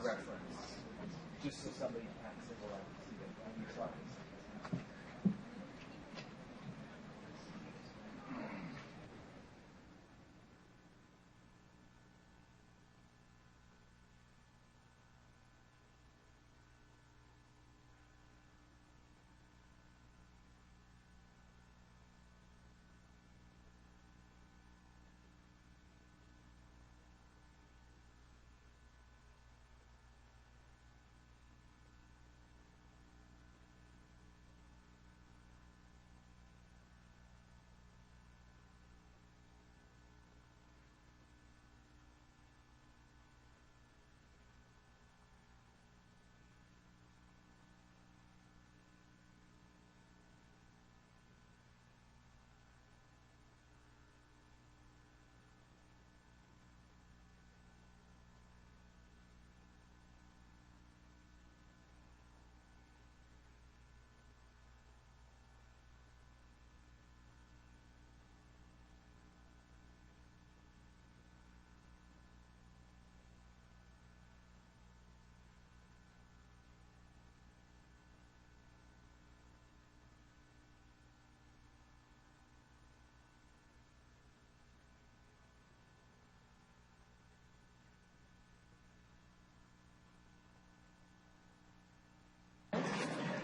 reference, just so somebody can't say, well, I can see that on your truck.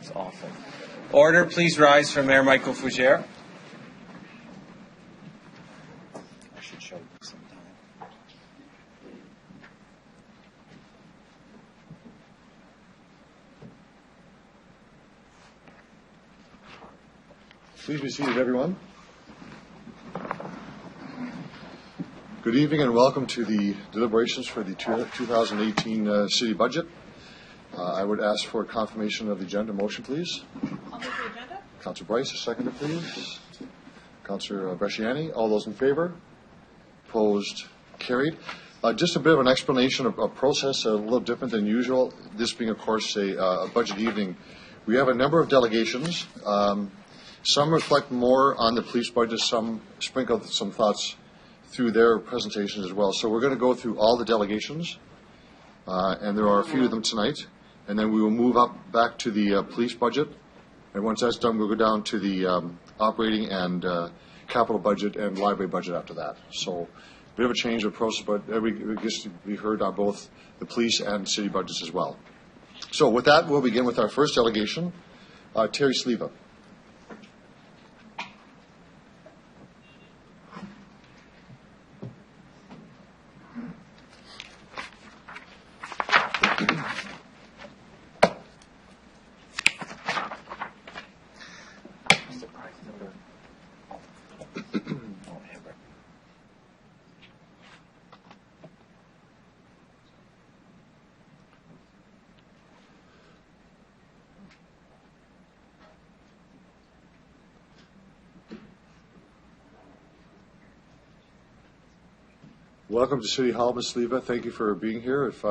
It's awful. Order, please rise for Mayor Michael Fougere. I should show you sometime. Please be seated, everyone. Good evening and welcome to the deliberations for the 2018 city budget. I would ask for a confirmation of the agenda. Motion, please. I'll move the agenda. Councillor Bryce, a seconder, please. Councillor Bresciani, all those in favor? Opposed? Carried. Just a bit of an explanation of process, a little different than usual. This being, of course, a budget evening. We have a number of delegations. Some reflect more on the police budget. Some sprinkle some thoughts through their presentations as well. So we're going to go through all the delegations, and there are a few of them tonight. And then we will move up back to the police budget. And once that's done, we'll go down to the operating and capital budget and library budget after that. So a bit of a change of process, but it gets to be heard on both the police and city budgets as well. So with that, we'll begin with our first delegation, Terry Sleva. Welcome to City Hall, Ms. Sleva. Thank you for being here. If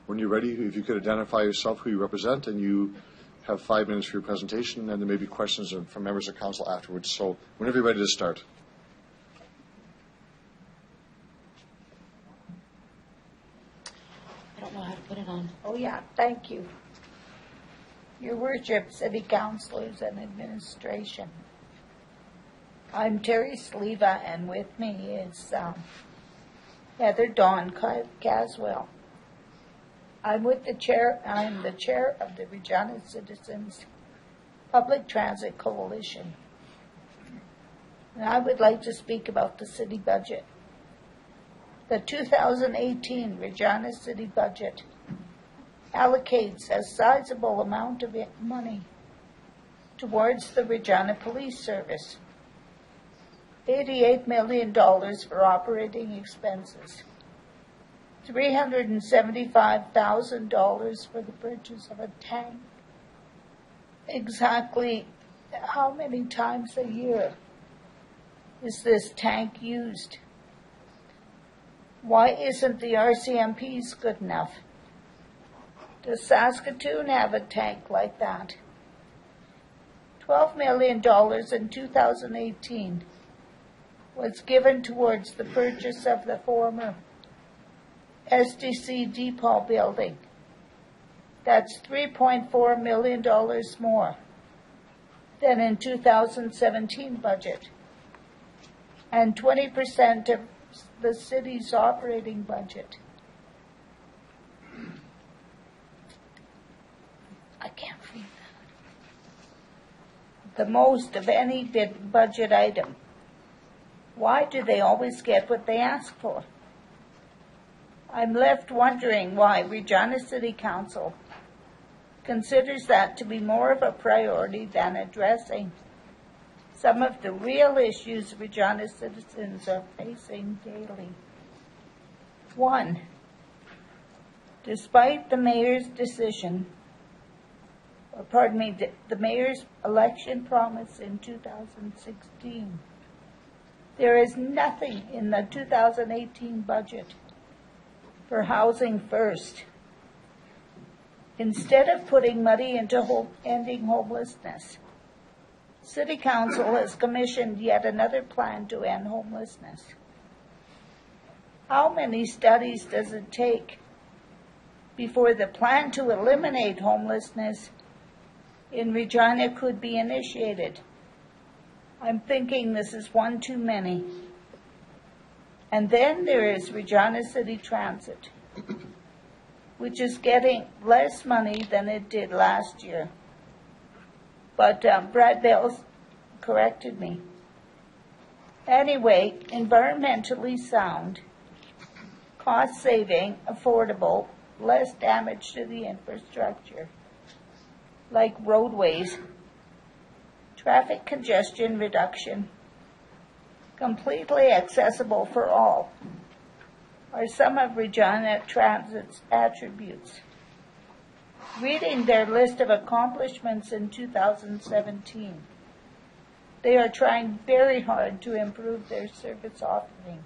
when you're ready, if you could identify yourself, who you represent, and you have 5 minutes for your presentation, and there may be questions from members of council afterwards. So whenever you're ready to start. I don't know how to put it on. Oh, yeah, thank you. Your Worship, City Councilors and Administration. I'm Terry Sleva, and with me is Heather Dawn Caswell. I'm the chair of the Regina Citizens Public Transit Coalition. And I would like to speak about the city budget. The 2018 Regina City budget allocates a sizable amount of money towards the Regina Police Service. $88 million for operating expenses, $375,000 for the purchase of a tank. Exactly how many times a year is this tank used? Why isn't the RCMP's good enough? Does Saskatoon have a tank like that? $12 million in 2018 was given towards the purchase of the former SDC Depot building That's $3.4 million more than in 2017 budget, and 20% of the city's operating budget. I can't read that. The most of any budget item. Why do they always get what they ask for? I'm left wondering why Regina City Council considers that to be more of a priority than addressing some of the real issues Regina citizens are facing daily. One, despite the mayor's the mayor's election promise in 2016, there is nothing in the 2018 budget for Housing First. Instead of putting money into ending homelessness, City Council has commissioned yet another plan to end homelessness. How many studies does it take before the plan to eliminate homelessness in Regina could be initiated? I'm thinking this is one too many. And then there is Regina City Transit, which is getting less money than it did last year. But Brad Bell's corrected me. Anyway, environmentally sound, cost-saving, affordable, less damage to the infrastructure, like roadways, traffic congestion reduction, completely accessible for all, are some of Regina Transit's attributes. Reading their list of accomplishments in 2017, they are trying very hard to improve their service offering.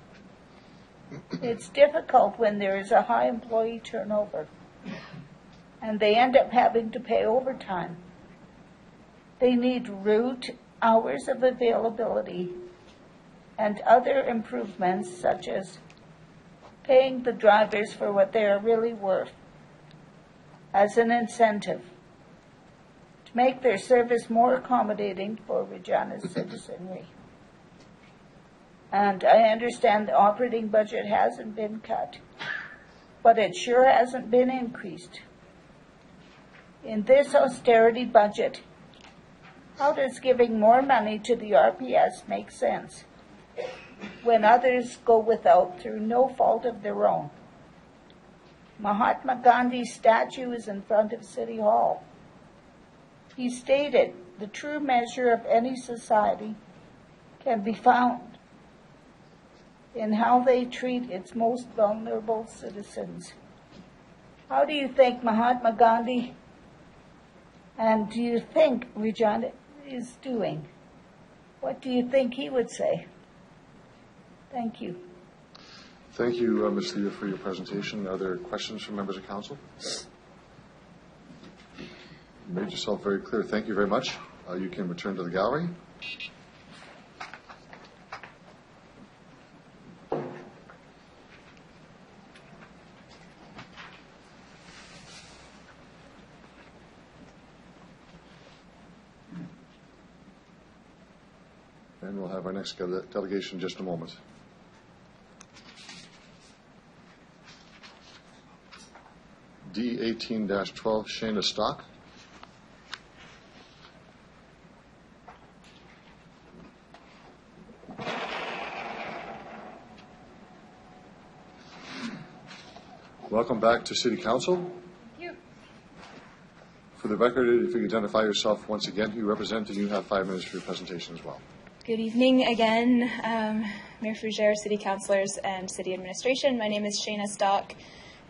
It's difficult when there is a high employee turnover, and they end up having to pay overtime. They need route, hours of availability, and other improvements such as paying the drivers for what they are really worth as an incentive to make their service more accommodating for Regina's citizenry. And I understand the operating budget hasn't been cut, but it sure hasn't been increased. In this austerity budget, how does giving more money to the RPS make sense when others go without through no fault of their own? Mahatma Gandhi's statue is in front of City Hall. He stated, the true measure of any society can be found in how they treat its most vulnerable citizens. How do you think Mahatma Gandhi and do you think Regina is doing? What do you think he would say? Thank you. Thank you, Ms. Leah, for your presentation. Are there questions from members of council? You made yourself very clear. Thank you very much. You can return to the gallery. And we'll have our next delegation in just a moment. D18-12, Shayna Stock. Welcome back to City Council. Thank you. For the record, if you could identify yourself once again, who you represent, and you have 5 minutes for your presentation as well. Good evening again, Mayor Fougere, City Councillors, and City Administration. My name is Shayna Stock,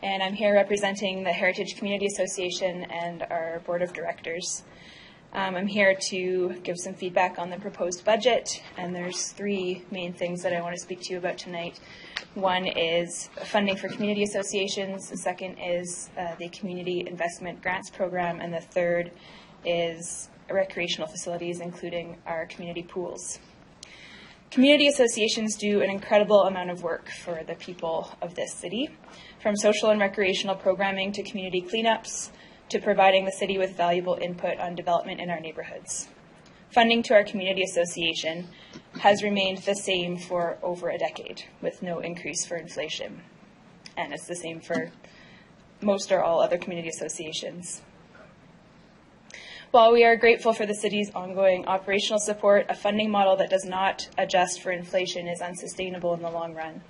and I'm here representing the Heritage Community Association and our Board of Directors. I'm here to give some feedback on the proposed budget, and there's 3 main things that I want to speak to you about tonight. One is funding for community associations, the second is the Community Investment Grants Program, and the third is recreational facilities, including our community pools. Community associations do an incredible amount of work for the people of this city, from social and recreational programming to community cleanups, to providing the city with valuable input on development in our neighborhoods. Funding to our community association has remained the same for over a decade, with no increase for inflation. And it's the same for most or all other community associations. While we are grateful for the city's ongoing operational support, a funding model that does not adjust for inflation is unsustainable in the long run.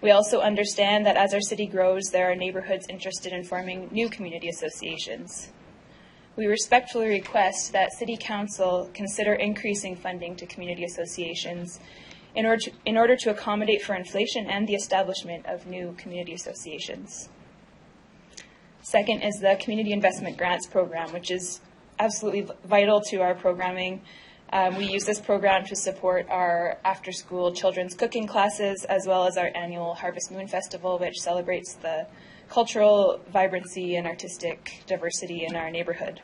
We also understand that as our city grows, there are neighborhoods interested in forming new community associations. We respectfully request that City Council consider increasing funding to community associations in order to accommodate for inflation and the establishment of new community associations. Second is the Community Investment Grants Program, which is absolutely vital to our programming. We use this program to support our after-school children's cooking classes, as well as our annual Harvest Moon Festival, which celebrates the cultural vibrancy and artistic diversity in our neighborhood.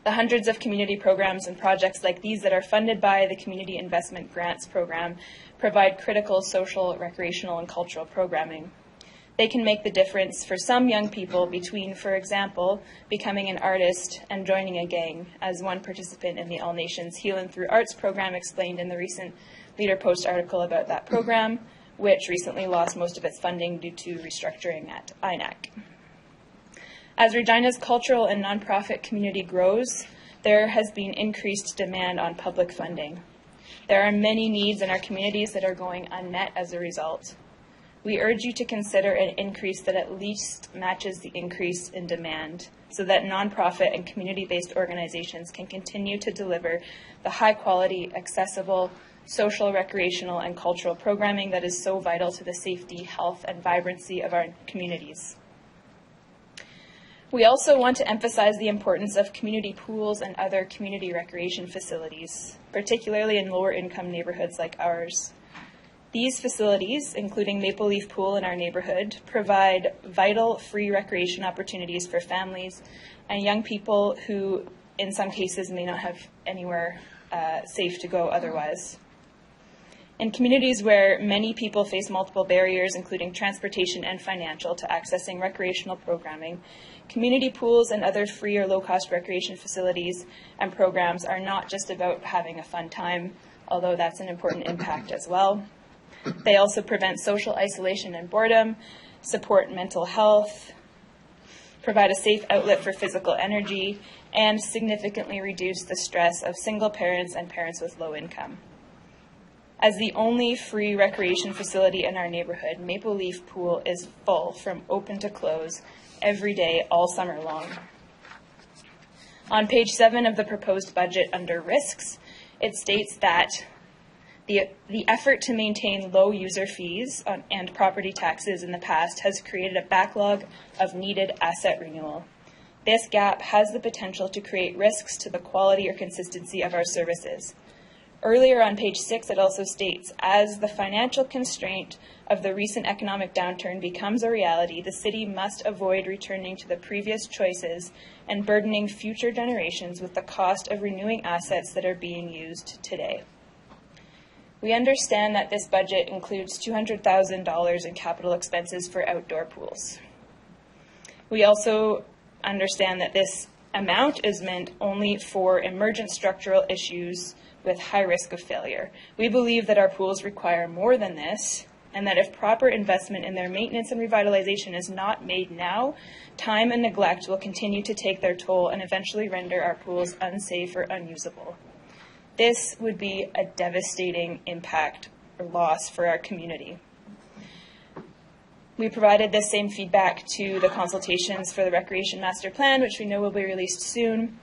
The hundreds of community programs and projects like these that are funded by the Community Investment Grants Program provide critical social, recreational, and cultural programming. They can make the difference for some young people between, for example, becoming an artist and joining a gang, as one participant in the All Nations Healin' Through Arts program explained in the recent Leader Post article about that program, which recently lost most of its funding due to restructuring at INAC. As Regina's cultural and nonprofit community grows, there has been increased demand on public funding. There are many needs in our communities that are going unmet as a result. We urge you to consider an increase that at least matches the increase in demand so that nonprofit and community-based organizations can continue to deliver the high-quality, accessible, social, recreational, and cultural programming that is so vital to the safety, health, and vibrancy of our communities. We also want to emphasize the importance of community pools and other community recreation facilities, particularly in lower-income neighborhoods like ours. These facilities, including Maple Leaf Pool in our neighborhood, provide vital free recreation opportunities for families and young people who, in some cases, may not have anywhere safe to go otherwise. In communities where many people face multiple barriers, including transportation and financial, to accessing recreational programming, community pools and other free or low-cost recreation facilities and programs are not just about having a fun time, although that's an important impact as well. They also prevent social isolation and boredom, support mental health, provide a safe outlet for physical energy, and significantly reduce the stress of single parents and parents with low income. As the only free recreation facility in our neighborhood, Maple Leaf Pool is full from open to close every day all summer long. On page 7 of the proposed budget under risks, it states that the effort to maintain low user fees and property taxes in the past has created a backlog of needed asset renewal. This gap has the potential to create risks to the quality or consistency of our services. Earlier on page 6, it also states, as the financial constraint of the recent economic downturn becomes a reality, the city must avoid returning to the previous choices and burdening future generations with the cost of renewing assets that are being used today. We understand that this budget includes $200,000 in capital expenses for outdoor pools. We also understand that this amount is meant only for emergent structural issues with high risk of failure. We believe that our pools require more than this, and that if proper investment in their maintenance and revitalization is not made now, time and neglect will continue to take their toll and eventually render our pools unsafe or unusable. This would be a devastating impact or loss for our community. We provided this same feedback to the consultations for the Recreation Master Plan, which we know will be released soon.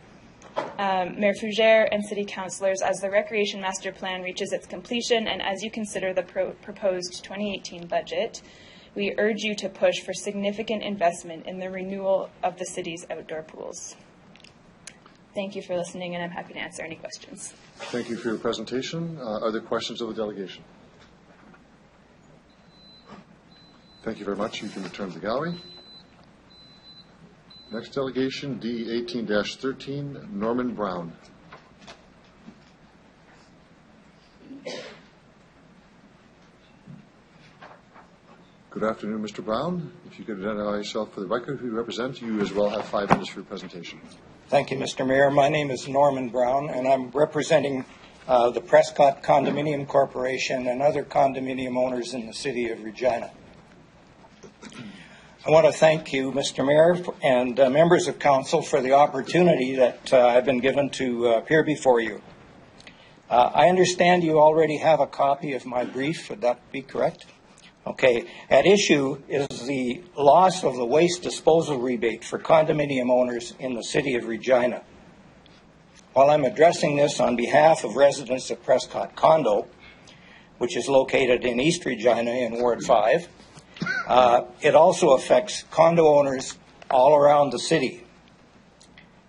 Mayor Fougere and City Councilors, as the Recreation Master Plan reaches its completion and as you consider the proposed 2018 budget, we urge you to push for significant investment in the renewal of the city's outdoor pools. Thank you for listening, and I'm happy to answer any questions. Thank you for your presentation. Are there questions of the delegation? Thank you very much. You can return to the gallery. Next delegation, D 18-13, Norman Brown. Good afternoon, Mr. Brown. If you could identify yourself for the record, who you represent, you as well have 5 minutes for your presentation. Thank you, Mr. Mayor. My name is Norman Brown, and I'm representing the Prescott Condominium Corporation and other condominium owners in the city of Regina. I want to thank you, Mr. Mayor, and members of council for the opportunity that I've been given to appear before you. I understand you already have a copy of my brief. Would that be correct? Okay. At issue is the loss of the waste disposal rebate for condominium owners in the city of Regina. While I'm addressing this on behalf of residents of Prescott Condo, which is located in East Regina in Ward 5, it also affects condo owners all around the city.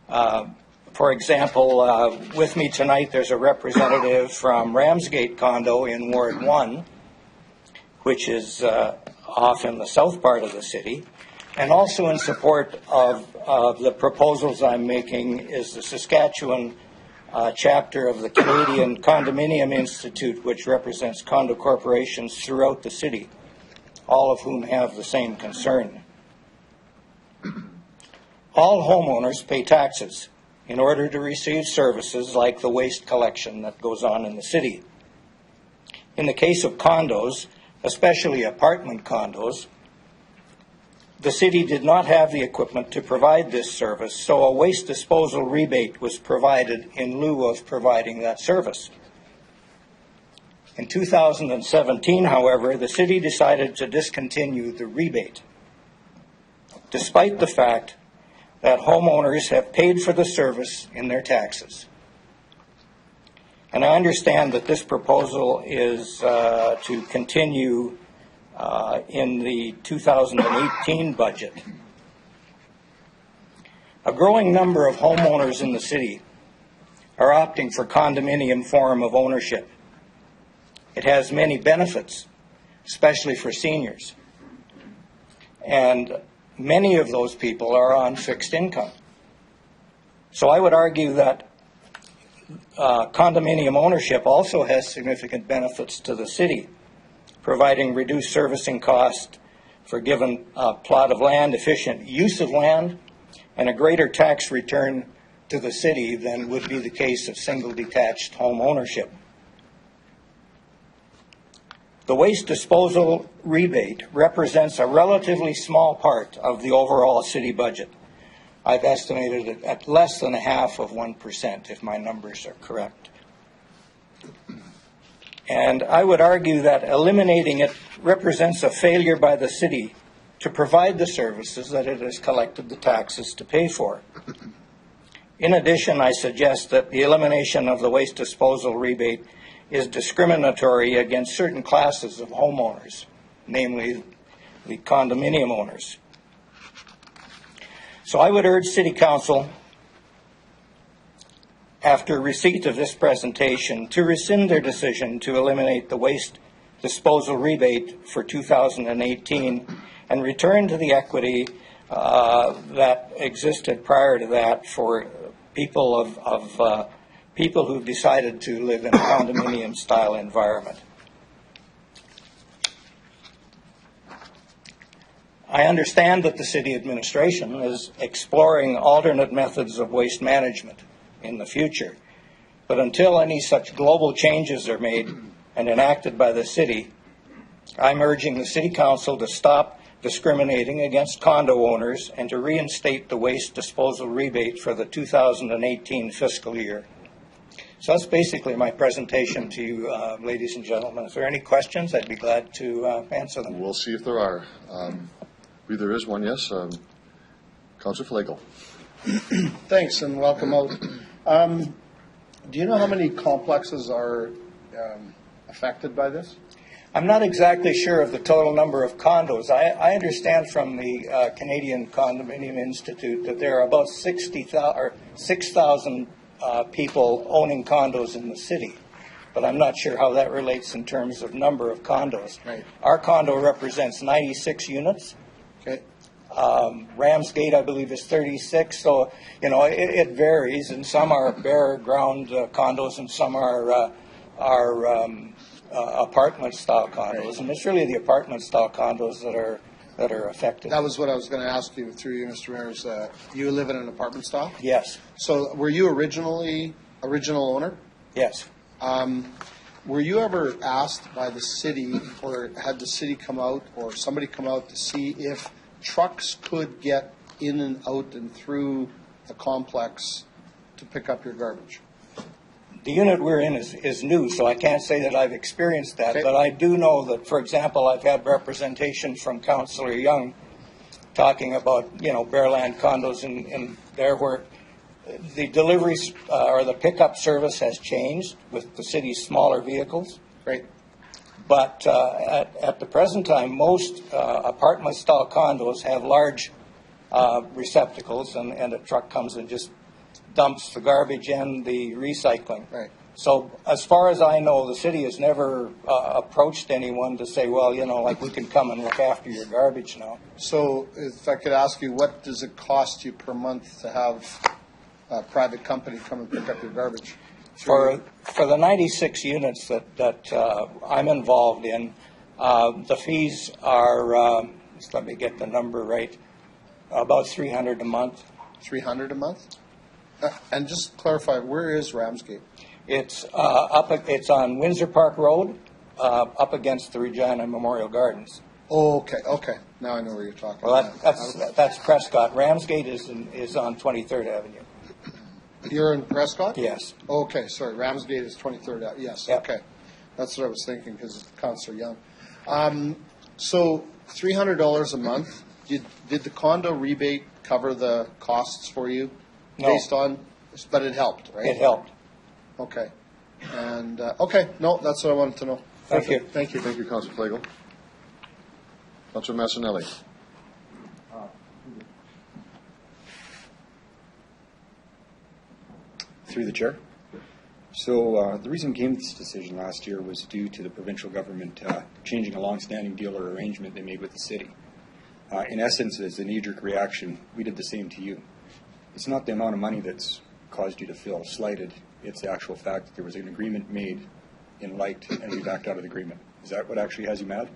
For example, with me tonight there's a representative from Ramsgate Condo in Ward 1, which is off in the south part of the city. And also in support of the proposals I'm making is the Saskatchewan chapter of the Canadian Condominium Institute, which represents condo corporations throughout the city, all of whom have the same concern. All homeowners pay taxes in order to receive services like the waste collection that goes on in the city. In the case of condos, especially apartment condos, the city did not have the equipment to provide this service, so a waste disposal rebate was provided in lieu of providing that service. In 2017, however, the city decided to discontinue the rebate, despite the fact that homeowners have paid for the service in their taxes. And I understand that this proposal is to continue in the 2018 budget. A growing number of homeowners in the city are opting for condominium form of ownership. It has many benefits, especially for seniors. And many of those people are on fixed income. So I would argue that condominium ownership also has significant benefits to the city, providing reduced servicing cost for given plot of land, efficient use of land, and a greater tax return to the city than would be the case of single detached home ownership. The waste disposal rebate represents a relatively small part of the overall city budget. I've estimated it at less than 0.5%, if my numbers are correct. And I would argue that eliminating it represents a failure by the city to provide the services that it has collected the taxes to pay for. In addition, I suggest that the elimination of the waste disposal rebate is discriminatory against certain classes of homeowners, namely the condominium owners. So I would urge City Council, after receipt of this presentation, to rescind their decision to eliminate the waste disposal rebate for 2018 and return to the equity that existed prior to that for people people who've decided to live in a condominium-style environment. I understand that the city administration is exploring alternate methods of waste management in the future, but until any such global changes are made and enacted by the city, I'm urging the City Council to stop discriminating against condo owners and to reinstate the waste disposal rebate for the 2018 fiscal year. So that's basically my presentation to you, ladies and gentlemen. If there are any questions, I'd be glad to answer them. We'll see if there are. I believe there is one, yes. Councillor Flagel. Thanks and welcome out. Do you know how many complexes are affected by this? I'm not exactly sure of the total number of condos. I understand from the Canadian Condominium Institute that there are about 6,000 people owning condos in the city, but I'm not sure how that relates in terms of number of condos. Right. Our condo represents 96 units. Okay. Ramsgate, I believe, is 36. So, it varies, and some are bare ground condos, and some are apartment-style condos, and it's really the apartment-style condos that are affected. That was what I was going to ask you through you, Mr. Mayor. Is you live in an apartment style? Yes, So were you original owner? yes. Were you ever asked by the city, or had the city come out, or somebody come out to see if trucks could get in and out and through the complex to pick up your garbage? The unit we're in is new, so I can't say that I've experienced that. Okay. But I do know that, for example, I've had representation from Councillor Young talking about, Bearland condos in there where the deliveries or the pickup service has changed with the city's smaller vehicles. Right. But at the present time, most apartment-style condos have large receptacles, and a truck comes and just dumps the garbage and the recycling. Right. So as far as I know, the city has never approached anyone to say, well, like we can come and look after your garbage now. So if I could ask you, what does it cost you per month to have a private company come and pick up your garbage? For the 96 units that I'm involved in, the fees are, let me get the number right, about $300 a month. $300 a month? And just clarify, where is Ramsgate? It's it's on Windsor Park Road, up against the Regina Memorial Gardens. Oh, okay. Now I know where you're talking Well, about. that's Prescott. Ramsgate is on 23rd Avenue. You're in Prescott? Yes. Okay, sorry. Ramsgate is 23rd Ave. Yes, Yep. okay. That's what I was thinking because of Councillor Young. So $300 a month. Did the condo rebate cover the costs for you? No. Based on, but it helped, right? It helped. Okay. And, okay, no, that's what I wanted to know. Thank you. Thank you. Thank you, Councillor Flagel. Councillor Massanelli. Through the chair. So the reason we came to this decision last year was due to the provincial government changing a long-standing deal or arrangement they made with the city. In essence, as a knee-jerk reaction, we did the same to you. It's not the amount of money that's caused you to feel slighted. It's the actual fact that there was an agreement made in light and we backed out of the agreement. Is that what actually has you mad?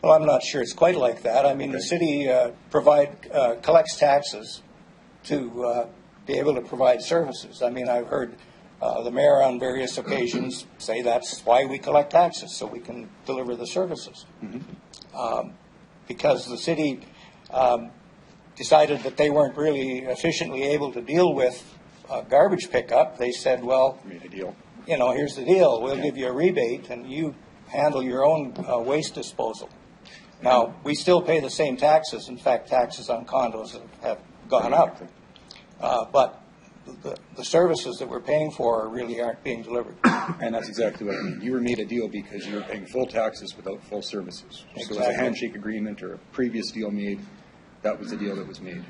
Well, I'm not sure it's quite like that. I mean, the city collects taxes to be able to provide services. I mean, I've heard the mayor on various occasions say that's why we collect taxes, so we can deliver the services. Mm-hmm. Because the city decided that they weren't really efficiently able to deal with garbage pickup, they said, well, Made a deal. Here's the deal. We'll give you a rebate, and you handle your own waste disposal. Now, we still pay the same taxes. In fact, taxes on condos have gone up. But the services that we're paying for really aren't being delivered. And that's exactly what I mean. You were made a deal because you were paying full taxes without full services. So it was a Exactly. handshake agreement or a previous deal made. That was the deal that was made.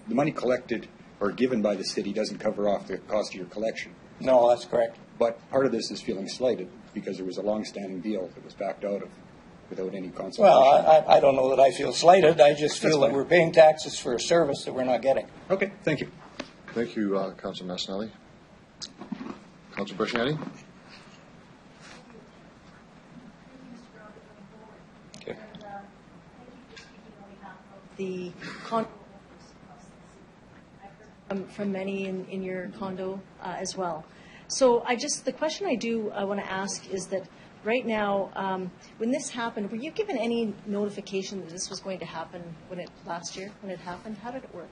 The money collected or given by the city doesn't cover off the cost of your collection. No, that's correct. But part of this is feeling slighted because there was a long-standing deal that was backed out of without any consultation. Well, I don't know that I feel slighted. I just feel that fine. we're paying taxes for a service that we're not getting. Okay, thank you. Thank you, Councillor Massanelli. Councillor Bresciani. Okay. The condo from many in your condo as well. So the question I want to ask is that right now, when this happened, were you given any notification that this was going to happen last year when it happened? How did it work?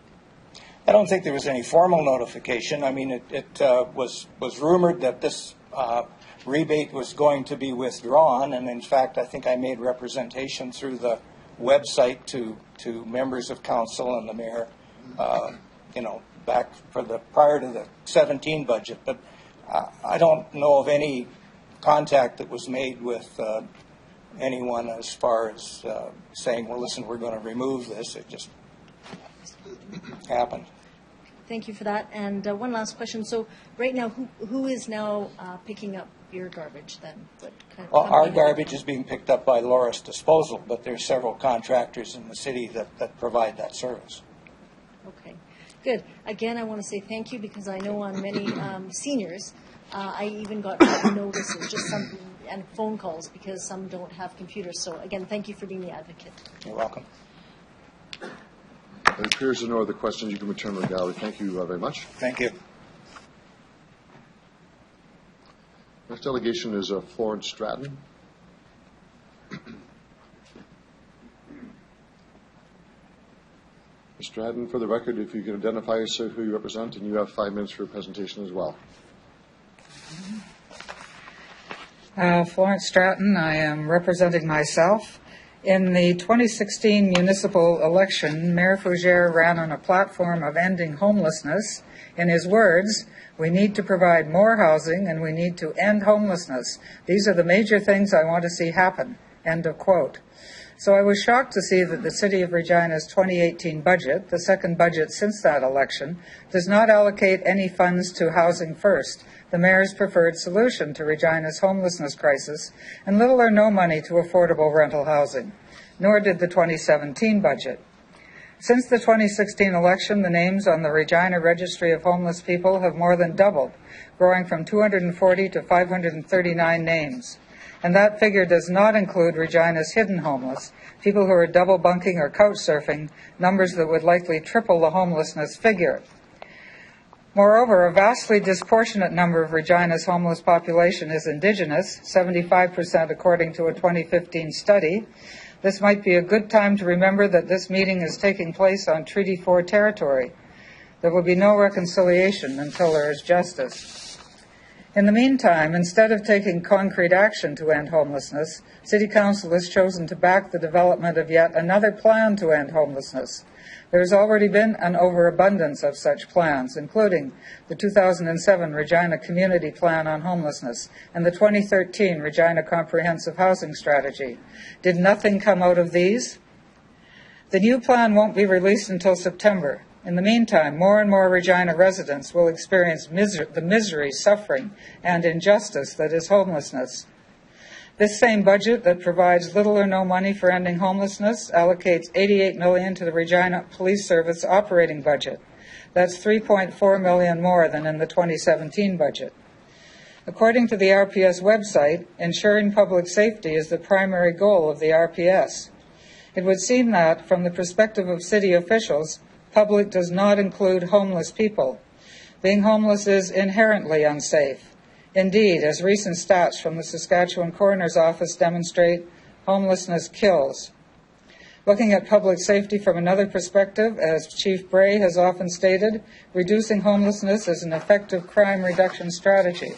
I don't think there was any formal notification. I mean, it was rumored that this rebate was going to be withdrawn, and in fact, I think I made representation through the website to members of council and the mayor, back prior to the 17 budget. But I don't know of any contact that was made with anyone as far as saying, well, listen, we're going to remove this. It just happened. Thank you for that. And one last question. So right now, who is now picking up your garbage then? What kind of Well, our company? garbage is being picked up by Loris Disposal, but there's several contractors in the city that provide that service. Okay, good. Again, I want to say thank you because I know on many seniors I even got notices, just some, and phone calls because some don't have computers. So again, thank you for being the advocate. You're welcome. It appears there are no other questions. You can return to the gallery. Thank you very much. Thank you. Next delegation is Florence Stratton. Ms. Stratton, for the record, if you can identify yourself, who you represent, and you have 5 minutes for your presentation as well. Florence Stratton. I am representing myself. In the 2016 municipal election, Mayor Fougere ran on a platform of ending homelessness. In his words, we need to provide more housing and we need to end homelessness. These are the major things I want to see happen. End of quote. So I was shocked to see that the City of Regina's 2018 budget, the second budget since that election, does not allocate any funds to Housing First, the Mayor's preferred solution to Regina's homelessness crisis, and little or no money to affordable rental housing, nor did the 2017 budget. Since the 2016 election, the names on the Regina Registry of Homeless People have more than doubled, growing from 240 to 539 names. And that figure does not include Regina's hidden homeless, people who are double bunking or couch surfing, numbers that would likely triple the homelessness figure. Moreover, a vastly disproportionate number of Regina's homeless population is Indigenous, 75% according to a 2015 study. This might be a good time to remember that this meeting is taking place on Treaty 4 territory. There will be no reconciliation until there is justice. In the meantime, instead of taking concrete action to end homelessness, City Council has chosen to back the development of yet another plan to end homelessness. There has already been an overabundance of such plans, including the 2007 Regina Community Plan on Homelessness and the 2013 Regina Comprehensive Housing Strategy. Did nothing come out of these? The new plan won't be released until September. In the meantime, more and more Regina residents will experience the misery, suffering, and injustice that is homelessness. This same budget that provides little or no money for ending homelessness allocates $88 million to the Regina Police Service operating budget. That's $3.4 million more than in the 2017 budget. According to the RPS website, ensuring public safety is the primary goal of the RPS. It would seem that, from the perspective of city officials, public does not include homeless people. Being homeless is inherently unsafe. Indeed, as recent stats from the Saskatchewan Coroner's Office demonstrate, homelessness kills. Looking at public safety from another perspective, as Chief Bray has often stated, reducing homelessness is an effective crime reduction strategy.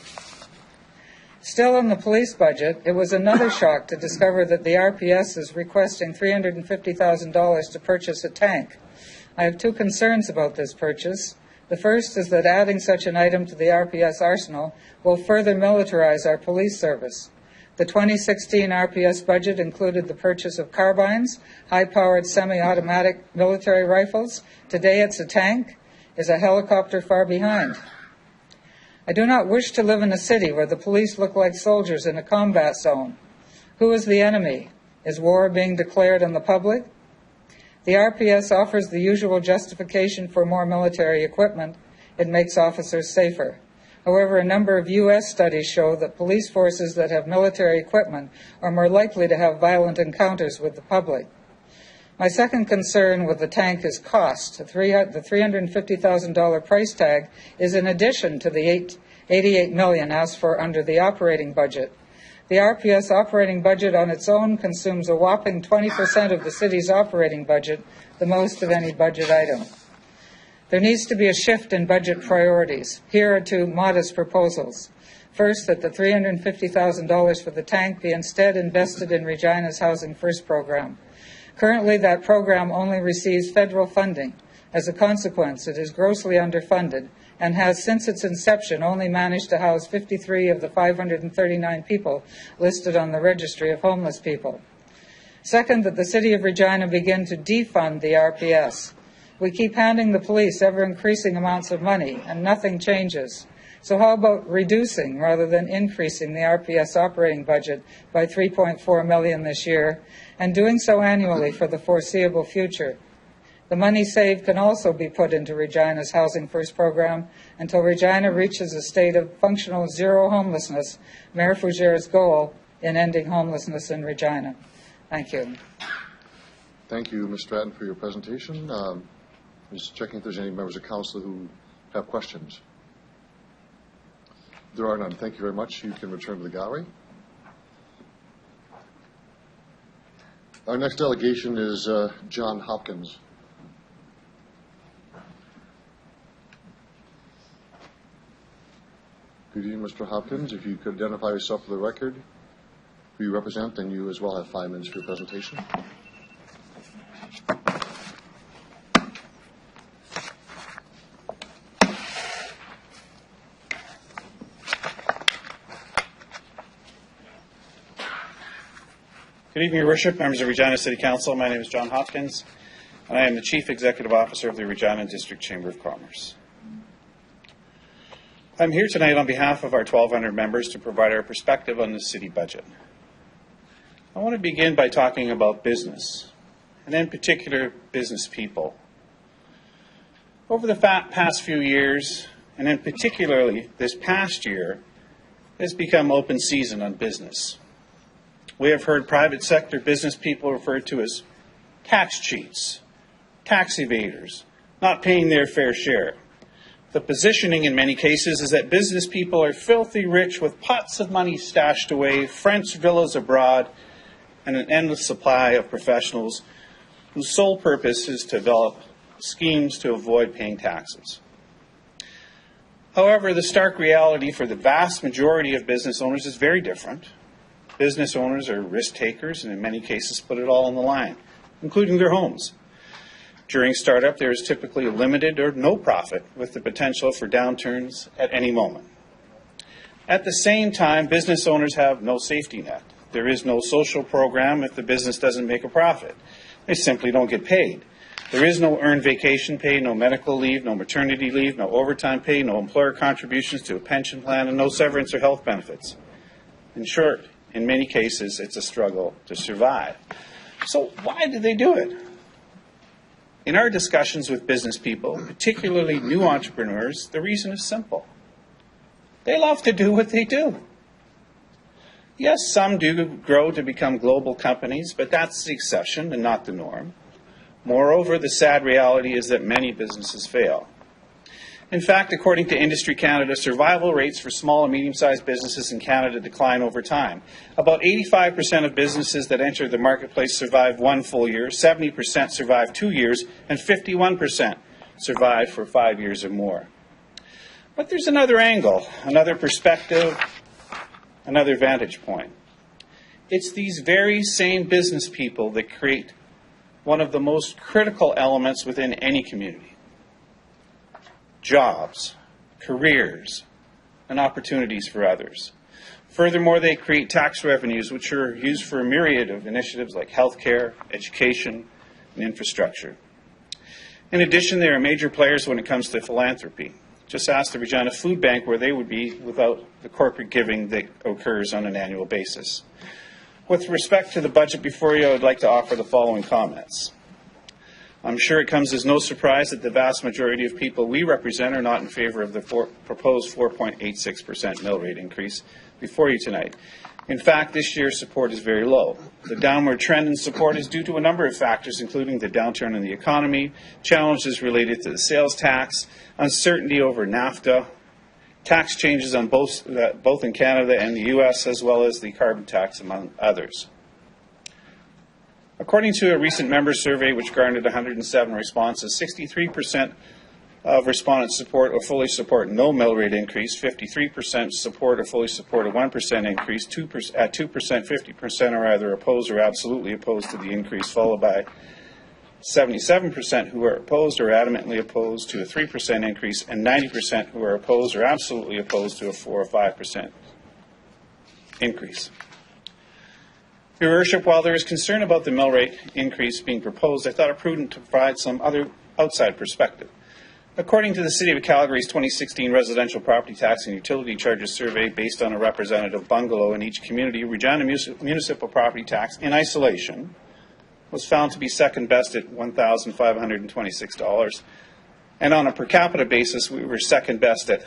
Still in the police budget, it was another shock to discover that the RPS is requesting $350,000 to purchase a tank. I have two concerns about this purchase. The first is that adding such an item to the RPS arsenal will further militarize our police service. The 2016 RPS budget included the purchase of carbines, high-powered semi-automatic military rifles. Today it's a tank. Is a helicopter far behind? I do not wish to live in a city where the police look like soldiers in a combat zone. Who is the enemy? Is war being declared on the public? The RPS offers the usual justification for more military equipment. It makes officers safer. However, a number of U.S. studies show that police forces that have military equipment are more likely to have violent encounters with the public. My second concern with the tank is cost. The $350,000 price tag is in addition to the $88 million asked for under the operating budget. The RPS operating budget on its own consumes a whopping 20% of the city's operating budget, the most of any budget item. There needs to be a shift in budget priorities. Here are two modest proposals. First, that the $350,000 for the tank be instead invested in Regina's Housing First program. Currently, that program only receives federal funding. As a consequence, it is grossly underfunded and has, since its inception, only managed to house 53 of the 539 people listed on the Registry of Homeless People. Second, that the City of Regina begin to defund the RPS. We keep handing the police ever-increasing amounts of money, and nothing changes. So how about reducing rather than increasing the RPS operating budget by $3.4 million this year, and doing so annually for the foreseeable future? The money saved can also be put into Regina's Housing First program until Regina reaches a state of functional zero homelessness, Mayor Fougere's goal in ending homelessness in Regina. Thank you. Thank you, Ms. Stratton, for your presentation. Just checking if there's any members of council who have questions. There are none. Thank you very much. You can return to the gallery. Our next delegation is John Hopkins. Good evening, Mr. Hopkins. If you could identify yourself for the record, who you represent, and you as well have 5 minutes for your presentation. Good evening, Your Worship, members of Regina City Council. My name is John Hopkins, and I am the Chief Executive Officer of the Regina District Chamber of Commerce. I'm here tonight on behalf of our 1,200 members to provide our perspective on the city budget. I want to begin by talking about business, and in particular, business people. Over the past few years, and in particularly this past year, has become open season on business. We have heard private sector business people referred to as tax cheats, tax evaders, not paying their fair share. The positioning in many cases is that business people are filthy rich with pots of money stashed away, French villas abroad, and an endless supply of professionals whose sole purpose is to develop schemes to avoid paying taxes. However, the stark reality for the vast majority of business owners is very different. Business owners are risk takers and in many cases put it all on the line, including their homes. During startup, there is typically limited or no profit with the potential for downturns at any moment. At the same time, business owners have no safety net. There is no social program if the business doesn't make a profit. They simply don't get paid. There is no earned vacation pay, no medical leave, no maternity leave, no overtime pay, no employer contributions to a pension plan, and no severance or health benefits. In short, in many cases, it's a struggle to survive. So why do they do it? In our discussions with business people, particularly new entrepreneurs, the reason is simple. They love to do what they do. Yes, some do grow to become global companies, but that's the exception and not the norm. Moreover, the sad reality is that many businesses fail. In fact, according to Industry Canada, survival rates for small and medium-sized businesses in Canada decline over time. About 85% of businesses that enter the marketplace survive 1 full year, 70% survive 2 years, and 51% survive for 5 years or more. But there's another angle, another perspective, another vantage point. It's these very same business people that create one of the most critical elements within any community. Jobs, careers, and opportunities for others. Furthermore, they create tax revenues which are used for a myriad of initiatives like healthcare, education, and infrastructure. In addition, they are major players when it comes to philanthropy. Just ask the Regina Food Bank where they would be without the corporate giving that occurs on an annual basis. With respect to the budget before you, I would like to offer the following comments. I'm sure it comes as no surprise that the vast majority of people we represent are not in favor of the proposed 4.86% mill rate increase before you tonight. In fact, this year's support is very low. The downward trend in support is due to a number of factors, including the downturn in the economy, challenges related to the sales tax, uncertainty over NAFTA, tax changes on both in Canada and the U.S., as well as the carbon tax, among others. According to a recent member survey which garnered 107 responses, 63% of respondents support or fully support no mill rate increase, 53% support or fully support a 1% increase, 2%, 50% are either opposed or absolutely opposed to the increase, followed by 77% who are opposed or adamantly opposed to a 3% increase, and 90% who are opposed or absolutely opposed to a 4 or 5% increase. Your Worship, while there is concern about the mill rate increase being proposed, I thought it prudent to provide some other outside perspective. According to the City of Calgary's 2016 Residential Property Tax and Utility Charges Survey, based on a representative bungalow in each community, Regina municipal property tax in isolation was found to be second best at $1,526. And on a per capita basis, we were second best at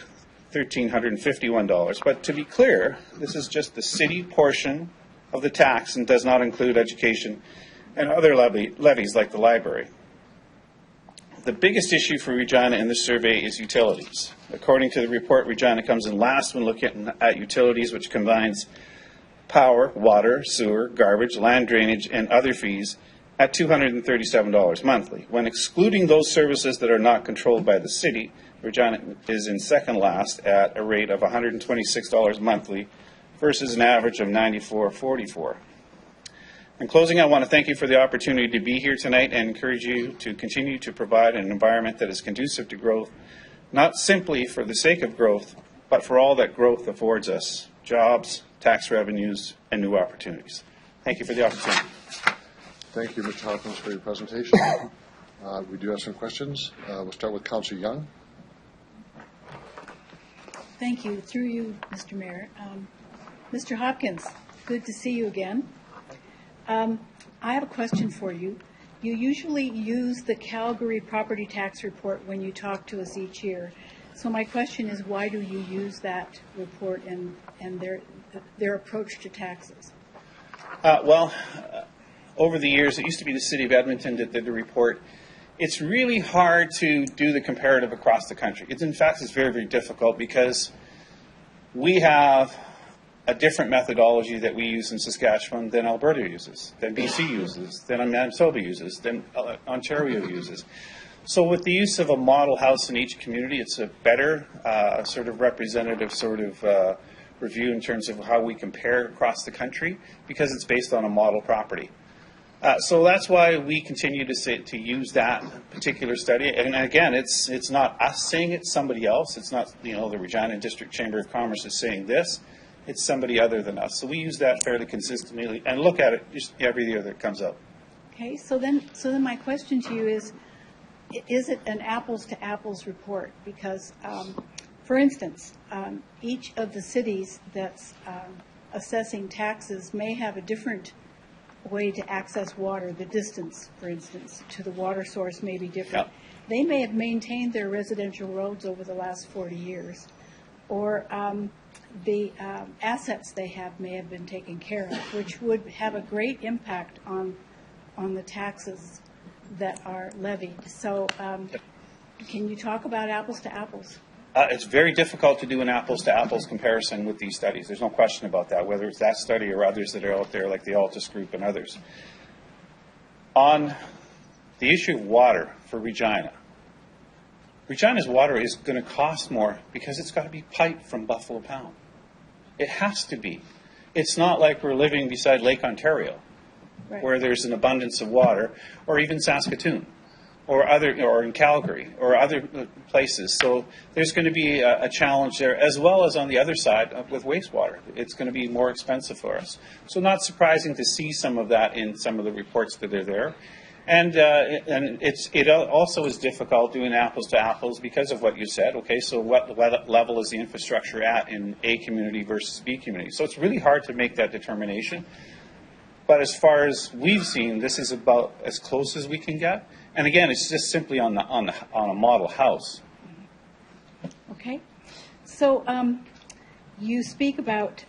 $1,351. But to be clear, this is just the city portion of the tax and does not include education and other levies like the library. The biggest issue for Regina in this survey is utilities. According to the report, Regina comes in last when looking at utilities, which combines power, water, sewer, garbage, land drainage, and other fees at $237 monthly. When excluding those services that are not controlled by the city, Regina is in second last at a rate of $126 monthly versus an average of $94.44. In closing, I want to thank you for the opportunity to be here tonight and encourage you to continue to provide an environment that is conducive to growth, not simply for the sake of growth, but for all that growth affords us: jobs, tax revenues, and new opportunities. Thank you for the opportunity. Thank you, Mr. Hopkins, for your presentation. We do have some questions. We'll start with Councillor Young. Thank you. Through you, Mr. Mayor. Mr. Hopkins, good to see you again. I have a question for you. You usually use the Calgary property tax report when you talk to us each year. So my question is, why do you use that report and their approach to taxes? Over the years, it used to be the City of Edmonton that did the report. It's really hard to do the comparative across the country. In fact, it's very, very difficult because we have a different methodology that we use in Saskatchewan than Alberta uses, than BC uses, than Manitoba uses, than Ontario uses. So with the use of a model house in each community, it's a better sort of representative sort of review in terms of how we compare across the country because it's based on a model property. So that's why we continue to use that particular study. And again, it's not us saying it, somebody else. It's not, the Regina District Chamber of Commerce is saying this. It's somebody other than us. So we use that fairly consistently and look at it just every year that it comes out. Okay, so then my question to you is it an apples to apples report? Because, for instance, each of the cities that's assessing taxes may have a different way to access water. The distance, for instance, to the water source may be different. Yep. They may have maintained their residential roads over the last 40 years, or the assets they have may have been taken care of, which would have a great impact on the taxes that are levied. So can you talk about apples to apples? It's very difficult to do an apples-to-apples comparison with these studies. There's no question about that, whether it's that study or others that are out there like the Altus Group and others. On the issue of water for Regina, Regina's water is going to cost more because it's got to be piped from Buffalo Pound. It has to be. It's not like we're living beside Lake Ontario, right, where there's an abundance of water, or even Saskatoon, or in Calgary, or other places. So there's going to be a challenge there, as well as on the other side with wastewater. It's going to be more expensive for us. So not surprising to see some of that in some of the reports that are there. And it also is difficult doing apples to apples because of what you said. Okay, so what level is the infrastructure at in A community versus B community? So it's really hard to make that determination. But as far as we've seen, this is about as close as we can get. And again, it's just simply on a model house. Okay. So you speak about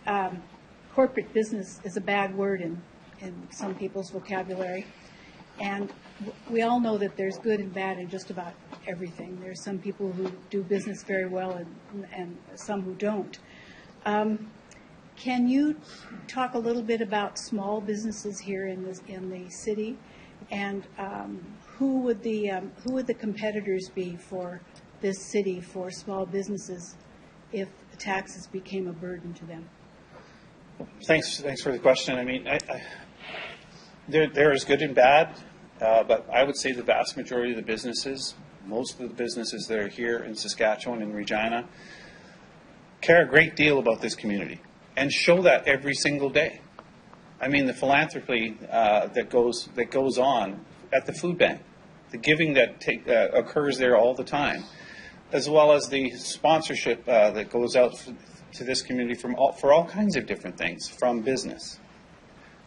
corporate business is a bad word in some people's vocabulary. And we all know that there's good and bad in just about everything. There's some people who do business very well and some who don't. Can you talk a little bit about small businesses here in the city, and who would the competitors be for this city for small businesses if the taxes became a burden to them? Thanks for the question. I mean, there is good and bad, but I would say the vast majority of the businesses, most of the businesses that are here in Saskatchewan and Regina, care a great deal about this community and show that every single day. I mean, the philanthropy that goes on at the food bank, the giving that occurs there all the time, as well as the sponsorship that goes out to this community for all kinds of different things from business.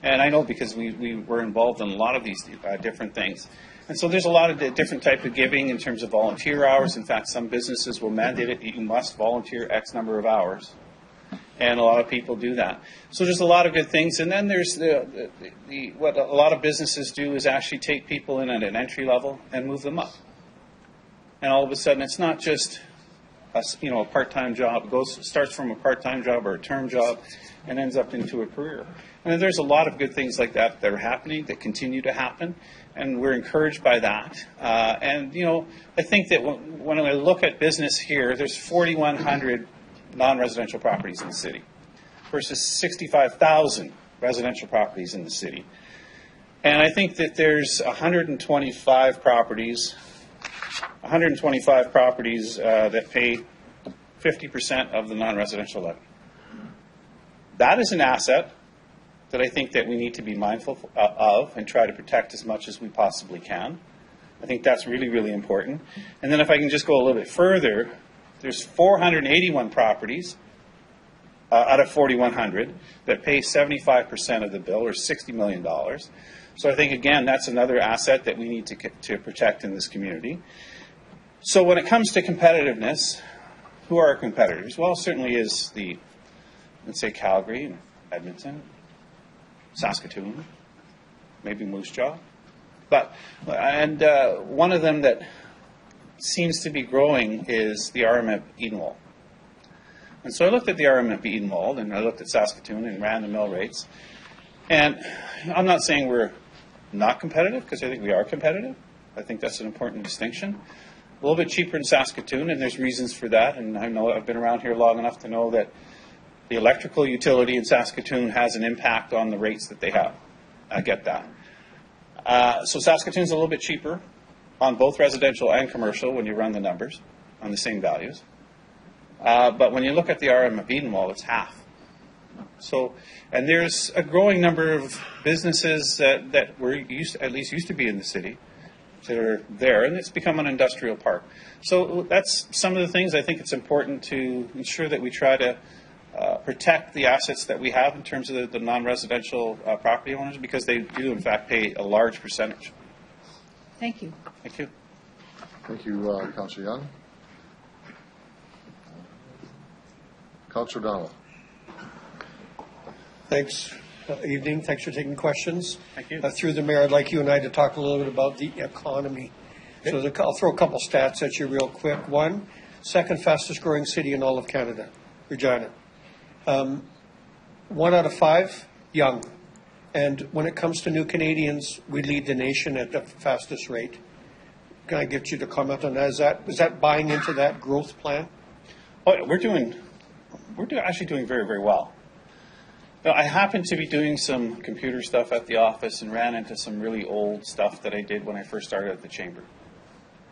And I know because we were involved in a lot of these different things. And so there's a lot of different type of giving in terms of volunteer hours. In fact, some businesses will mandate it. You must volunteer X number of hours. And a lot of people do that. So there's a lot of good things. And then there's what a lot of businesses do is actually take people in at an entry level and move them up. And all of a sudden, it's not just a part-time job. It starts from a part-time job or a term job and ends up into a career. And there's a lot of good things like that that are happening, that continue to happen, and we're encouraged by that. And I think that when I look at business here, there's 4,100 non-residential properties in the city versus 65,000 residential properties in the city. And I think that there's 125 properties that pay 50% of the non-residential levy. That is an asset that I think that we need to be mindful of and try to protect as much as we possibly can. I think that's really, really important. And then if I can just go a little bit further, there's 481 properties out of 4,100 that pay 75% of the bill, or $60 million. So I think, again, that's another asset that we need to protect in this community. So when it comes to competitiveness, who are our competitors? Well, certainly is let's say Calgary and Edmonton, Saskatoon, maybe Moose Jaw. And one of them that seems to be growing is the RMF Edenwald. And so I looked at the RMF Edenwald, and I looked at Saskatoon and ran the mill rates. And I'm not saying we're not competitive, because I think we are competitive. I think that's an important distinction. A little bit cheaper in Saskatoon, and there's reasons for that. And I know I've been around here long enough to know that the electrical utility in Saskatoon has an impact on the rates that they have. I get that. So Saskatoon's a little bit cheaper on both residential and commercial when you run the numbers on the same values. But when you look at the RM of Edenwald, it's half. So, and there's a growing number of businesses that were used to be in the city that are there, and it's become an industrial park. So that's some of the things I think it's important to ensure that we try to protect the assets that we have in terms of the non-residential property owners, because they do, in fact, pay a large percentage. Thank you. Thank you. Thank you, Councillor Young. Councillor Donald. Thanks. Evening. Thanks for taking questions. Thank you. Through the mayor, I'd like you and I to talk a little bit about the economy. So I'll throw a couple stats at you real quick. One, second fastest growing city in all of Canada, Regina. 1 out of 5, young. And when it comes to new Canadians, we lead the nation at the fastest rate. Can I get you to comment on that? Is that buying into that growth plan? Oh, we're actually doing very, very well. Now, I happened to be doing some computer stuff at the office and ran into some really old stuff that I did when I first started at the chamber.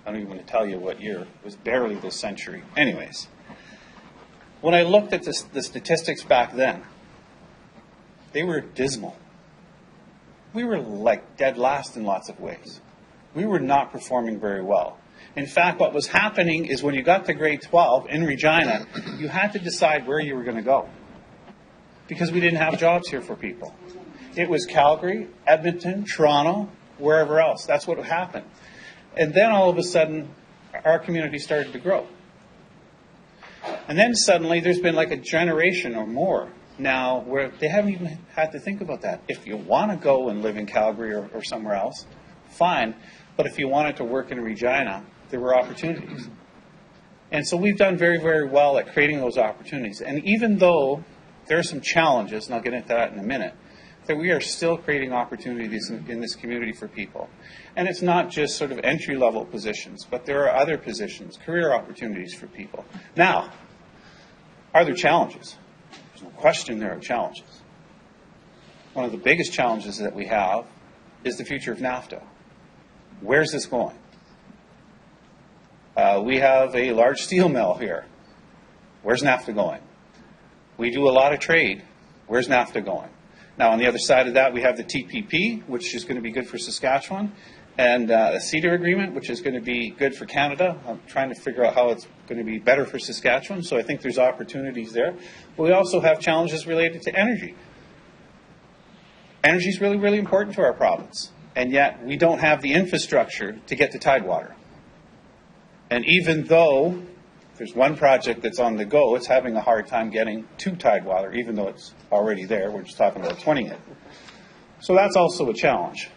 I don't even want to tell you what year. It was barely this century. Anyways, when I looked at the statistics back then, they were dismal. We were like dead last in lots of ways. We were not performing very well. In fact, what was happening is when you got to grade 12 in Regina, you had to decide where you were going to go, because we didn't have jobs here for people. It was Calgary, Edmonton, Toronto, wherever else. That's what happened. And then all of a sudden, our community started to grow. And then suddenly there's been like a generation or more now where they haven't even had to think about that. If you want to go and live in Calgary or somewhere else, fine. But if you wanted to work in Regina, there were opportunities. And so we've done very, very well at creating those opportunities. And even though there are some challenges, and I'll get into that in a minute, that we are still creating opportunities in this community for people. And it's not just sort of entry-level positions, but there are other positions, career opportunities for people. Now, are there challenges? There's no question there are challenges. One of the biggest challenges that we have is the future of NAFTA. Where's this going? We have a large steel mill here. Where's NAFTA going? We do a lot of trade. Where's NAFTA going? Now, on the other side of that, we have the TPP, which is going to be good for Saskatchewan, and a CEDAR agreement, which is going to be good for Canada. I'm trying to figure out how it's going to be better for Saskatchewan, so I think there's opportunities there. But we also have challenges related to energy. Energy is really, really important to our province, and yet we don't have the infrastructure to get to Tidewater. And even though there's one project that's on the go, it's having a hard time getting to Tidewater, even though it's already there. We're just talking about 20 it. So that's also a challenge.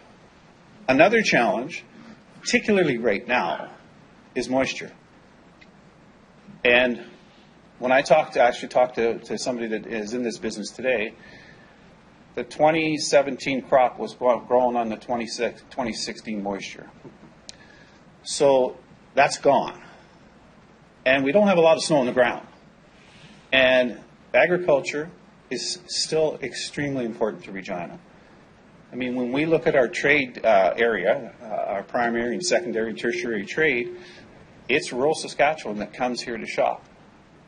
Another challenge, particularly right now, is moisture. And when I talked to somebody that is in this business today, the 2017 crop was grown on the 2016 moisture. So that's gone. And we don't have a lot of snow on the ground. And agriculture is still extremely important to Regina. I mean, when we look at our trade area, our primary and secondary, tertiary trade, it's rural Saskatchewan that comes here to shop.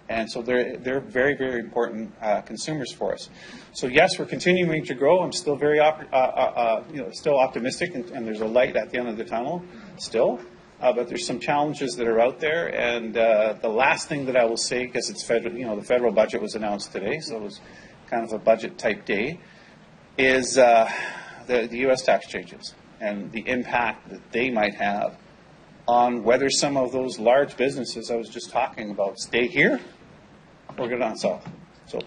And so they're very, very important consumers for us. So yes, we're continuing to grow. I'm still very still optimistic, and there's a light at the end of the tunnel still. But there's some challenges that are out there. And the last thing that I will say, because it's federal, the federal budget was announced today, so it was kind of a budget type day, is the U.S. tax changes and the impact that they might have on whether some of those large businesses I was just talking about stay here or go down south. So,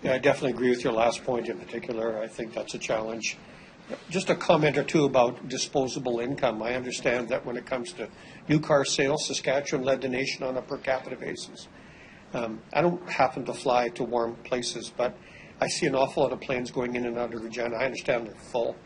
yeah, I definitely agree with your last point in particular. I think that's a challenge. Just a comment or two about disposable income. I understand that when it comes to new car sales, Saskatchewan led the nation on a per capita basis. I don't happen to fly to warm places, but I see an awful lot of planes going in and out of Regina. I understand they're full.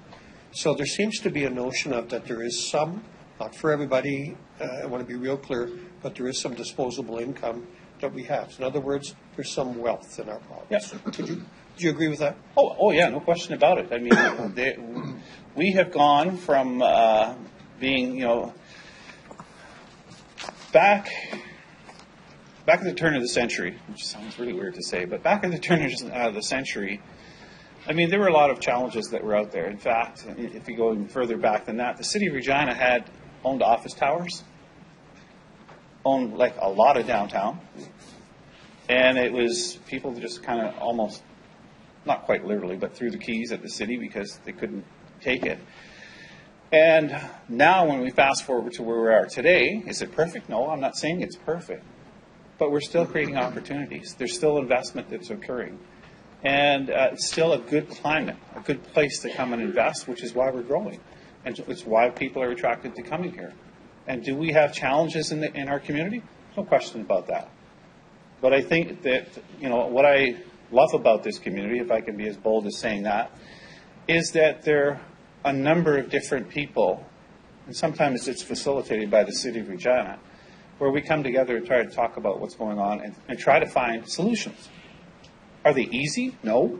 So there seems to be a notion of that there is some, not for everybody, I want to be real clear, but there is some disposable income that we have. In other words, there's some wealth in our province. Yes. Do you agree with that? Oh yeah, no question about it. I mean, we have gone from being, back at the turn of the century, which sounds really weird to say, but back at the turn of the century, I mean, there were a lot of challenges that were out there. In fact, if you go even further back than that, the city of Regina had owned office towers, owned like a lot of downtown, and it was people just kind of almost, not quite literally, but threw the keys at the city because they couldn't take it. And now when we fast forward to where we are today, is it perfect? No, I'm not saying it's perfect. But we're still creating opportunities. There's still investment that's occurring. And it's still a good climate, a good place to come and invest, which is why we're growing. And it's why people are attracted to coming here. And do we have challenges in our community? No question about that. But I think that, what I love about this community, if I can be as bold as saying that, is that there are a number of different people, and sometimes it's facilitated by the City of Regina, where we come together and try to talk about what's going on and try to find solutions. Are they easy? No.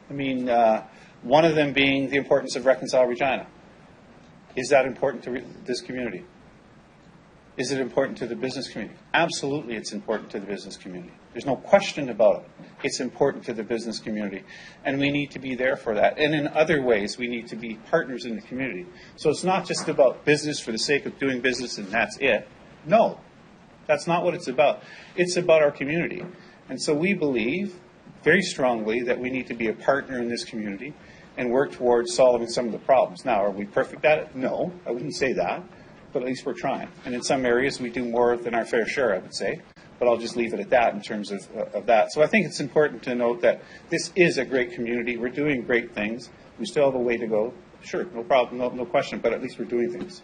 I mean, one of them being the importance of Reconcile Regina. Is that important to this community? Is it important to the business community? Absolutely, it's important to the business community. There's no question about it. It's important to the business community, and we need to be there for that. And in other ways, we need to be partners in the community. So it's not just about business for the sake of doing business and that's it. No, that's not what it's about. It's about our community. And so we believe very strongly that we need to be a partner in this community and work towards solving some of the problems. Now, are we perfect at it? No, I wouldn't say that, but at least we're trying. And in some areas, we do more than our fair share, I would say. But I'll just leave it at that in terms of that. So I think it's important to note that this is a great community. We're doing great things. We still have a way to go. Sure, no problem, no question, but at least we're doing things.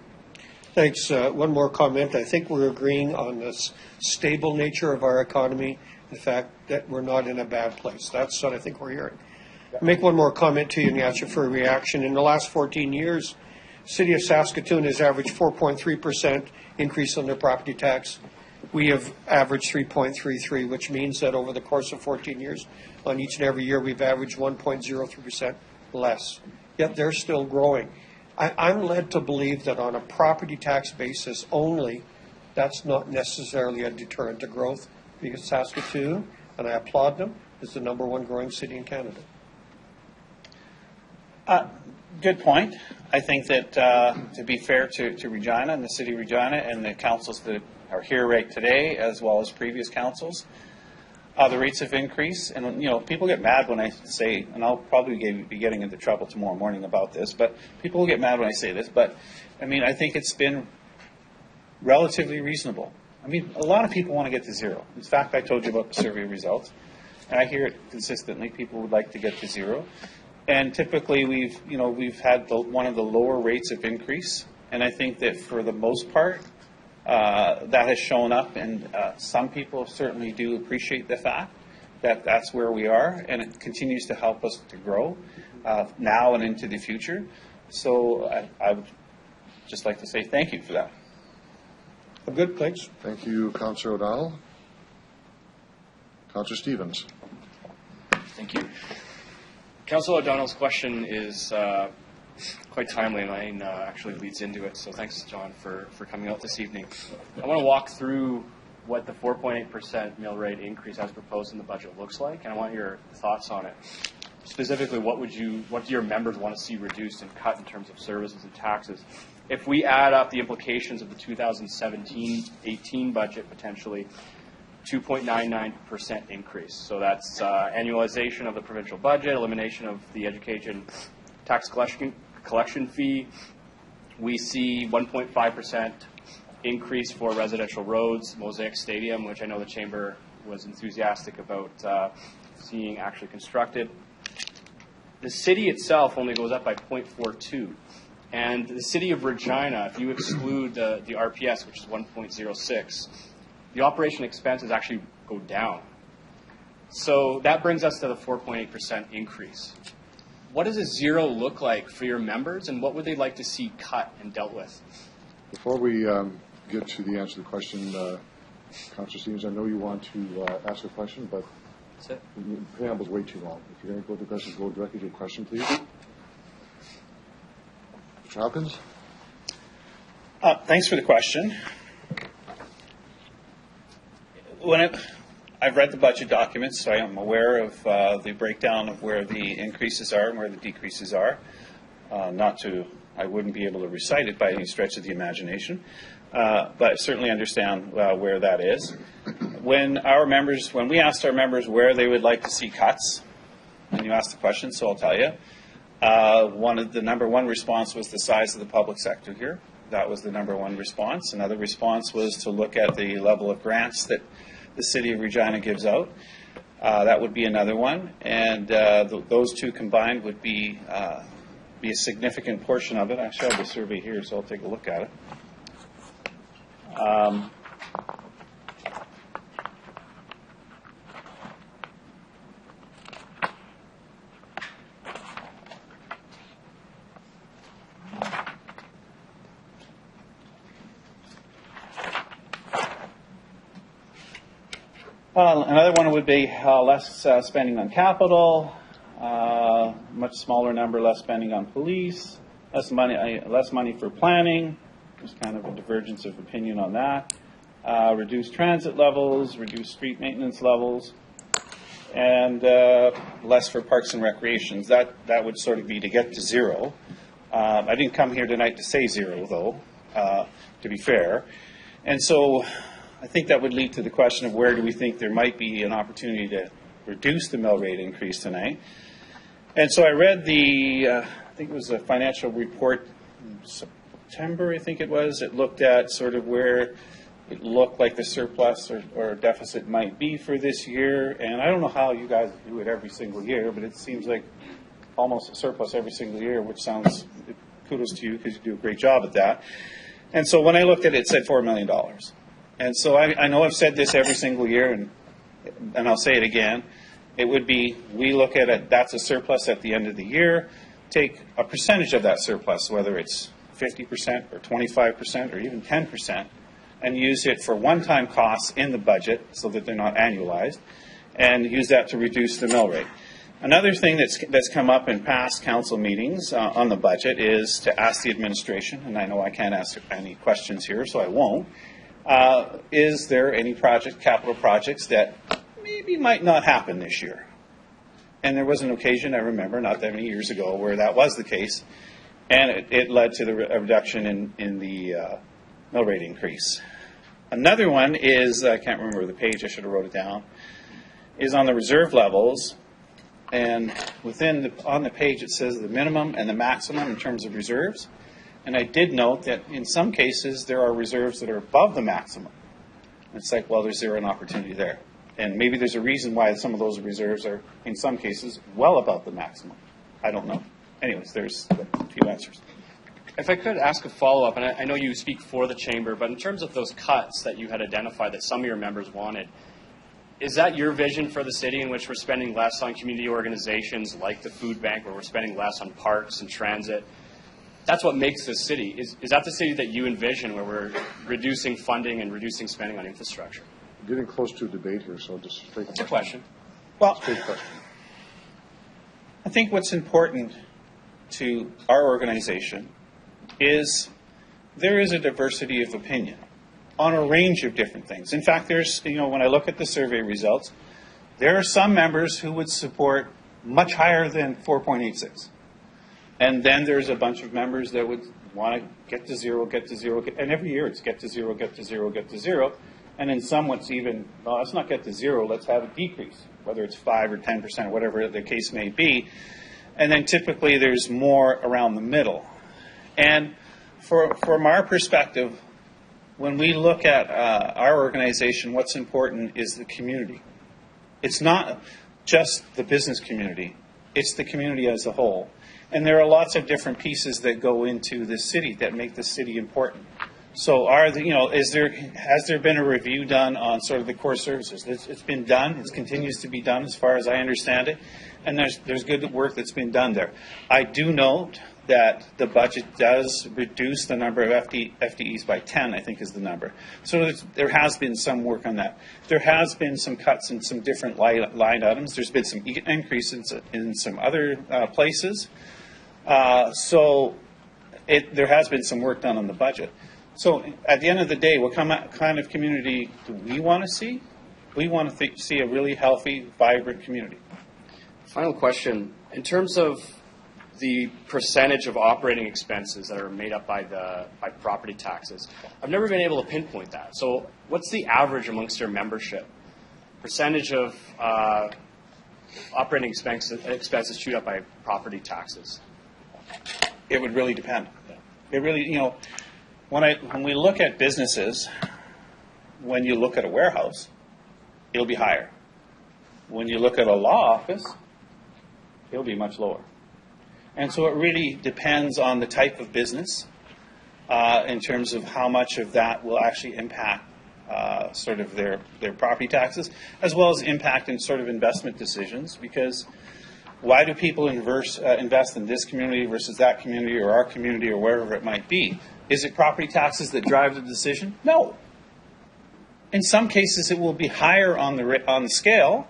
Thanks. One more comment. I think we're agreeing on this stable nature of our economy, the fact that we're not in a bad place. That's what I think we're hearing. I'll make one more comment to you and ask you for a reaction. In the last 14 years, the City of Saskatoon has averaged 4.3% increase on their property tax. We have averaged 3.33, which means that over the course of 14 years, on each and every year, we've averaged 1.03% less. Yet they're still growing. I'm led to believe that on a property tax basis only, that's not necessarily a deterrent to growth, because Saskatoon, and I applaud them, is the #1 growing city in Canada. Good point. I think that to be fair to Regina and the City of Regina and the councils that are here right today, as well as previous councils, the rates of increase. And, people get mad when I say, and I'll probably be getting into trouble tomorrow morning about this, but people will get mad when I say this. But, I think it's been relatively reasonable. A lot of people want to get to zero. In fact, I told you about the survey results, and I hear it consistently. People would like to get to zero. And typically we've had one of the lower rates of increase, and I think that for the most part, that has shown up, and some people certainly do appreciate the fact that that's where we are, and it continues to help us to grow now and into the future. So I would just like to say thank you for that. Good, thanks. Thank you, Councillor O'Donnell. Councillor Stevens. Thank you. Councillor O'Donnell's question is quite timely, and mine actually leads into it. So thanks, John, for coming out this evening. I want to walk through what the 4.8% mill rate increase as proposed in the budget looks like, and I want your thoughts on it. Specifically, what do your members want to see reduced and cut in terms of services and taxes? If we add up the implications of the 2017-18 budget, potentially 2.99% increase. So that's annualization of the provincial budget, elimination of the education tax collection fee. We see 1.5% increase for residential roads, Mosaic Stadium, which I know the Chamber was enthusiastic about seeing actually constructed. The city itself only goes up by 0.42. And the city of Regina, if you exclude the RPS, which is 1.06, the operation expenses actually go down. So that brings us to the 4.8% increase. What does a zero look like for your members, and what would they like to see cut and dealt with? Before we get to the answer to the question, Councillor Stevens, I know you want to ask a question, but the preamble's way too long. If you're going to go to the question, go directly to your question, please. Mr. Hopkins? Thanks for the question. I've read the budget documents, so I am aware of the breakdown of where the increases are and where the decreases are. I wouldn't be able to recite it by any stretch of the imagination, but I certainly understand where that is. When we asked our members where they would like to see cuts, and you asked the question, so I'll tell you, the number one response was the size of the public sector here. That was the number one response. Another response was to look at the level of grants that the City of Regina gives out. That would be another one, and those two combined would be a significant portion of it. I actually have the survey here, so I'll take a look at it. Another one would be less spending on capital, much smaller number, less spending on police, less money for planning. There's kind of a divergence of opinion on that. Reduced transit levels, reduced street maintenance levels, and less for parks and recreations. That would sort of be to get to zero. I didn't come here tonight to say zero, though, to be fair. And so I think that would lead to the question of where do we think there might be an opportunity to reduce the mill rate increase tonight. And so I read I think it was a financial report in September, I think it was. It looked at sort of where it looked like the surplus or deficit might be for this year. And I don't know how you guys do it every single year, but it seems like almost a surplus every single year, which sounds, kudos to you because you do a great job at that. And so when I looked at it, it said $4 million. And so I know I've said this every single year, and I'll say it again. It would be, we look at it, that's a surplus at the end of the year. Take a percentage of that surplus, whether it's 50% or 25% or even 10%, and use it for one-time costs in the budget so that they're not annualized, and use that to reduce the mill rate. Another thing that's come up in past council meetings on the budget is to ask the administration, and I know I can't ask any questions here, so I won't. Is there any capital projects that maybe might not happen this year? And there was an occasion, I remember, not that many years ago, where that was the case, and it led to the reduction in the mill rate increase. Another one is, I can't remember the page, I should have wrote it down, is on the reserve levels, and on the page it says the minimum and the maximum in terms of reserves. And I did note that in some cases there are reserves that are above the maximum. It's like, well, is there an opportunity there? And maybe there's a reason why some of those reserves are, in some cases, well above the maximum. I don't know. Anyways, there's a few answers. If I could ask a follow-up, and I know you speak for the Chamber, but in terms of those cuts that you had identified that some of your members wanted, is that your vision for the city in which we're spending less on community organizations like the food bank, where we're spending less on parks and transit? That's what makes this city. Is that the city that you envision, where we're reducing funding and reducing spending on infrastructure? We're getting close to a debate here, so just take It's a question. Well, Straight question. I think what's important to our organization is there is a diversity of opinion on a range of different things. In fact, when I look at the survey results, there are some members who would support much higher than 4.86. And then there's a bunch of members that would want to get to zero, and every year it's get to zero, get to zero, get to zero. And in some, it's even, well, let's not get to zero, let's have a decrease, whether it's 5 or 10%, whatever the case may be. And then typically there's more around the middle. And from our perspective, when we look at our organization, what's important is the community. It's not just the business community, it's the community as a whole. And there are lots of different pieces that go into the city that make the city important. So has there been a review done on sort of the core services? It's been done. It continues to be done as far as I understand it. And there's good work that's been done there. I do note that the budget does reduce the number of FTEs by 10, I think is the number. So there has been some work on that. There has been some cuts in some different line items. There's been some increases in some other places. So there has been some work done on the budget. So at the end of the day, what kind of community do we want to see? We want to see a really healthy, vibrant community. Final question. In terms of the percentage of operating expenses that are made up by property taxes, I've never been able to pinpoint that. So what's the average amongst your membership? Percentage of operating expenses chewed up by property taxes? It would really depend. It really, when we look at businesses, when you look at a warehouse, it'll be higher. When you look at a law office, it'll be much lower. And so it really depends on the type of business in terms of how much of that will actually impact sort of their property taxes, as well as impact in sort of investment decisions. Because why do people invest in this community versus that community or our community or wherever it might be? Is it property taxes that drive the decision? No. In some cases, it will be higher on the scale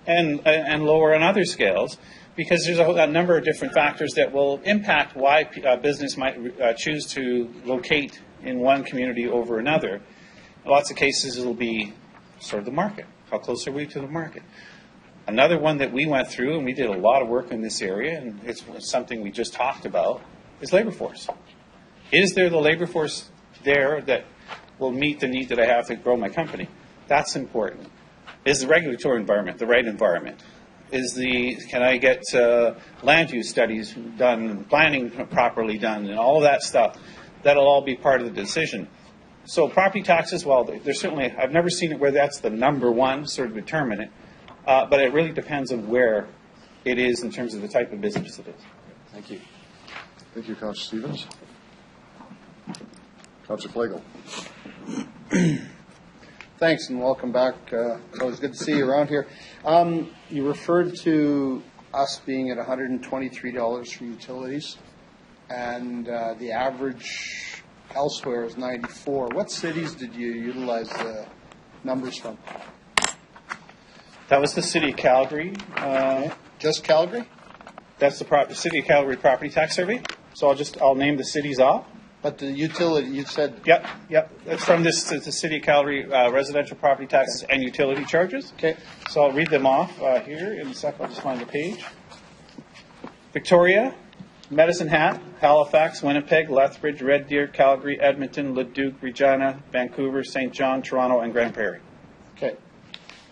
and lower on other scales, because there's a number of different factors that will impact why business might choose to locate in one community over another. In lots of cases, it'll be sort of the market. How close are we to the market? Another one that we went through, and we did a lot of work in this area, and it's something we just talked about, is labor force. Is there the labor force there that will meet the need that I have to grow my company? That's important. Is the regulatory environment the right environment? Can I get land use studies done, planning properly done, and all of that stuff? That'll all be part of the decision. So property taxes, well, there's certainly, I've never seen it where that's the number one sort of determinant, but it really depends on where it is in terms of the type of business it is. Thank you. Thank you, Councillor Stevens. Councillor Flegel. Thanks and welcome back. It's always good to see you around here. You referred to us being at $123 for utilities, and the average elsewhere is $94. What cities did you utilize the numbers from? That was the City of Calgary. Just Calgary? That's the City of Calgary property tax survey. So I'll name the cities off. But the utility, you said... Yep. It's from the City of Calgary residential property taxes and utility charges. Okay. So I'll read them off here in a sec. I'll just find the page. Victoria, Medicine Hat, Halifax, Winnipeg, Lethbridge, Red Deer, Calgary, Edmonton, Leduc, Regina, Vancouver, St. John, Toronto, and Grand Prairie. Okay.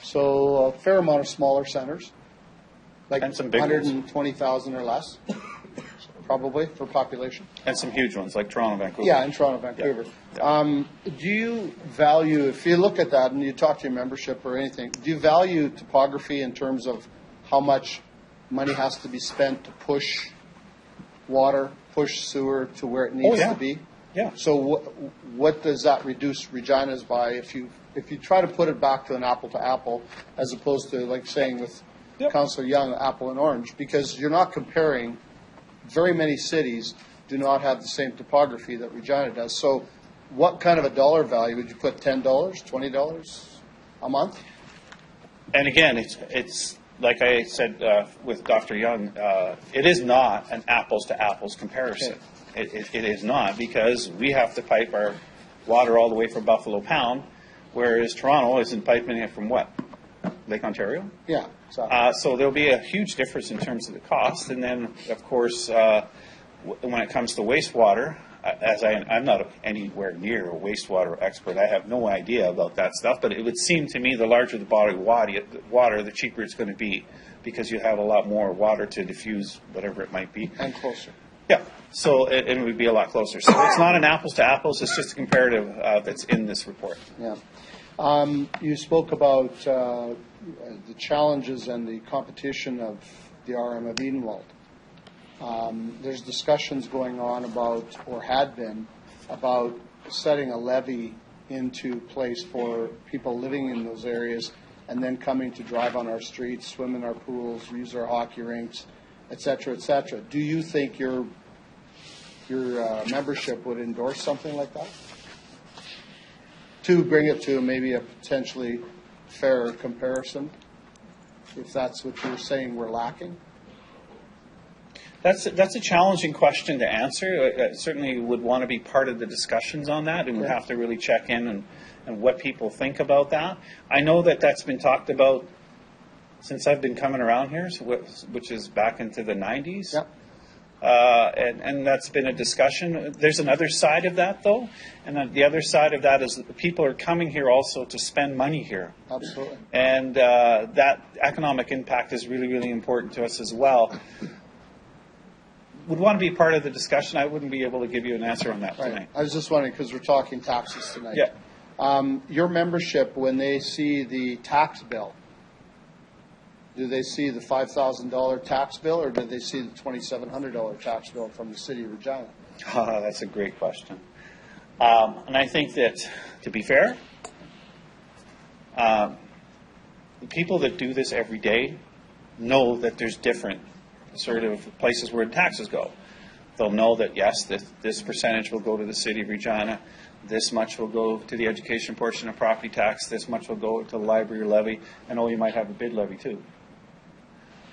So a fair amount of smaller centers, like And some big ones. 120,000 or less, probably, for population. And some huge ones like Toronto, Vancouver. Yeah, in Toronto, Vancouver. Do you value, if you look at that and you talk to your membership or anything, do you value topography in terms of how much money has to be spent to push water, push sewer to where it needs to be? Yeah. So what does that reduce Regina's by if you try to put it back to an apple to apple as opposed to like saying with Councillor Young, apple and orange, because you're not comparing. Very many cities do not have the same topography that Regina does. So what kind of a dollar value would you put? $10, $20 a month? And again, it's like I said with Dr. Young, it is not an apples to apples comparison. Okay. It is not, because we have to pipe our water all the way from Buffalo Pound, whereas Toronto isn't piping it from what? Lake Ontario? Yeah, exactly. So there'll be a huge difference in terms of the cost. And then, of course, when it comes to wastewater, I'm not anywhere near a wastewater expert. I have no idea about that stuff. But it would seem to me the larger the body of water, the cheaper it's going to be, because you have a lot more water to diffuse whatever it might be. And closer. Yeah. So it would be a lot closer. So it's not an apples to apples. It's just a comparative that's in this report. Yeah. You spoke about the challenges and the competition of the RM of Edenwald. There's discussions going on about, or had been, about setting a levy into place for people living in those areas and then coming to drive on our streets, swim in our pools, use our hockey rinks, et cetera, et cetera. Do you think your membership would endorse something like that? To bring it to maybe a potentially fairer comparison, if that's what you're saying we're lacking? That's a challenging question to answer. I certainly would want to be part of the discussions on that, and we'd have to really check in and what people think about that. I know that that's been talked about since I've been coming around here, which is back into the 90s. Yep. And that's been a discussion. There's another side of that, though, and the other side of that is that people are coming here also to spend money here. Absolutely. And that economic impact is really, really important to us as well. Would want to be part of the discussion. I wouldn't be able to give you an answer on that tonight. I was just wondering, because we're talking taxes tonight. Yeah. Your membership, when they see the tax bill, do they see the $5,000 tax bill, or do they see the $2,700 tax bill from the city of Regina? That's a great question. And I think that, to be fair, the people that do this every day know that there's different sort of places where taxes go. They'll know that, yes, this percentage will go to the city of Regina, this much will go to the education portion of property tax, this much will go to the library levy, and you might have a bid levy too.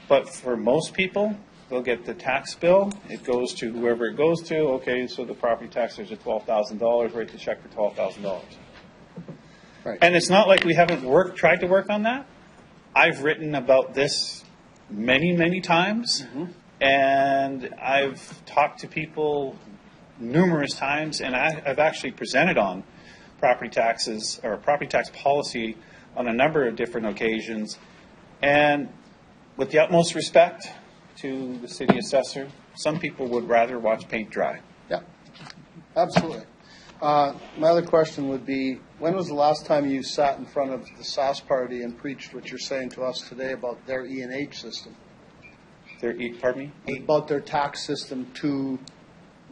But for most people, they'll get the tax bill, it goes to whoever it goes to. Okay, so the property tax, there's a $12,000, write the check for $12,000. Right. And it's not like we haven't tried to work on that. I've written about this many, many times, and I've talked to people numerous times, and I've actually presented on property taxes or property tax policy on a number of different occasions. And with the utmost respect to the city assessor, some people would rather watch paint dry. Yeah, absolutely. My other question would be, when was the last time you sat in front of the SAS party and preached what you're saying to us today about their E&H system? Pardon me? About their tax system to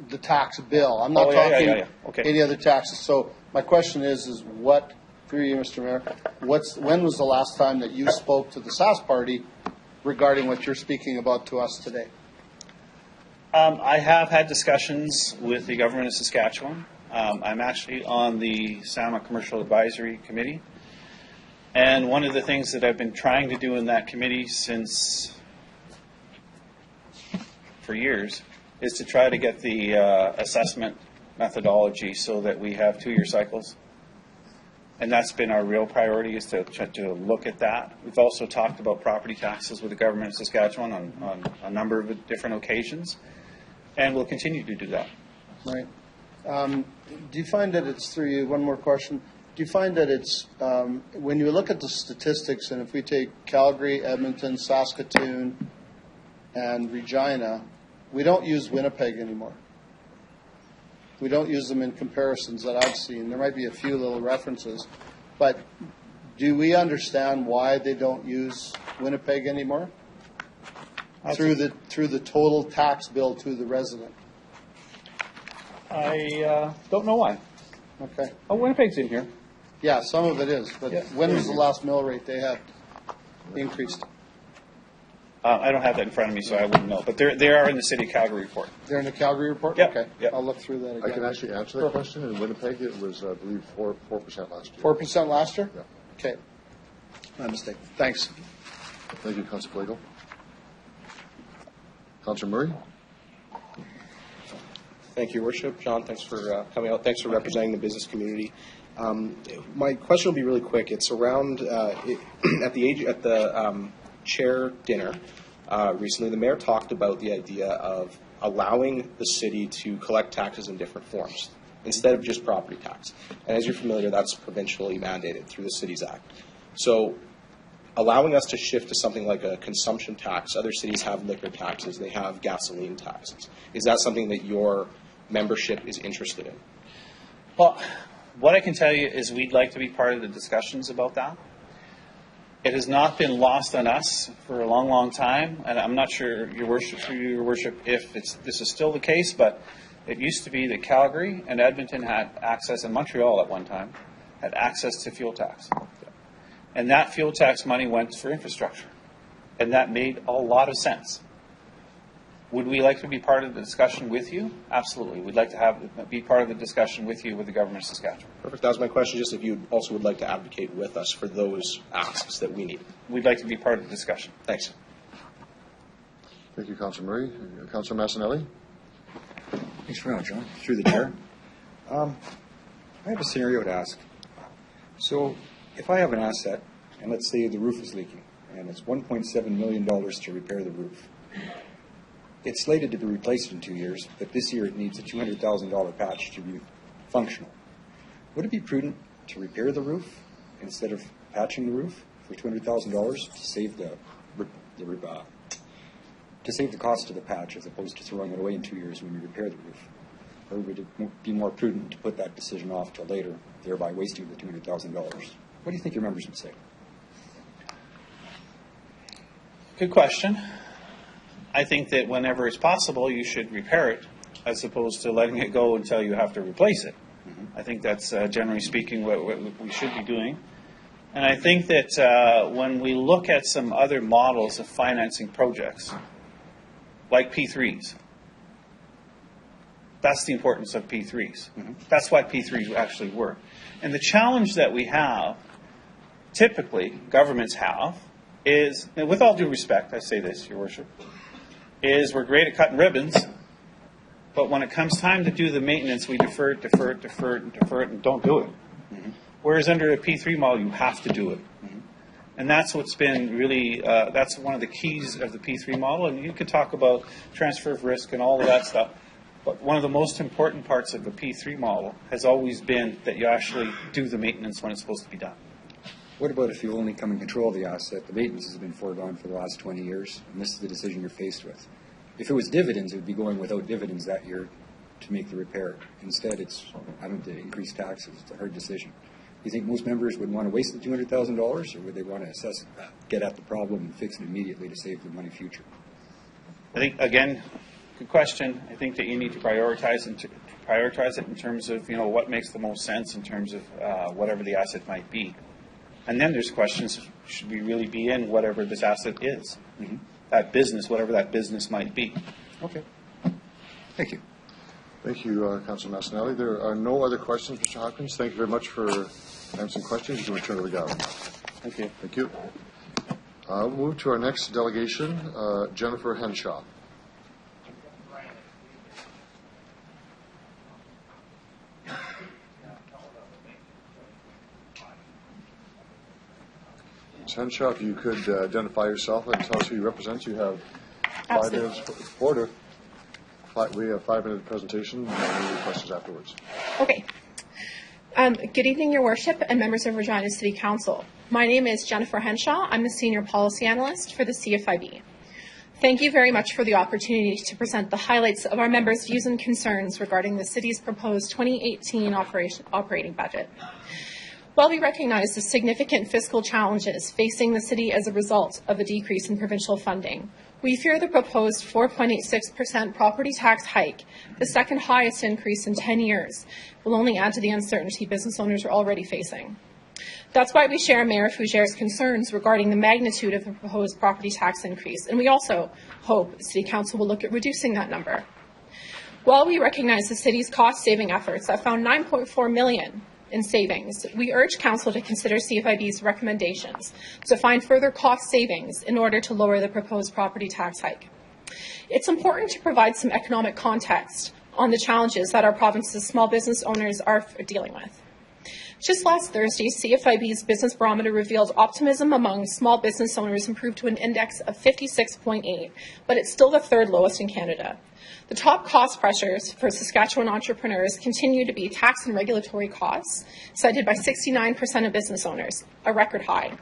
the tax bill. I'm not yeah, talking Okay. any other taxes. So my question is what, through you, Mr. Mayor, when was the last time that you spoke to the SAS party regarding what you're speaking about to us today? I have had discussions with the government of Saskatchewan. I'm actually on the SAMA Commercial Advisory Committee. And one of the things that I've been trying to do in that committee for years is to try to get the assessment methodology so that we have 2-year cycles. And that's been our real priority, is to try to look at that. We've also talked about property taxes with the government of Saskatchewan on a number of different occasions, and we'll continue to do that. Right. Do you find that it's, through you, one more question, you find that it's, when you look at the statistics, and if we take Calgary, Edmonton, Saskatoon, and Regina, we don't use Winnipeg anymore. We don't use them in comparisons that I've seen. There might be a few little references, but do we understand why they don't use Winnipeg anymore? Through the total tax bill to the resident. I don't know why. Okay. Oh, Winnipeg's in here. Yeah, some of it is, but when was the last mill rate they had increased? I don't have that in front of me, so I wouldn't know. But they are in the City of Calgary report. They're in the Calgary report? Yep. Okay. Yep. I'll look through that again. I can actually answer that question. In Winnipeg, it was, I believe, 4% last year. 4% last year? Yeah. Okay. My mistake. Thanks. Thank you, Councilor Plagle. Councilor Murray? Thank you, Your Worship. John, thanks for coming out. Thanks for representing the business community. My question will be really quick. It's around at the chair dinner recently. The mayor talked about the idea of allowing the city to collect taxes in different forms instead of just property tax. And as you're familiar, that's provincially mandated through the Cities Act. So allowing us to shift to something like a consumption tax. Other cities have liquor taxes. They have gasoline taxes. Is that something that your membership is interested in? Well, what I can tell you is we'd like to be part of the discussions about that. It has not been lost on us for a long, long time, and I'm not sure, Your Worship, if this is still the case, but it used to be that Calgary and Edmonton had access, and Montreal at one time, had access to fuel tax. And that fuel tax money went for infrastructure. And that made a lot of sense. Would we like to be part of the discussion with you? Absolutely. We'd like to be part of the discussion with you with the government of Saskatchewan. Perfect. That was my question, just if you also would like to advocate with us for those asks that we need. We'd like to be part of the discussion. Thanks. Thank you, Councilor Murray. Councilor Massanelli? Thanks very much, John. Through the chair. I have a scenario to ask. So, if I have an asset, and let's say the roof is leaking, and it's $1.7 million to repair the roof. It's slated to be replaced in 2 years, but this year it needs a $200,000 patch to be functional. Would it be prudent to repair the roof instead of patching the roof for $200,000 to save to save the cost of the patch as opposed to throwing it away in 2 years when we repair the roof? Or would it be more prudent to put that decision off till later, thereby wasting the $200,000? What do you think your members would say? Good question. I think that whenever it's possible, you should repair it as opposed to letting it go until you have to replace it. I think that's, generally speaking, what we should be doing. And I think that when we look at some other models of financing projects, like P3s, that's the importance of P3s. That's why P3s actually work. And the challenge that we have, typically, governments have, is, and with all due respect, I say this, Your Worship, is we're great at cutting ribbons, but when it comes time to do the maintenance, we defer it, and don't do it. Whereas under a P3 model, you have to do it. And that's what's been really, that's one of the keys of the P3 model. And you could talk about transfer of risk and all of that stuff. But one of the most important parts of the P3 model has always been that you actually do the maintenance when it's supposed to be done. What about if you only come in control of the asset? The maintenance has been foregone for the last 20 years, and this is the decision you're faced with. If it was dividends, it would be going without dividends that year to make the repair. Instead, it's having to increase taxes. It's a hard decision. Do you think most members would want to waste the $200,000, or would they want to get at the problem and fix it immediately to save the money future? I think, again, good question. I think that you need to prioritize it in terms of, what makes the most sense in terms of whatever the asset might be. And then there's questions, should we really be in whatever this asset is? That business, whatever that business might be. Okay. Thank you. Thank you, Councilor Massanelli. There are no other questions, Mr. Hopkins. Thank you very much for answering questions. You can return to the gallery. Thank you. Thank you. We'll move to our next delegation, Jennifer Henshaw. Ms. Henshaw, if you could identify yourself and tell us who you represent. You have 5 minutes. We have 5-minute presentation and any questions afterwards. Okay. Good evening, Your Worship and members of Regina City Council. My name is Jennifer Henshaw. I'm the Senior Policy Analyst for the CFIB. Thank you very much for the opportunity to present the highlights of our members' views and concerns regarding the City's proposed 2018 operating budget. While we recognize the significant fiscal challenges facing the City as a result of the decrease in provincial funding, we fear the proposed 4.86% property tax hike, the second highest increase in 10 years, will only add to the uncertainty business owners are already facing. That's why we share Mayor Fougere's concerns regarding the magnitude of the proposed property tax increase, and we also hope City Council will look at reducing that number. While we recognize the City's cost-saving efforts that found $9.4 million in savings, we urge Council to consider CFIB's recommendations to find further cost savings in order to lower the proposed property tax hike. It's important to provide some economic context on the challenges that our province's small business owners are dealing with. Just last Thursday, CFIB's Business Barometer revealed optimism among small business owners improved to an index of 56.8, but it's still the third lowest in Canada. The top cost pressures for Saskatchewan entrepreneurs continue to be tax and regulatory costs, cited by 69% of business owners, a record high.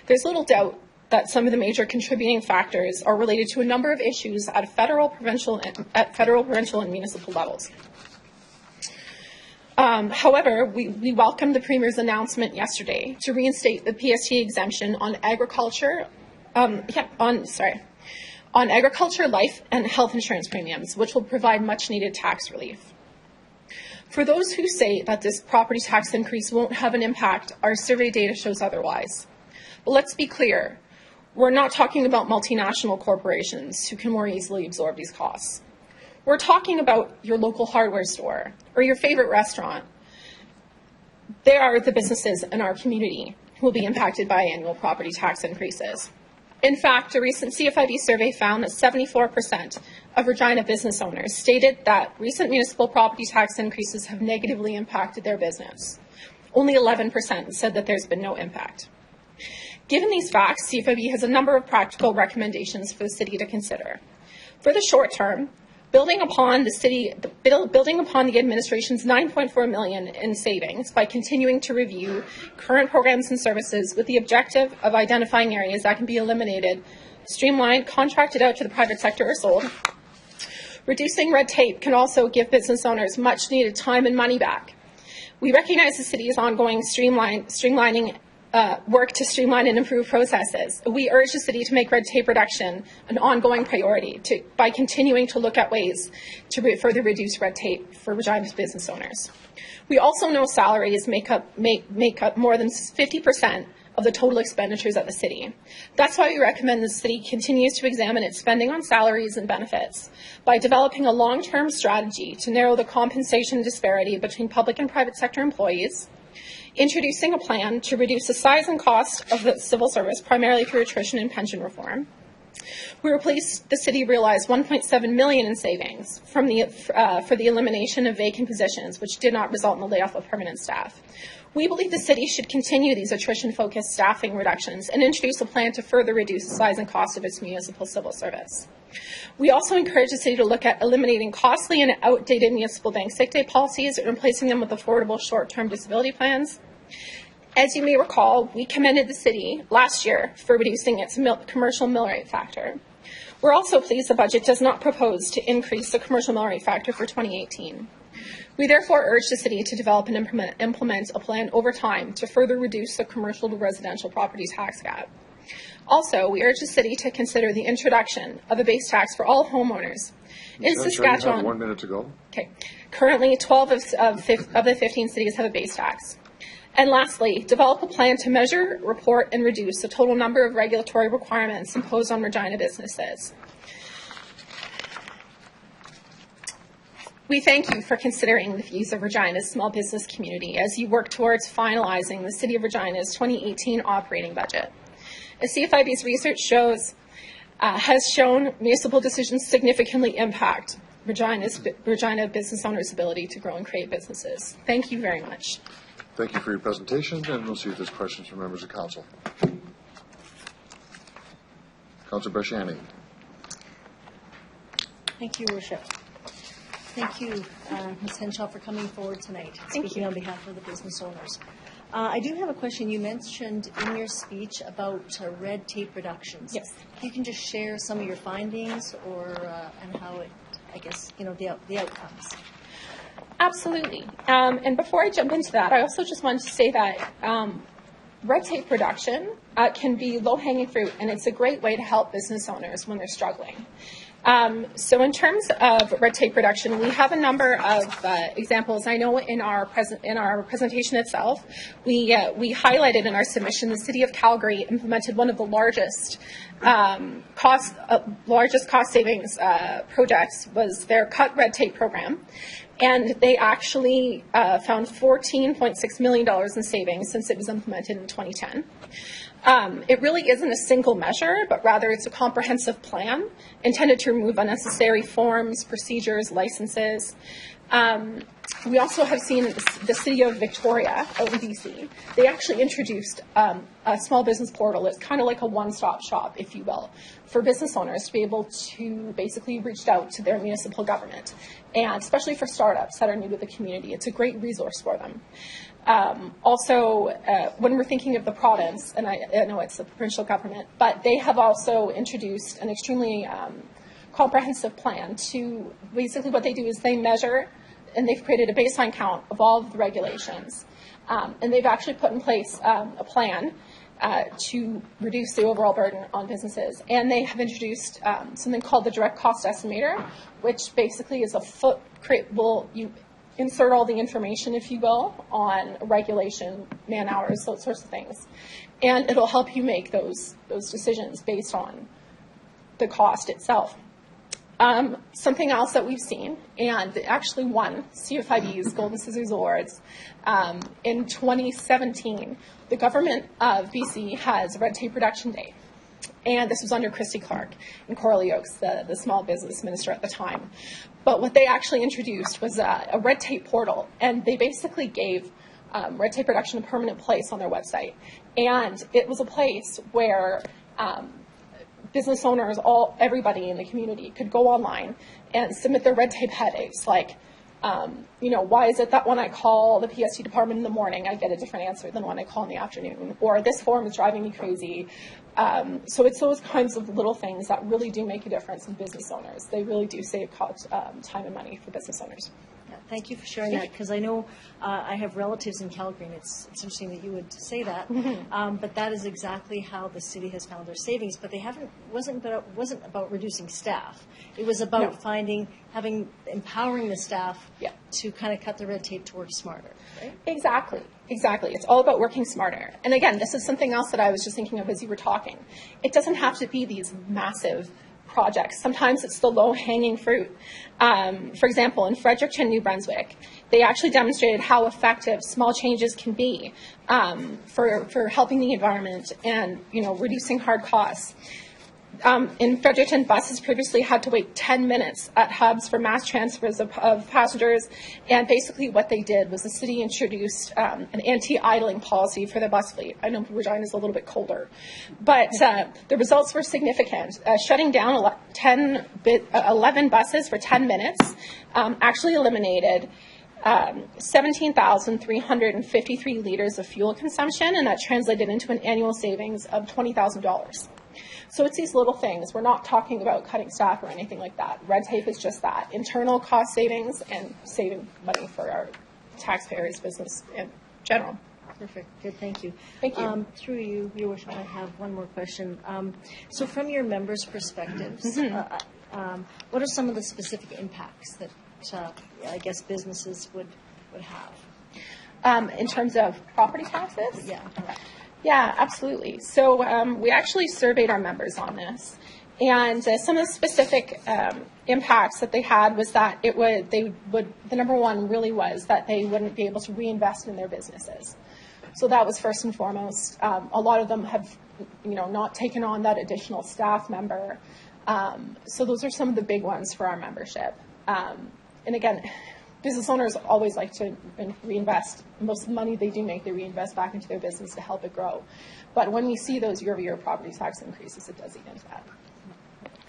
There's little doubt that some of the major contributing factors are related to a number of issues at federal, provincial, and municipal levels. However, we welcome the Premier's announcement yesterday to reinstate the PST exemption on agriculture, on agriculture, life, and health insurance premiums, which will provide much-needed tax relief. For those who say that this property tax increase won't have an impact, our survey data shows otherwise. But let's be clear, we're not talking about multinational corporations who can more easily absorb these costs. We're talking about your local hardware store or your favorite restaurant. They are the businesses in our community who will be impacted by annual property tax increases. In fact, a recent CFIB survey found that 74% of Regina business owners stated that recent municipal property tax increases have negatively impacted their business. Only 11% said that there's been no impact. Given these facts, CFIB has a number of practical recommendations for the City to consider. For the short term, building upon the administration's $9.4 million in savings by continuing to review current programs and services with the objective of identifying areas that can be eliminated, streamlined, contracted out to the private sector, or sold. Reducing red tape can also give business owners much needed time and money back. We recognize the City's ongoing streamlining work to streamline and improve processes. We urge the City to make red tape reduction an ongoing priority by continuing to look at ways to further reduce red tape for Regina's business owners. We also know salaries make up more than 50% of the total expenditures at the City. That's why we recommend the City continues to examine its spending on salaries and benefits by developing a long-term strategy to narrow the compensation disparity between public and private sector employees, introducing a plan to reduce the size and cost of the civil service, primarily through attrition and pension reform. We were pleased the City realized $1.7 million in savings for the elimination of vacant positions, which did not result in the layoff of permanent staff. We believe the City should continue these attrition-focused staffing reductions and introduce a plan to further reduce the size and cost of its municipal civil service. We also encourage the City to look at eliminating costly and outdated municipal bank sick day policies and replacing them with affordable short-term disability plans. As you may recall, we commended the City last year for reducing its commercial mill rate factor. We're also pleased the budget does not propose to increase the commercial mill rate factor for 2018. We therefore urge the City to develop and implement a plan over time to further reduce the commercial to residential property tax gap. Also, we urge the City to consider the introduction of a base tax for all homeowners. In Saskatchewan, you have 1 minute to go. Okay. Currently, 12 of the 15 cities have a base tax. And lastly, develop a plan to measure, report, and reduce the total number of regulatory requirements imposed on Regina businesses. We thank you for considering the views of Regina's small business community as you work towards finalizing the City of Regina's 2018 operating budget. As CFIB's research has shown, municipal decisions significantly impact Regina business owners' ability to grow and create businesses. Thank you very much. Thank you for your presentation, and we'll see if there's questions from members of Council. Councillor Bresciani. Thank you, Your Worship. Thank you, Ms. Henshaw, for coming forward tonight, Thank speaking you. on behalf of the business owners. I do have a question. You mentioned in your speech about red tape reductions. Yes. You can just share some of your findings or and how it, I guess, the outcomes. Absolutely. And before I jump into that, I also just wanted to say that red tape reduction can be low-hanging fruit, and it's a great way to help business owners when they're struggling. So in terms of red tape reduction, we have a number of examples. I know in our presentation itself, we highlighted in our submission the City of Calgary implemented one of the largest cost savings projects was their Cut Red Tape program. And they actually found $14.6 million in savings since it was implemented in 2010. It really isn't a single measure, but rather it's a comprehensive plan intended to remove unnecessary forms, procedures, licenses. We also have seen the City of Victoria, out in BC, they actually introduced a small business portal. It's kind of like a one-stop shop, if you will, for business owners to be able to basically reach out to their municipal government. And especially for startups that are new to the community, it's a great resource for them. Also, when we're thinking of the province, and I know it's the provincial government, but they have also introduced an extremely comprehensive plan to basically what they do is they measure and they've created a baseline count of all of the regulations. And they've actually put in place a plan to reduce the overall burden on businesses. And they have introduced something called the direct cost estimator, which basically is you insert all the information, if you will, on regulation, man hours, those sorts of things. And it'll help you make those decisions based on the cost itself. Something else that we've seen, and actually won CFIB's Golden Scissors Awards, in 2017, the government of BC has Red Tape Reduction Day. And this was under Christy Clark and Corley Oakes, the small business minister at the time. But what they actually introduced was a red tape portal, and they basically gave red tape reduction a permanent place on their website. And it was a place where business owners, everybody in the community could go online and submit their red tape headaches, like, why is it that when I call the PSD department in the morning, I get a different answer than when I call in the afternoon, or this form is driving me crazy. So it's those kinds of little things that really do make a difference in business owners. They really do save time and money for business owners. Thank you for sharing that, because I know I have relatives in Calgary, and it's interesting that you would say that. But that is exactly how the city has found their savings. But they wasn't about reducing staff. It was about empowering the staff to kind of cut the red tape to work smarter. Right? Exactly. It's all about working smarter. And again, this is something else that I was just thinking of as you were talking. It doesn't have to be these massive projects. Sometimes it's the low-hanging fruit. For example, in Fredericton, New Brunswick, they actually demonstrated how effective small changes can be for helping the environment and reducing hard costs. In Fredericton, buses previously had to wait 10 minutes at hubs for mass transfers of passengers, and basically what they did was the city introduced an anti-idling policy for the bus fleet. I know Regina is a little bit colder, but the results were significant. Shutting down 11 buses for 10 minutes actually eliminated 17,353 liters of fuel consumption, and that translated into an annual savings of $20,000. So it's these little things. We're not talking about cutting staff or anything like that. Red tape is just that. Internal cost savings and saving money for our taxpayers, business in general. Perfect. Good. Thank you. Thank you. Through you, Your Worship, I have one more question. So from your members' perspectives, what are some of the specific impacts that I guess businesses would have? In terms of property taxes? Yeah. Yeah, absolutely. So we actually surveyed our members on this, and some of the specific impacts that they had was that the number one really was that they wouldn't be able to reinvest in their businesses. So that was first and foremost. A lot of them have, not taken on that additional staff member. So those are some of the big ones for our membership. And again, business owners always like to reinvest. Most of the money they do make, they reinvest back into their business to help it grow. But when we see those year-over-year property tax increases, it does eat into that.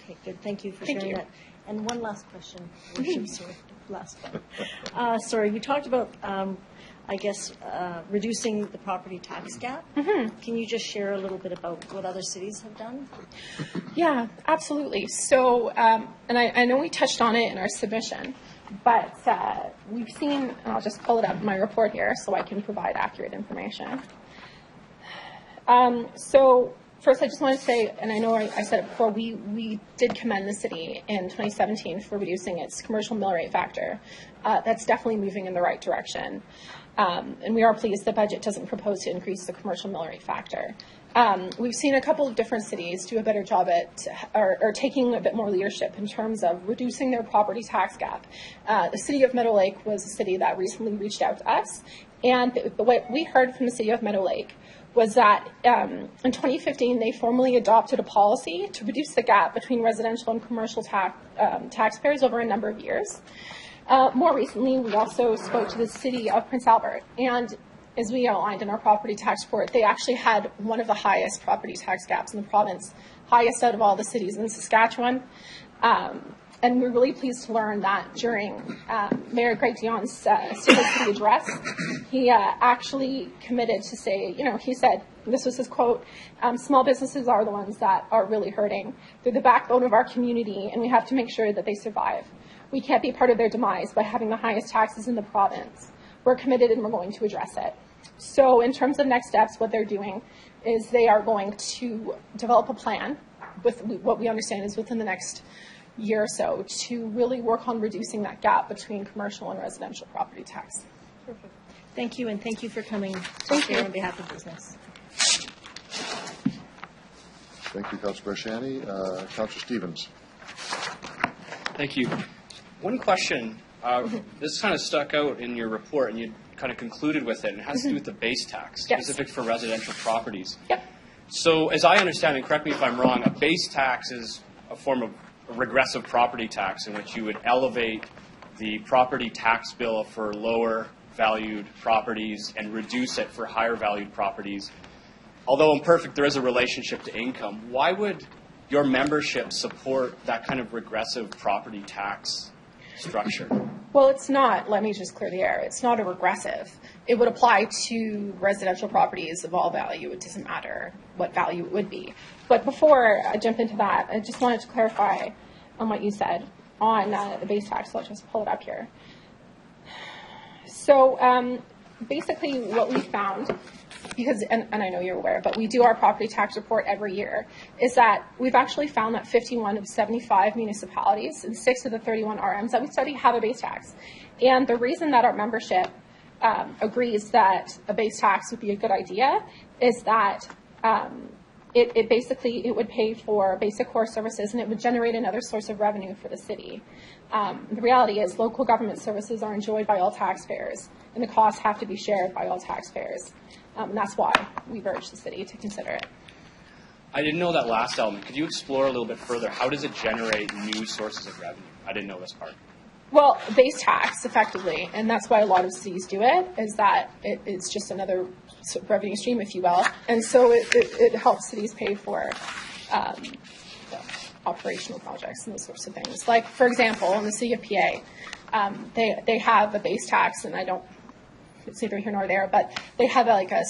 Okay, good. Thank you for sharing that. And one last question. Sorry, last one. Sorry, we talked about, I guess, reducing the property tax gap. Can you just share a little bit about what other cities have done? Yeah, absolutely. So, and I know we touched on it in our submission, but we've seen, and I'll just pull it up in my report here so I can provide accurate information. So first I just want to say, and I know I said it before, we did commend the city in 2017 for reducing its commercial mill rate factor. That's definitely moving in the right direction. And we are pleased the budget doesn't propose to increase the commercial mill rate factor. We've seen a couple of different cities do a better job at, or taking a bit more leadership in terms of reducing their property tax gap. The city of Meadow Lake was a city that recently reached out to us, and what we heard from the city of Meadow Lake was that in 2015 they formally adopted a policy to reduce the gap between residential and commercial taxpayers over a number of years. More recently, we also spoke to the city of Prince Albert, and as we outlined in our property tax report, they actually had one of the highest property tax gaps in the province, highest out of all the cities in Saskatchewan. And we're really pleased to learn that during Mayor Greg Dion's city address, he actually committed to say, he said, this was his quote, small businesses are the ones that are really hurting. They're the backbone of our community, and we have to make sure that they survive. We can't be part of their demise by having the highest taxes in the province. We're committed and we're going to address it. So in terms of next steps, what they're doing is they are going to develop a plan with what we understand is within the next year or so to really work on reducing that gap between commercial and residential property tax. Perfect. Thank you, and thank you for coming here on behalf of business. Thank you, Councillor Bershani. Councillor Stevens. Thank you. One question. This kind of stuck out in your report, and you kind of concluded with it, and it has to do with the base tax, specific for residential properties. Yep. So as I understand, and correct me if I'm wrong, a base tax is a form of a regressive property tax in which you would elevate the property tax bill for lower valued properties and reduce it for higher valued properties. Although imperfect, there is a relationship to income. Why would your membership support that kind of regressive property tax structure? Well, it's not, let me just clear the air, it's not a regressive. It would apply to residential properties of all value. It doesn't matter what value it would be. But before I jump into that, I just wanted to clarify on what you said on the base tax. So I'll just pull it up here. So basically what we found, because, and I know you're aware, but we do our property tax report every year, is that we've actually found that 51 of 75 municipalities and 6 of the 31 RMs that we study have a base tax. And the reason that our membership agrees that a base tax would be a good idea is that it basically, it would pay for basic core services and it would generate another source of revenue for the city. The reality is local government services are enjoyed by all taxpayers and the costs have to be shared by all taxpayers. And that's why we've urged the city to consider it. I didn't know that last element. Could you explore a little bit further? How does it generate new sources of revenue? I didn't know this part. Well, base tax, effectively, and that's why a lot of cities do it, is that it's just another revenue stream, if you will. And so it helps cities pay for operational projects and those sorts of things. Like, for example, in the city of PA, they have a base tax, and I don't, it's neither here nor there, but they have like a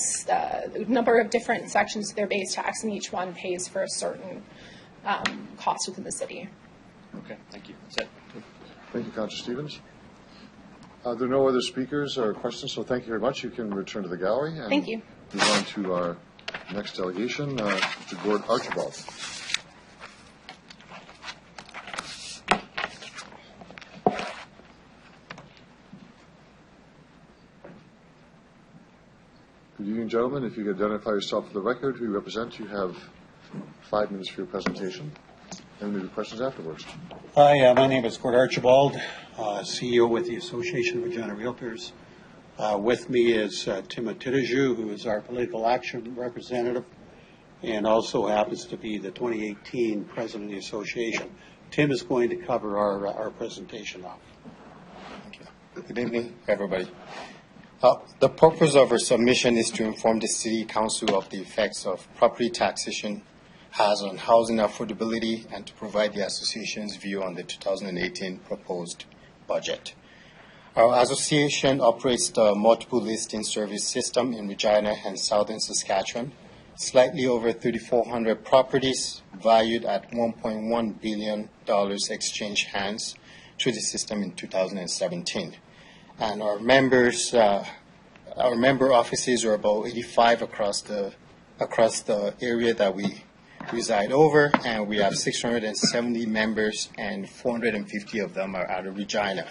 number of different sections to their base tax, and each one pays for a certain cost within the city. Okay, thank you. That's it. Thank you, Councillor Stevens. There are no other speakers or questions, so thank you very much. You can return to the gallery. And thank you. Move on to our next delegation, Mr. Gord Archibald. Good evening, gentlemen. If you could identify yourself for the record, who you represent, you have 5 minutes for your presentation. And maybe questions afterwards. Hi, my name is Gord Archibald, CEO with the Association of Regina Realtors. With me is Tim Atidaju, who is our political action representative and also happens to be the 2018 president of the association. Tim is going to cover our presentation now. Good evening, everybody. The purpose of our submission is to inform the City Council of the effects of property taxation has on housing affordability and to provide the association's view on the 2018 proposed budget. Our association operates the multiple listing service system in Regina and southern Saskatchewan. Slightly over 3,400 properties valued at $1.1 billion exchanged hands through the system in 2017. And our member offices are about 85 across the area that we reside over, and we have 670 members, and 450 of them are out of Regina.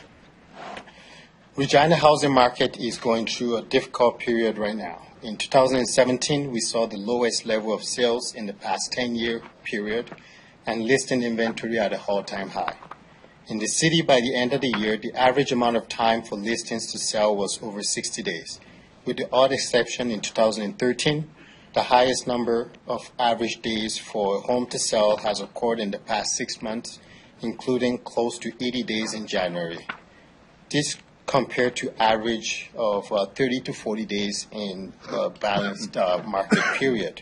Regina housing market is going through a difficult period right now. In 2017, we saw the lowest level of sales in the past 10-year period and listing inventory at an all-time high. In the city, by the end of the year, the average amount of time for listings to sell was over 60 days. With the odd exception in 2013, the highest number of average days for a home to sell has occurred in the past 6 months, including close to 80 days in January. This compared to average of 30 to 40 days in a balanced market period.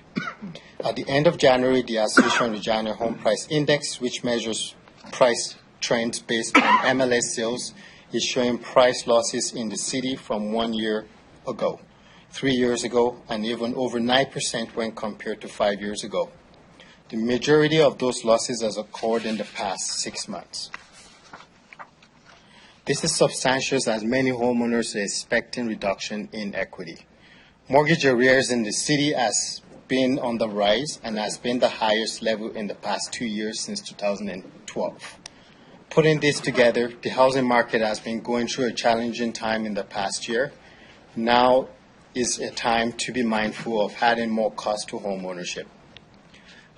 At the end of January, the Association Regina Home Price Index, which measures price trends based on MLS sales, is showing price losses in the city from 1 year ago, 3 years ago, and even over 9% when compared to 5 years ago. The majority of those losses has occurred in the past 6 months. This is substantial as many homeowners are expecting reduction in equity. Mortgage arrears in the city has been on the rise and has been the highest level in the past 2 years since 2012. Putting this together, the housing market has been going through a challenging time in the past year. Now is a time to be mindful of adding more cost to home ownership.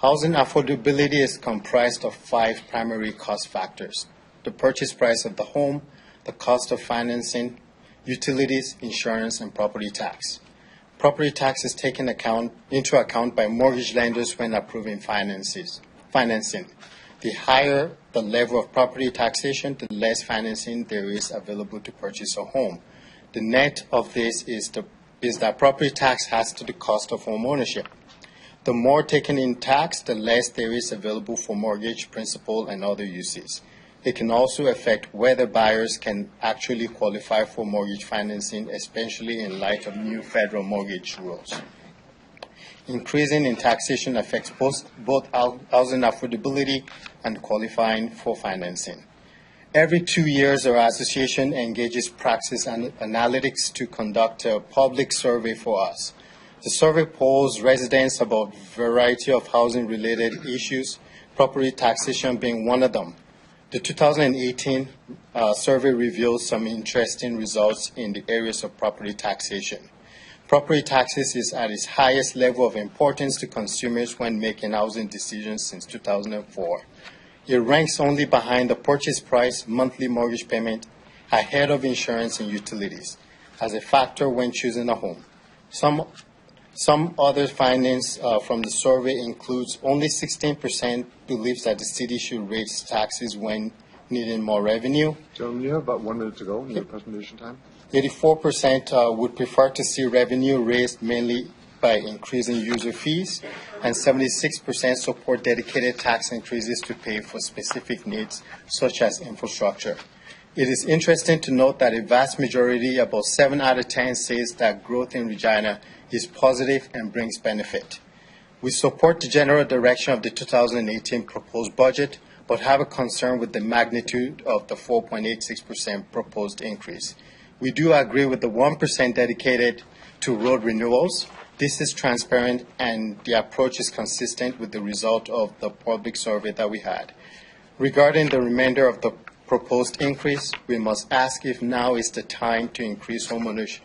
Housing affordability is comprised of 5 primary cost factors: the purchase price of the home, the cost of financing, utilities, insurance, and property tax. Property tax is taken into account by mortgage lenders when approving financing. The higher the level of property taxation, the less financing there is available to purchase a home. The net of this is that property tax adds to the cost of home ownership. The more taken in tax, the less there is available for mortgage, principal, and other uses. It can also affect whether buyers can actually qualify for mortgage financing, especially in light of new federal mortgage rules. Increasing in taxation affects both housing affordability and qualifying for financing. Every 2 years, our association engages Praxis Analytics to conduct a public survey for us. The survey polls residents about a variety of housing-related issues, property taxation being one of them. The 2018 survey reveals some interesting results in the areas of property taxation. Property taxes is at its highest level of importance to consumers when making housing decisions since 2004. It ranks only behind the purchase price, monthly mortgage payment, ahead of insurance and utilities, as a factor when choosing a home. Some other findings from the survey includes only 16% believes that the city should raise taxes when needing more revenue. Gentlemen, you have about 1 minute to go in your presentation time. 84% would prefer to see revenue raised mainly by increasing user fees, and 76% support dedicated tax increases to pay for specific needs such as infrastructure. It is interesting to note that a vast majority, about 7 out of 10, says that growth in Regina is positive and brings benefit. We support the general direction of the 2018 proposed budget, but have a concern with the magnitude of the 4.86% proposed increase. We do agree with the 1% dedicated to road renewals. This is transparent, and the approach is consistent with the result of the public survey that we had. Regarding the remainder of the proposed increase, we must ask if now is the time to increase homeowners'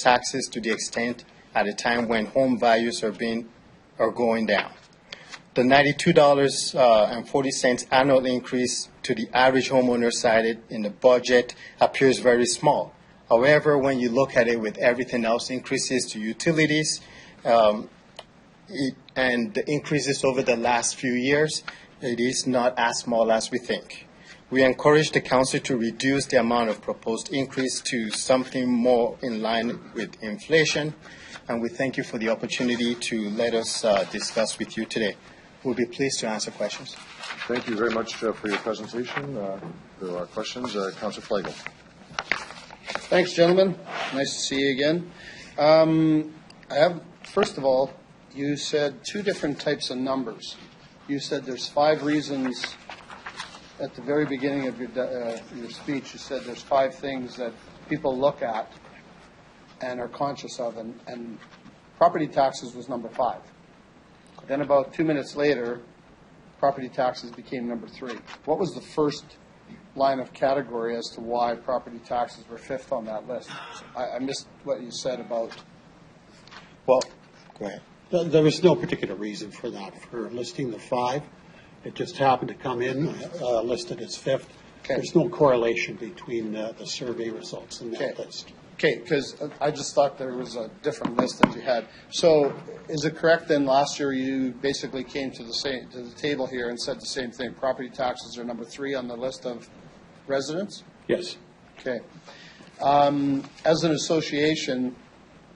taxes to the extent at a time when home values are going down. The $92.40 annual increase to the average homeowner cited in the budget appears very small. However, when you look at it with everything else, increases to utilities and the increases over the last few years, it is not as small as we think. We encourage the council to reduce the amount of proposed increase to something more in line with inflation, and we thank you for the opportunity to let us discuss with you today. We'll be pleased to answer questions. Thank you very much for your presentation. There are questions. Councillor Flagel. Thanks, gentlemen. Nice to see you again. First of all, you said two different types of numbers. You said there's 5 reasons at the very beginning of your speech. You said there's 5 things that people look at and are conscious of, and property taxes was number 5. Then about 2 minutes later, property taxes became number 3. What was the first line of category as to why property taxes were 5th on that list? I missed what you said about. Well, go ahead. There was no particular reason for that, for listing the 5. It just happened to come in listed as 5th. Okay. There's no correlation between the survey results and that list. Okay, because I just thought there was a different list that you had. So, is it correct then? Last year, you basically came to the table here and said the same thing. Property taxes are number 3 on the list of residents. Yes. Okay. As an association,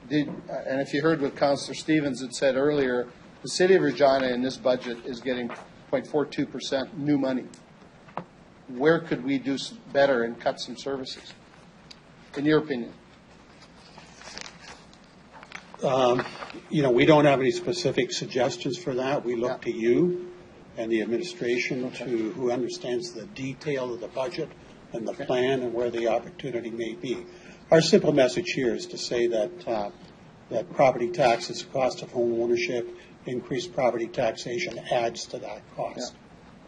and if you heard what Councillor Stevens had said earlier, the City of Regina in this budget is getting 0.42% new money. Where could we do better and cut some services, in your opinion? We don't have any specific suggestions for that. We look to you and the administration who understands the detail of the budget and the plan and where the opportunity may be. Our simple message here is to say that that property taxes, cost of home ownership, increased property taxation adds to that cost. Yeah.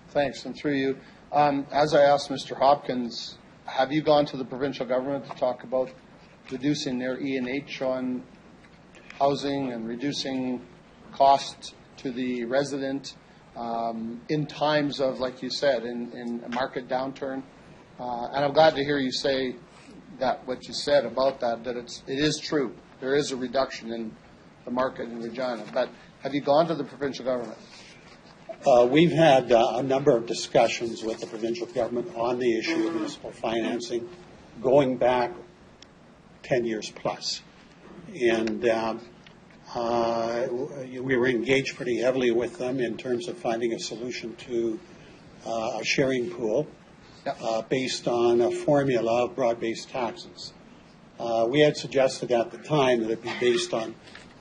Thanks. And through you, as I asked Mr. Hopkins, have you gone to the provincial government to talk about reducing their E&H on housing and reducing costs to the resident in times of, like you said, in a market downturn? And I'm glad to hear you say that, what you said about that it is true. There is a reduction in the market in Regina. But have you gone to the provincial government? We've had a number of discussions with the provincial government on the issue of municipal financing going back 10 years plus. And we were engaged pretty heavily with them in terms of finding a solution to a sharing pool based on a formula of broad-based taxes. We had suggested at the time that it be based on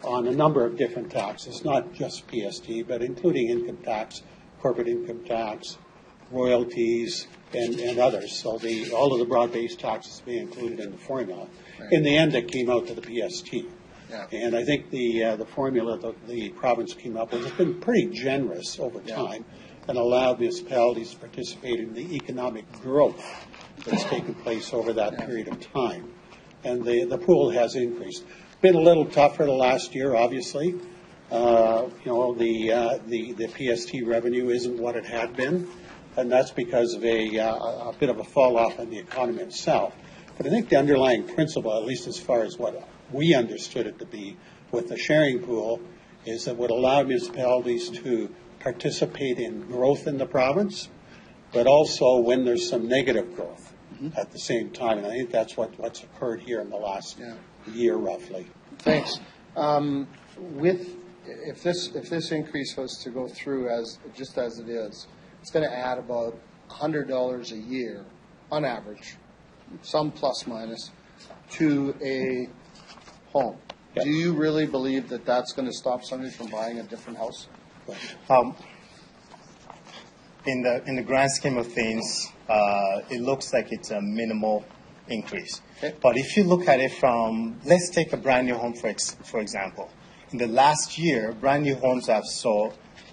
a number of different taxes, not just PST, but including income tax, corporate income tax, royalties, and others. So all of the broad-based taxes be included in the formula. Right. In the end, it came out to the PST. Yeah. And I think the formula that the province came up with has been pretty generous over time and allowed municipalities to participate in the economic growth that's taken place over that period of time. And the pool has increased. Been a little tougher the last year, obviously. The PST revenue isn't what it had been, and that's because of a bit of a fall off in the economy itself. But I think the underlying principle, at least as far as what we understood it to be with the sharing pool, is that would allow municipalities to participate in growth in the province, but also when there's some negative growth at the same time. And I think that's what's occurred here in the last year, roughly. Thanks. If this increase was to go through as it is, it's going to add about $100 a year on average, some plus minus, to a home. Yes. Do you really believe that that's going to stop somebody from buying a different house? In the grand scheme of things, it looks like it's a minimal increase. Okay. But if you look at it from, let's take a brand new home for example. In the last year, brand new homes have saw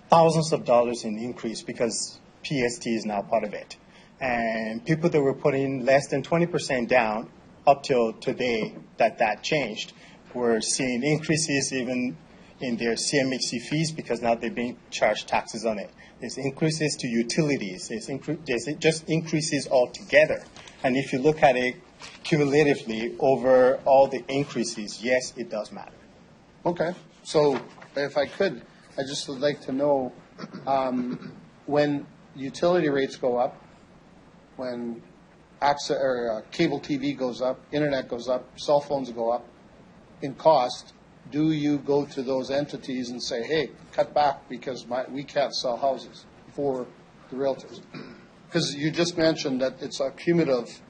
thousands of dollars in increase because PST is now part of it. And people that were putting less than 20% down up till today that changed, we're seeing increases even in their CMHC fees because now they're being charged taxes on it. There's increases to utilities. There's just increases altogether. And if you look at it cumulatively over all the increases, yes, it does matter. Okay. So if I could, I just would like to know when utility rates go up, when access, cable TV goes up, internet goes up, cell phones go up in cost, do you go to those entities and say, hey, cut back because we can't sell houses for the realtors? Because you just mentioned that it's a cumulative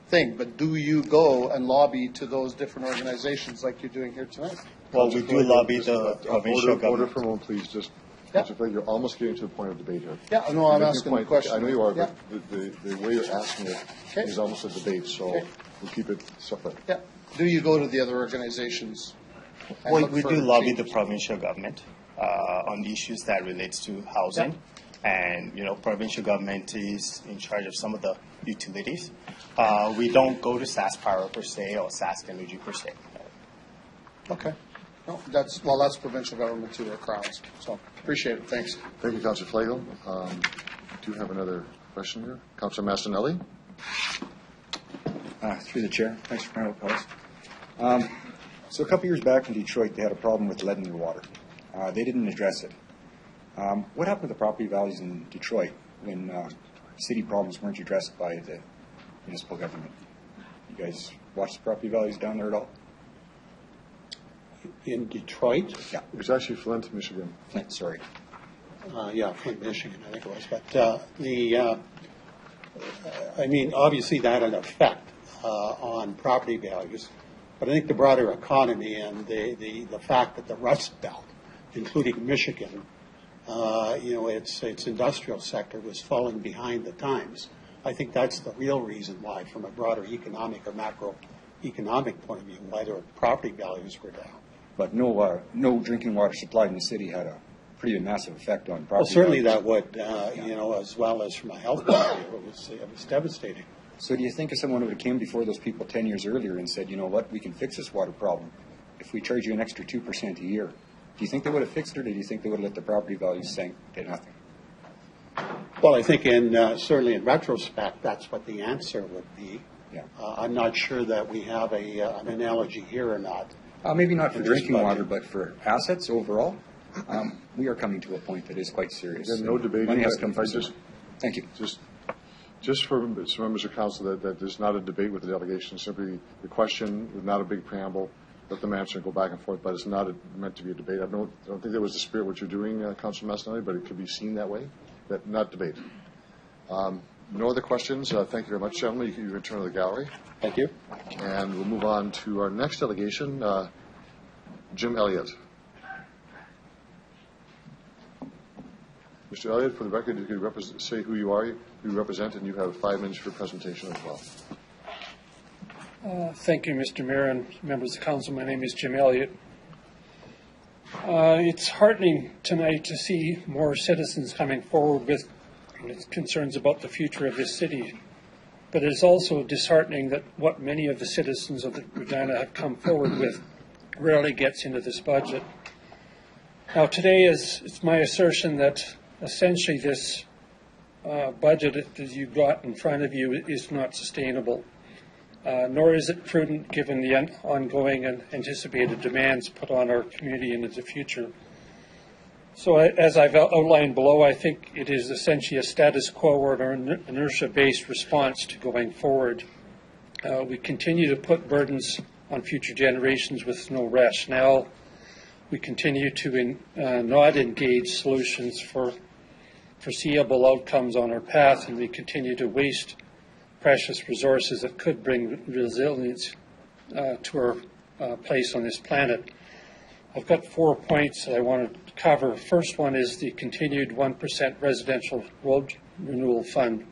thing, but do you go and lobby to those different organizations like you're doing here tonight? Well, we do lobby the provincial Order government. for a moment, please. Just, you're almost getting to the point of debate here. Yeah, no, I'm Make your asking the point. question. I know you are, Yeah. but the way you're asking it is almost a debate, so we'll keep it separate. Yeah. Do you go to the other organizations? and Well, look we for do lobby changes? the provincial government on issues that relates to housing. And, provincial government is in charge of some of the utilities. We don't go to SAS Power per se or SAS Energy per se. Okay. No, that's provincial government too, or crowns. So appreciate it. Thanks. Thank you, Councillor Flagel. Do you have another question here? Councillor Mastinelli? Through the chair. Thanks for coming out, fellas. So a couple years back in Detroit, they had a problem with lead in their water. They didn't address it. What happened to the property values in Detroit when city problems weren't addressed by the municipal government? You guys watch the property values down there at all? In Detroit? Yeah. It's actually Flint, Michigan. Flint, sorry. Flint, Michigan, I think it was. But obviously that had an effect on property values. But I think the broader economy and the fact that the Rust Belt, including Michigan, its industrial sector was falling behind the times. I think that's the real reason why, from a broader economic or macroeconomic point of view, why their property values were down. But no drinking water supply in the city had a pretty massive effect on property Well, certainly values. that would, as well as from a health point of view, it was devastating. So do you think if someone would have came before those people 10 years earlier and said, you know what, we can fix this water problem if we charge you an extra 2% a year, do you think they would have fixed it, or do you think they would have let the property values sink to nothing? Well, I think certainly in retrospect, that's what the answer would be. Yeah. I'm not sure that we have an analogy here or not. Maybe not for In this drinking budget. water, but for assets overall, we are coming to a point that is quite serious. There's no debate. Money has to come If I first. just- Thank you. Just for some members of council, that there's not a debate with the delegation, simply the question with not a big preamble, let them answer and go back and forth, but it's not meant to be a debate. I don't think that was the spirit of what you're doing, Councilor Mastinelli, but it could be seen that way, that not debate. No other questions. Thank you very much, gentlemen. You can return to the gallery. Thank you. And we'll move on to our next delegation, Jim Elliott. Mr. Elliott, for the record, you could say who you are, who you represent, and you have 5 minutes for your presentation as well. Thank you, Mr. Mayor and members of the council. My name is Jim Elliott. It's heartening tonight to see more citizens coming forward with concerns about the future of this city. But it is also disheartening that what many of the citizens of Regina have come forward with rarely gets into this budget. Now, today it's my assertion that essentially this budget that you've got in front of you is not sustainable, nor is it prudent given the ongoing and anticipated demands put on our community into the future. So as I've outlined below, I think it is essentially a status quo or an inertia-based response to going forward. We continue to put burdens on future generations with no rationale. We continue to not engage solutions for foreseeable outcomes on our path, and we continue to waste precious resources that could bring resilience to our place on this planet. I've got 4 points that I want to cover. First one is the continued 1% residential road renewal fund.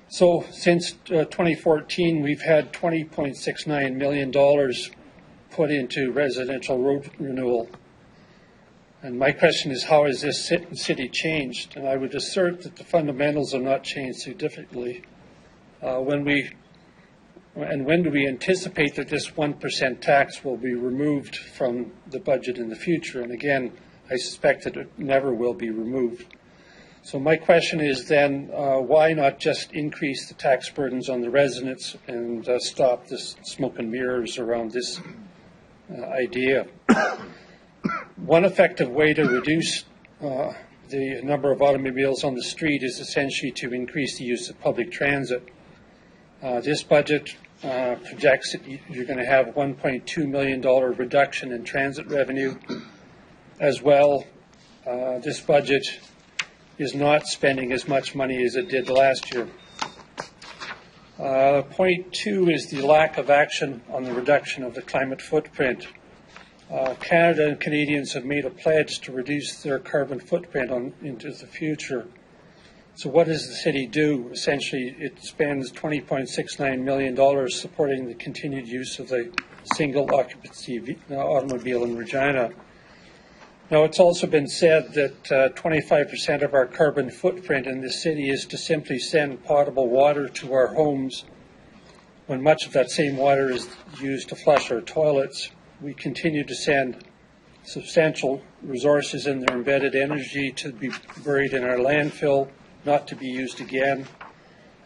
So since 2014, we've had $20.69 million put into residential road renewal. And my question is, how has this city changed? And I would assert that the fundamentals have not changed significantly. When do we anticipate that this 1% tax will be removed from the budget in the future? And again, I suspect that it never will be removed. So my question is then, why not just increase the tax burdens on the residents and stop this smoke and mirrors around this idea? One effective way to reduce the number of automobiles on the street is essentially to increase the use of public transit. This budget projects that you're going to have $1.2 million reduction in transit revenue. As well, this budget is not spending as much money as it did last year. Point two is the lack of action on the reduction of the climate footprint. Canada and Canadians have made a pledge to reduce their carbon footprint into the future. So what does the city do? Essentially, it spends $20.69 million supporting the continued use of the single occupancy automobile in Regina. Now, it's also been said that 25% of our carbon footprint in this city is to simply send potable water to our homes when much of that same water is used to flush our toilets. We continue to send substantial resources and their embedded energy to be buried in our landfill, not to be used again.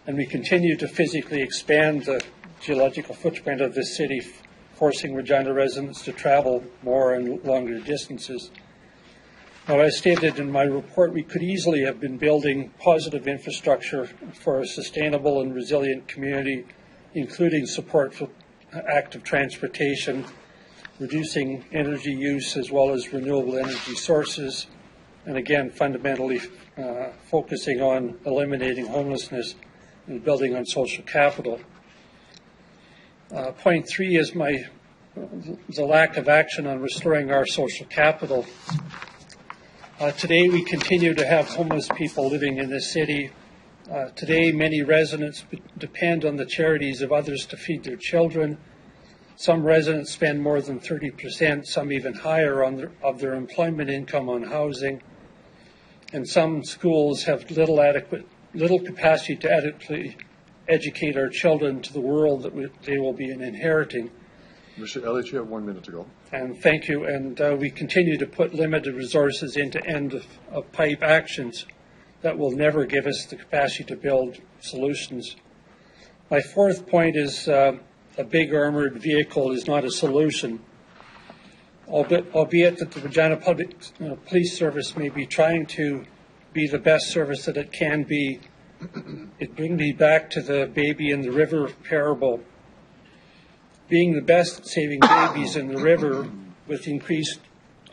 And we continue to physically expand the geological footprint of this city, forcing Regina residents to travel more and longer distances. Now, as stated in my report, we could easily have been building positive infrastructure for a sustainable and resilient community, including support for active transportation, reducing energy use as well as renewable energy sources, and again, fundamentally focusing on eliminating homelessness and building on social capital. Point three is the lack of action on restoring our social capital. Today, we continue to have homeless people living in this city. Today, many residents depend on the charities of others to feed their children. Some residents spend more than 30%, some even higher of their employment income on housing. And some schools have little capacity to adequately educate our children to the world that they will be inheriting. Mr. Elliott, you have 1 minute to go. And thank you. And we continue to put limited resources into end-of-pipe actions that will never give us the capacity to build solutions. My fourth point is a big armored vehicle is not a solution. Albeit that the Regina Public Police Service may be trying to be the best service that it can be, it brings me back to the baby in the river parable. Being the best at saving babies in the river with increased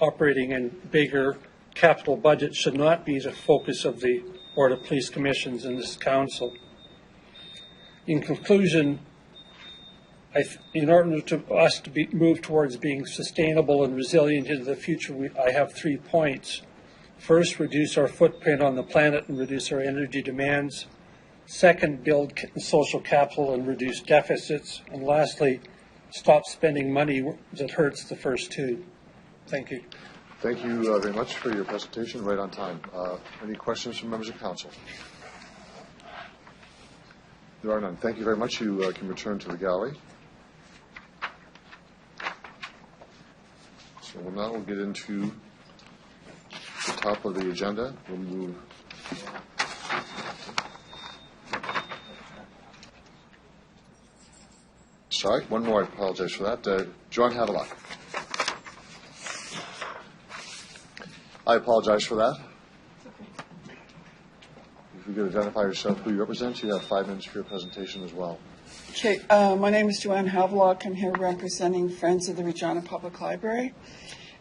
operating and bigger capital budgets should not be the focus of the Board of Police Commissions and this Council. In conclusion, in order to us to move towards being sustainable and resilient into the future, I have 3 points. First, reduce our footprint on the planet and reduce our energy demands. Second, build social capital and reduce deficits. And lastly, stop spending money that hurts the first two. Thank you. Thank you very much for your presentation, right on time. Any questions from members of council? There are none. Thank you very much. You can return to the gallery. So now we'll get into the top of the agenda. We'll move. Sorry, one more. I apologize for that. John Havelock. I apologize for that. If you could identify yourself, who you represent, you have 5 minutes for your presentation as well. Okay, my name is Joanne Havelock. I'm here representing Friends of the Regina Public Library.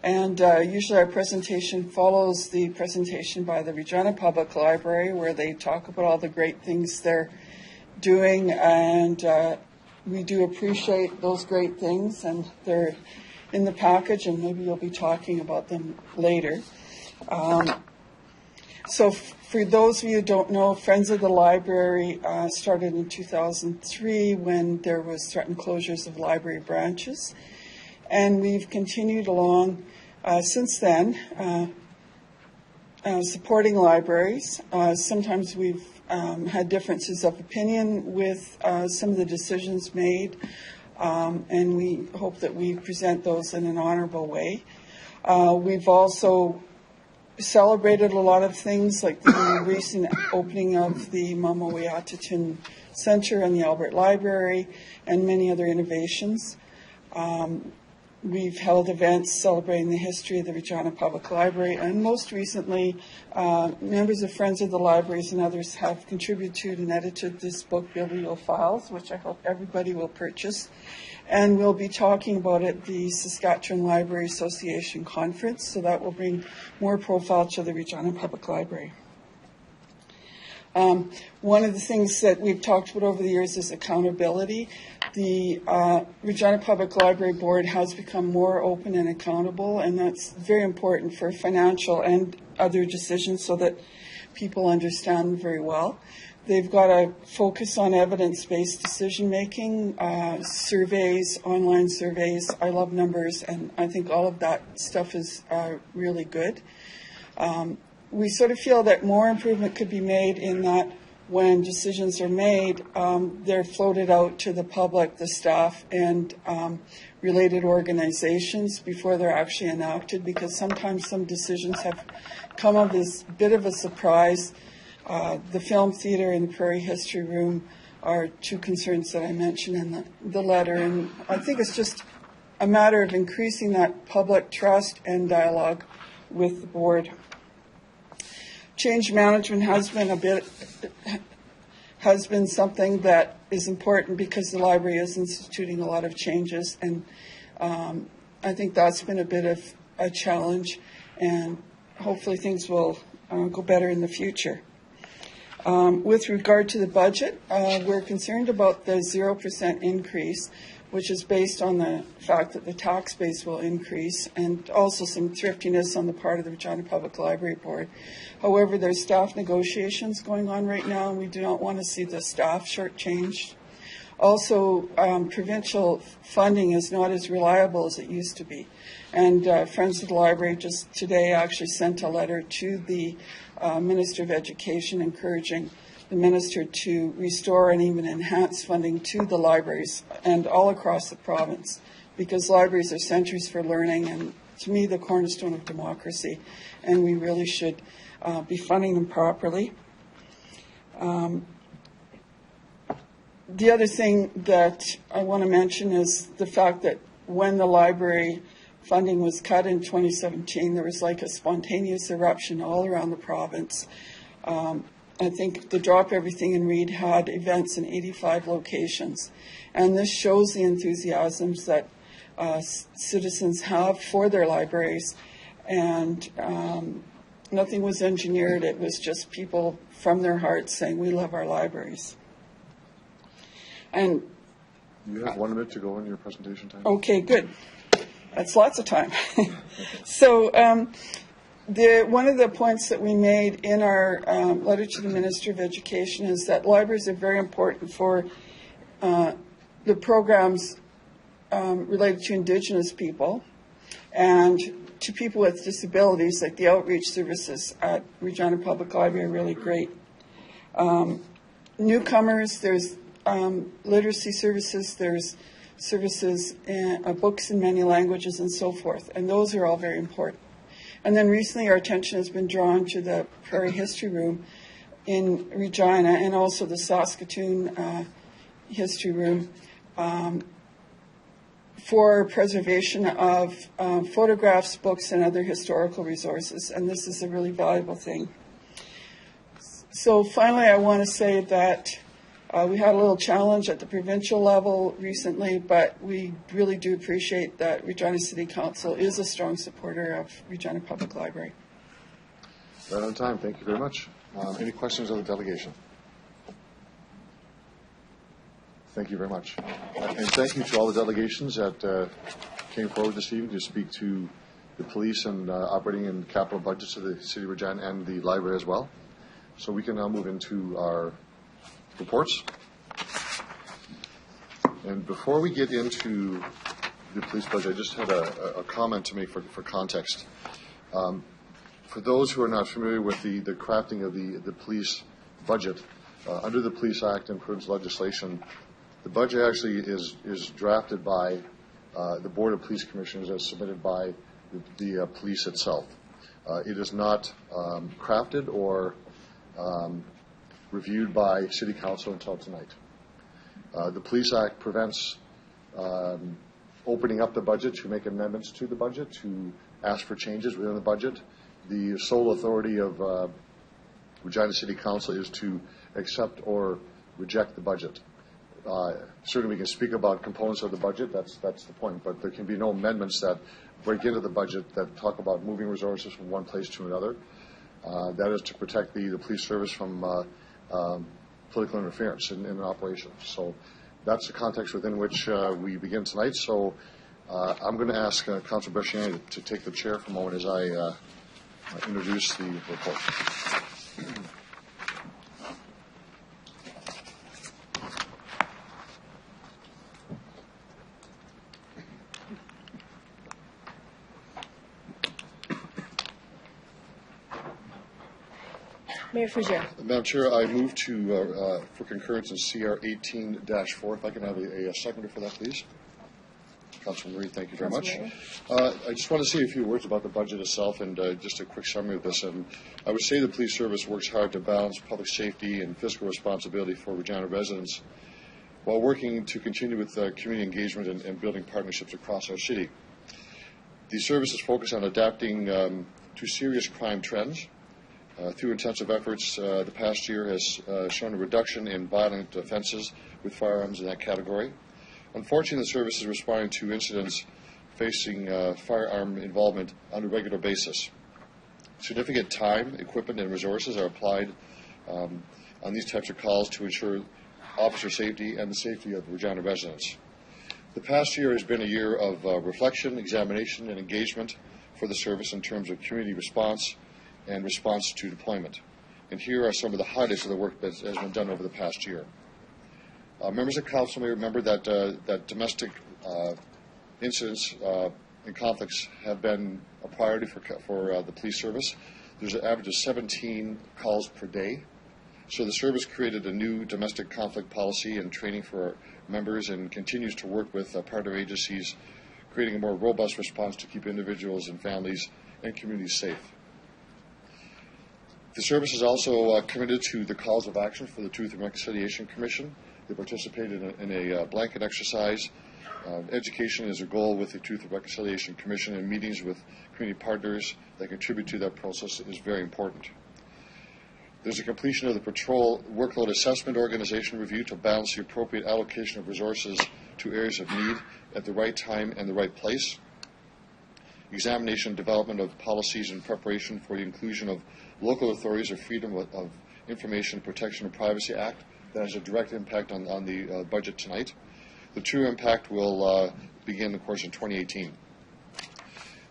And usually our presentation follows the presentation by the Regina Public Library, where they talk about all the great things they're doing. And we do appreciate those great things, and they're in the package, and maybe you'll be talking about them later. So for those of you who don't know, Friends of the Library started in 2003 when there was threatened closures of library branches. And we've continued along since then, supporting libraries. Sometimes we've had differences of opinion with some of the decisions made, and we hope that we present those in an honorable way. We've also celebrated a lot of things, like the recent opening of the Mamawiatatin Center and the Albert Library, and many other innovations. We've held events celebrating the history of the Regina Public Library, and most recently, members of Friends of the Libraries and others have contributed and edited this book, Bibliofiles, which I hope everybody will purchase. And we'll be talking about it at the Saskatchewan Library Association Conference, so that will bring more profile to the Regina Public Library. One of the things that we've talked about over the years is accountability. The Regina Public Library Board has become more open and accountable, and that's very important for financial and other decisions so that people understand them very well. They've got a focus on evidence-based decision-making, surveys, online surveys. I love numbers, and I think all of that stuff is really good. We sort of feel that more improvement could be made in that when decisions are made, they're floated out to the public, the staff, and related organizations before they're actually enacted, because sometimes some decisions have come of this bit of a surprise. The film theater and the Prairie History Room are two concerns that I mentioned in the letter, and I think it's just a matter of increasing that public trust and dialogue with the board. Change management has been something that is important because the library is instituting a lot of changes, and I think that's been a bit of a challenge, and hopefully things will go better in the future. With regard to the budget, we're concerned about the 0% increase, which is based on the fact that the tax base will increase, and also some thriftiness on the part of the Regina Public Library Board. However, there's staff negotiations going on right now, and we do not want to see the staff shortchanged. Also, provincial funding is not as reliable as it used to be. And Friends of the Library just today actually sent a letter to the Minister of Education encouraging the minister to restore and even enhance funding to the libraries and all across the province, because libraries are centers for learning and, to me, the cornerstone of democracy, and we really should be funding them properly. The other thing that I want to mention is the fact that when the library funding was cut in 2017, there was like a spontaneous eruption all around the province. I think the Drop Everything and Read had events in 85 locations. And this shows the enthusiasms that citizens have for their libraries. And nothing was engineered. It was just people from their hearts saying, we love our libraries. And you have 1 minute to go in your presentation time. Okay, good. That's lots of time. So one of the points that we made in our letter to the Minister of Education is that libraries are very important for the programs related to Indigenous people and to people with disabilities, like the outreach services at Regina Public Library are really great. Newcomers, there's literacy services, there's services, books in many languages and so forth, and those are all very important. And then recently our attention has been drawn to the Prairie History Room in Regina and also the Saskatoon History Room for preservation of photographs, books, and other historical resources. And this is a really valuable thing. So finally, I want to say that we had a little challenge at the provincial level recently, but we really do appreciate that Regina City Council is a strong supporter of Regina Public Library. Right on time. Thank you very much. Any questions of the delegation? Thank you very much. And thank you to all the delegations that came forward this evening to speak to the police and operating and capital budgets of the City of Regina and the library as well. So we can now move into our reports. And before we get into the police budget, I just had a comment to make for context. For those who are not familiar with the crafting of the police budget, under the Police Act and provincial legislation, the budget actually is drafted by the Board of Police Commissioners as submitted by the police itself. It is not crafted or reviewed by City Council until tonight. The Police Act prevents opening up the budget to make amendments to the budget, to ask for changes within the budget. The sole authority of Regina City Council is to accept or reject the budget. Certainly we can speak about components of the budget, that's the point, but there can be no amendments that break into the budget that talk about moving resources from one place to another. That is to protect the police service from political interference in an operation. So that's the context within which we begin tonight. So I'm going to ask Councilor Bresciani to take the chair for a moment as I introduce the report. Mayor Fougere. Madam Chair, I move to for concurrence in CR 18-4. If I can have a seconder for that, please. Councilor Marie, thank you very much. I just want to say a few words about the budget itself and just a quick summary of this. And I would say the police service works hard to balance public safety and fiscal responsibility for Regina residents while working to continue with community engagement and building partnerships across our city. The service is focused on adapting to serious crime trends. Through intensive efforts, the past year has shown a reduction in violent offenses with firearms in that category. Unfortunately, the service is responding to incidents facing firearm involvement on a regular basis. Significant time, equipment, and resources are applied on these types of calls to ensure officer safety and the safety of Regina residents. The past year has been a year of reflection, examination, and engagement for the service in terms of community response and response to deployment. And here are some of the highlights of the work that has been done over the past year. Members of Council may remember that domestic incidents and conflicts have been a priority for the police service. There's an average of 17 calls per day. So the service created a new domestic conflict policy and training for our members and continues to work with partner agencies, creating a more robust response to keep individuals and families and communities safe. The service is also committed to the calls of action for the Truth and Reconciliation Commission. They participated in a blanket exercise. Education is a goal with the Truth and Reconciliation Commission, and meetings with community partners that contribute to that process is very important. There's a completion of the patrol workload assessment organization review to balance the appropriate allocation of resources to areas of need at the right time and the right place. Examination and development of policies in preparation for the inclusion of local authorities of Freedom of Information Protection and Privacy Act. That has a direct impact on the budget tonight. The true impact will begin, of course, in 2018.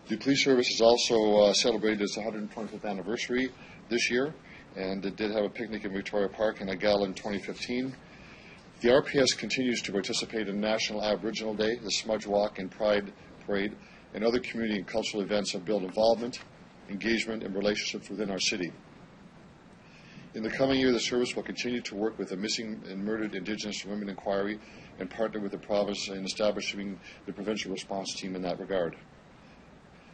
The police service has also celebrated its 125th anniversary this year, and it did have a picnic in Victoria Park and a gala in 2015. The RPS continues to participate in National Aboriginal Day, the Smudge Walk and Pride Parade, and other community and cultural events that build involvement, engagement, and relationships within our city. In the coming year, the service will continue to work with the Missing and Murdered Indigenous Women Inquiry and partner with the province in establishing the provincial response team in that regard.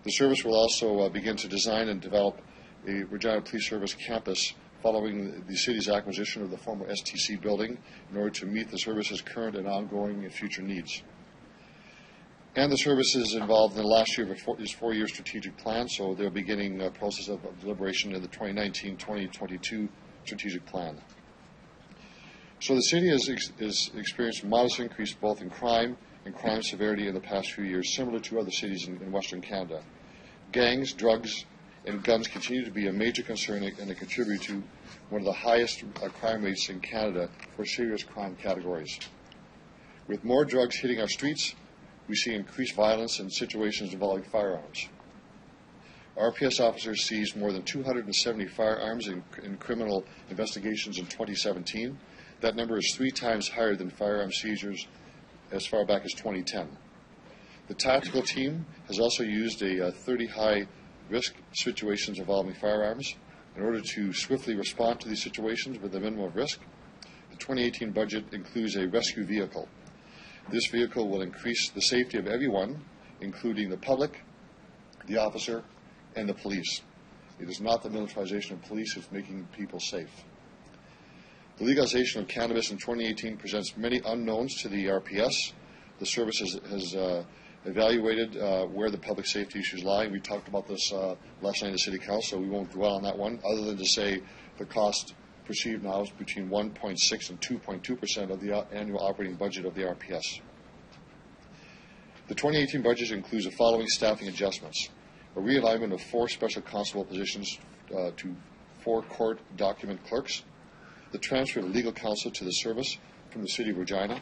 The service will also begin to design and develop a Regina Police Service campus following the city's acquisition of the former STC building in order to meet the service's current and ongoing and future needs. And the service is involved in the last year of its four-year strategic plan, so they're beginning a process of deliberation in the 2019-2022 strategic plan. So the city has experienced a modest increase both in crime and crime severity in the past few years, similar to other cities in Western Canada. Gangs, drugs, and guns continue to be a major concern and they contribute to one of the highest crime rates in Canada for serious crime categories. With more drugs hitting our streets, we see increased violence in situations involving firearms. RPS officers seized more than 270 firearms in criminal investigations in 2017. That number is 3 times higher than firearm seizures as far back as 2010. The tactical team has also used a 30 high-risk situations involving firearms in order to swiftly respond to these situations with a minimum of risk. The 2018 budget includes a rescue vehicle. This vehicle will increase the safety of everyone, including the public, the officer, and the police. It is not the militarization of police, it's making people safe. The legalization of cannabis in 2018 presents many unknowns to the RPS. The service has evaluated where the public safety issues lie. We talked about this last night in the City Council, so we won't dwell on that one, other than to say the cost perceived now is between 1.6 and 2.2% of the annual operating budget of the RPS. The 2018 budget includes the following staffing adjustments: a realignment of 4 special constable positions to 4 court document clerks, the transfer of legal counsel to the service from the City of Regina,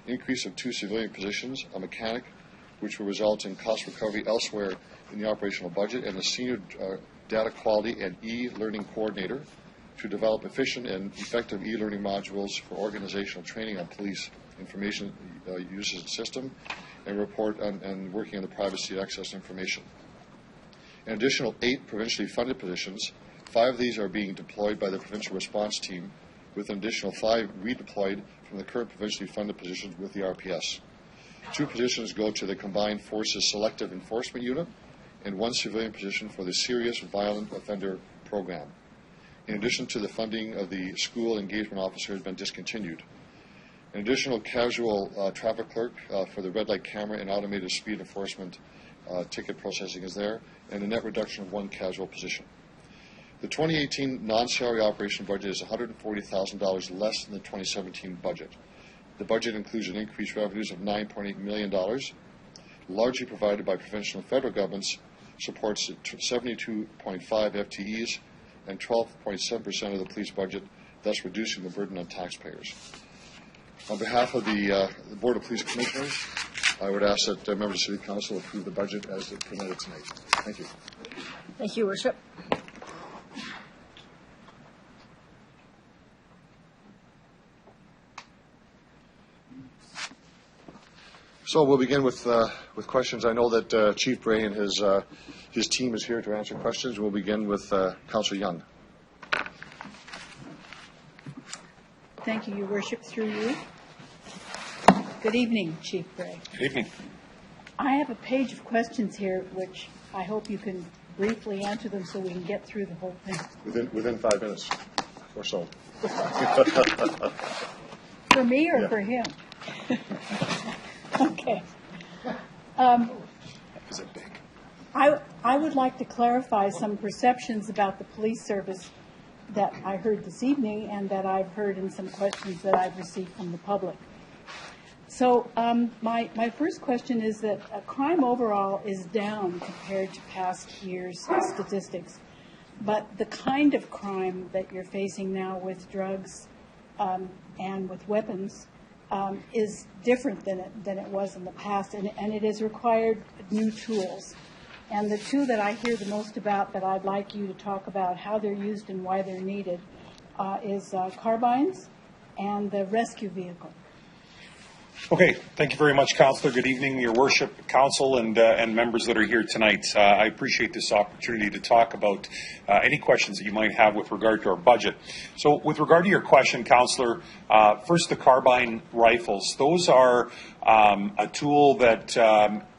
increase of 2 civilian positions, a mechanic, which will result in cost recovery elsewhere in the operational budget, and a senior data quality and e-learning coordinator to develop efficient and effective e-learning modules for organizational training on police information usage system and report on, and working on the privacy of access information. An additional 8 provincially funded positions, 5 of these are being deployed by the provincial response team, with an additional 5 redeployed from the current provincially funded positions with the RPS. 2 positions go to the Combined Forces Selective Enforcement Unit, and 1 civilian position for the Serious Violent Offender Program. In addition to the funding of the school engagement officer has been discontinued. An additional casual traffic clerk for the red light camera and automated speed enforcement ticket processing is there, and a net reduction of 1 casual position. The 2018 non-salary operation budget is $140,000 less than the 2017 budget. The budget includes an increased revenues of $9.8 million, largely provided by provincial and federal governments, supports 72.5 FTEs, and 12.7% of the police budget, thus reducing the burden on taxpayers. On behalf of the Board of Police Commissioners, I would ask that members of the City Council approve the budget as presented tonight. Thank you. Thank you, Worship. So we'll begin with questions. I know that Chief Bray and his team is here to answer questions. We'll begin with Councillor Young. Thank you, Your Worship, through you. Good evening, Chief Bray. Good evening. I have a page of questions here, which I hope you can briefly answer them so we can get through the whole thing. Within 5 minutes or so. For me or for him? Okay. Is it big? I would like to clarify some perceptions about the police service that I heard this evening and that I've heard in some questions that I've received from the public. So my first question is that crime overall is down compared to past years' statistics, but the kind of crime that you're facing now with drugs and with weapons is different than it was in the past, and it has required new tools. And the 2 that I hear the most about that I'd like you to talk about how they're used and why they're needed is carbines and the rescue vehicle. Okay, thank you very much, Councillor. Good evening, Your Worship, Council, and members that are here tonight. I appreciate this opportunity to talk about any questions that you might have with regard to our budget. So with regard to your question, Councillor, first the carbine rifles. Those are a tool that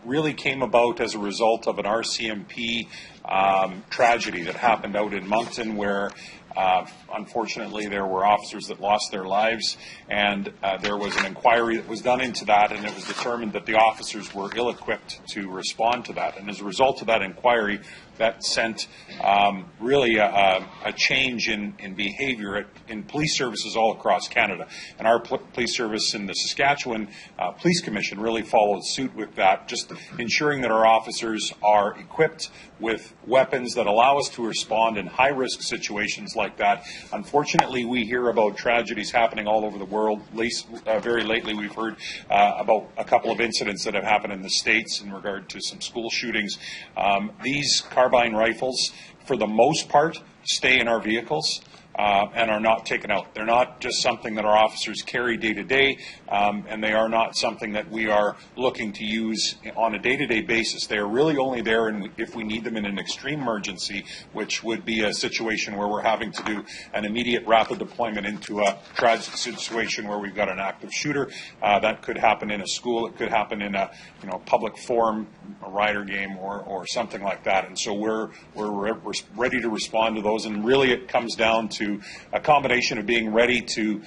really came about as a result of an RCMP tragedy that happened out in Moncton, where unfortunately there were officers that lost their lives, and there was an inquiry that was done into that, and it was determined that the officers were ill-equipped to respond to that. And as a result of that inquiry, that sent really a change in behavior in police services all across Canada. And our police service in the Saskatchewan Police Commission really followed suit with that, just ensuring that our officers are equipped with weapons that allow us to respond in high-risk situations like that. Unfortunately, we hear about tragedies happening all over the world. Very lately, we've heard about a couple of incidents that have happened in the States in regard to some school shootings. These carbine rifles, for the most part, stay in our vehicles and are not taken out. They're not just something that our officers carry day to day, and they are not something that we are looking to use on a day-to-day basis. They are really only there if we need them in an extreme emergency, which would be a situation where we're having to do an immediate rapid deployment into a tragic situation where we've got an active shooter. That could happen in a school. It could happen in a public forum, a rider game, or something like that. And so we're ready to respond to those. And really, it comes down to a combination of being ready to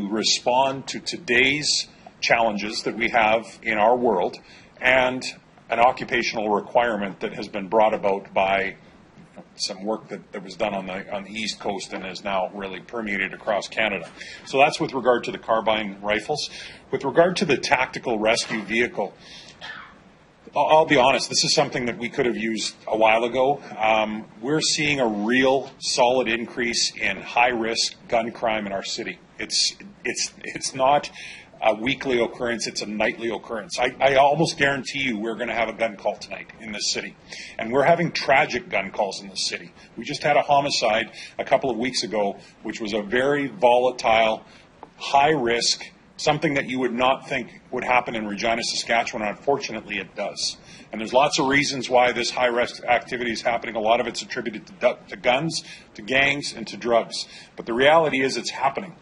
respond to today's challenges that we have in our world, and an occupational requirement that has been brought about by some work that was done on the East Coast and is now really permeated across Canada. So that's with regard to the carbine rifles. With regard to the tactical rescue vehicle, I'll be honest, this is something that we could have used a while ago. We're seeing a real solid increase in high-risk gun crime in our city. It's not a weekly occurrence, it's a nightly occurrence. I almost guarantee you we're going to have a gun call tonight in this city. And we're having tragic gun calls in this city. We just had a homicide a couple of weeks ago, which was a very volatile, high-risk, something that you would not think would happen in Regina, Saskatchewan. Unfortunately, it does. And there's lots of reasons why this high-risk activity is happening. A lot of it's attributed to guns, to gangs, and to drugs. But the reality is it's happening.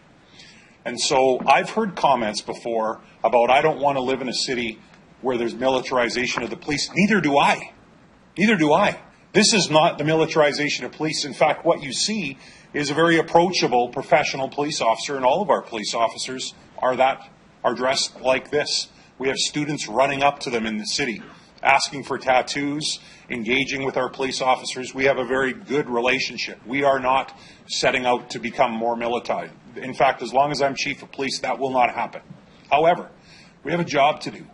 And so I've heard comments before about, I don't want to live in a city where there's militarization of the police. Neither do I. Neither do I. This is not the militarization of police. In fact, what you see is a very approachable professional police officer, and all of our police officers are dressed like this. We have students running up to them in the city, asking for tattoos, engaging with our police officers. We have a very good relationship. We are not setting out to become more militarized. In fact, as long as I'm chief of police, that will not happen. However, we have a job to do.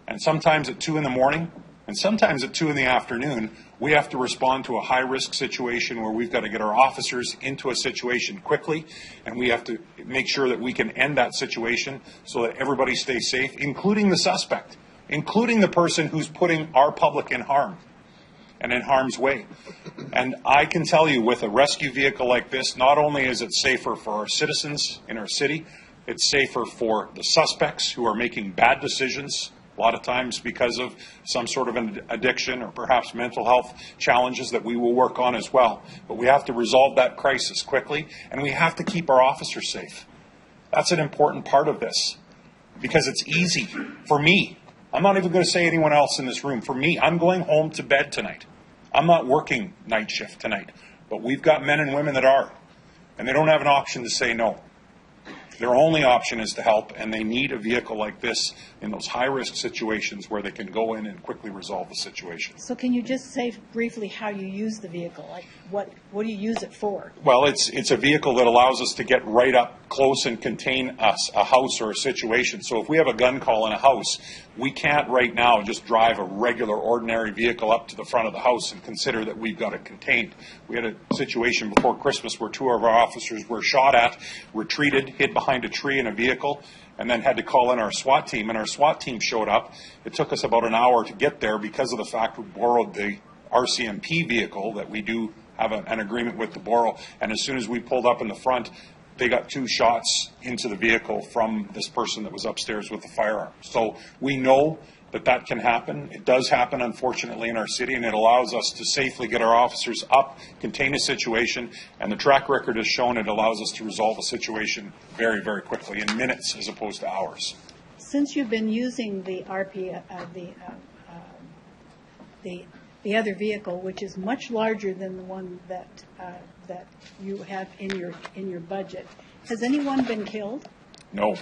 And sometimes at 2 in the morning, and sometimes at 2 in the afternoon, we have to respond to a high-risk situation where we've got to get our officers into a situation quickly, and we have to make sure that we can end that situation so that everybody stays safe, including the suspect, including the person who's putting our public in harm and in harm's way. And I can tell you, with a rescue vehicle like this, not only is it safer for our citizens in our city, it's safer for the suspects who are making bad decisions, a lot of times because of some sort of an addiction or perhaps mental health challenges that we will work on as well. But we have to resolve that crisis quickly, and we have to keep our officers safe. That's an important part of this, because it's easy for me. I'm not even going to say anyone else in this room. For me, I'm going home to bed tonight. I'm not working night shift tonight. But we've got men and women that are, and they don't have an option to say no. Their only option is to help, and they need a vehicle like this in those high-risk situations where they can go in and quickly resolve the situation. So can you just say briefly how you use the vehicle? Like what do you use it for? Well, it's a vehicle that allows us to get right up close and contain a house or a situation. So if we have a gun call in a house, we can't right now just drive a regular, ordinary vehicle up to the front of the house and consider that we've got it contained. We had a situation before Christmas where 2 of our officers were shot at, retreated, hid behind a tree in a vehicle, and then had to call in our SWAT team. And our SWAT team showed up. It took us about an hour to get there because of the fact we borrowed the RCMP vehicle that we do have an agreement with to borrow. And as soon as we pulled up in the front, they got 2 shots into the vehicle from this person that was upstairs with the firearm. So we know that can happen. It does happen, unfortunately, in our city, and it allows us to safely get our officers up, contain a situation, and the track record has shown it allows us to resolve a situation very, very quickly, in minutes as opposed to hours. Since you've been using the the other vehicle, which is much larger than the one that you have in your budget, has anyone been killed? No.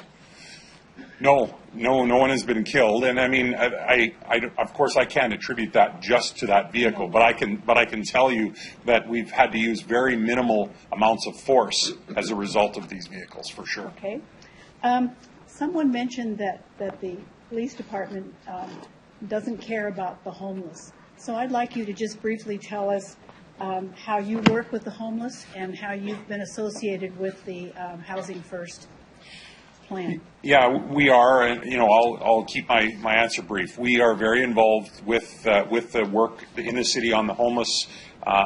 No one has been killed, and I mean, I of course I can't attribute that just to that vehicle, but I can tell you that we've had to use very minimal amounts of force as a result of these vehicles, for sure. Okay. Someone mentioned that the police department doesn't care about the homeless. So I'd like you to just briefly tell us how you work with the homeless and how you've been associated with the Housing First plan. Yeah, we are, and I'll keep my answer brief. We are very involved with the work in the city on the homeless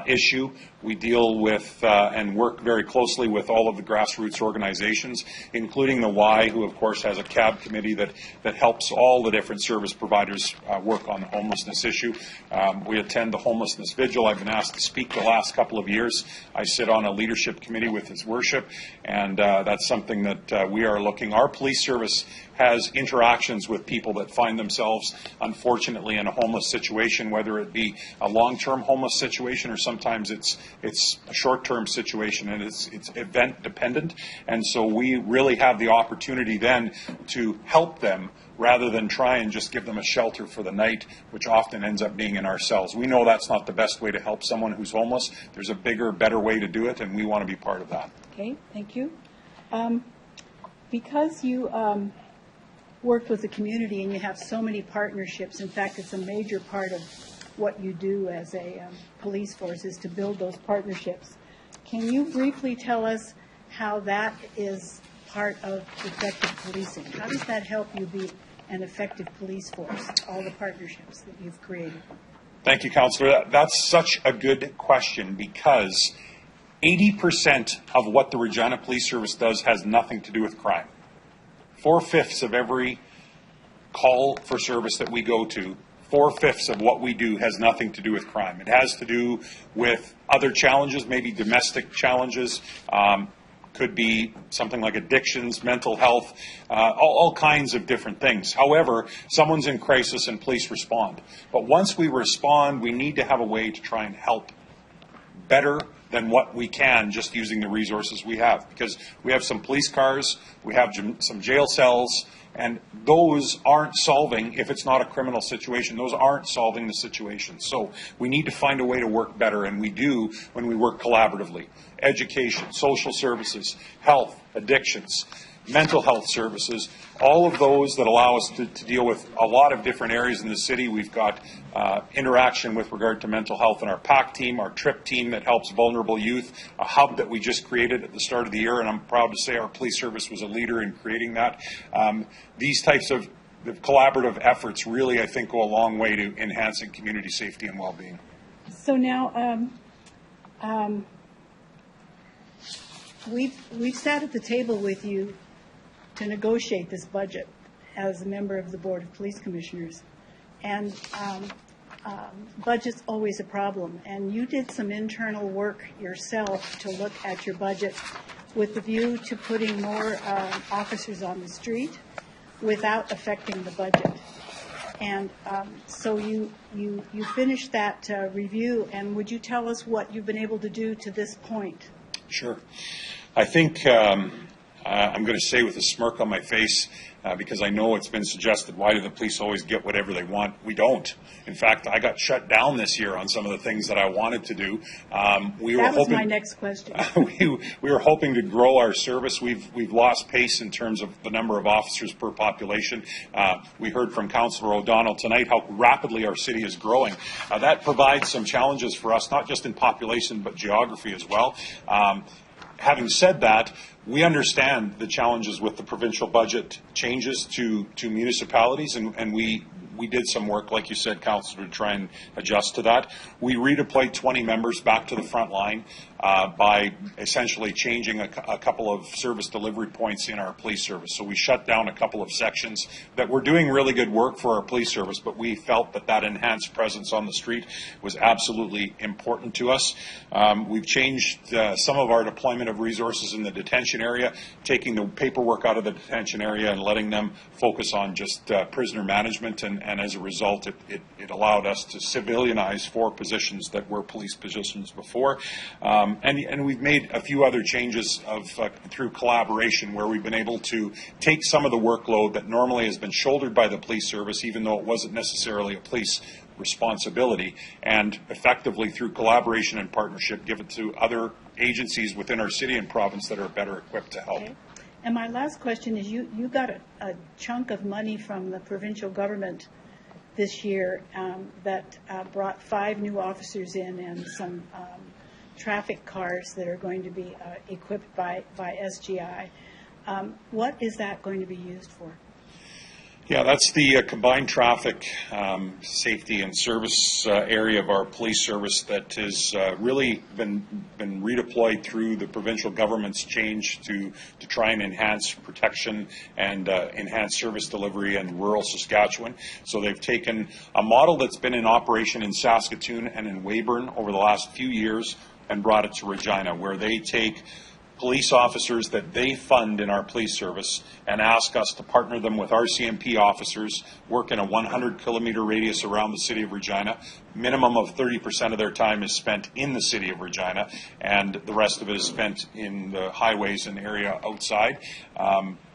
issue. We deal with and work very closely with all of the grassroots organizations, including the Y, who of course has a CAB committee that helps all the different service providers work on the homelessness issue. We attend the homelessness vigil. I've been asked to speak the last couple of years. I sit on a leadership committee with His Worship, and that's something that we are looking. Our police service has interactions with people that find themselves, unfortunately, in a homeless situation, whether it be a long-term homeless situation situation, or sometimes it's a short-term situation, and it's event dependent. And so we really have the opportunity then to help them rather than try and just give them a shelter for the night, which often ends up being in our cells. We know that's not the best way to help someone who's homeless. There's a bigger, better way to do it, and we want to be part of that. Okay, thank you. Because you work with the community and you have so many partnerships, in fact, it's a major part of what you do as a police force is to build those partnerships. Can you briefly tell us how that is part of effective policing? How does that help you be an effective police force, all the partnerships that you've created? Thank you, Councillor. That's such a good question, because 80% of what the Regina Police Service does has nothing to do with crime. 4/5 of every call for service that we go to, 4/5 of what we do has nothing to do with crime. It has to do with other challenges, maybe domestic challenges, could be something like addictions, mental health, all kinds of different things. However, someone's in crisis and police respond. But once we respond, we need to have a way to try and help better than what we can just using the resources we have. Because we have some police cars, we have some jail cells, and those aren't solving, if it's not a criminal situation, those aren't solving the situation. So we need to find a way to work better, and we do when we work collaboratively. Education, social services, health, addictions, mental health services, all of those that allow us to deal with a lot of different areas in the city. We've got interaction with regard to mental health in our PAC team, our TRIP team that helps vulnerable youth, a hub that we just created at the start of the year, and I'm proud to say our police service was a leader in creating that. These types of collaborative efforts really, I think, go a long way to enhancing community safety and well-being. So now, we've sat at the table with you to negotiate this budget as a member of the Board of Police Commissioners. And budget's always a problem. And you did some internal work yourself to look at your budget with the view to putting more officers on the street without affecting the budget. And so you finished that review, and would you tell us what you've been able to do to this point? Sure. I think I'm going to say with a smirk on my face, because I know it's been suggested, why do the police always get whatever they want? We don't. In fact, I got shut down this year on some of the things that I wanted to do. That was my next question. We were hoping to grow our service. We've lost pace in terms of the number of officers per population. We heard from Councillor O'Donnell tonight how rapidly our city is growing. That provides some challenges for us, not just in population, but geography as well. Having said that, we understand the challenges with the provincial budget changes to municipalities, and we did some work, like you said, Councillor, to try and adjust to that. We redeployed 20 members back to the front line by essentially changing a couple of service delivery points in our police service. So we shut down a couple of sections that were doing really good work for our police service, but we felt that enhanced presence on the street was absolutely important to us. We've changed some of our deployment of resources in the detention area, taking the paperwork out of the detention area and letting them focus on just prisoner management, and as a result, it allowed us to civilianize 4 positions that were police positions before. And we've made a few other changes through collaboration, where we've been able to take some of the workload that normally has been shouldered by the police service, even though it wasn't necessarily a police responsibility, and effectively through collaboration and partnership give it to other agencies within our city and province that are better equipped to help. Okay. And my last question is, you got a chunk of money from the provincial government this year that brought 5 new officers in and some traffic cars that are going to be equipped by SGI. What is that going to be used for? Yeah, that's the combined traffic safety and service area of our police service that has really been redeployed through the provincial government's change to try and enhance protection and enhance service delivery in rural Saskatchewan. So they've taken a model that's been in operation in Saskatoon and in Weyburn over the last few years and brought it to Regina, where they take police officers that they fund in our police service and ask us to partner them with RCMP officers, work in a 100-kilometer radius around the city of Regina. Minimum of 30% of their time is spent in the city of Regina, and the rest of it is spent in the highways and area outside.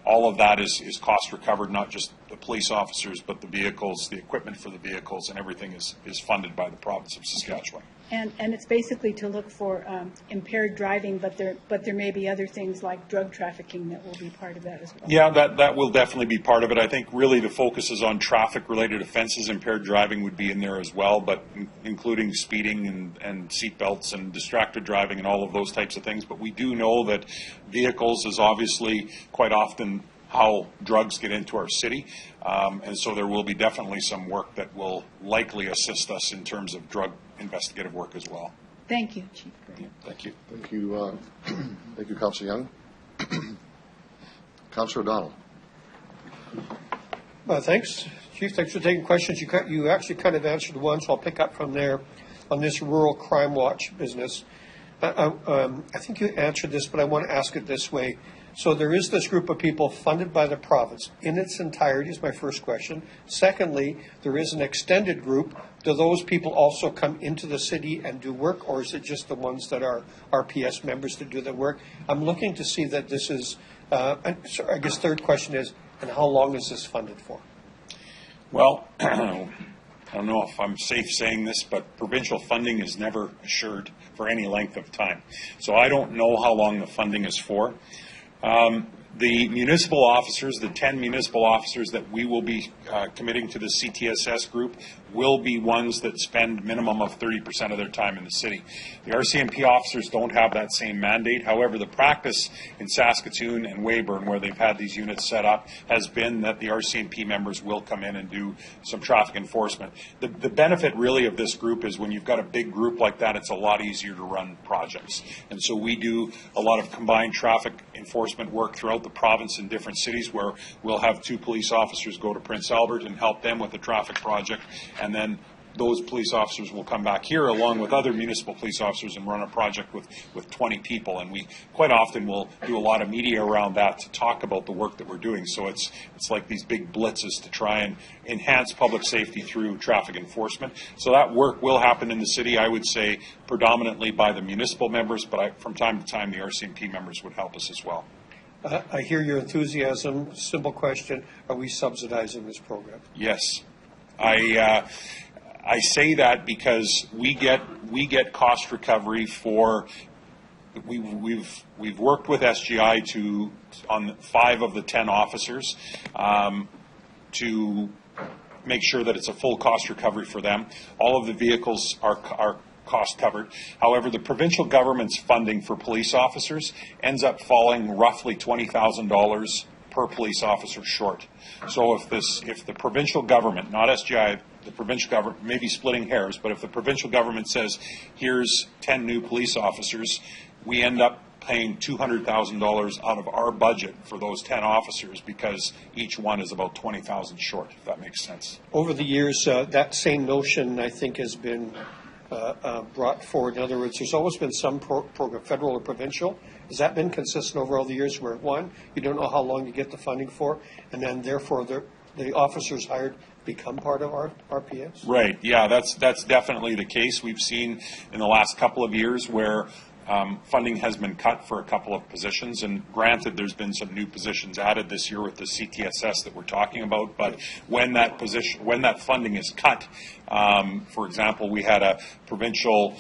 All of that is cost recovered, not just the police officers, but the vehicles, the equipment for the vehicles, and everything is funded by the province of Saskatchewan. And it's basically to look for impaired driving, but there may be other things like drug trafficking that will be part of that as well. Yeah, that will definitely be part of it. I think really the focus is on traffic-related offenses. Impaired driving would be in there as well, but including speeding and seat belts and distracted driving and all of those types of things. But we do know that vehicles is obviously quite often how drugs get into our city. And so there will be definitely some work that will likely assist us in terms of drug investigative work as well. Thank you, Chief. Yeah, thank you. Thank you, thank you, Councillor Young. Councillor O'Donnell. Thanks, Chief. Thanks for taking questions. You actually kind of answered one, so I'll pick up from there on this rural crime watch business. I think you answered this, but I want to ask it this way. So there is this group of people funded by the province in its entirety is my first question. Secondly, there is an extended group. Do those people also come into the city and do work, or is it just the ones that are RPS members that do the work? I'm looking to see that this is, I guess third question is, and how long is this funded for? Well, I don't know if I'm safe saying this, but provincial funding is never assured for any length of time. So I don't know how long the funding is for. The municipal officers, the 10 municipal officers that we will be committing to the CTSS group will be ones that spend minimum of 30% of their time in the city. The RCMP officers don't have that same mandate. However, the practice in Saskatoon and Weyburn, where they've had these units set up, has been that the RCMP members will come in and do some traffic enforcement. The benefit really of this group is when you've got a big group like that, it's a lot easier to run projects. And so we do a lot of combined traffic enforcement work throughout the province in different cities where we'll have 2 police officers go to Prince Albert and help them with a traffic project, and then those police officers will come back here along with other municipal police officers and run a project with 20 people. And we quite often will do a lot of media around that to talk about the work that we're doing. So it's like these big blitzes to try and enhance public safety through traffic enforcement. So that work will happen in the city, I would say, predominantly by the municipal members, but from time to time the RCMP members would help us as well. I hear your enthusiasm. Simple question: are we subsidizing this program? Yes, I say that because we get cost recovery for. We've worked with SGI on 5 of the 10 officers to make sure that it's a full cost recovery for them. All of the vehicles are cost covered. However, the provincial government's funding for police officers ends up falling roughly $20,000 per police officer short. So if the provincial government, not SGI, the provincial government, maybe splitting hairs, but if the provincial government says, here's 10 new police officers, we end up paying $200,000 out of our budget for those 10 officers because each one is about $20,000 short, if that makes sense. Over the years, that same notion, I think, has been brought forward. In other words, there's always been some program, federal or provincial. Has that been consistent over all the years where, one, you don't know how long you get the funding for, and then therefore the officers hired become part of our RPS? Right, yeah, that's definitely the case. We've seen in the last couple of years where funding has been cut for a couple of positions, and granted there's been some new positions added this year with the CTSS that we're talking about, but when that funding is cut, for example, we had a provincial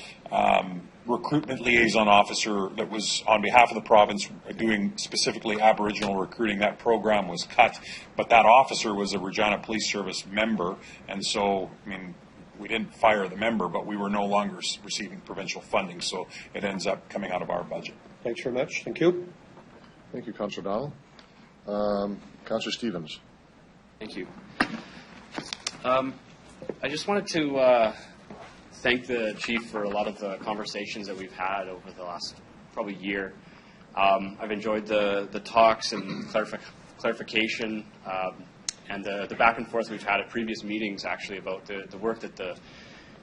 recruitment liaison officer that was on behalf of the province doing specifically Aboriginal recruiting. That program was cut, but that officer was a Regina Police Service member, and so, I mean, we didn't fire the member, but we were no longer receiving provincial funding, so it ends up coming out of our budget. Thanks very much. Thank you. Thank you, Councillor O'Donnell. Councillor Stevens. Thank you. I just wanted to thank the Chief for a lot of the conversations that we've had over the last probably year. I've enjoyed the talks and clarification and the back and forth we've had at previous meetings, actually, about the work that the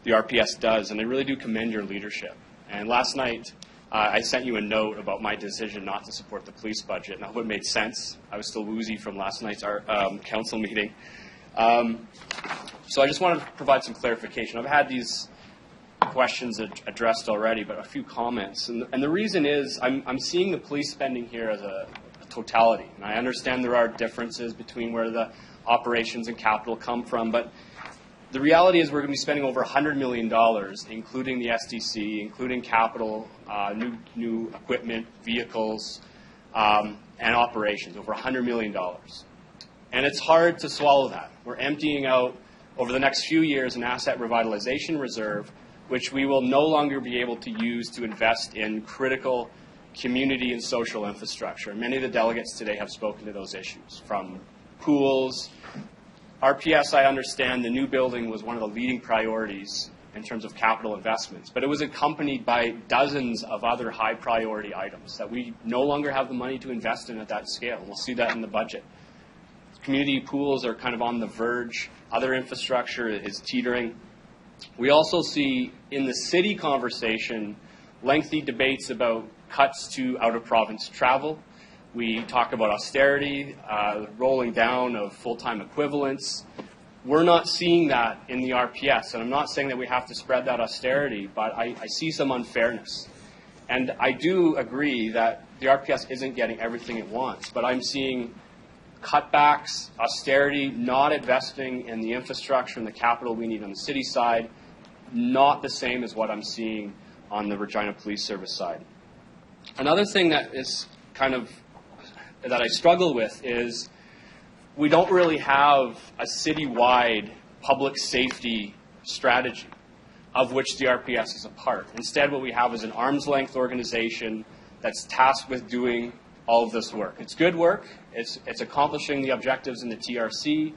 RPS does, and I really do commend your leadership. And last night, I sent you a note about my decision not to support the police budget, and I hope it made sense. I was still woozy from last night's council meeting. So I just wanted to provide some clarification. I've had these questions addressed already, but a few comments. And the reason is I'm seeing the police spending here as a totality. And I understand there are differences between where the operations and capital come from, but the reality is we're going to be spending over $100 million, including the SDC, including capital, new equipment, vehicles, and operations, over $100 million. And it's hard to swallow that. We're emptying out, over the next few years, an asset revitalization reserve, which we will no longer be able to use to invest in critical community and social infrastructure. Many of the delegates today have spoken to those issues, from pools. RPS, I understand the new building was one of the leading priorities in terms of capital investments, but it was accompanied by dozens of other high priority items that we no longer have the money to invest in at that scale. We'll see that in the budget. Community pools are kind of on the verge. Other infrastructure is teetering. We also see in the city conversation lengthy debates about cuts to out-of-province travel. We talk about austerity, rolling down of full-time equivalents. We're not seeing that in the RPS, and I'm not saying that we have to spread that austerity, but I see some unfairness. And I do agree that the RPS isn't getting everything it wants, but I'm seeing cutbacks, austerity, not investing in the infrastructure and the capital we need on the city side, not the same as what I'm seeing on the Regina Police Service side. Another thing that is kind of that I struggle with is we don't really have a citywide public safety strategy of which the RPS is a part. Instead, what we have is an arm's length organization that's tasked with doing all of this work. It's good work. It's accomplishing the objectives in the TRC.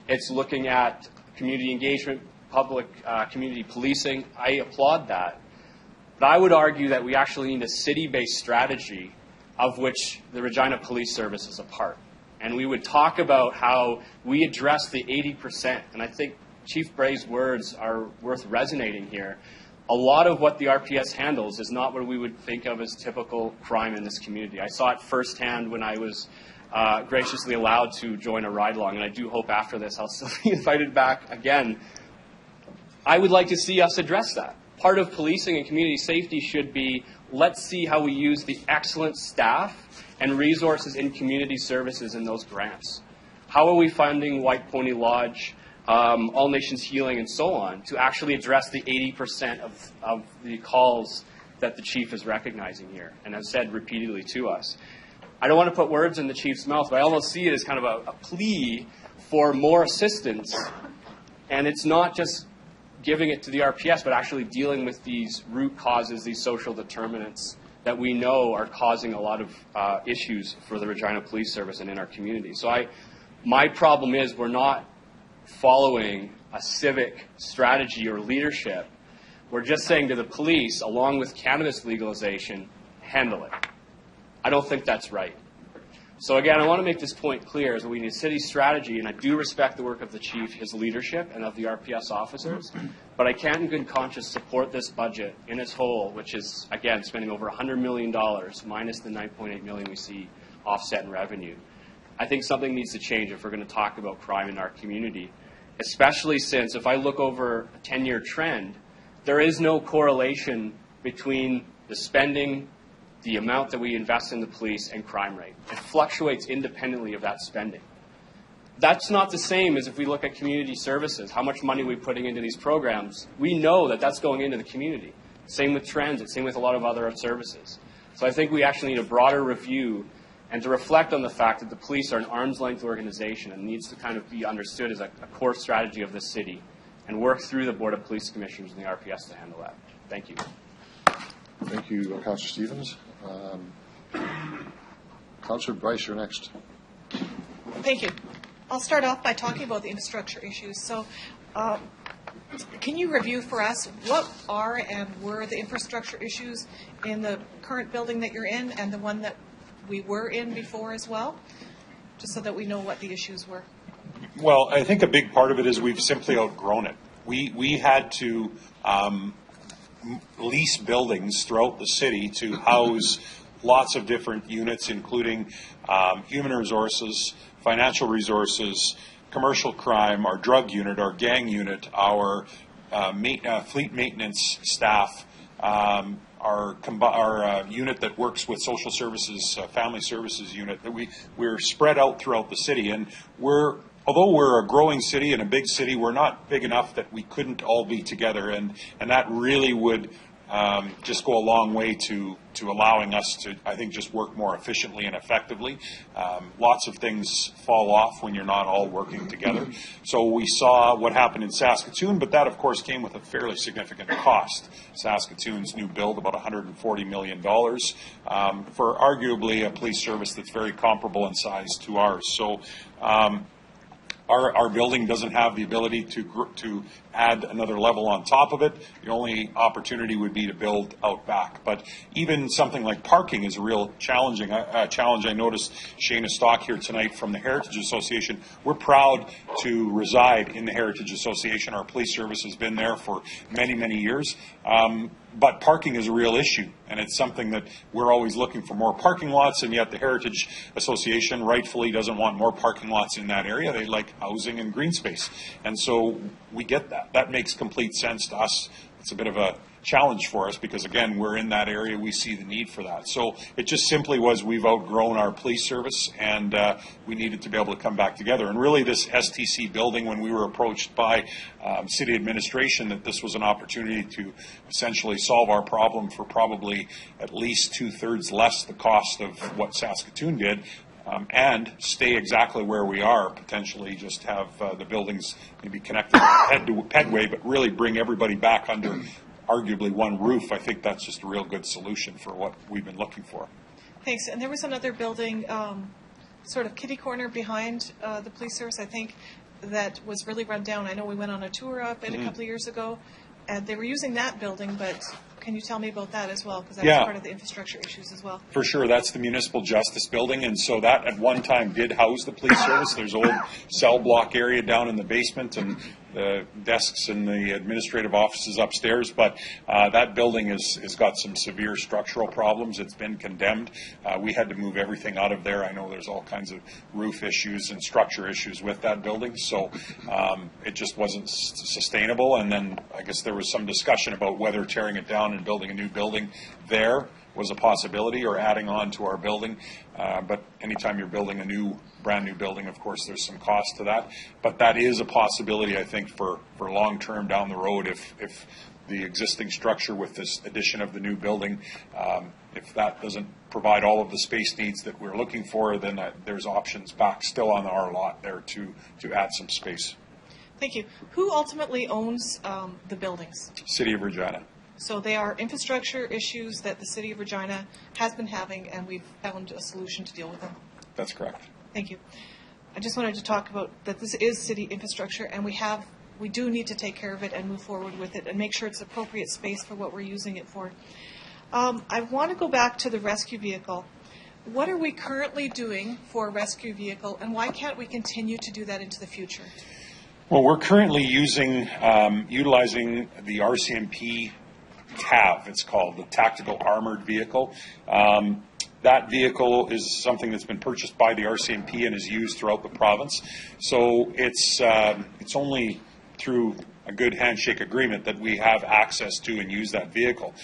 It's looking at community engagement, public community policing. I applaud that. But I would argue that we actually need a city-based strategy of which the Regina Police Service is a part. And we would talk about how we address the 80%, and I think Chief Bray's words are worth resonating here. A lot of what the RPS handles is not what we would think of as typical crime in this community. I saw it firsthand when I was graciously allowed to join a ride-along, and I do hope after this I'll still be invited back again. I would like to see us address that. Part of policing and community safety should be, let's see how we use the excellent staff and resources in community services in those grants. How are we funding White Pony Lodge, All Nations Healing, and so on, to actually address the 80% of the calls that the chief is recognizing here and has said repeatedly to us? I don't want to put words in the chief's mouth, but I almost see it as kind of a plea for more assistance. And it's not just giving it to the RPS, but actually dealing with these root causes, these social determinants that we know are causing a lot of issues for the Regina Police Service and in our community. So my problem is we're not following a civic strategy or leadership. We're just saying to the police, along with cannabis legalization, handle it. I don't think that's right. So again, I want to make this point clear, is that we need a city strategy, and I do respect the work of the chief, his leadership, and of the RPS officers, but I can't in good conscience support this budget in its whole, which is, again, spending over $100 million minus the $9.8 million we see offset in revenue. I think something needs to change if we're going to talk about crime in our community, especially since if I look over a 10-year trend, there is no correlation between the spending, the amount that we invest in the police, and crime rate. It fluctuates independently of that spending. That's not the same as if we look at community services, how much money we're putting into these programs. We know that that's going into the community. Same with transit, same with a lot of other services. So I think we actually need a broader review and to reflect on the fact that the police are an arm's length organization and needs to kind of be understood as a core strategy of this city and work through the Board of Police Commissioners and the RPS to handle that. Thank you. Thank you, Councillor Stevens. Councillor Bryce, you're next. Thank you. I'll start off by talking about the infrastructure issues. So can you review for us what are and were the infrastructure issues in the current building that you're in and the one that we were in before as well, just so that we know what the issues were? Well, I think a big part of it is we've simply outgrown it. We had to lease buildings throughout the city to house lots of different units, including human resources, financial resources, commercial crime, our drug unit, our gang unit, our fleet maintenance staff, our unit that works with social services, family services unit. That we're spread out throughout the city, and although we're a growing city and a big city, we're not big enough that we couldn't all be together, and that really would just go a long way to allowing us to, I think, just work more efficiently and effectively. Lots of things fall off when you're not all working together. So we saw what happened in Saskatoon, but that, of course, came with a fairly significant cost. Saskatoon's new build, about $140 million, for arguably a police service that's very comparable in size to ours. So our building doesn't have the ability to add another level on top of it. The only opportunity would be to build out back. But even something like parking is a real challenge. I noticed Shayna Stock here tonight from the Heritage Association. We're proud to reside in the Heritage Association. Our police service has been there for many, many years. But parking is a real issue, and it's something that we're always looking for more parking lots, and yet the Heritage Association rightfully doesn't want more parking lots in that area. They like housing and green space. And so we get that. That makes complete sense to us. It's a bit of a challenge for us because, again, we're in that area. We see the need for that. So it just simply was we've outgrown our police service, and we needed to be able to come back together. And really this STC building, when we were approached by city administration that this was an opportunity to essentially solve our problem for probably at least 2/3 less the cost of what Saskatoon did, and stay exactly where we are, potentially just have the buildings maybe connected headway, but really bring everybody back under arguably one roof. I think that's just a real good solution for what we've been looking for. Thanks. And there was another building, sort of kitty corner behind the police service, I think, that was really run down. I know we went on a tour of it a couple of years ago, and they were using that building, but can you tell me about that as well? Because that's part of the infrastructure issues as well. For sure. That's the Municipal Justice Building, and so that at one time did house the police service. There's old cell block area down in the basement and the desks and the administrative offices upstairs, but that building has got some severe structural problems. It's been condemned. We had to move everything out of there. I know there's all kinds of roof issues and structure issues with that building, so it just wasn't sustainable. And then I guess there was some discussion about whether tearing it down and building a new building there was a possibility, or adding on to our building. But anytime you're building a brand new building, of course, there's some cost to that. But that is a possibility, I think, for long term down the road, if the existing structure with this addition of the new building, if that doesn't provide all of the space needs that we're looking for, then there's options back still on our lot there to add some space. Thank you. Who ultimately owns the buildings? City of Regina. So they are infrastructure issues that the City of Regina has been having, and we've found a solution to deal with them. That's correct. Thank you. I just wanted to talk about that this is city infrastructure, and we do need to take care of it and move forward with it and make sure it's appropriate space for what we're using it for. I want to go back to the rescue vehicle. What are we currently doing for a rescue vehicle, and why can't we continue to do that into the future? Well, we're currently utilizing the RCMP TAV, it's called, the Tactical Armored Vehicle. That vehicle is something that's been purchased by the RCMP and is used throughout the province. So it's only through a good handshake agreement that we have access to and use that vehicle.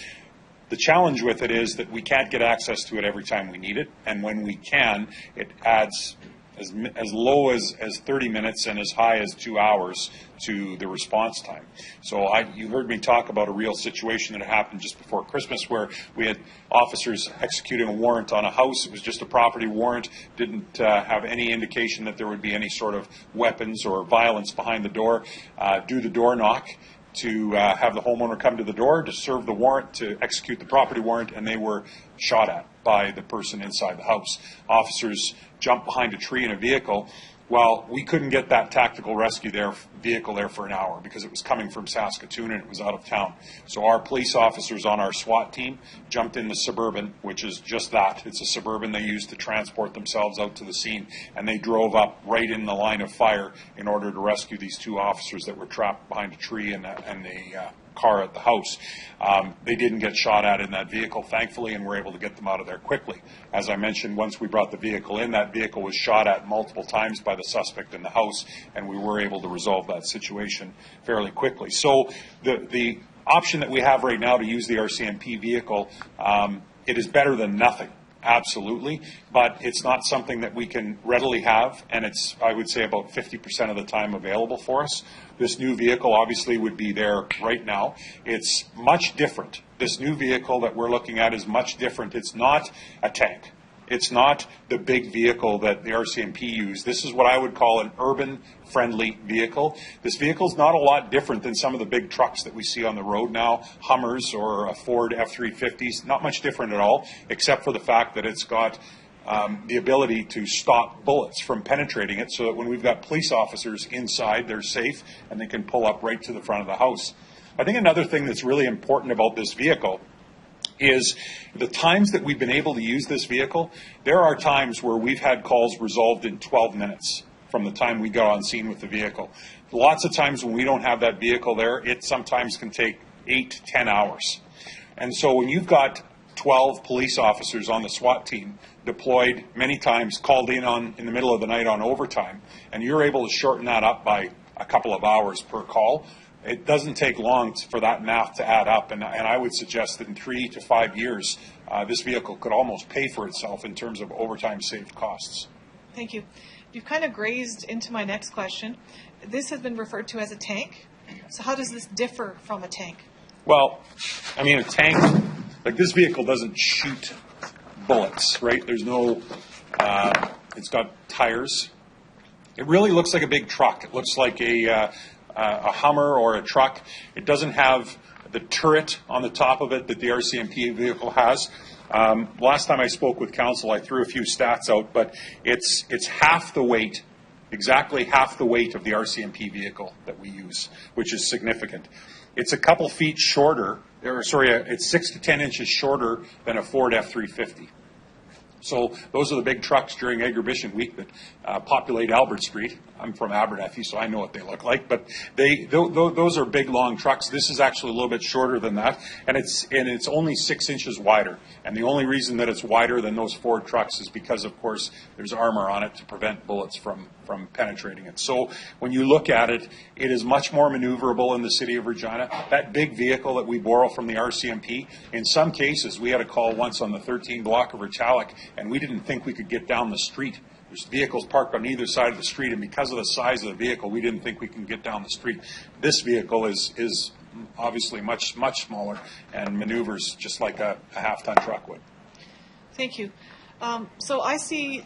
The challenge with it is that we can't get access to it every time we need it, and when we can, it adds as low as 30 minutes and as high as 2 hours to the response time. So you heard me talk about a real situation that happened just before Christmas where we had officers executing a warrant on a house. It was just a property warrant, didn't have any indication that there would be any sort of weapons or violence behind the door. Do the door knock to have the homeowner come to the door to serve the warrant, to execute the property warrant, and they were shot at by the person inside the house. Officers jumped behind a tree in a vehicle. Well, we couldn't get that tactical rescue vehicle there for an hour because it was coming from Saskatoon and it was out of town. So our police officers on our SWAT team jumped in the Suburban, which is just that. It's a Suburban they used to transport themselves out to the scene, and they drove up right in the line of fire in order to rescue these two officers that were trapped behind a tree, and they car at the house. They didn't get shot at in that vehicle, thankfully, and we're able to get them out of there quickly. As I mentioned, once we brought the vehicle in, that vehicle was shot at multiple times by the suspect in the house, and we were able to resolve that situation fairly quickly. So the option that we have right now to use the RCMP vehicle, it is better than nothing. Absolutely, but it's not something that we can readily have, and it's, I would say, about 50% of the time available for us. This new vehicle obviously would be there right now. It's much different. This new vehicle that we're looking at is much different. It's not a tank. It's not the big vehicle that the RCMP used. This is what I would call an urban-friendly vehicle. This vehicle is not a lot different than some of the big trucks that we see on the road now, Hummers or a Ford F-350s. Not much different at all, except for the fact that it's got the ability to stop bullets from penetrating it, so that when we've got police officers inside, they're safe and they can pull up right to the front of the house. I think another thing that's really important about this vehicle is the times that we've been able to use this vehicle. There are times where we've had calls resolved in 12 minutes from the time we got on scene with the vehicle. Lots of times when we don't have that vehicle there, it sometimes can take 8 to 10 hours. And so when you've got 12 police officers on the SWAT team deployed, many times called in the middle of the night on overtime, and you're able to shorten that up by a couple of hours per call, it doesn't take long for that math to add up, and I would suggest that in 3 to 5 years, this vehicle could almost pay for itself in terms of overtime saved costs. Thank you. You've kind of grazed into my next question. This has been referred to as a tank. So how does this differ from a tank? Well, I mean, a tank, like this vehicle doesn't shoot bullets, right? There's no, it's got tires. It really looks like a big truck. It looks like a Hummer or a truck. It doesn't have the turret on the top of it that the RCMP vehicle has. Last time I spoke with council, I threw a few stats out, but it's half the weight, exactly half the weight of the RCMP vehicle that we use, which is significant. It's a couple feet shorter, it's 6 to 10 inches shorter than a Ford F-350. So those are the big trucks during Exhibition Week that populate Albert Street. I'm from Abernethy, so I know what they look like. But those are big, long trucks. This is actually a little bit shorter than that, and it's only 6 inches wider. And the only reason that it's wider than those Ford trucks is because, of course, there's armor on it to prevent bullets from penetrating it. So when you look at it, it is much more maneuverable in the city of Regina. That big vehicle that we borrow from the RCMP, in some cases, we had a call once on the 13 block of Retallick, and we didn't think we could get down the street. There's vehicles parked on either side of the street, and because of the size of the vehicle, we didn't think we can get down the street. This vehicle is obviously much smaller and maneuvers just like a half-ton truck would. Thank you. So I see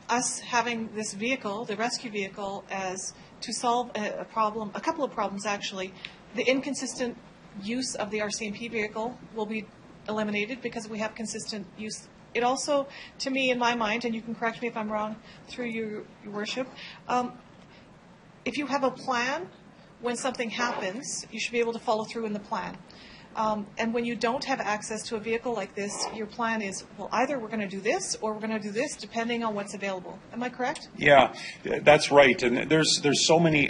us having this vehicle, the rescue vehicle, as to solve a problem, a couple of problems actually. The inconsistent use of the RCMP vehicle will be eliminated because we have consistent use. It also, to me, in my mind, and you can correct me if I'm wrong through your worship, if you have a plan, when something happens, you should be able to follow through in the plan. And when you don't have access to a vehicle like this, your plan is, well, either we're going to do this or we're going to do this, depending on what's available. Am I correct? Yeah, that's right. And there's so many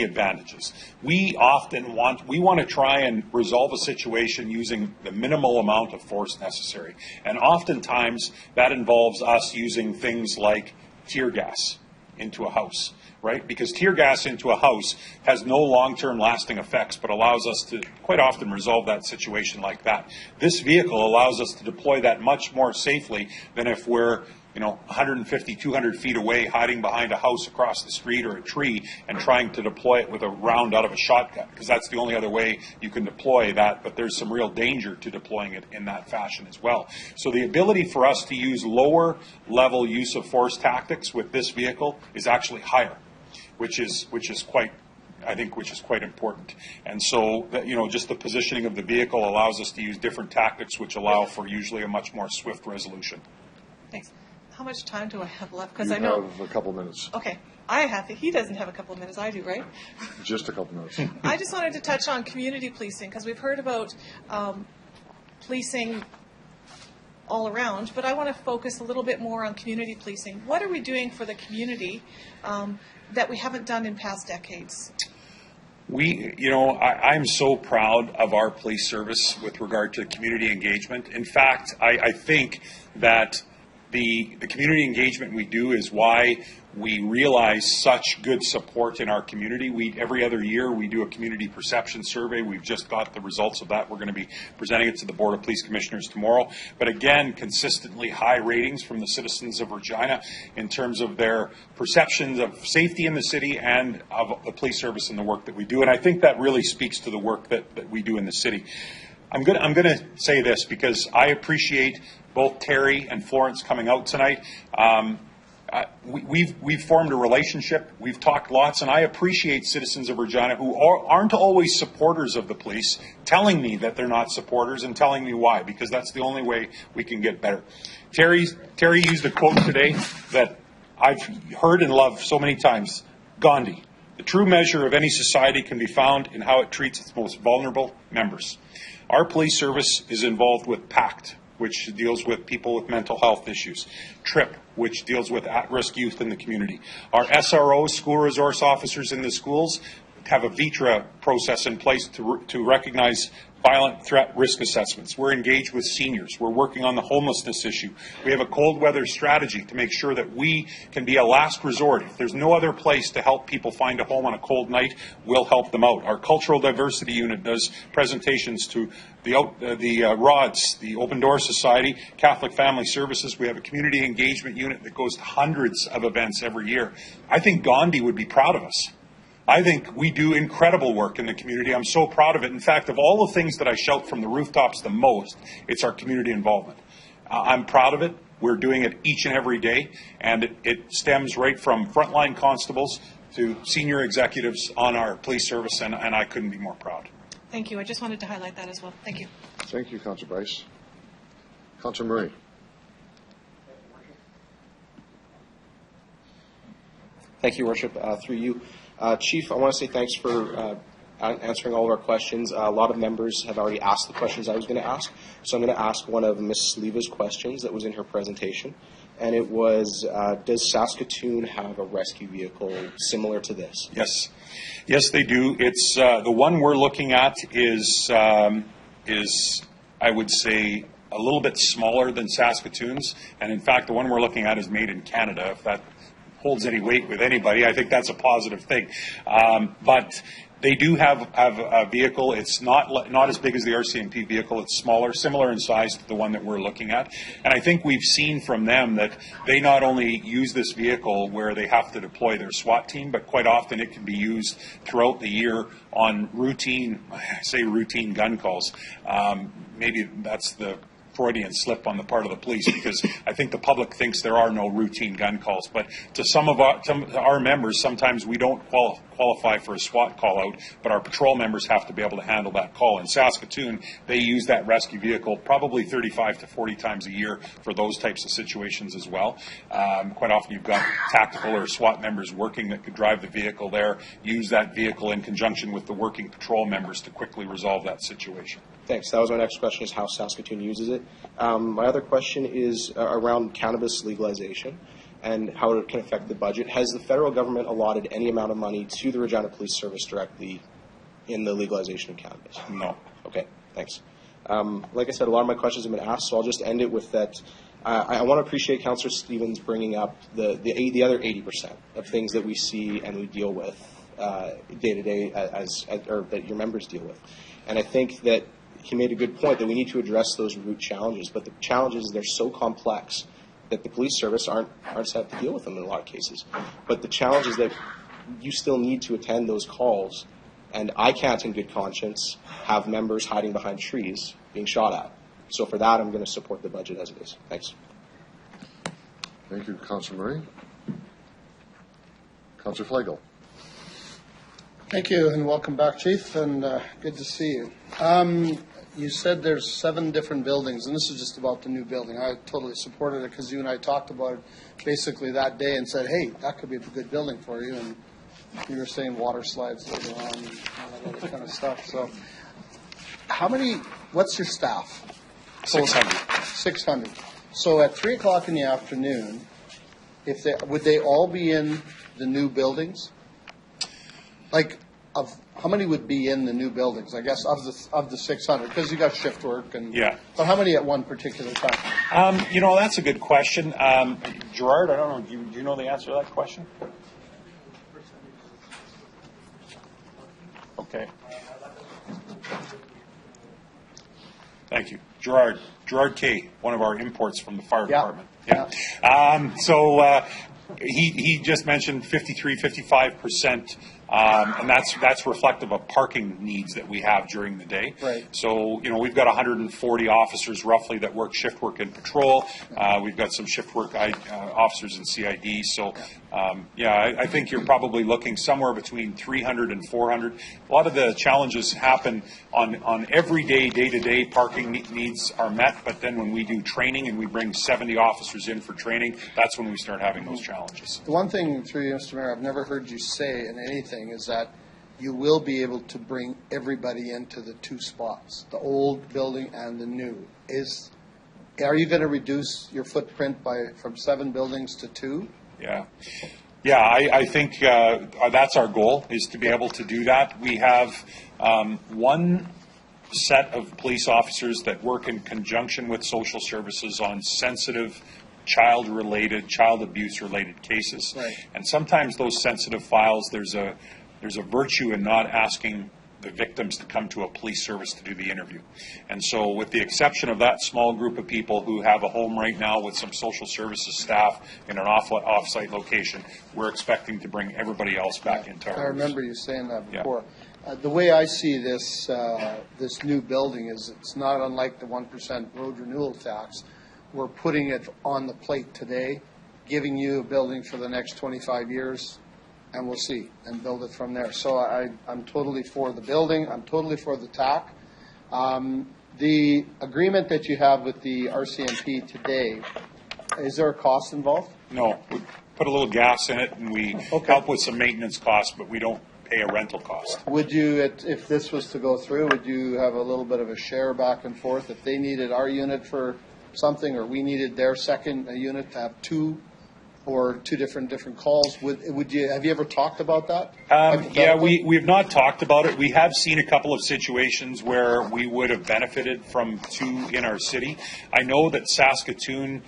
advantages. We want to try and resolve a situation using the minimal amount of force necessary. And oftentimes that involves us using things like tear gas into a house. Right? Because tear gas into a house has no long-term lasting effects, but allows us to quite often resolve that situation like that. This vehicle allows us to deploy that much more safely than if we're 150, 200 feet away, hiding behind a house across the street or a tree and trying to deploy it with a round out of a shotgun, because that's the only other way you can deploy that, but there's some real danger to deploying it in that fashion as well. So the ability for us to use lower level use of force tactics with this vehicle is actually higher, which is quite important. And so, just the positioning of the vehicle allows us to use different tactics, which allow for usually a much more swift resolution. Thanks. How much time do I have left? Because I know have a couple minutes. Okay, he doesn't have a couple of minutes. I do, right? Just a couple minutes. I just wanted to touch on community policing because we've heard about policing all around, but I want to focus a little bit more on community policing. What are we doing for the community that we haven't done in past decades? I'm so proud of our police service with regard to community engagement. In fact, I think that the community engagement we do is why we realize such good support in our community. Every other year we do a community perception survey. We've just got the results of that. We're going to be presenting it to the Board of Police Commissioners tomorrow. But again, consistently high ratings from the citizens of Regina in terms of their perceptions of safety in the city and of the police service and the work that we do. And I think that really speaks to the work that we do in the city. I'm going to say this because I appreciate both Terry and Florence coming out tonight. We've formed a relationship. We've talked lots, and I appreciate citizens of Regina who aren't always supporters of the police telling me that they're not supporters and telling me why, because that's the only way we can get better. Terry used a quote today that I've heard and loved so many times. Gandhi, the true measure of any society can be found in how it treats its most vulnerable members. Our police service is involved with PACT, which deals with people with mental health issues. TRIP, which deals with at-risk youth in the community. Our SROs, school resource officers in the schools, have a VITRA process in place to recognize violent threat risk assessments. We're engaged with seniors. We're working on the homelessness issue. We have a cold weather strategy to make sure that we can be a last resort. If there's no other place to help people find a home on a cold night, we'll help them out. Our cultural diversity unit does presentations to the RODS, the Open Door Society, Catholic Family Services. We have a community engagement unit that goes to hundreds of events every year. I think Gandhi would be proud of us. I think we do incredible work in the community. I'm so proud of it. In fact, of all the things that I shout from the rooftops the most, it's our community involvement. I'm proud of it. We're doing it each and every day, and it stems right from frontline constables to senior executives on our police service, and I couldn't be more proud. Thank you. I just wanted to highlight that as well. Thank you. Thank you, Councillor Bryce. Councillor Murray. Thank you, Worship. Through you. Chief, I want to say thanks for answering all of our questions. A lot of members have already asked the questions I was going to ask, so I'm going to ask one of Ms. Sleeva's questions that was in her presentation, and it was, does Saskatoon have a rescue vehicle similar to this? Yes. Yes, they do. It's the one we're looking at is I would say, a little bit smaller than Saskatoon's, and in fact, the one we're looking at is made in Canada, if that holds any weight with anybody. I think that's a positive thing. But they do have a vehicle. It's not as big as the RCMP vehicle. It's smaller, similar in size to the one that we're looking at. And I think we've seen from them that they not only use this vehicle where they have to deploy their SWAT team, but quite often it can be used throughout the year on routine gun calls. Maybe that's the Freudian slip on the part of the police, because I think the public thinks there are no routine gun calls. But to some of our members, sometimes we don't qualify for a SWAT call out, but our patrol members have to be able to handle that call. In Saskatoon, they use that rescue vehicle probably 35 to 40 times a year for those types of situations as well. Quite often you've got tactical or SWAT members working that could drive the vehicle there, use that vehicle in conjunction with the working patrol members to quickly resolve that situation. Thanks. That was my next question, is how Saskatoon uses it. My other question is around cannabis legalization and how it can affect the budget. Has the federal government allotted any amount of money to the Regina Police Service directly in the legalization of cannabis? No. Okay, thanks. Like I said, a lot of my questions have been asked, so I'll just end it with that. I want to appreciate Councillor Stevens bringing up the other 80% of things that we see and we deal with day to day, or that your members deal with. And I think that he made a good point that we need to address those root challenges, but the challenges, they're so complex that the police service aren't set to deal with them in a lot of cases. But the challenge is that you still need to attend those calls, and I can't in good conscience have members hiding behind trees being shot at. So for that, I'm going to support the budget as it is. Thanks. Thank you, Councillor Murray. Councillor Flegel. Thank you, and welcome back, Chief, and good to see you. You said there's 7 different buildings, and this is just about the new building. I totally supported it because you and I talked about it basically that day and said, hey, that could be a good building for you, and you were saying water slides later on and all that other kind of stuff. So what's your staff? 600. 600. So at 3 o'clock in the afternoon, would they all be in the new buildings? Like, how many would be in the new buildings? I guess of the 600, because you got shift work and. Yeah. But how many at one particular time? That's a good question. Gerard, I don't know. Do you know the answer to that question? Okay. Thank you. Gerard K., one of our imports from the fire department. Yeah. He just mentioned 55%, and that's reflective of parking needs that we have during the day. Right. So, we've got 140 officers roughly that work shift work in patrol. We've got some shift work officers in CID. So, I think you're probably looking somewhere between 300 and 400. A lot of the challenges happen on everyday, day-to-day parking needs are met, but then when we do training and we bring 70 officers in for training, that's when we start having those challenges. The one thing, through you, Mr. Mayor, I've never heard you say in anything is that you will be able to bring everybody into the two spots, the old building and the new. Are you going to reduce your footprint from 7 buildings to 2? Yeah, I think that's our goal, is to be able to do that. We have one set of police officers that work in conjunction with social services on sensitive child abuse-related cases. Right. And sometimes those sensitive files, there's a virtue in not asking the victims to come to a police service to do the interview. And so with the exception of that small group of people who have a home right now with some social services staff in an off-site location, we're expecting to bring everybody else back into our I remember you saying that before. The way I see this new building is it's not unlike the 1% road renewal tax. We're putting it on the plate today, giving you a building for the next 25 years, and we'll see, and build it from there. So I'm totally for the building. I'm totally for the TAC. The agreement that you have with the RCMP today, is there a cost involved? No. We put a little gas in it, and we help with some maintenance costs, but we don't pay a rental cost. Would you, if this was to go through, would you have a little bit of a share back and forth? If they needed our unit for something, or we needed their second unit to have 2 or 2 different calls, have you ever talked about that? We have not talked about it. We have seen a couple of situations where we would have benefited from 2 in our city. I know that Saskatoon,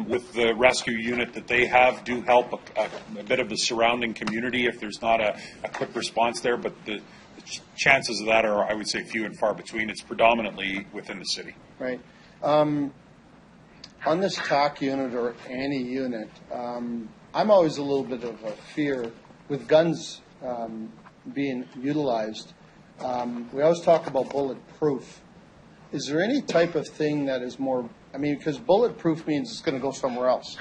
with the rescue unit that they have, do help a bit of the surrounding community if there's not a quick response there, but the chances of that are, I would say, few and far between. It's predominantly within the city. Right. On this TAC unit or any unit, I'm always a little bit of a fear with guns being utilized. We always talk about bulletproof. Is there any type of thing that is more, because bulletproof means it's going to go somewhere else,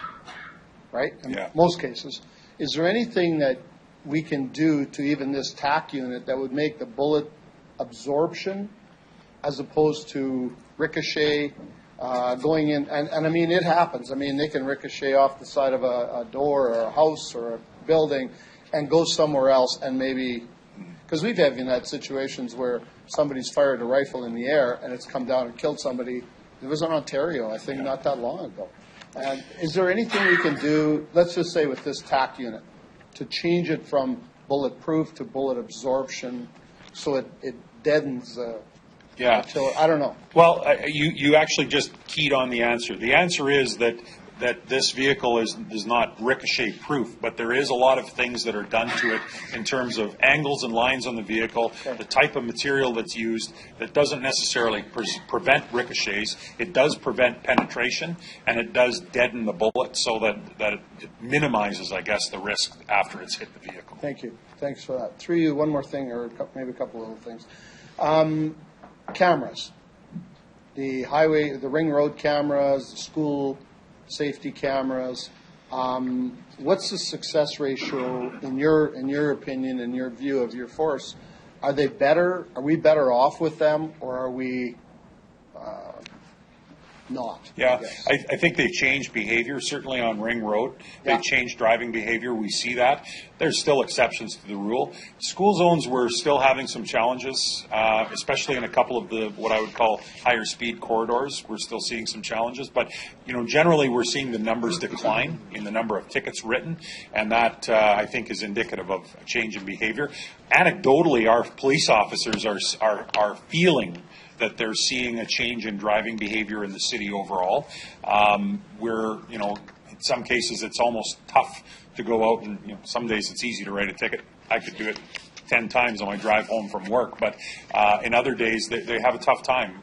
right? In most cases. Is there anything that we can do to even this TAC unit that would make the bullet absorption as opposed to ricochet going in, and it happens. They can ricochet off the side of a door or a house or a building and go somewhere else, and maybe, because we've had situations where somebody's fired a rifle in the air and it's come down and killed somebody. It was in Ontario, I think, not that long ago. And is there anything we can do, let's just say with this TAC unit, to change it from bulletproof to bullet absorption so it deadens I don't know. Well, you actually just keyed on the answer. The answer is that this vehicle is not ricochet proof, but there is a lot of things that are done to it in terms of angles and lines on the vehicle, the type of material that's used that doesn't necessarily prevent ricochets. It does prevent penetration, and it does deaden the bullet so that it minimizes, I guess, the risk after it's hit the vehicle. Thank you. Thanks for that. Through you, one more thing, or maybe a couple of little things. Cameras. The highway, the ring road cameras, the school safety cameras. What's the success ratio in your opinion, in your view of your force? Are they better? Are we better off with them, or are we not. Yeah, guess. I think they've changed behavior, certainly on Ring Road. Yeah. They've changed driving behavior. We see that. There's still exceptions to the rule. School zones, we're still having some challenges, especially in a couple of the, what I would call higher speed corridors. We're still seeing some challenges. But, generally we're seeing the numbers decline in the number of tickets written. And that, I think, is indicative of a change in behavior. Anecdotally, our police officers are feeling that they're seeing a change in driving behavior in the city overall. Where, in some cases it's almost tough to go out and, some days it's easy to write a ticket. I could do it 10 times on my drive home from work, but in other days they have a tough time,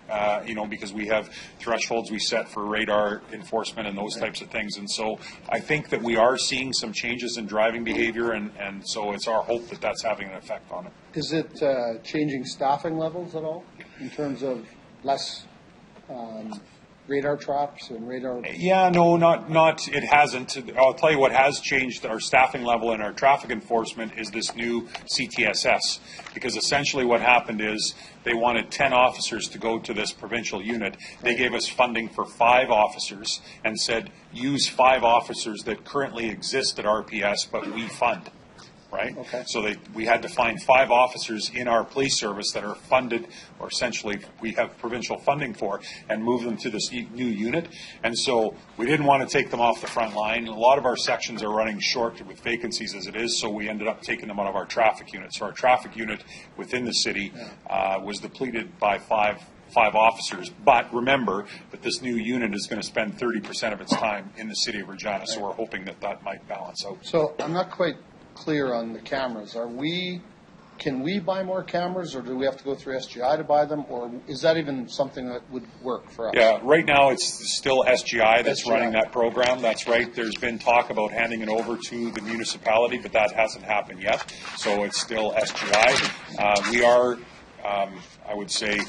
because we have thresholds we set for radar enforcement and those types of things. And so I think that we are seeing some changes in driving behavior, and so it's our hope that that's having an effect on it. Is it changing staffing levels at all in terms of less radar traps and radar? Yeah, no, not. It hasn't. I'll tell you what has changed our staffing level and our traffic enforcement is this new CTSS, because essentially what happened is they wanted 10 officers to go to this provincial unit. They gave us funding for 5 officers and said, use 5 officers that currently exist at RPS, but we fund. Right? Okay. So we had to find 5 officers in our police service that are funded, or essentially we have provincial funding for, and move them to this new unit. And so we didn't want to take them off the front line. A lot of our sections are running short with vacancies as it is, so we ended up taking them out of our traffic unit. So our traffic unit within the city was depleted by 5 officers. But remember that this new unit is going to spend 30% of its time in the city of Regina, so we're hoping that might balance out. So I'm not quite clear on the cameras. Can we buy more cameras, or do we have to go through SGI to buy them, or is that even something that would work for us? Yeah, right now it's still SGI that's running that program. That's right. There's been talk about handing it over to the municipality, but that hasn't happened yet. So it's still SGI. We are, I would say,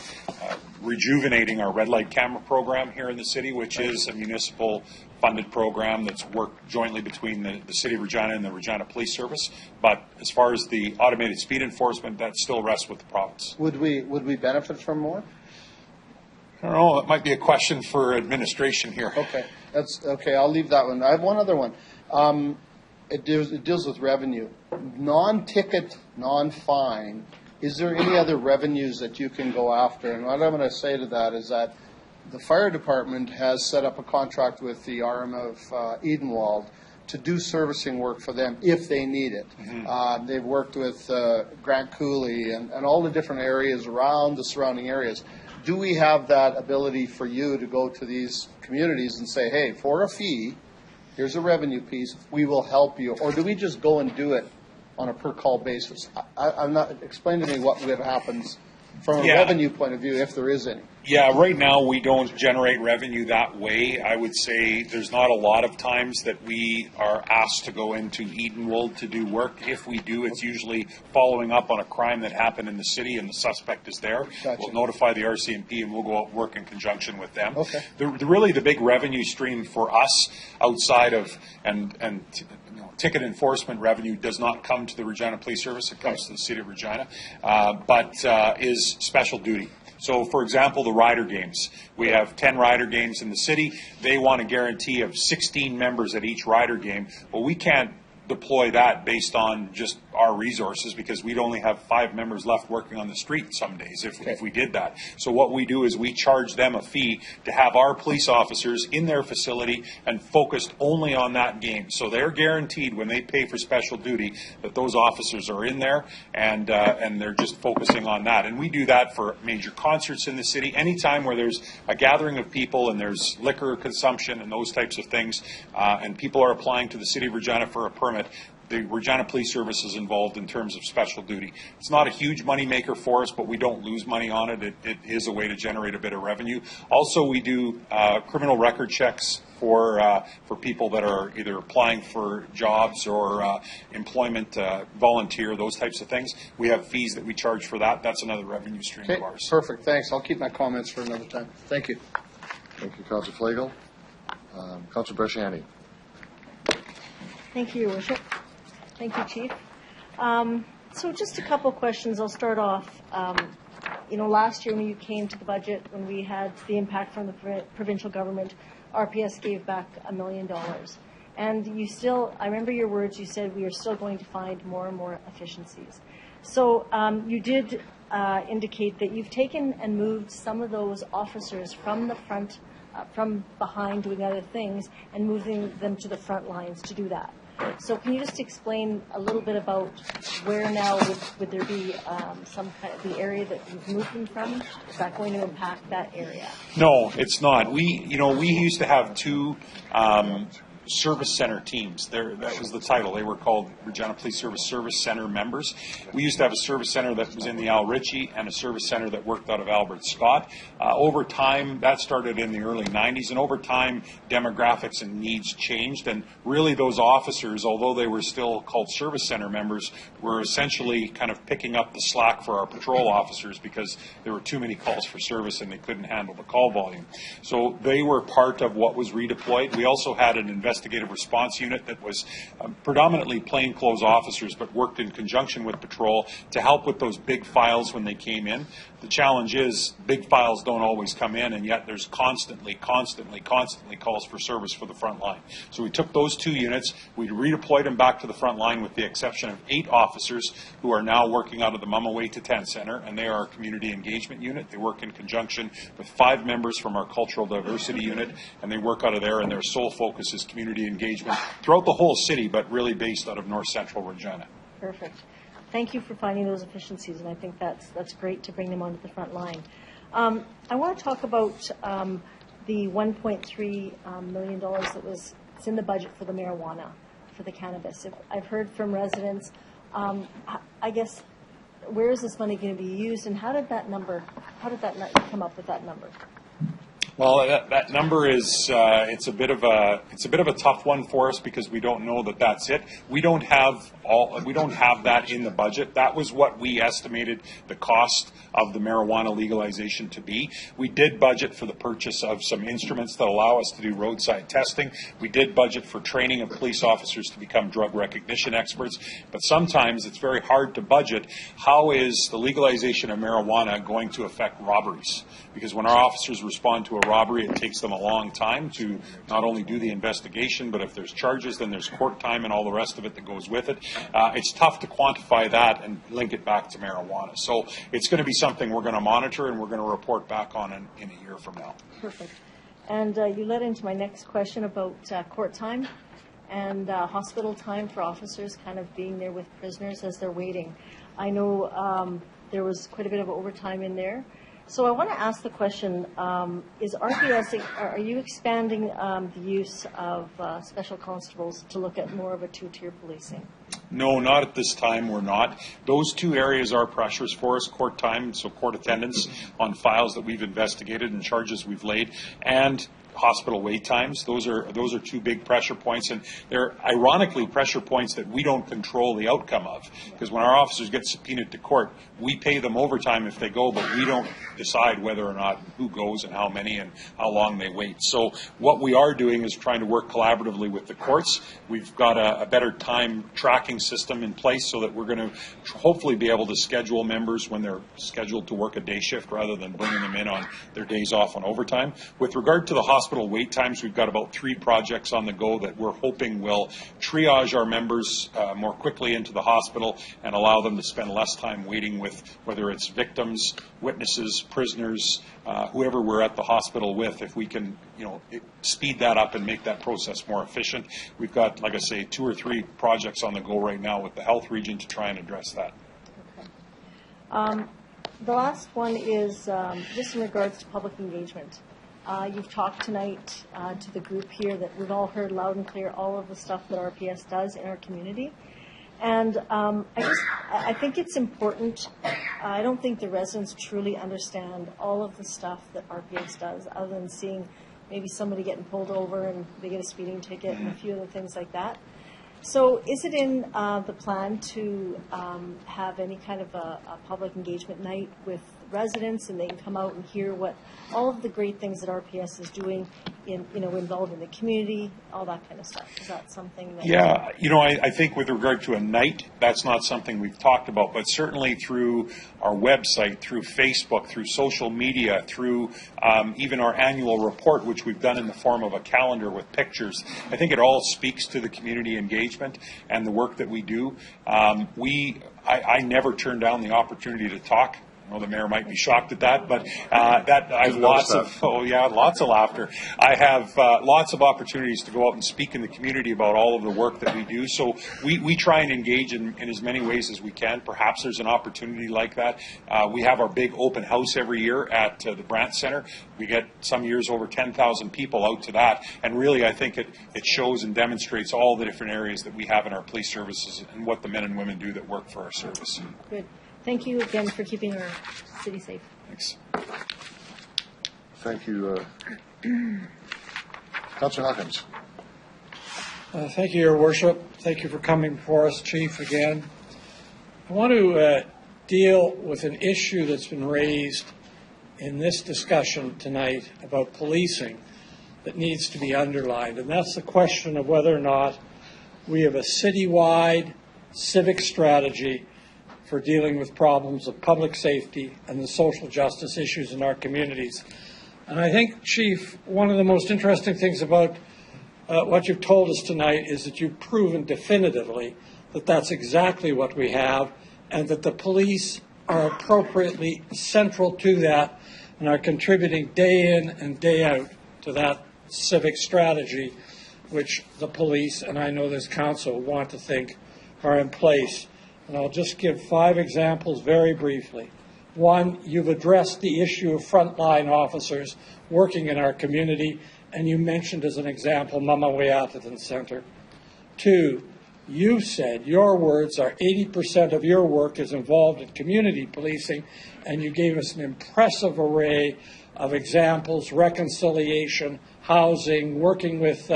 rejuvenating our red light camera program here in the city, which is a municipal funded program that's worked jointly between the City of Regina and the Regina Police Service. But as far as the automated speed enforcement, that still rests with the province. Would we benefit from more? I don't know. That might be a question for administration here. Okay, that's okay. I'll leave that one. I have one other one. It deals with revenue, non-ticket, non-fine. Is there any other revenues that you can go after? And what I'm going to say to that is that the fire department has set up a contract with the RM of Edenwald to do servicing work for them if they need it. Mm-hmm. They've worked with Grant Cooley and all the different areas around the surrounding areas. Do we have that ability for you to go to these communities and say, hey, for a fee, here's a revenue piece, we will help you? Or do we just go and do it on a per-call basis? I'm not. Explain to me what happens from a revenue point of view, if there is any. Yeah, right now we don't generate revenue that way. I would say there's not a lot of times that we are asked to go into Edenwold to do work. If we do, it's usually following up on a crime that happened in the city and the suspect is there. Gotcha. We'll notify the RCMP and we'll go out and work in conjunction with them. Okay. Really the big revenue stream for us outside of ticket enforcement revenue does not come to the Regina Police Service. It comes to the City of Regina, but is special duty. So, for example, the rider games. We have 10 rider games in the city. They want a guarantee of 16 members at each rider game. Well, we can't deploy that based on just our resources because we'd only have 5 members left working on the street some days if we did that. So what we do is we charge them a fee to have our police officers in their facility and focused only on that game. So they're guaranteed when they pay for special duty that those officers are in there and they're just focusing on that. And we do that for major concerts in the city. Anytime where there's a gathering of people and there's liquor consumption and those types of things, and people are applying to the City of Regina for a permit, the Regina Police Service is involved in terms of special duty. It's not a huge money maker for us, but we don't lose money on it. It is a way to generate a bit of revenue. Also, we do criminal record checks for people that are either applying for jobs or employment, volunteer, those types of things. We have fees that we charge for that. That's another revenue stream of ours. Perfect. Thanks. I'll keep my comments for another time. Thank you. Thank you, Councillor Flegel. Councillor Bresciani. Thank you, Your Worship. Thank you, Chief. So just a couple questions. I'll start off. last year when you came to the budget, when we had the impact from the provincial government, RPS gave back $1 million. And you still, I remember your words, you said we are still going to find more and more efficiencies. So you did indicate that you've taken and moved some of those officers from the front, from behind doing other things, and moving them to the front lines to do that. So can you just explain a little bit about where now would there be some kind of the area that you've moved them from? Is that going to impact that area? No, it's not. We used to have two service center teams. That was the title. They were called Regina Police Service Center members. We used to have a service center that was in the Al Ritchie and a service center that worked out of Albert Scott. Over time, that started in the early 90s, and over time, demographics and needs changed, and really those officers, although they were still called service center members, were essentially kind of picking up the slack for our patrol officers because there were too many calls for service and they couldn't handle the call volume. So they were part of what was redeployed. We also had an investigative response unit that was predominantly plainclothes officers but worked in conjunction with patrol to help with those big files when they came in. The challenge is big files don't always come in, and yet there's constantly calls for service for the front line. So we took those two units, we redeployed them back to the front line with the exception of 8 officers who are now working out of the Mumaway to 10 Center, and they are our community engagement unit. They work in conjunction with 5 members from our cultural diversity unit, and they work out of there, and their sole focus is community engagement throughout the whole city, but really based out of North Central Regina. Perfect. Thank you for finding those efficiencies, and I think that's great to bring them onto the front line. I want to talk about the $1.3 million that's in the budget for the marijuana, for the cannabis. I've heard from residents, I guess, where is this money going to be used, and how did that come up with that number? Well, that number is it's a bit of a tough one for us because we don't know that that's it. We don't have that in the budget. That was what we estimated the cost of the marijuana legalization to be. We did budget for the purchase of some instruments that allow us to do roadside testing. We did budget for training of police officers to become drug recognition experts. But sometimes it's very hard to budget how is the legalization of marijuana going to affect robberies. Because when our officers respond to a robbery, it takes them a long time to not only do the investigation, but if there's charges, then there's court time and all the rest of it that goes with it. It's tough to quantify that and link it back to marijuana. So it's going to be something we're going to monitor and we're going to report back on in a year from now. Perfect. And you led into my next question about court time and hospital time for officers kind of being there with prisoners as they're waiting. I know there was quite a bit of overtime in there. So I want to ask the question, is RPS, are you expanding the use of special constables to look at more of a 2-tier policing? No, not at this time, we're not. Those 2 areas are pressures for us, court time, so court attendance on files that we've investigated and charges we've laid, and hospital wait times. Those are 2 big pressure points, and they're ironically pressure points that we don't control the outcome of. Because when our officers get subpoenaed to court, we pay them overtime if they go, but we don't decide whether or not who goes and how many and how long they wait. So what we are doing is trying to work collaboratively with the courts. We've got a better time tracking system in place so that we're going to hopefully be able to schedule members when they're scheduled to work a day shift rather than bringing them in on their days off on overtime. With regard to the hospital wait times, we've got about 3 projects on the go that we're hoping will triage our members more quickly into the hospital and allow them to spend less time waiting with whether it's victims, witnesses, prisoners, whoever we're at the hospital with. If we can, speed that up and make that process more efficient. We've got, like I say, 2 or 3 projects on the go right now with the health region to try and address that. Okay. The last one is just in regards to public engagement. You've talked tonight to the group here that we've all heard loud and clear all of the stuff that RPS does in our community. And I think it's important. I don't think the residents truly understand all of the stuff that RPS does, other than seeing maybe somebody getting pulled over and they get a speeding ticket and a few other things like that. So is it in the plan to have any kind of a public engagement night with residents, and they can come out and hear what all of the great things that RPS is doing involving the community, all that kind of stuff? Is that something that... Yeah, I think with regard to a night, that's not something we've talked about, but certainly through our website, through Facebook, through social media, through even our annual report, which we've done in the form of a calendar with pictures, I think it all speaks to the community engagement and the work that we do. I never turn down the opportunity to talk. I know the mayor might be shocked at that, but that I have lots of laughter. I have lots of opportunities to go out and speak in the community about all of the work that we do. So we try and engage in as many ways as we can. Perhaps there's an opportunity like that. We have our big open house every year at the Brant Center. We get some years over 10,000 people out to that, and really I think it shows and demonstrates all the different areas that we have in our police services and what the men and women do that work for our service. Good. Thank you again for keeping our city safe. Thanks. Thank you. Councillor Hawkins. Thank you, Your Worship. Thank you for coming before us, Chief, again. I want to deal with an issue that's been raised in this discussion tonight about policing that needs to be underlined, and that's the question of whether or not we have a citywide civic strategy for dealing with problems of public safety and the social justice issues in our communities. And I think, Chief, one of the most interesting things about what you've told us tonight is that you've proven definitively that that's exactly what we have, and that the police are appropriately central to that and are contributing day in and day out to that civic strategy which the police, and I know this council, want to think are in place. And I'll just give 5 examples very briefly. 1, you've addressed the issue of frontline officers working in our community, and you mentioned as an example Mama Weyatatan Center. 2, you said, your words are 80% of your work is involved in community policing, and you gave us an impressive array of examples: reconciliation, housing, working with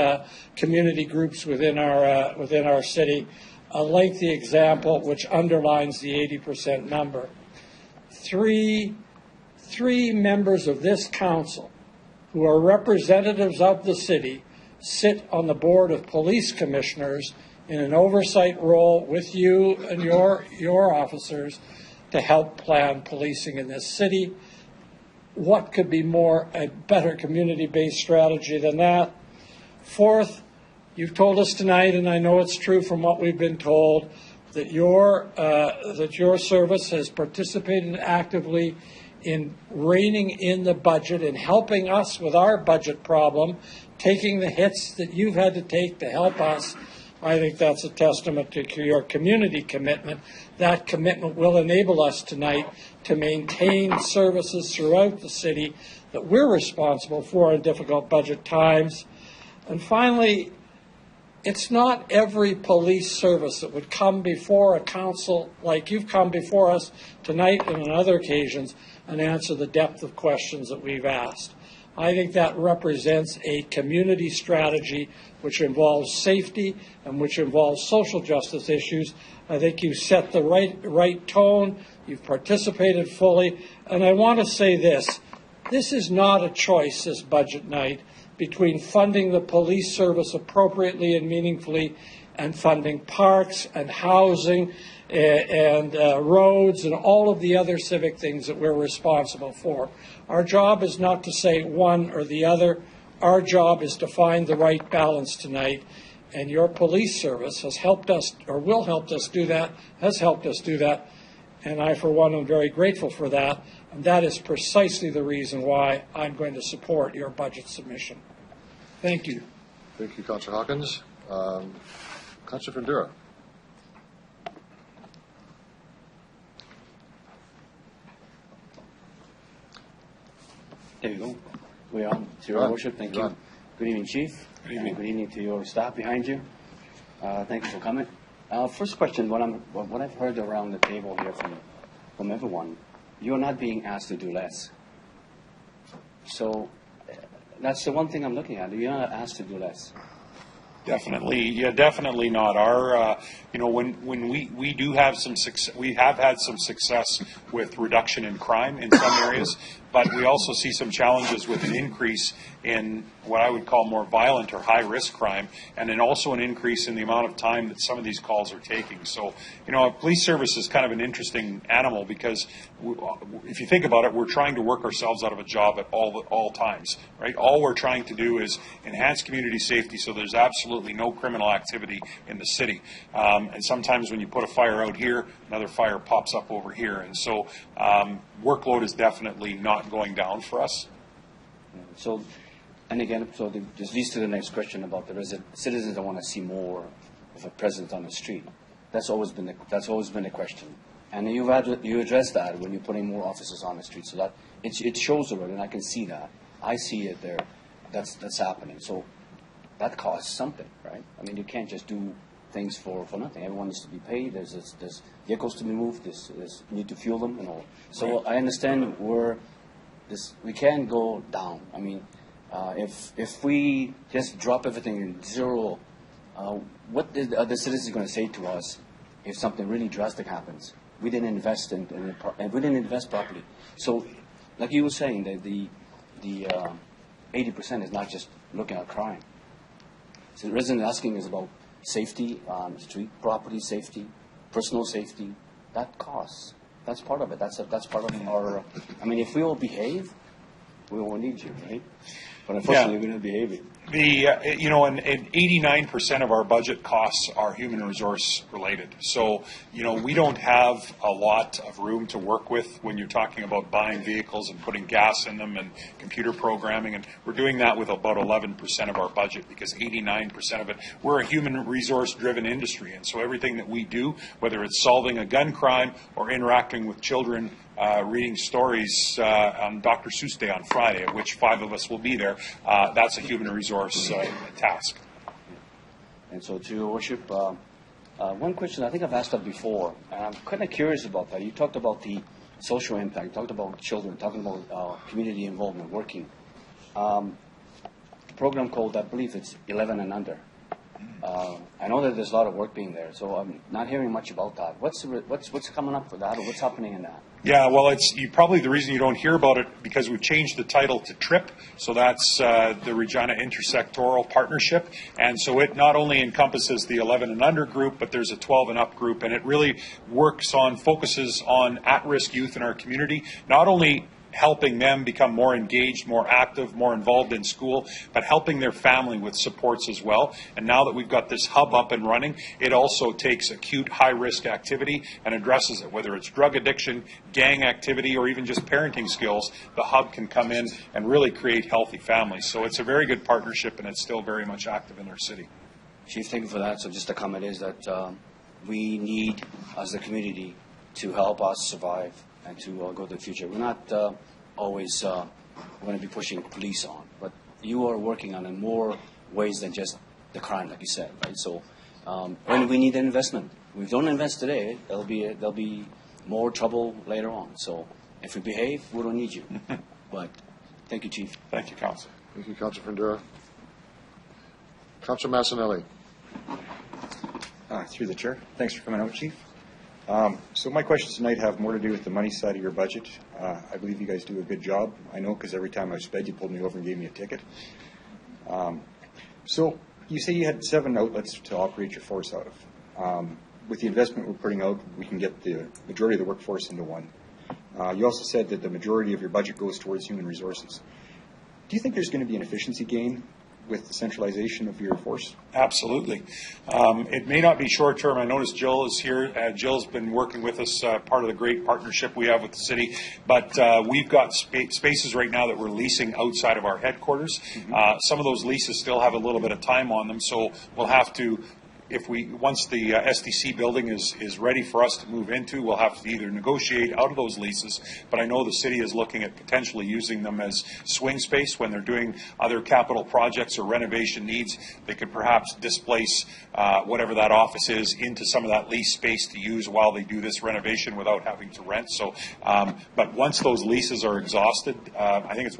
community groups within our city. A lengthy example which underlines the 80% number. 3 members of this council who are representatives of the city sit on the board of police commissioners in an oversight role with you and your officers to help plan policing in this city. What could be a better community-based strategy than that? 4th, you've told us tonight, and I know it's true from what we've been told, that your service has participated actively in reining in the budget and helping us with our budget problem, taking the hits that you've had to take to help us. I think that's a testament to your community commitment. That commitment will enable us tonight to maintain services throughout the city that we're responsible for in difficult budget times. And finally, it's not every police service that would come before a council like you've come before us tonight and on other occasions and answer the depth of questions that we've asked. I think that represents a community strategy which involves safety and which involves social justice issues. I think you've set the right tone. You've participated fully. And I want to say this. This is not a choice this budget night between funding the police service appropriately and meaningfully and funding parks and housing and roads and all of the other civic things that we're responsible for. Our job is not to say one or the other. Our job is to find the right balance tonight, and your police service has helped us, or will help us do that, has helped us do that, and I, for one, am very grateful for that, and that is precisely the reason why I'm going to support your budget submission. Thank you. Thank you, Councillor Hawkins. Councillor Fundura. There you go. We're on. To your worship, thank you. Good evening, Chief. Good evening. Good evening to your staff behind you. Thank you for coming. First question, what I've heard around the table here from everyone, you're not being asked to do less. So that's the one thing I'm looking at. You're not asked to do less. Definitely not. Our, when we do have some success, we have had some success with reduction in crime in some areas, but we also see some challenges with an increase in what I would call more violent or high-risk crime, and then also an increase in the amount of time that some of these calls are taking. So, a police service is kind of an interesting animal because if you think about it, we're trying to work ourselves out of a job at all times, right? All we're trying to do is enhance community safety so there's absolutely no criminal activity in the city. And sometimes when you put a fire out here, another fire pops up over here. And so workload is definitely not going down for us. So, and again, this leads to the next question about the citizens that want to see more of a presence on the street. That's always been the question. And you address that when you're putting more officers on the street, so that it shows the road, and I can see that. I see it there. That's happening. So that costs something, right? I mean, you can't just do things for nothing. Everyone needs to be paid. There's vehicles to be moved. There's you need to fuel them and all. So I understand we can go down. I mean, if we just drop everything in zero, what are the citizens going to say to us if something really drastic happens? We didn't invest and we didn't invest properly. So, like you were saying, that the 80% is not just looking at crime. So the resident asking is about safety on street, property safety, personal safety. That costs. That's part of it. That's part of our. I mean, if we all behave, we won't need you, right? But unfortunately, we're not behaving. And 89% of our budget costs are human resource related. So, we don't have a lot of room to work with when you're talking about buying vehicles and putting gas in them and computer programming. And we're doing that with about 11% of our budget because 89% of it, we're a human resource driven industry. And so everything that we do, whether it's solving a gun crime or interacting with children, reading stories on Dr. Seuss Day on Friday, of which 5 of us will be there, that's a human resource task. And so, to your worship, one question I think I've asked that before, and I'm kind of curious about that. You talked about the social impact, you talked about children, talking about community involvement, working. The program called, I believe it's 11 and under. I know that there's a lot of work being there, so I'm not hearing much about that. What's coming up for that, or what's happening in that? Yeah, well, it's probably the reason you don't hear about it because we've changed the title to TRIP, so that's the Regina Intersectoral Partnership, and so it not only encompasses the 11 and under group, but there's a 12 and up group, and it really focuses on at-risk youth in our community, not only helping them become more engaged, more active, more involved in school, but helping their family with supports as well. And now that we've got this hub up and running, it also takes acute high-risk activity and addresses it, whether it's drug addiction, gang activity, or even just parenting skills. The hub can come in and really create healthy families. So it's a very good partnership, and it's still very much active in our city. Chief, thank you for that. So just a comment is that we need, as the community, to help us survive and to go to the future. We're not always going to be pushing police on, but you are working on in more ways than just the crime, like you said, right? So when we need an investment, if we don't invest today, there'll be more trouble later on. So if we behave, we don't need you. But thank you, Chief. Thank you, Council. Thank you, Councilor Fundura. Councilor Massanelli. Through the chair. Thanks for coming out, Chief. So my questions tonight have more to do with the money side of your budget. I believe you guys do a good job. I know because every time I've sped, you pulled me over and gave me a ticket. So you say you had 7 outlets to operate your force out of. With the investment we're putting out, we can get the majority of the workforce into one. You also said that the majority of your budget goes towards human resources. Do you think there's going to be an efficiency gain with the centralization of your force? Absolutely. It may not be short term. I noticed Jill is here. Jill's been working with us, part of the great partnership we have with the city. But we've got spaces right now that we're leasing outside of our headquarters. Some of those leases still have a little bit of time on them, so we'll have to once the SDC building is ready for us to move into, we'll have to either negotiate out of those leases, but I know the city is looking at potentially using them as swing space when they're doing other capital projects or renovation needs. They could perhaps displace whatever that office is into some of that lease space to use while they do this renovation without having to rent. So, but once those leases are exhausted, I think it's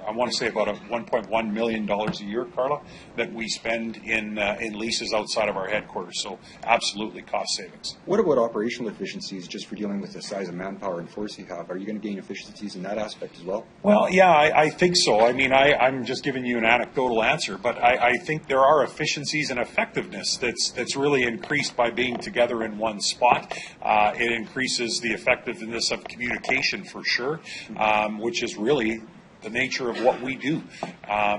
I want to say about $1.1 million a year, Carla, that we spend in leases outside of our headquarters. So absolutely cost savings. What about operational efficiencies just for dealing with the size of manpower and force you have? Are you going to gain efficiencies in that aspect as well? Well, yeah, I think so. I mean, I'm just giving you an anecdotal answer, but I think there are efficiencies and effectiveness that's really increased by being together in one spot. It increases the effectiveness of communication for sure, which is really the nature of what we do.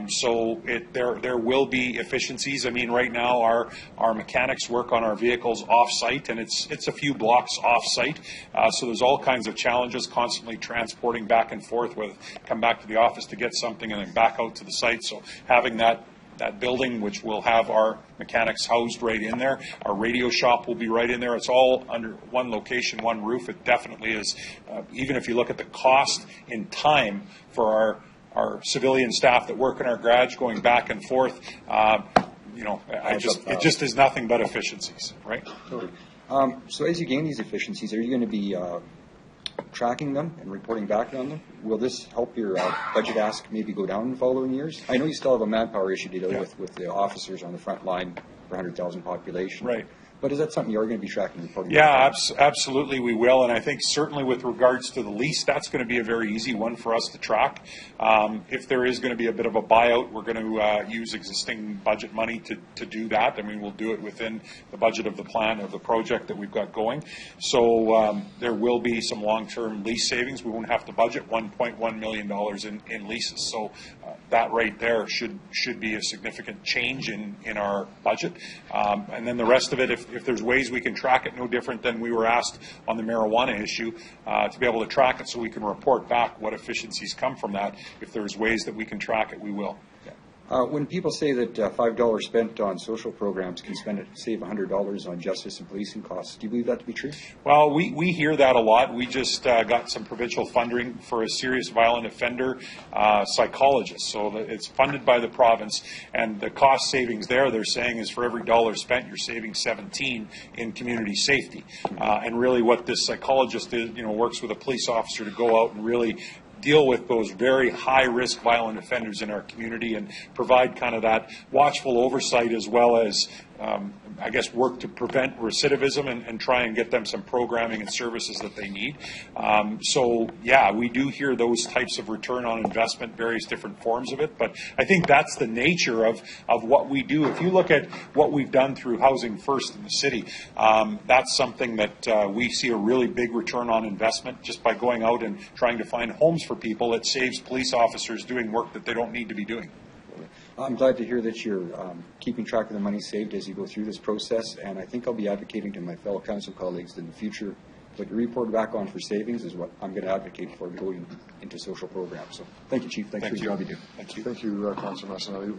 So there will be efficiencies. I mean, right now our mechanics work on our vehicles off-site, and it's a few blocks off-site. So there's all kinds of challenges, constantly transporting back and forth, come back to the office to get something and then back out to the site. So having that building, which will have our mechanics housed right in there. Our radio shop will be right in there. It's all under one location, one roof. It definitely is. Even if you look at the cost in time for our civilian staff that work in our garage going back and forth, it just is nothing but efficiencies, right? Totally. So as you gain these efficiencies, are you going to be tracking them and reporting back on them? Will this help your budget ask maybe go down in the following years? I know you still have a manpower issue to deal with the officers on the front line for 100,000 population. Right. But is that something you're going to be tracking and reporting? Yeah, absolutely we will. And I think certainly with regards to the lease, that's going to be a very easy one for us to track. If there is going to be a bit of a buyout, we're going to use existing budget money to do that. I mean, we'll do it within the budget of the plan of the project that we've got going. So there will be some long-term lease savings. We won't have to budget $1.1 million in leases. So that right there should be a significant change in our budget. And then the rest of it, if there's ways we can track it, no different than we were asked on the marijuana issue, to be able to track it so we can report back what efficiencies come from that. If there's ways that we can track it, we will. When people say that $5 spent on social programs can save $100 on justice and policing costs, do you believe that to be true? Well, we hear that a lot. We just got some provincial funding for a serious violent offender psychologist. So it's funded by the province, and the cost savings they're saying is for every dollar spent, you're saving 17 in community safety. And really what this psychologist is, works with a police officer to go out and really deal with those very high-risk violent offenders in our community and provide kind of that watchful oversight as well as, work to prevent recidivism and try and get them some programming and services that they need. So, yeah, we do hear those types of return on investment, various different forms of it, but I think that's the nature of what we do. If you look at what we've done through Housing First in the city, that's something that we see a really big return on investment just by going out and trying to find homes for people. It saves police officers doing work that they don't need to be doing. I'm glad to hear that you're keeping track of the money saved as you go through this process, and I think I'll be advocating to my fellow council colleagues in the future what you report back on for savings is what I'm going to advocate for going into social programs. So thank you, Chief. Thanks for the job you do. Thank you. Thank you, Councillor Massanelli.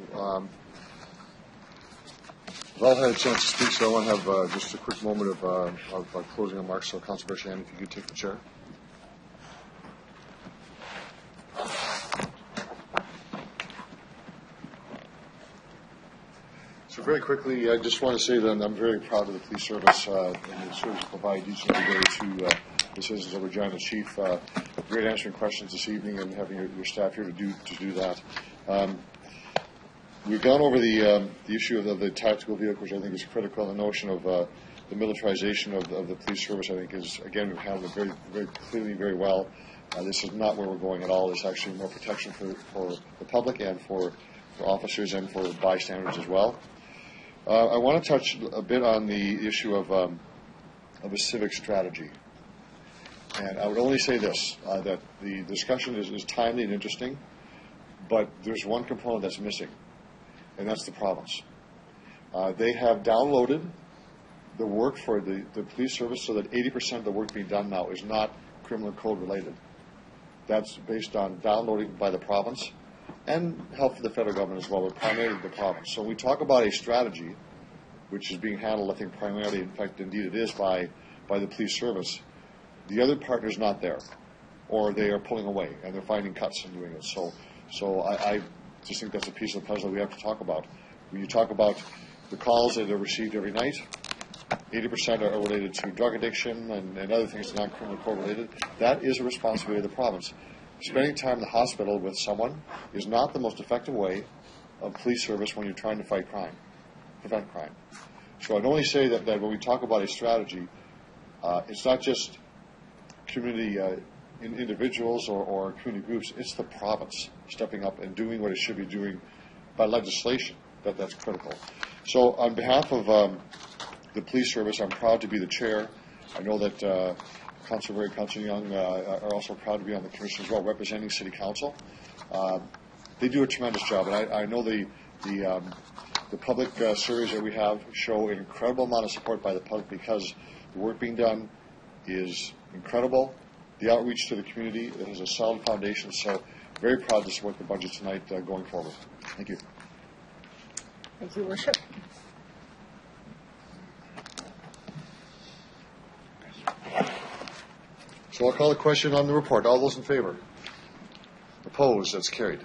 We've all had a chance to speak, so I want to have just a quick moment of closing remarks. So, Councillor Berchian, if you could take the chair. So very quickly, I just want to say that I'm very proud of the police service and the service you provide each and every day to the citizens of Regina. Chief, great answering questions this evening and having your staff here to do that. We've gone over the issue of the tactical vehicle, which I think is critical. The notion of the militarization of the police service, I think, is, again, we've handled it very, very clearly, very well. This is not where we're going at all. It's actually more protection for the public and for officers and for bystanders as well. I want to touch a bit on the issue of a civic strategy. And I would only say this, that the discussion is timely and interesting, but there's one component that's missing, and that's the province. They have downloaded the work for the police service so that 80% of the work being done now is not criminal code related. That's based on downloading by the province and help from the federal government as well, but primarily the province. So when we talk about a strategy, which is being handled, I think, primarily, in fact, indeed it is, by the police service, the other partner's not there, or they are pulling away, and they're finding cuts and doing it. So I just think that's a piece of the puzzle we have to talk about. When you talk about the calls that are received every night, 80% are related to drug addiction and other things that are not criminal court-related. That is a responsibility of the province. Spending time in the hospital with someone is not the most effective way of police service when you're trying to fight crime, prevent crime. So I'd only say that when we talk about a strategy, it's not just community individuals or community groups, it's the province stepping up and doing what it should be doing by legislation. That's critical. So on behalf of the police service, I'm proud to be the chair. I know that Councillor Ray, Councillor Young are also proud to be on the commission as well, representing City Council. They do a tremendous job, and I know the public surveys that we have show an incredible amount of support by the public because the work being done is incredible. The outreach to the community, it has a solid foundation, so very proud to support the budget tonight going forward. Thank you. Thank you, Worship. So I'll call the question on the report. All those in favor? Opposed? That's carried.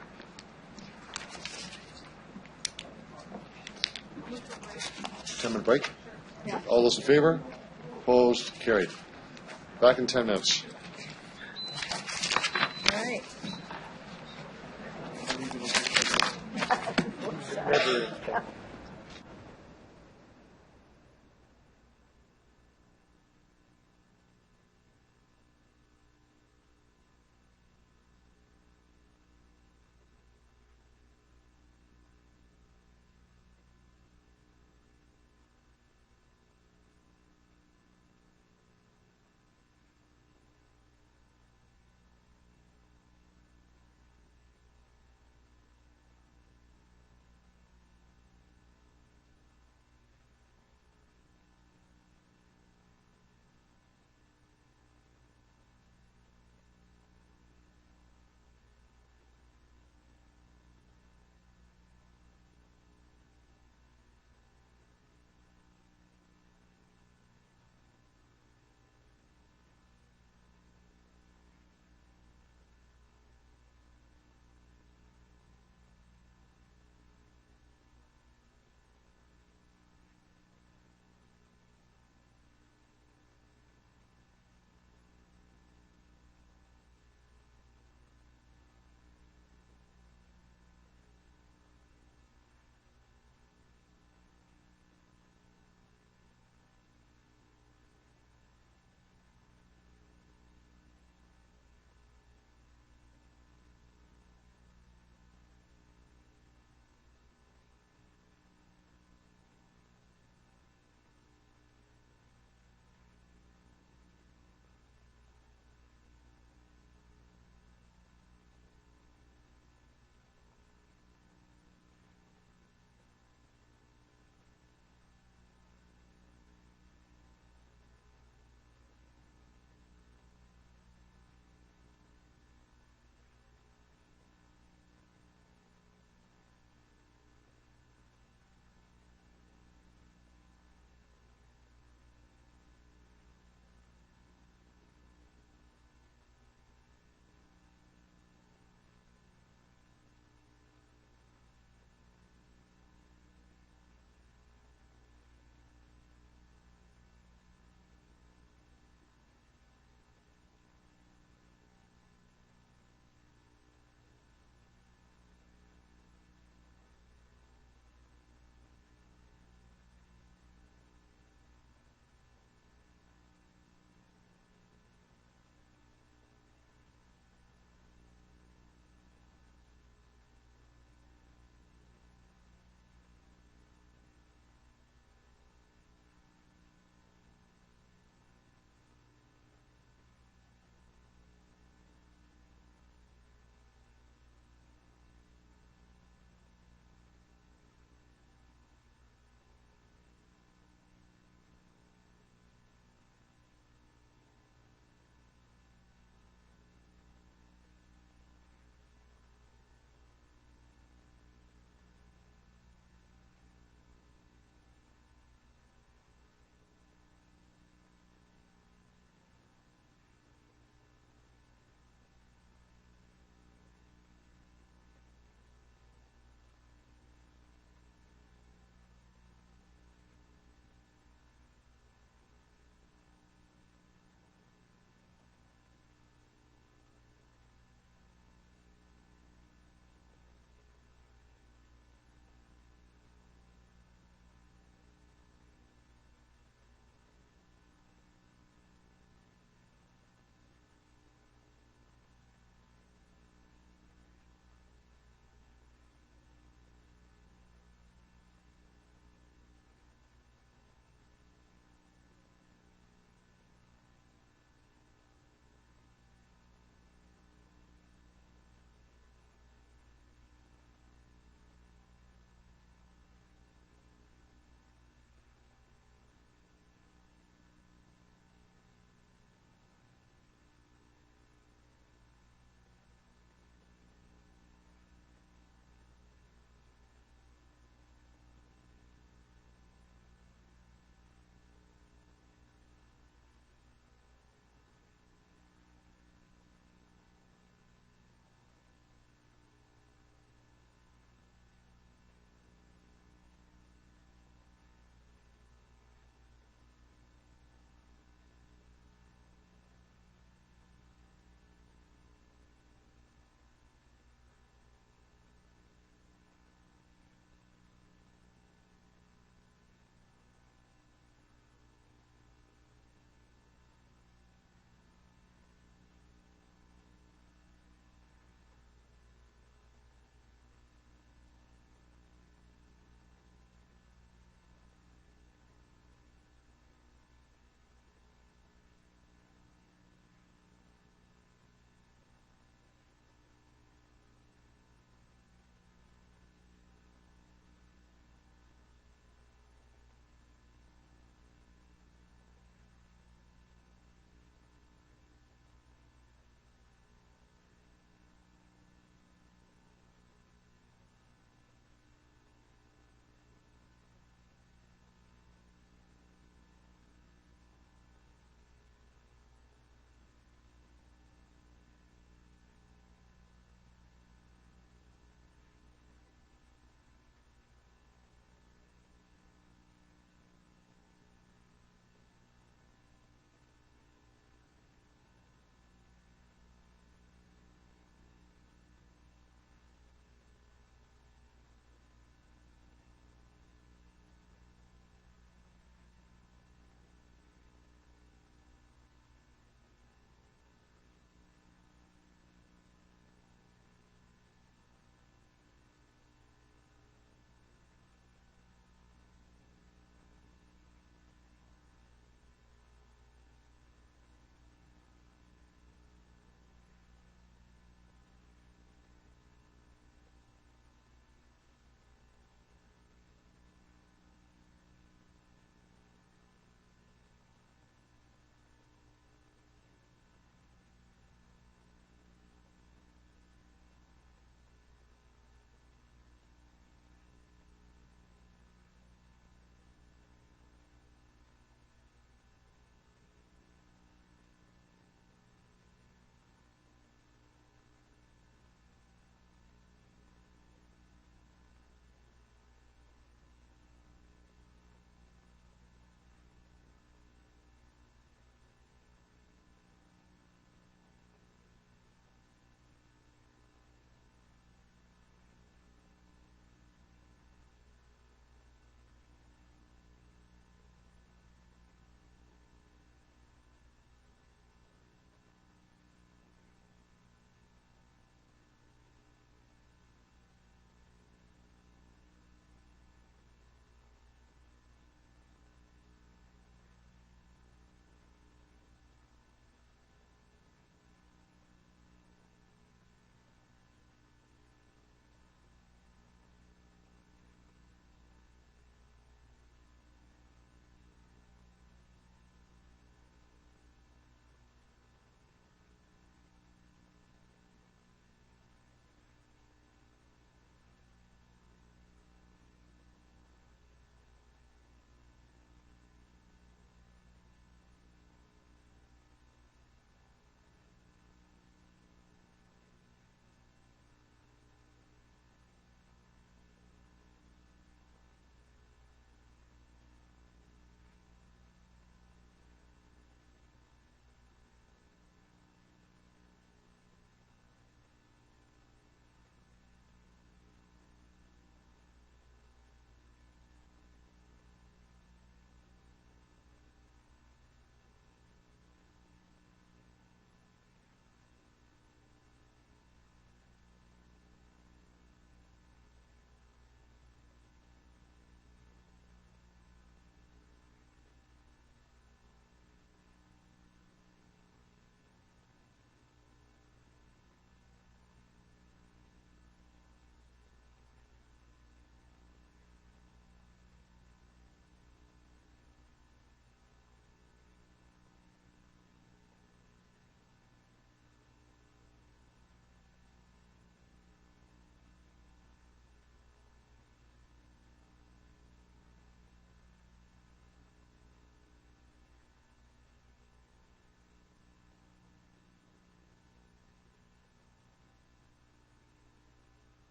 Ten-minute break? Yeah. All those in favor? Opposed? Carried. Back in 10 minutes. All right.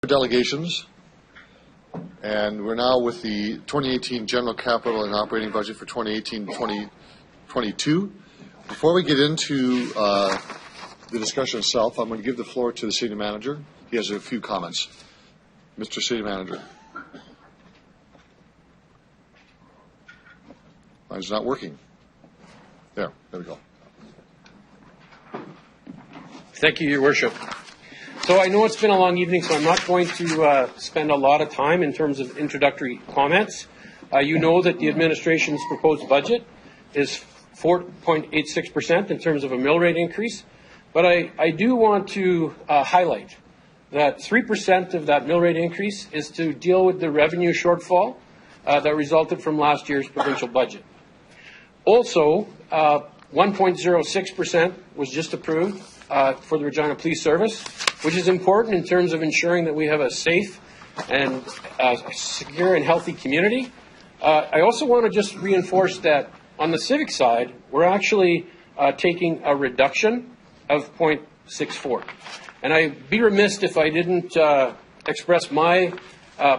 delegations. And we're now with the 2018 general capital and operating budget for 2018-2022. Before we get into the discussion itself, I'm going to give the floor to the city manager. He has a few comments. Mr. City Manager. Mine's not working. There we go. Thank you, Your Worship. So I know it's been a long evening, so I'm not going to spend a lot of time in terms of introductory comments. You know that the administration's proposed budget is 4.86% in terms of a mill rate increase, but I do want to highlight that 3% of that mill rate increase is to deal with the revenue shortfall that resulted from last year's provincial budget. Also, 1.06% was just approved for the Regina Police Service, which is important in terms of ensuring that we have a safe and secure and healthy community. I also want to just reinforce that on the civic side, we're actually taking a reduction of 0.64. And I'd be remiss if I didn't express my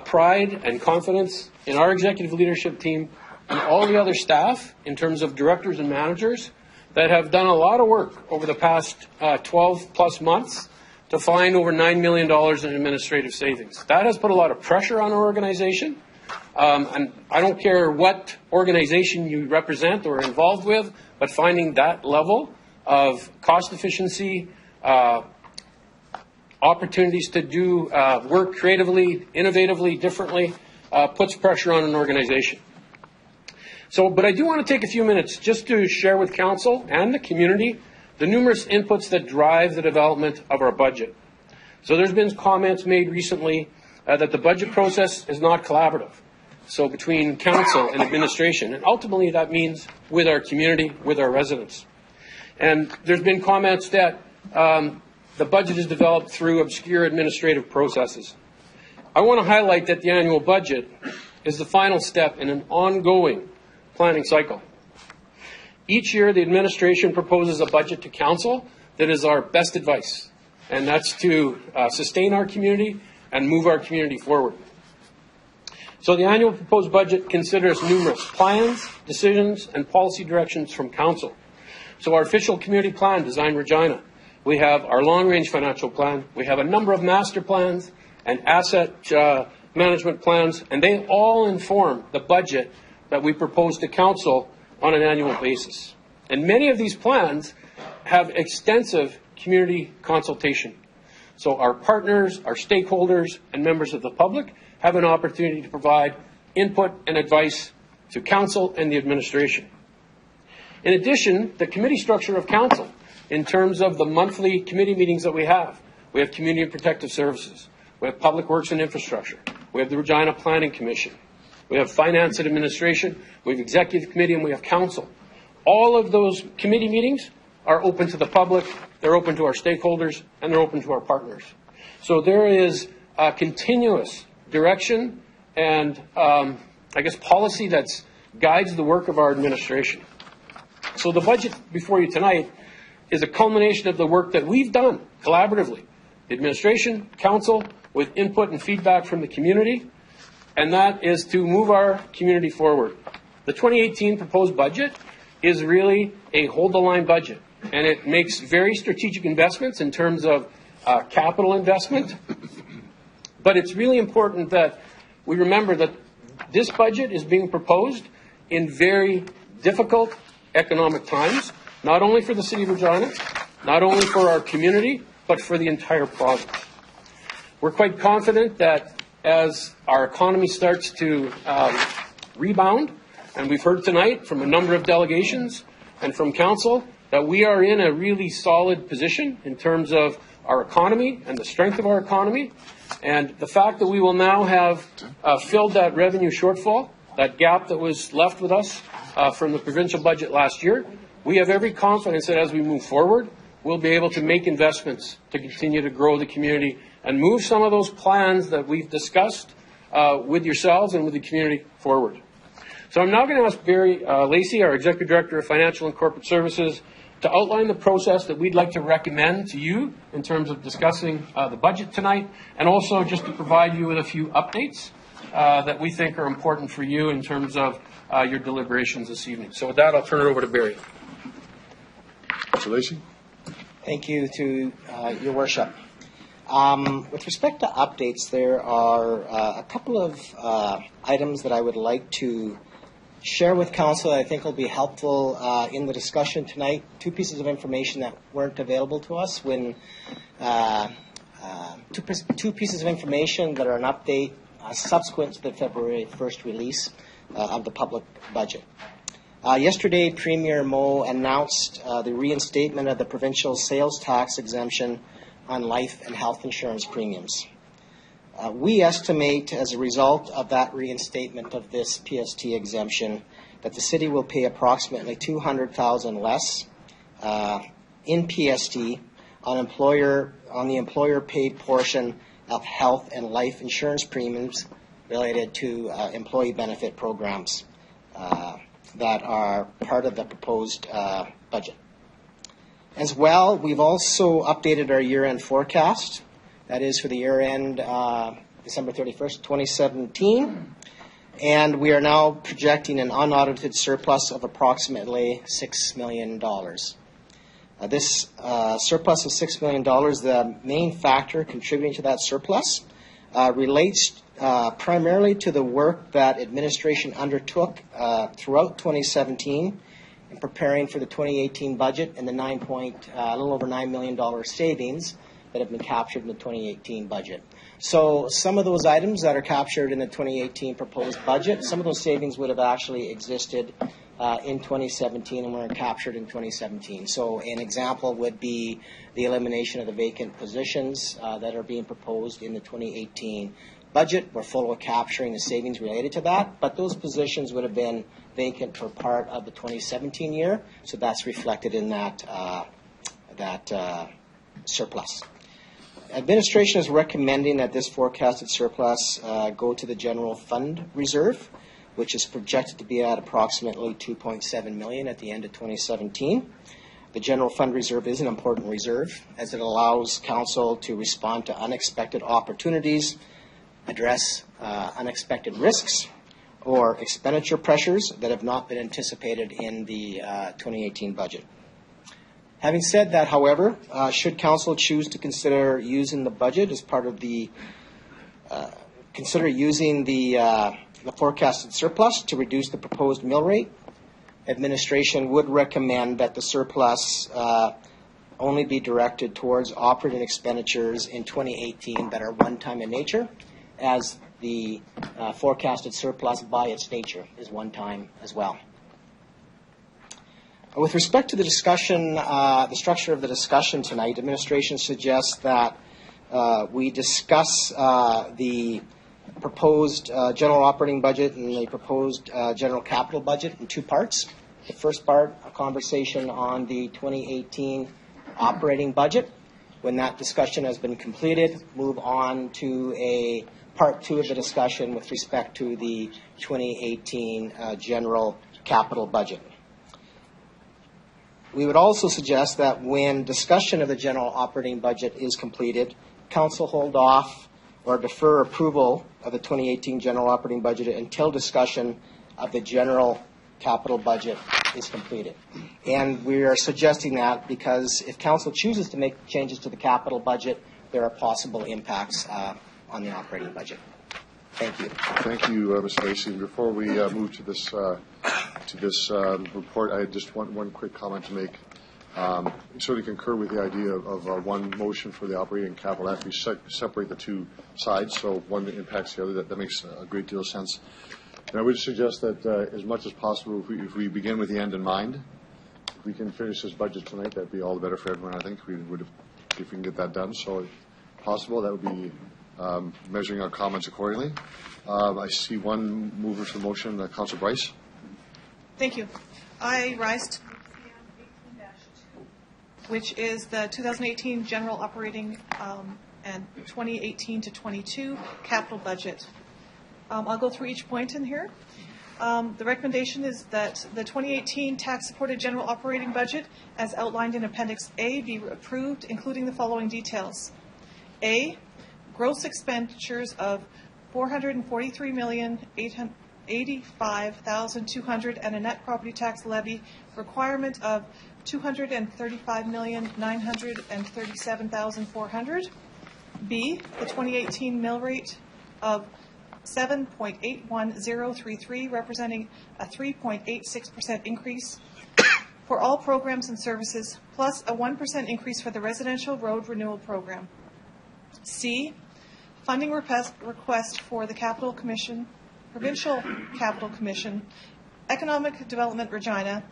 pride and confidence in our executive leadership team and all the other staff in terms of directors and managers that have done a lot of work over the past 12 plus months to find over $9 million in administrative savings. That has put a lot of pressure on our organization. And I don't care what organization you represent or are involved with, but finding that level of cost efficiency, opportunities to do work creatively, innovatively, differently, puts pressure on an organization. So, but I do want to take a few minutes just to share with Council and the community the numerous inputs that drive the development of our budget. So there's been comments made recently that the budget process is not collaborative. So between Council and administration, and ultimately that means with our community, with our residents. And there's been comments that the budget is developed through obscure administrative processes. I want to highlight that the annual budget is the final step in an ongoing planning cycle. Each year, the administration proposes a budget to Council that is our best advice, and that's to sustain our community and move our community forward. So the annual proposed budget considers numerous plans, decisions, and policy directions from Council. So our official community plan, Design Regina. We have our long-range financial plan. We have a number of master plans and asset management plans, and they all inform the budget that we propose to Council on an annual basis. And many of these plans have extensive community consultation. So our partners, our stakeholders, and members of the public have an opportunity to provide input and advice to Council and the administration. In addition, the committee structure of Council, in terms of the monthly committee meetings that we have Community and Protective Services, we have Public Works and Infrastructure, we have the Regina Planning Commission, we have Finance and Administration, we have Executive Committee, and we have Council. All of those committee meetings are open to the public, they're open to our stakeholders, and they're open to our partners. So there is a continuous direction and, policy that guides the work of our administration. So the budget before you tonight is a culmination of the work that we've done collaboratively, the administration, Council, with input and feedback from the community, and that is to move our community forward. The 2018 proposed budget is really a hold-the-line budget, and it makes very strategic investments in terms of capital investment. But it's really important that we remember that this budget is being proposed in very difficult economic times, not only for the City of Regina, not only for our community, but for the entire province. We're quite confident that as our economy starts to rebound, and we've heard tonight from a number of delegations and from Council that we are in a really solid position in terms of our economy and the strength of our economy, and the fact that we will now have filled that revenue shortfall, that gap that was left with us from the provincial budget last year. We have every confidence that as we move forward, we'll be able to make investments to continue to grow the community and move some of those plans that we've discussed with yourselves and with the community forward. So I'm now going to ask Barry Lacey, our Executive Director of Financial and Corporate Services, to outline the process that we'd like to recommend to you in terms of discussing the budget tonight, and also just to provide you with a few updates that we think are important for you in terms of your deliberations this evening. So with that, I'll turn it over to Barry. Mr. Lacey. Thank you to Your Worship. With respect to updates, there are a couple of items that I would like to share with Council that I think will be helpful in the discussion tonight. Two pieces of information that weren't available to us when two pieces of information that are an update subsequent to the February 1st release of the public budget. Yesterday, Premier Moe announced the reinstatement of the provincial sales tax exemption on life and health insurance premiums. We estimate, as a result of that reinstatement of this PST exemption, that the city will pay approximately $200,000 less in PST on the employer-paid portion of health and life insurance premiums related to employee benefit programs that are part of the proposed budget. As well, we've also updated our year-end forecast. That is for the year-end December 31st, 2017. And we are now projecting an unaudited surplus of approximately $6 million. This surplus of $6 million, the main factor contributing to that surplus, relates primarily to the work that administration undertook throughout 2017 in preparing for the 2018 budget and the a little over $9 million savings that have been captured in the 2018 budget. So some of those items that are captured in the 2018 proposed budget, some of those savings would have actually existed in 2017 and were captured in 2017. So an example would be the elimination of the vacant positions that are being proposed in the 2018 budget. We're full of capturing the savings related to that, but those positions would have been vacant for part of the 2017 year, so that's reflected in that surplus. Administration is recommending that this forecasted surplus go to the general fund reserve, which is projected to be at approximately $2.7 million at the end of 2017. The general fund reserve is an important reserve as it allows council to respond to unexpected opportunities, address unexpected risks, or expenditure pressures that have not been anticipated in the 2018 budget. Having said that, however, should council choose to consider using the budget as part of the forecasted surplus to reduce the proposed mill rate, administration would recommend that the surplus only be directed towards operating expenditures in 2018 that are one-time in nature, as the forecasted surplus by its nature is one-time as well. With respect to the discussion, the structure of the discussion tonight, administration suggests that we discuss the proposed general operating budget and the proposed general capital budget in two parts. The first part, a conversation on the 2018 operating budget. When that discussion has been completed, move on to a part two of the discussion with respect to the 2018 general capital budget. We would also suggest that when discussion of the general operating budget is completed, council hold off or defer approval of the 2018 general operating budget until discussion of the general capital budget is completed. And we are suggesting that because if council chooses to make changes to the capital budget, there are possible impacts on the operating budget. Thank you. Thank you, Mr. Lacey. Before we move to this report, I had just one quick comment to make. Certainly concur with the idea of one motion for the operating capital after we separate the two sides, so one that impacts the other. That makes a great deal of sense. And I would suggest that as much as possible, if we begin with the end in mind, if we can finish this budget tonight, that'd be all the better for everyone. I think we would, if we can get that done. So, if possible, that would be measuring our comments accordingly. I see one mover for the motion, Councillor Bryce. Thank you. I rise to 18-2, which is the 2018 general operating and 2018 to 22 capital budget. I'll go through each point in here. The recommendation is that the 2018 tax-supported general operating budget, as outlined in Appendix A, be approved, including the following details. A, gross expenditures of $443,085,200 and a net property tax levy requirement of $235,937,400. B, the 2018 mill rate of 7.81033, representing a 3.86% increase for all programs and services, plus a 1% increase for the residential road renewal program. C, funding request for the Capital Commission, Provincial Capital Commission, Economic Development Regina,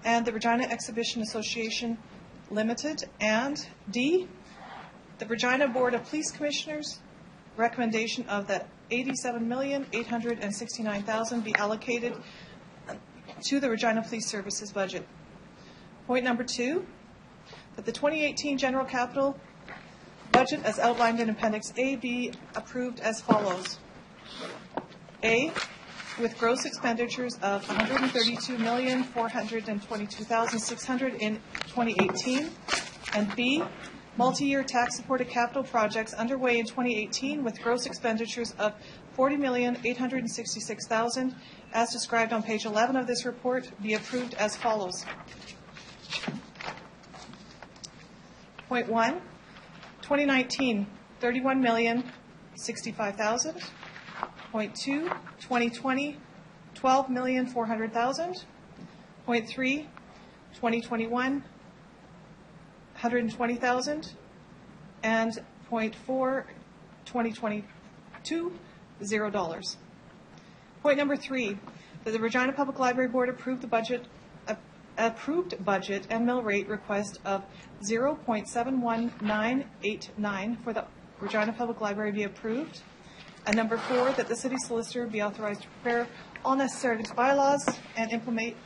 and the Regina Exhibition Association Limited. And D, the Regina Board of Police Commissioners recommendation of that $87,869,000 be allocated to the Regina Police Services budget. Point number 2, that the 2018 general capital budget as outlined in Appendix A be approved as follows. A, with gross expenditures of $132,422,600 in 2018, and B, multi-year tax-supported capital projects underway in 2018 with gross expenditures of $40,866,000, as described on page 11 of this report, be approved as follows. Point 1, 2019, $31,065,000. Point 2, 2020, $12,400,000. Point 3, 2021, $120,000, and point 4, 2022, $0. Point number 3, that the Regina Public Library Board approved the budget and mill rate request of 0.71989 for the Regina Public Library be approved. And number 4, that the city solicitor be authorized to prepare all necessary bylaws and implement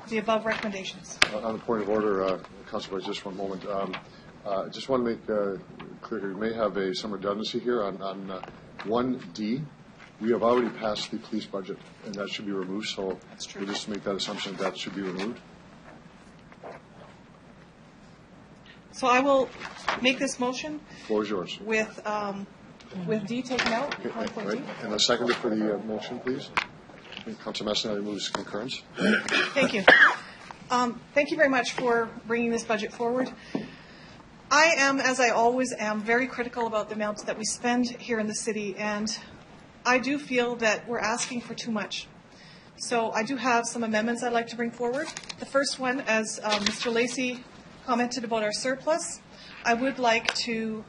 the above recommendations. On the point of order, Councilor, just one moment. Just want to make clear here, we may have some redundancy here on 1D. We have already passed the police budget, and that should be removed. So we'll just make that assumption that should be removed. So I will make this motion. The floor is yours. With D taken out. Okay, right. And a second for the motion, please. Councilor Messina moves concurrence. Thank you. Thank you very much for bringing this budget forward. I am, as I always am, very critical about the amounts that we spend here in the city, and I do feel that we're asking for too much. So I do have some amendments I'd like to bring forward. The first one, as Mr. Lacey commented about our surplus, I would like to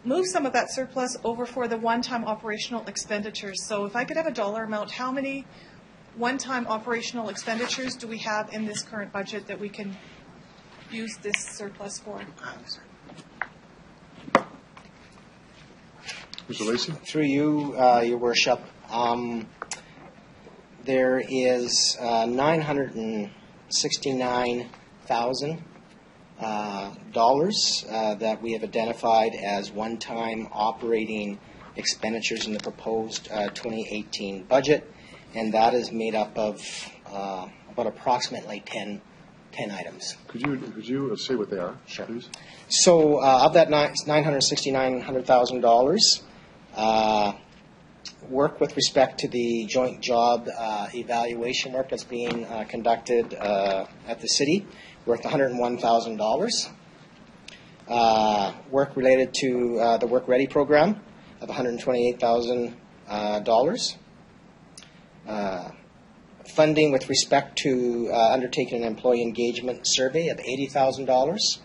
move some of that surplus over for the one-time operational expenditures. So if I could have a dollar amount, how many one-time operational expenditures do we have in this current budget that we can use this surplus for? Mr. Lacey? Through you, Your Worship, there is $969,000 that we have identified as one-time operating expenditures in the proposed 2018 budget, and that is made up of about approximately 10 items. Could you say what they are, sure, please? So of that $969,000, work with respect to the joint job evaluation work that's being conducted at the city, worth $101,000. Work related to the Work Ready program of $128,000. Funding with respect to undertaking an employee engagement survey of $80,000.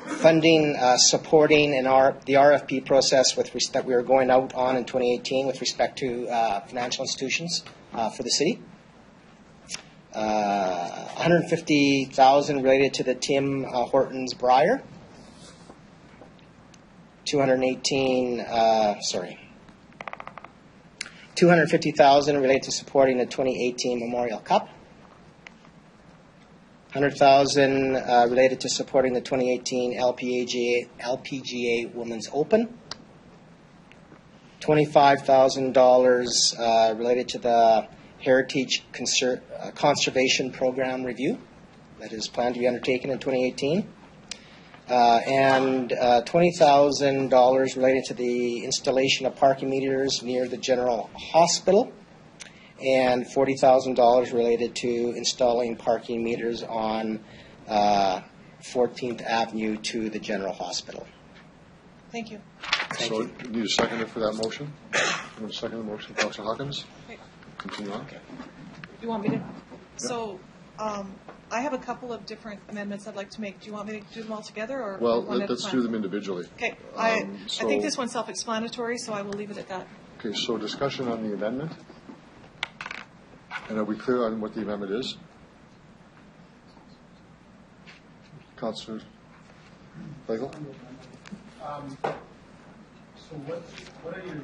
Funding supporting the RFP process that we are going out on in 2018 with respect to financial institutions for the city. $150,000 related to the Tim Hortons Briar. $250,000 related to supporting the 2018 Memorial Cup. $100,000 related to supporting the 2018 LPGA Women's Open. $25,000 related to the Heritage Conservation Program review that is planned to be undertaken in 2018. And $20,000 related to the installation of parking meters near the General Hospital, and $40,000 related to installing parking meters on 14th Avenue to the General Hospital. Thank you. So you need a seconder for that motion? You want to second the motion, Councillor Hawkins? Okay. Continue on. Okay. You want me to? So I have a couple of different amendments I'd like to make. Do you want me to do them all together or Well, one at a let's time? do them individually. Okay. I think this one's self-explanatory, so I will leave it at that. Okay, so discussion on the amendment. And are we clear on what the amendment is? Councillor Feigl? So what are you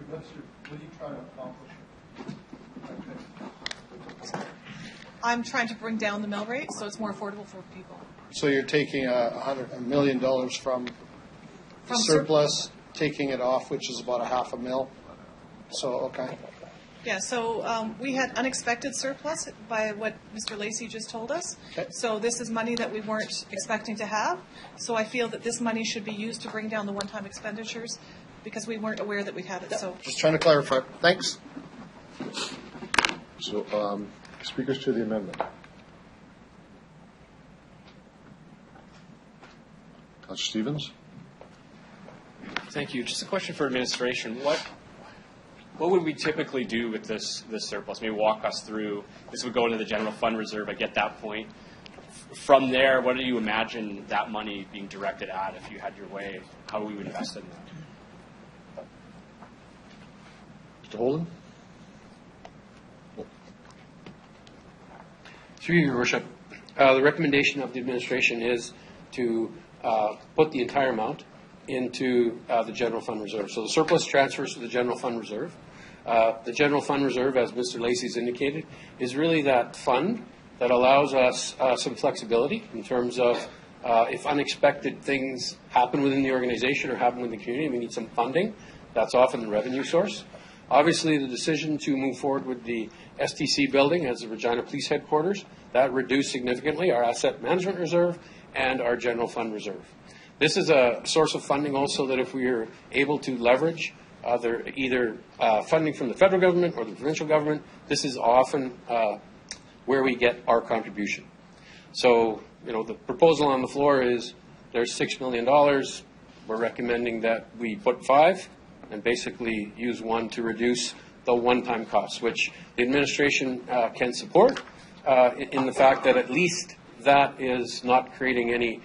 trying to accomplish? I'm trying to bring down the mill rate so it's more affordable for people. So you're taking $1 million from the surplus, taking it off, which is about $500,000. So, okay. Yeah, so we had unexpected surplus by what Mr. Lacey just told us. Okay. So this is money that we weren't expecting to have. So I feel that this money should be used to bring down the one-time expenditures because we weren't aware that we'd have it. So Just trying to clarify. Thanks. So, speakers to the amendment. Councillor Stevens? Thank you. Just a question for administration. What would we typically do with this surplus? Maybe walk us through. This would go into the general fund reserve. I get that point. From there, what do you imagine that money being directed at if you had your way? How would we invest in that? Mr. Holden? Through you, Your Worship, the recommendation of the administration is to put the entire amount into the general fund reserve. So the surplus transfers to the general fund reserve. The general fund reserve, as Mr. Lacey's indicated, is really that fund that allows us some flexibility in terms of if unexpected things happen within the organization or happen within the community, we need some funding. That's often the revenue source. Obviously, the decision to move forward with the STC building as the Regina Police Headquarters, that reduced significantly our asset management reserve and our general fund reserve. This is a source of funding also that if we are able to leverage either funding from the federal government or the provincial government, this is often where we get our contribution. So, the proposal on the floor is there's $6 million. We're recommending that we put $5 million and basically use $1 million to reduce the one-time costs, which the administration can support in the fact that at least that is not creating any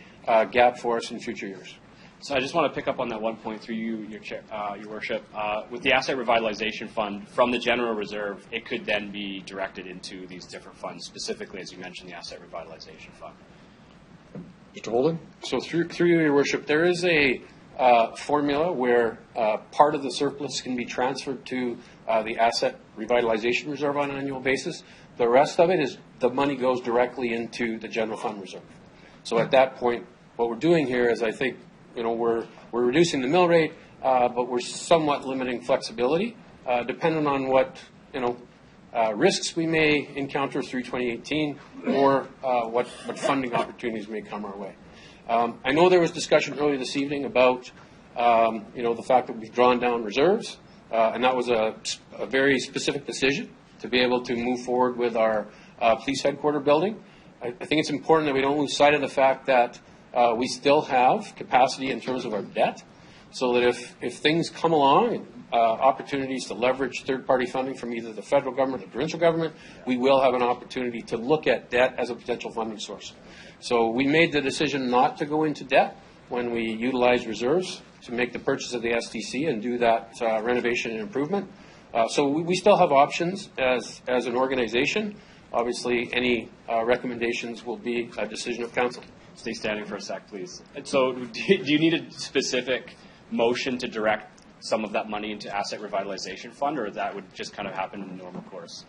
gap for us in future years. So I just want to pick up on that one point through you, Your Worship. With the Asset Revitalization Fund, from the general reserve, it could then be directed into these different funds, specifically, as you mentioned, the Asset Revitalization Fund. Mr. Holden? So through you, Your Worship, there is a formula where part of the surplus can be transferred to the Asset Revitalization Reserve on an annual basis. The rest of it is the money goes directly into the general fund reserve. So at that point, what we're doing here is I think, we're reducing the mill rate, but we're somewhat limiting flexibility, depending on what, risks we may encounter through 2018 or what funding opportunities may come our way. I know there was discussion earlier this evening about, the fact that we've drawn down reserves, and that was a very specific decision to be able to move forward with our police headquarter building. I think it's important that we don't lose sight of the fact that we still have capacity in terms of our debt, so that if things come along, opportunities to leverage third-party funding from either the federal government or the provincial government, we will have an opportunity to look at debt as a potential funding source. So we made the decision not to go into debt when we utilized reserves to make the purchase of the STC and do that renovation and improvement. So we still have options as an organization. Obviously, any recommendations will be a decision of council. Stay standing for a sec, please. And so do you need a specific motion to direct some of that money into Asset Revitalization Fund, or that would just kind of happen in the normal course?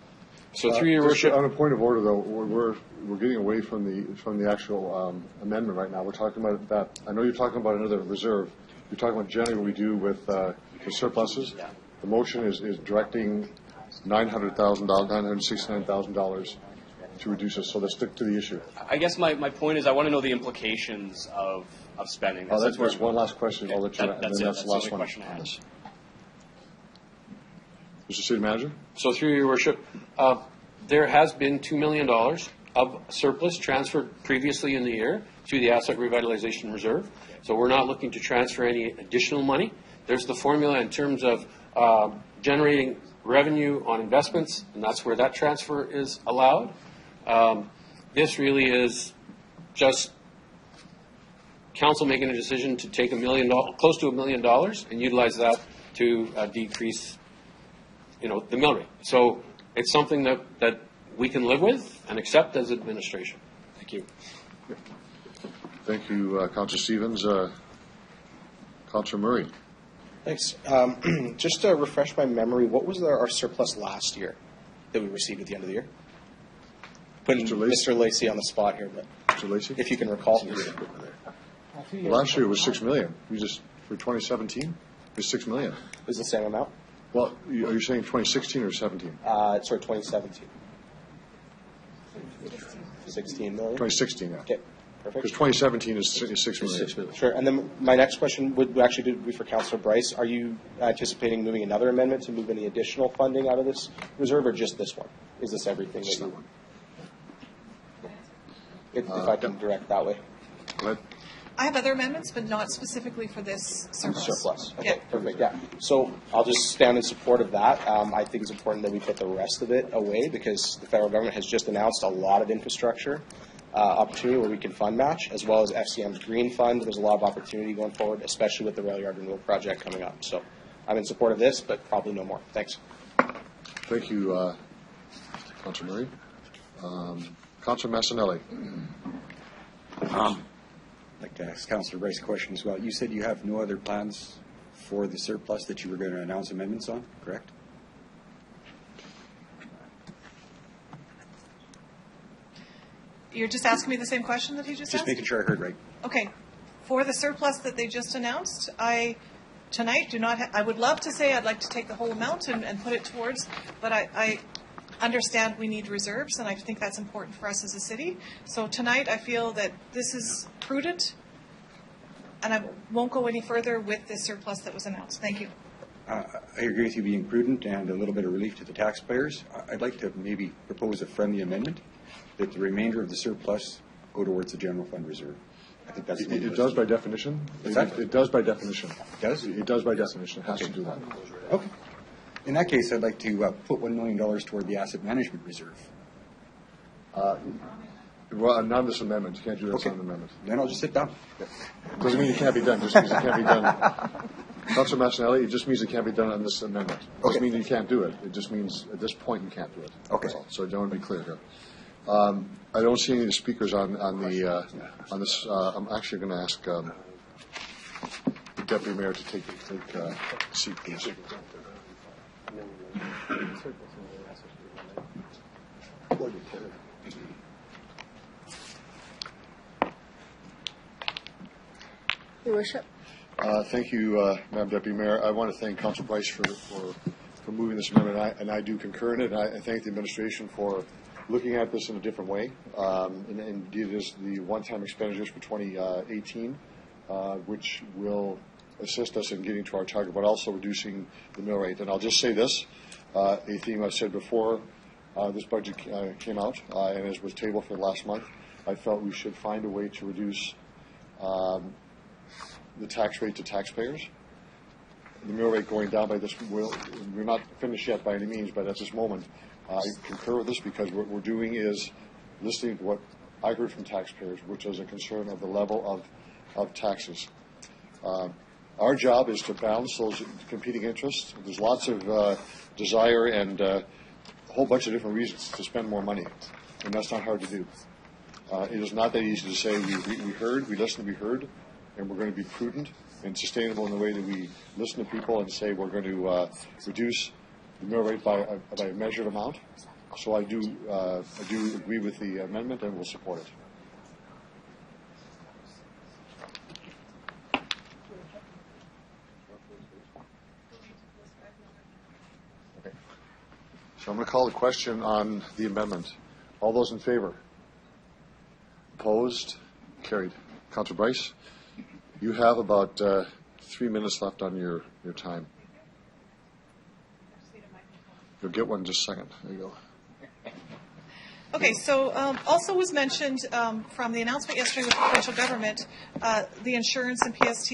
So through your worship, on a point of order, though, we're getting away from the actual amendment right now. We're talking about that. I know you're talking about another reserve. You're talking about generally what we do with the surpluses. Yeah. The motion is directing $969,000 to reduce it. So let's stick to the issue. I guess my point is I want to know the implications of spending this. That's one last question. I'll let you. That's that's the last only one question I on had. this. Mr. City Manager? So through your worship, there has been $2 million of surplus transferred previously in the year to the Asset Revitalization Reserve. So we're not looking to transfer any additional money. There's the formula in terms of generating revenue on investments, and that's where that transfer is allowed. This really is just council making a decision to take close to $1 million and utilize that to decrease, the mill rate. So it's something that we can live with and accept as administration. Thank you. Thank you, Councillor Stevens. Councillor Murray. Thanks. Just to refresh my memory, what was our surplus last year that we received at the end of the year? Putting Mr. Lacey on the spot here, but Mr. Lacey? If you can recall. Last year it was $6 million. For 2017, it was $6 million. It was the same amount? Well, are you saying 2016 or 17? Sorry, 2017. 16 million? 2016, yeah. Okay, perfect. Because 2017 is $6 million. $6 million. Sure. And then my next question would actually be for Councillor Bryce. Are you anticipating moving another amendment to move any additional funding out of this reserve, or just this one? Is this everything? Just that one. If I can direct that way. Go ahead. I have other amendments, but not specifically for this surplus. Okay, perfect, yeah. So I'll just stand in support of that. I think it's important that we put the rest of it away because the federal government has just announced a lot of infrastructure opportunity where we can fund match, as well as FCM's Green Fund. There's a lot of opportunity going forward, especially with the rail yard renewal project coming up. So I'm in support of this, but probably no more. Thanks. Thank you, Councillor Murray. Councillor Massanelli. I'd like to ask Councillor Bryce a question as well. You said you have no other plans for the surplus that you were going to announce amendments on, correct? You're just asking me the same question that he just asked? Just making sure I heard right. Okay. For the surplus that they just announced, I would love to say I'd like to take the whole amount and put it towards, but I understand we need reserves, and I think that's important for us as a city. So tonight I feel that this is prudent, and I won't go any further with the surplus that was announced. Thank you. I agree with you being prudent and a little bit of relief to the taxpayers. I'd like to maybe propose a friendly amendment that the remainder of the surplus go towards the general fund reserve. I think that's it does by definition. It does by definition. It does? It does by definition. It has to do that. Okay. In that case, I'd like to put $1 million toward the asset management reserve. Well, not this amendment. You can't do that on an amendment. Then I'll just sit down. Doesn't mean it can't be done. Just means it can't be done. Councillor Massanelli, it just means it can't be done on this amendment. It doesn't mean you can't do it. It just means at this point you can't do it. Okay. So I don't want to be clear here. I don't see any of the speakers on this. I'm actually going to ask the Deputy Mayor to take a seat, please. Your Worship. Thank you, Madam Deputy Mayor. I want to thank Councillor Bryce for moving this amendment, and I do concur in it. And I thank the administration for looking at this in a different way. And indeed, it is the one-time expenditures for 2018, which will assist us in getting to our target, but also reducing the mill rate. And I'll just say this, a theme I've said before, this budget came out, and as was tabled for last month, I felt we should find a way to reduce the tax rate to taxpayers. The mill rate going down by this, we're not finished yet by any means, but at this moment, I concur with this because what we're doing is listening to what I heard from taxpayers, which is a concern of the level of taxes. Our job is to balance those competing interests. There's lots of desire and a whole bunch of different reasons to spend more money, and that's not hard to do. It is not that easy to say we heard, we listened, we heard, and we're going to be prudent and sustainable in the way that we listen to people and say we're going to reduce the mill rate by a measured amount. So I do agree with the amendment and will support it. So I'm going to call the question on the amendment. All those in favor? Opposed? Carried. Councillor Bryce, you have about 3 minutes left on your time. You'll get one in just a second. There you go. Okay, so also was mentioned from the announcement yesterday with the provincial government, the insurance and PST,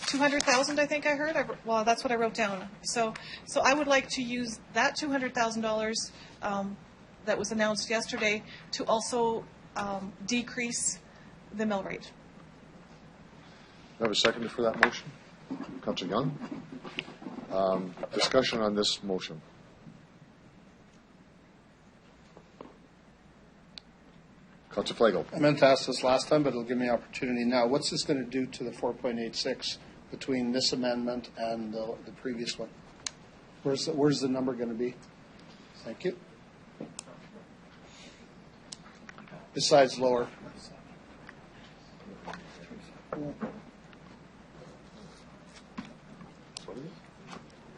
200,000 I think I heard. Well, that's what I wrote down. So I would like to use that $200,000 that was announced yesterday to also decrease the mill rate. Do I have a seconder for that motion? Councillor Young. Discussion on this motion. Councillor Flagel. I meant to ask this last time, but it'll give me an opportunity now. What's this going to do to the 4.86 between this amendment and the previous one? Where's the number going to be? Thank you. Besides lower.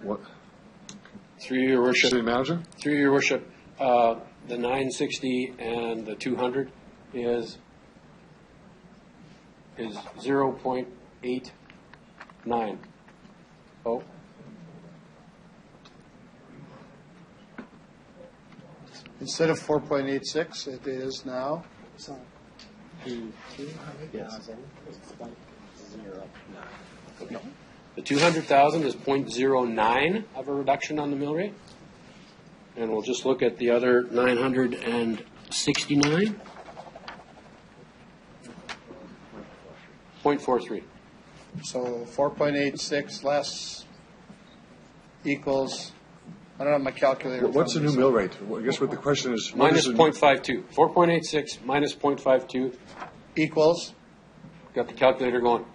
What? Through your worship. City Manager? Through your worship, the 960 and the 200 is 0.89. Oh. Instead of 4.86, it is now. No. The 200,000 is 0.09 of a reduction on the mill rate. And we'll just look at the other 969. 0.43. So 4.86 less equals, I don't have my calculator. What's the new mill rate? I guess what the question is. Minus 0.52. 4.86 minus 0.52. Equals? Got the calculator going.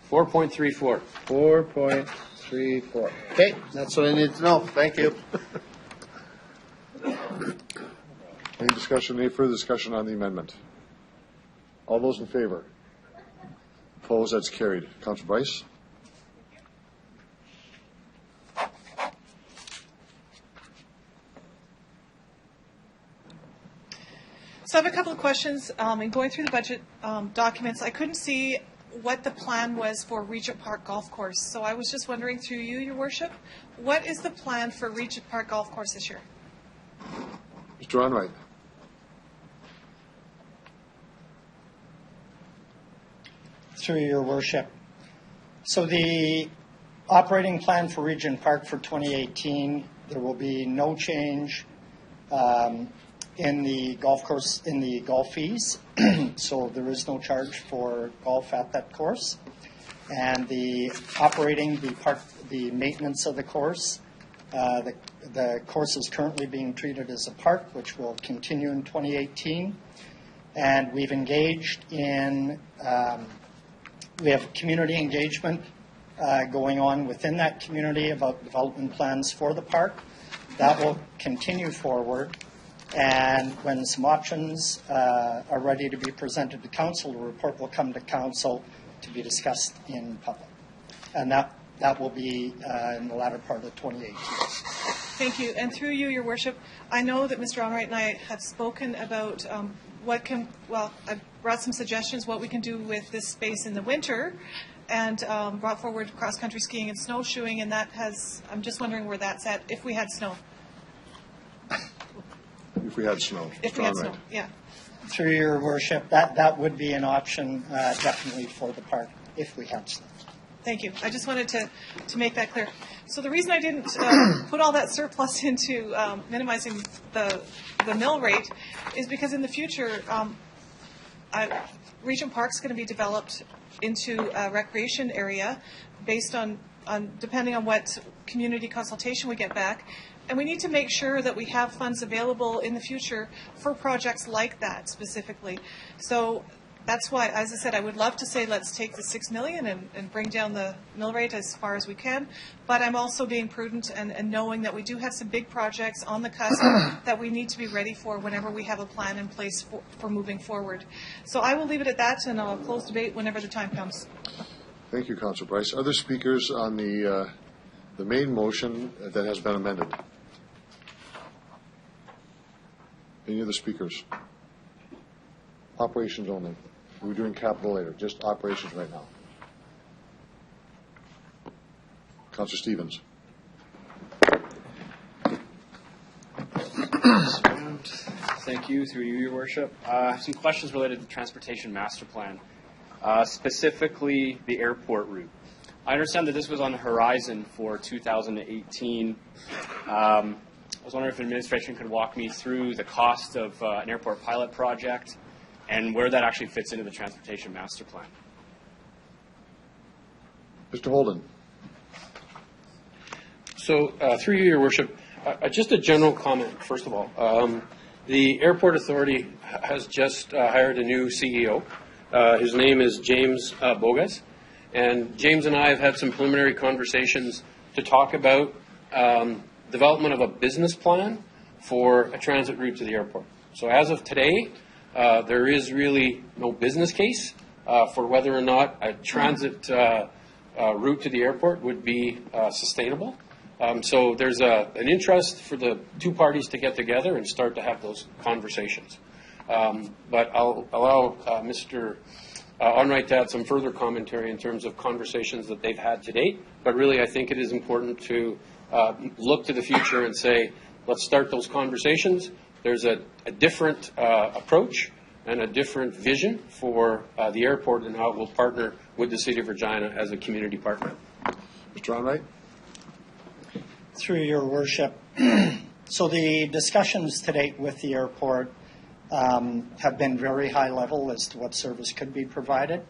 4.34. 4.34. Okay, that's what I need to know. Thank you. Any discussion, any further discussion on the amendment? All those in favor? Opposed? That's carried. Councillor Bryce? So I have a couple of questions. In going through the budget documents, I couldn't see what the plan was for Regent Park Golf Course. So I was just wondering through you, Your Worship, what is the plan for Regent Park Golf Course this year? Mr. Onright. Through your worship. So the operating plan for Regent Park for 2018, there will be no change in the golf course, in the golf fees. So there is no charge for golf at that course. And the operating, the maintenance of the course, the course is currently being treated as a park, which will continue in 2018. And we've engaged in, we have community engagement going on within that community about development plans for the park. That will continue forward. And when some options are ready to be presented to council, the report will come to council to be discussed in public. And that will be in the latter part of 2018. Thank you. And through you, Your Worship, I know that Mr. Onright and I have spoken about I've brought some suggestions what we can do with this space in the winter, and brought forward cross-country skiing and snowshoeing, and I'm just wondering where that's at, if we had snow. If we had snow. If we had snow, yeah. Through your worship, that would be an option definitely for the park if we had snow. Thank you. I just wanted to make that clear. So the reason I didn't put all that surplus into minimizing the mill rate is because in the future, Regent Park's going to be developed into a recreation area based on depending on what community consultation we get back. And we need to make sure that we have funds available in the future for projects like that specifically. So that's why, as I said, I would love to say let's take the $6 million and bring down the mill rate as far as we can. But I'm also being prudent and knowing that we do have some big projects on the cusp that we need to be ready for whenever we have a plan in place for moving forward. So I will leave it at that, and I'll close debate whenever the time comes. Thank you, Councillor Bryce. Other speakers on the the main motion that has been amended? Any of the speakers? Operations only. We're doing capital later, just operations right now. Councillor Stevens. Thank you, through you, Your Worship. I have some questions related to the Transportation Master Plan, specifically the airport route. I understand that this was on the horizon for 2018. I was wondering if administration could walk me through the cost of an airport pilot project and where that actually fits into the Transportation Master Plan. Mr. Holden. So, through you, Your Worship, just a general comment, first of all. The Airport Authority has just hired a new CEO. His name is James Bogas. And James and I have had some preliminary conversations to talk about development of a business plan for a transit route to the airport. So as of today, there is really no business case for whether or not a transit route to the airport would be sustainable. So there's an interest for the two parties to get together and start to have those conversations. But I'll allow Mr. Onright to add some further commentary in terms of conversations that they've had to date. But really, I think it is important to look to the future and say, let's start those conversations. There's a different approach and a different vision for the airport and how it will partner with the City of Regina as a community partner. Mr. Onright. Through Your Worship. So the discussions to date with the airport have been very high level as to what service could be provided.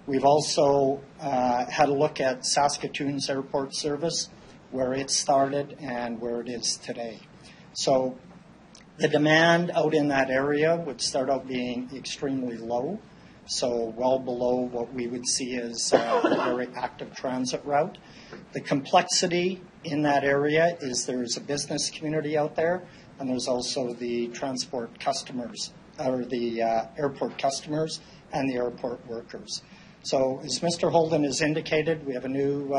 We've also had a look at Saskatoon's airport service, where it started and where it is today. So the demand out in that area would start out being extremely low, so well below what we would see as a very active transit route. The complexity in that area is there's a business community out there, and there's also the transport customers, or the airport customers and the airport workers. So as Mr. Holden has indicated, we have a new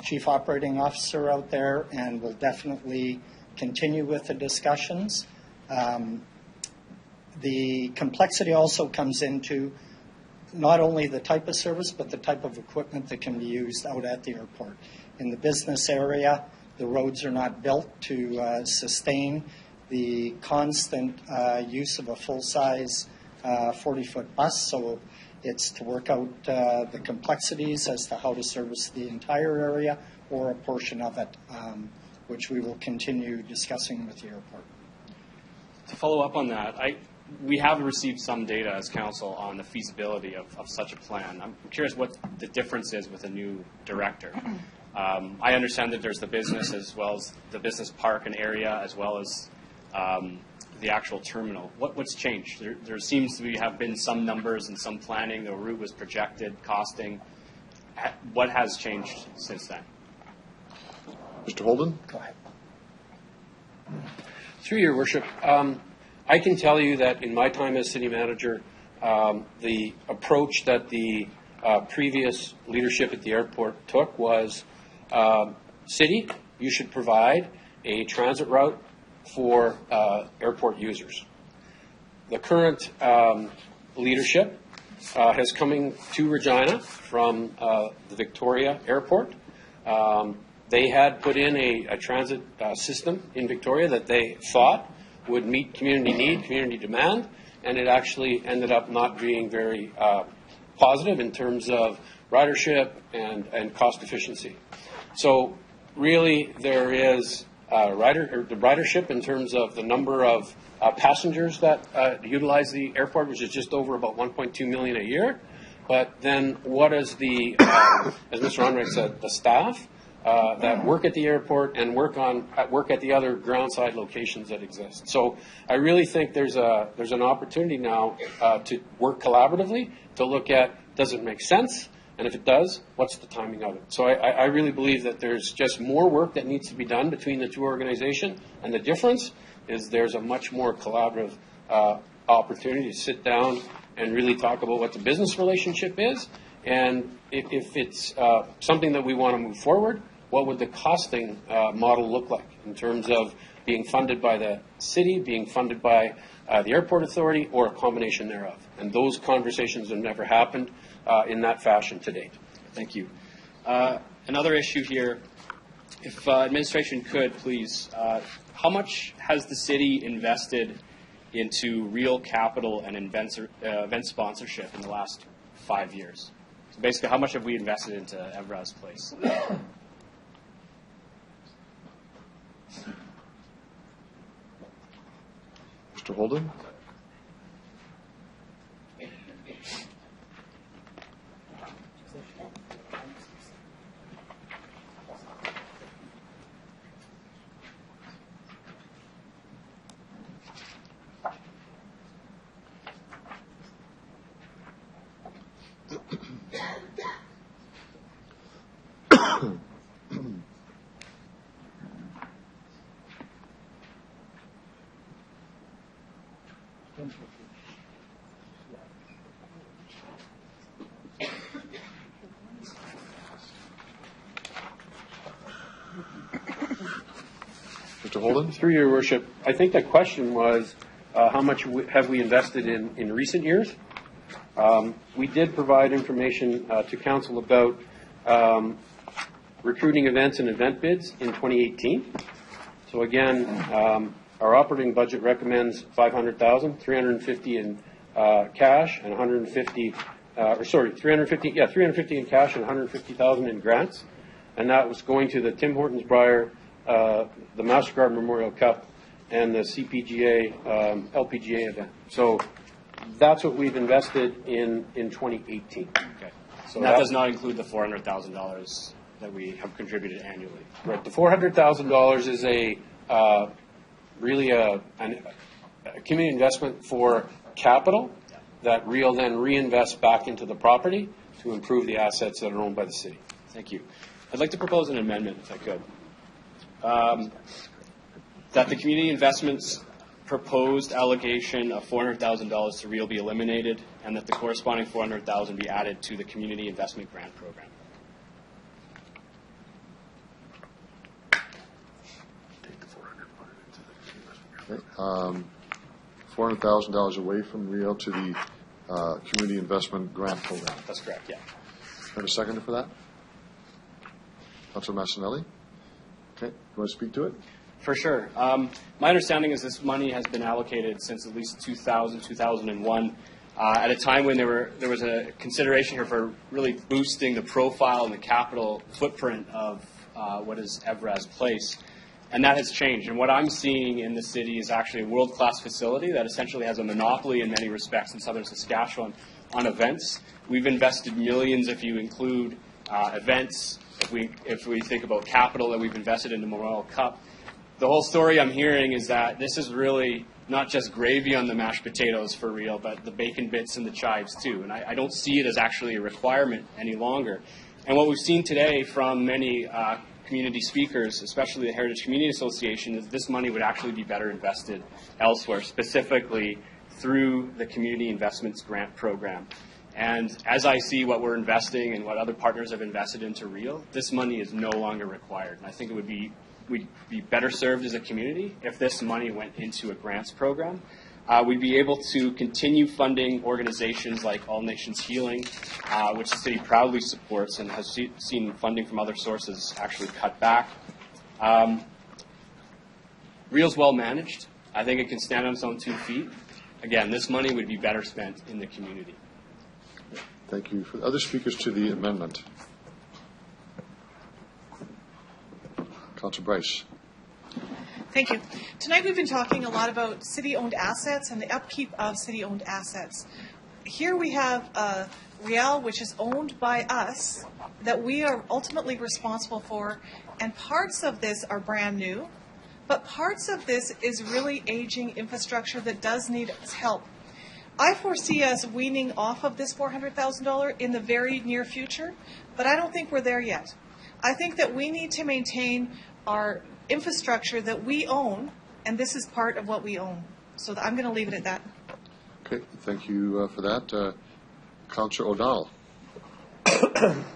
Chief Operating Officer out there, and we'll definitely continue with the discussions. The complexity also comes into not only the type of service, but the type of equipment that can be used out at the airport. In the business area, the roads are not built to sustain the constant use of a full-size 40-foot bus, so it's to work out the complexities as to how to service the entire area or a portion of it, which we will continue discussing with the airport. To follow up on that, we have received some data as council on the feasibility of such a plan. I'm curious what the difference is with a new director. I understand that there's the business as well as the business park and area as well as the actual terminal. What's changed? There seems to have been some numbers and some planning. The route was projected, costing. What has changed since then? Mr. Holden? Go ahead. Through Your Worship, I can tell you that in my time as city manager, the approach that the previous leadership at the airport took was, city, you should provide a transit route for airport users. The current leadership has coming to Regina from the Victoria Airport. They had put in a transit system in Victoria that they thought would meet community need, community demand, and it actually ended up not being very positive in terms of ridership and cost efficiency. So really there is the ridership in terms of the number of passengers that utilize the airport, which is just over about 1.2 million a year. But then what is the, as Mr. Onright said, the staff that work at the airport and work at the other groundside locations that exist. So I really think there's an opportunity now to work collaboratively to look at, does it make sense? And if it does, what's the timing of it? So I really believe that there's just more work that needs to be done between the two organizations, and the difference is there's a much more collaborative opportunity to sit down and really talk about what the business relationship is, and if it's something that we want to move forward, what would the costing model look like in terms of being funded by the city, being funded by the airport authority, or a combination thereof. And those conversations have never happened in that fashion to date. Thank you. Another issue here, if administration could, please, how much has the city invested into real capital and event sponsorship in the last 5 years? So basically, how much have we invested into Evraz Place? Mr. Holden? Mr. Holden? Through your worship, I think the question was how much have we invested in recent years? We did provide information to council about recruiting events and event bids in 2018. So again, our operating budget recommends $500,000, 350 in cash and 150, 350 in cash and 150,000 in grants, and that was going to the Tim Hortons Brier, the MasterCard Memorial Cup, and the CPGA LPGA event. So that's what we've invested in 2018. Okay. So that does not include the $400,000 that we have contributed annually. Right. The $400,000 is really a community investment for capital that Real then reinvests back into the property to improve the assets that are owned by the city. Thank you. I'd like to propose an amendment, if I could, that the community investments proposed allocation of $400,000 to Real be eliminated, and that the corresponding $400,000 be added to the community investment grant program. Okay. $400,000 away from Real to the community investment grant program. That's correct, yeah. Have a seconder for that? Councilor Massanelli? Okay. You want to speak to it? For sure. My understanding is this money has been allocated since at least 2000, 2001, at a time when there was a consideration here for really boosting the profile and the capital footprint of what is Evraz Place. And that has changed. And what I'm seeing in the city is actually a world-class facility that essentially has a monopoly in many respects in southern Saskatchewan on events. We've invested millions if you include events, if we think about capital that we've invested in the Memorial Cup. The whole story I'm hearing is that this is really not just gravy on the mashed potatoes for Real, but the bacon bits and the chives too. And I don't see it as actually a requirement any longer. And what we've seen today from many community speakers, especially the Heritage Community Association, is this money would actually be better invested elsewhere, specifically through the Community Investments Grant Program. And as I see what we're investing and what other partners have invested into Real, this money is no longer required. And I think we'd be better served as a community if this money went into a grants program. We'd be able to continue funding organizations like All Nations Healing, which the city proudly supports and has seen funding from other sources actually cut back. Real's well managed. I think it can stand on its own 2 feet. Again, this money would be better spent in the community. Thank you. For other speakers to the amendment. Councilor Bryce. Thank you. Tonight we've been talking a lot about city-owned assets and the upkeep of city-owned assets. Here we have Real, which is owned by us, that we are ultimately responsible for, and parts of this are brand new, but parts of this is really aging infrastructure that does need help. I foresee us weaning off of this $400,000 in the very near future, but I don't think we're there yet. I think that we need to maintain our infrastructure that we own, and this is part of what we own. So I'm going to leave it at that. Okay, thank you for that. Councillor O'Donnell.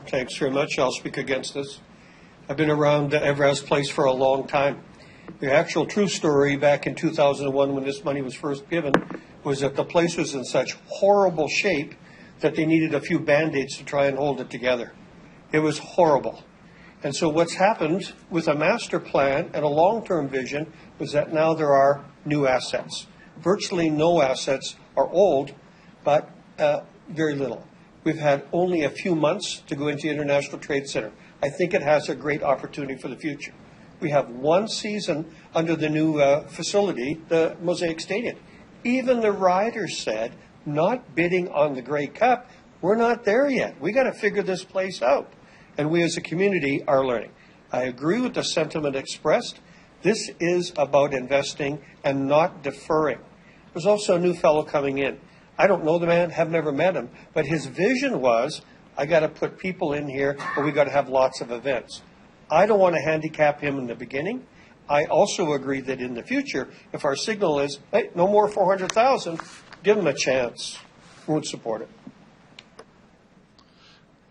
Thanks very much. I'll speak against this. I've been around Evraz Place for a long time. The actual true story back in 2001 when this money was first given was that the place was in such horrible shape that they needed a few Band-Aids to try and hold it together. It was horrible. And so what's happened with a master plan and a long-term vision was that now there are new assets. Virtually no assets are old, but very little. We've had only a few months to go into the International Trade Center. I think it has a great opportunity for the future. We have one season under the new facility, the Mosaic Stadium. Even the riders said, not bidding on the Grey Cup, we're not there yet. We got to figure this place out. And we as a community are learning. I agree with the sentiment expressed. This is about investing and not deferring. There's also a new fellow coming in. I don't know the man, have never met him, but his vision was, I got to put people in here, or we got to have lots of events. I don't want to handicap him in the beginning. I also agree that in the future, if our signal is, hey, no more 400,000, give him a chance. We would support it.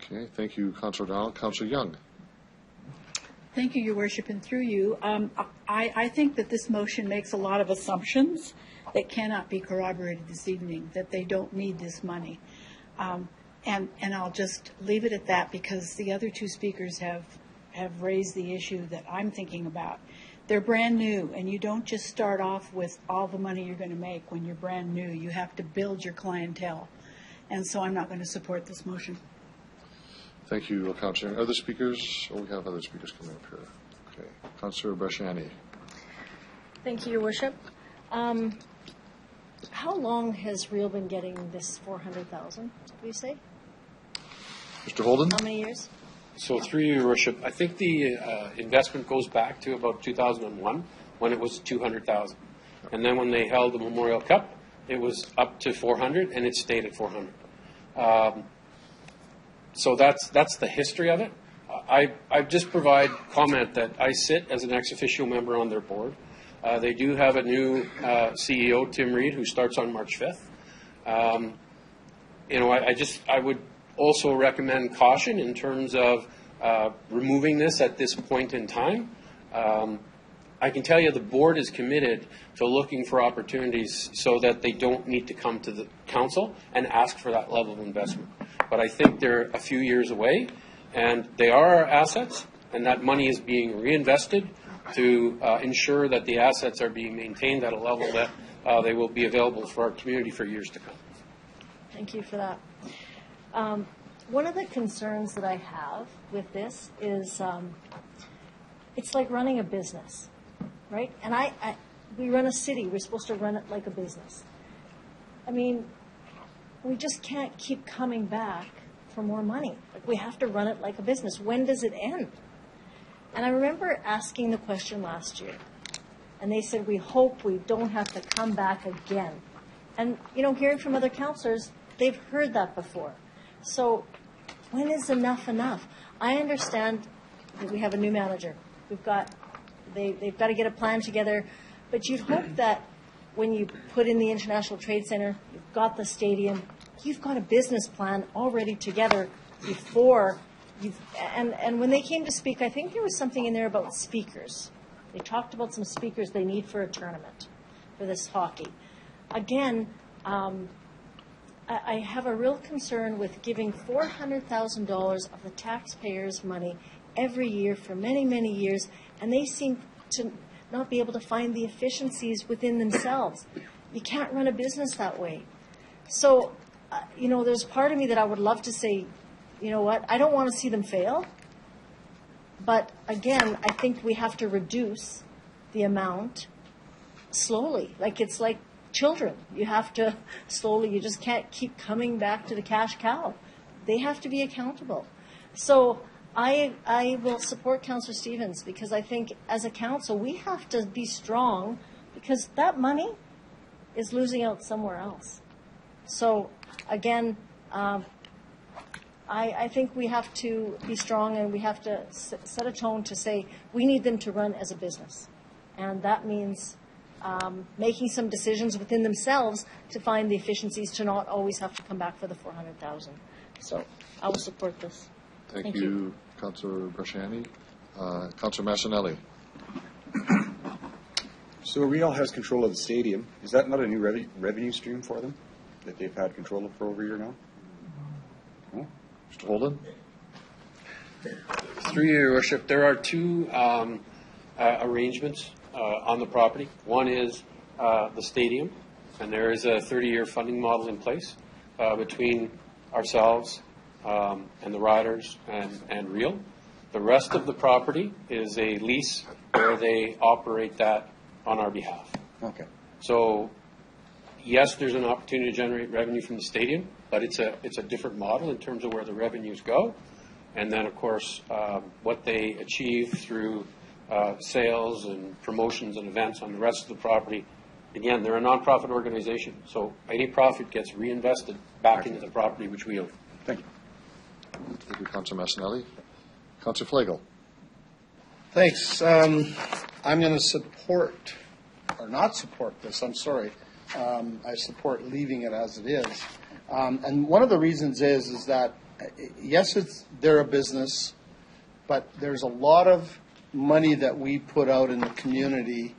Okay, thank you, Councillor O'Donnell. Councillor Young. Thank you, Your Worship, and through you. I think that this motion makes a lot of assumptions that cannot be corroborated this evening, that they don't need this money. And I'll just leave it at that because the other two speakers have raised the issue that I'm thinking about. They're brand new, and you don't just start off with all the money you're going to make when you're brand new. You have to build your clientele. And so I'm not going to support this motion. Thank you, Councillor. Other speakers? Oh, we have other speakers coming up here. Okay. Councillor Bresciani. Thank you, Your Worship. How long has Real been getting this 400,000, do you say? Mr. Holden? How many years? So through you, Your Worship, I think the investment goes back to about 2001 when it was 200,000. And then when they held the Memorial Cup, it was up to 400 and it stayed at 400. So that's the history of it. I just provide comment that I sit as an ex officio member on their board. They do have a new CEO, Tim Reed, who starts on March 5th. I would also recommend caution in terms of removing this at this point in time. I can tell you the board is committed to looking for opportunities so that they don't need to come to the council and ask for that level of investment. But I think they're a few years away, and they are our assets, and that money is being reinvested to ensure that the assets are being maintained at a level that they will be available for our community for years to come. Thank you for that. One of the concerns that I have with this is it's like running a business, right? And we run a city. We're supposed to run it like a business. I mean, we just can't keep coming back for more money. Like, we have to run it like a business. When does it end? And I remember asking the question last year, and they said, we hope we don't have to come back again. And, hearing from other councillors, they've heard that before. So when is enough enough? I understand that we have a new manager. They've got to get a plan together, but you'd hope that when you put in the International Trade Center, you've got the stadium, you've got a business plan already together before you've, and when they came to speak, I think there was something in there about speakers. They talked about some speakers they need for a tournament, for this hockey. Again, I have a real concern with giving $400,000 of the taxpayers' money every year for many, many years, and they seem to not be able to find the efficiencies within themselves. You can't run a business that way. So, there's part of me that I would love to say, you know what, I don't want to see them fail. But again, I think we have to reduce the amount slowly. It's like children. You have to slowly, you just can't keep coming back to the cash cow. They have to be accountable. So I will support Councillor Stevens because I think as a council we have to be strong because that money is losing out somewhere else. So again, I think we have to be strong and we have to set a tone to say we need them to run as a business. And that means making some decisions within themselves to find the efficiencies to not always have to come back for the 400,000. So I will support this. Thank you, Councillor Bresciani. Councillor Massanelli. So Real has control of the stadium. Is that not a new revenue stream for them that they've had control of for over a year now? No? Mr. Holden? Through your worship, there are two arrangements on the property. One is the stadium, and there is a 30-year funding model in place between ourselves and the riders and Real. The rest of the property is a lease where they operate that on our behalf. Okay. So, yes, there's an opportunity to generate revenue from the stadium, but it's a different model in terms of where the revenues go. And then, of course, what they achieve through sales and promotions and events on the rest of the property. Again, they're a nonprofit organization, so any profit gets reinvested back into the property which we own. Thank you. Thank you, Councillor Massanelli. Councillor Flagel. Thanks. I'm going to support, or not support this, I'm sorry. I support leaving it as it is. And one of the reasons is that, yes, they're a business, but there's a lot of money that we put out in the community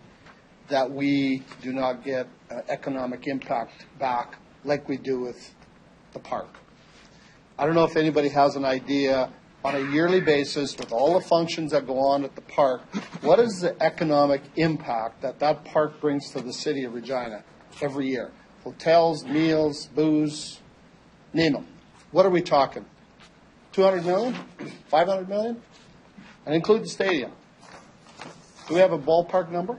that we do not get economic impact back like we do with the park. I don't know if anybody has an idea on a yearly basis with all the functions that go on at the park, what is the economic impact that that park brings to the city of Regina every year? Hotels, meals, booze, name them. What are we talking? 200 million? 500 million? And include the stadium. Do we have a ballpark number?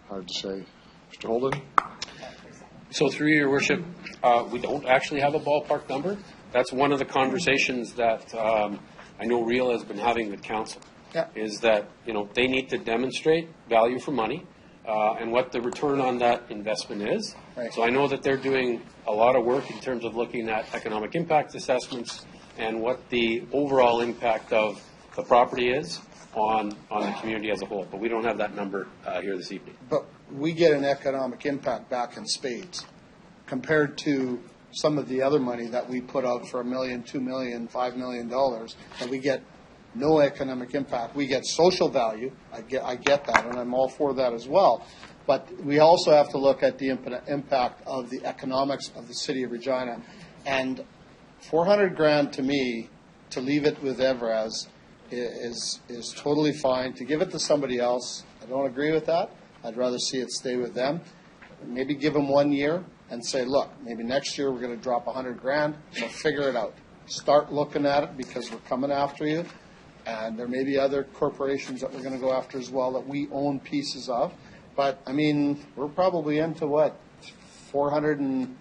Hard to say. Mr. Holden? So through your worship, we don't actually have a ballpark number. That's one of the conversations that I know Real has been having with council. Yeah. Is that, they need to demonstrate value for money and what the return on that investment is. Right. So I know that they're doing a lot of work in terms of looking at economic impact assessments and what the overall impact of the property is on the community as a whole. But we don't have that number here this evening. But we get an economic impact back in spades compared to some of the other money that we put out for $1 million, $2 million, $5 million, and we get no economic impact. We get social value. I get that, and I'm all for that as well. But we also have to look at the impact of the economics of the city of Regina. And $400,000 to me, to leave it with Evraz, is totally fine. To give it to somebody else, I don't agree with that. I'd rather see it stay with them. Maybe give them 1 year and say, look, maybe next year we're going to drop $100,000. So figure it out. Start looking at it because we're coming after you. And there may be other corporations that we're going to go after as well that we own pieces of. But, I mean, we're probably into what, $470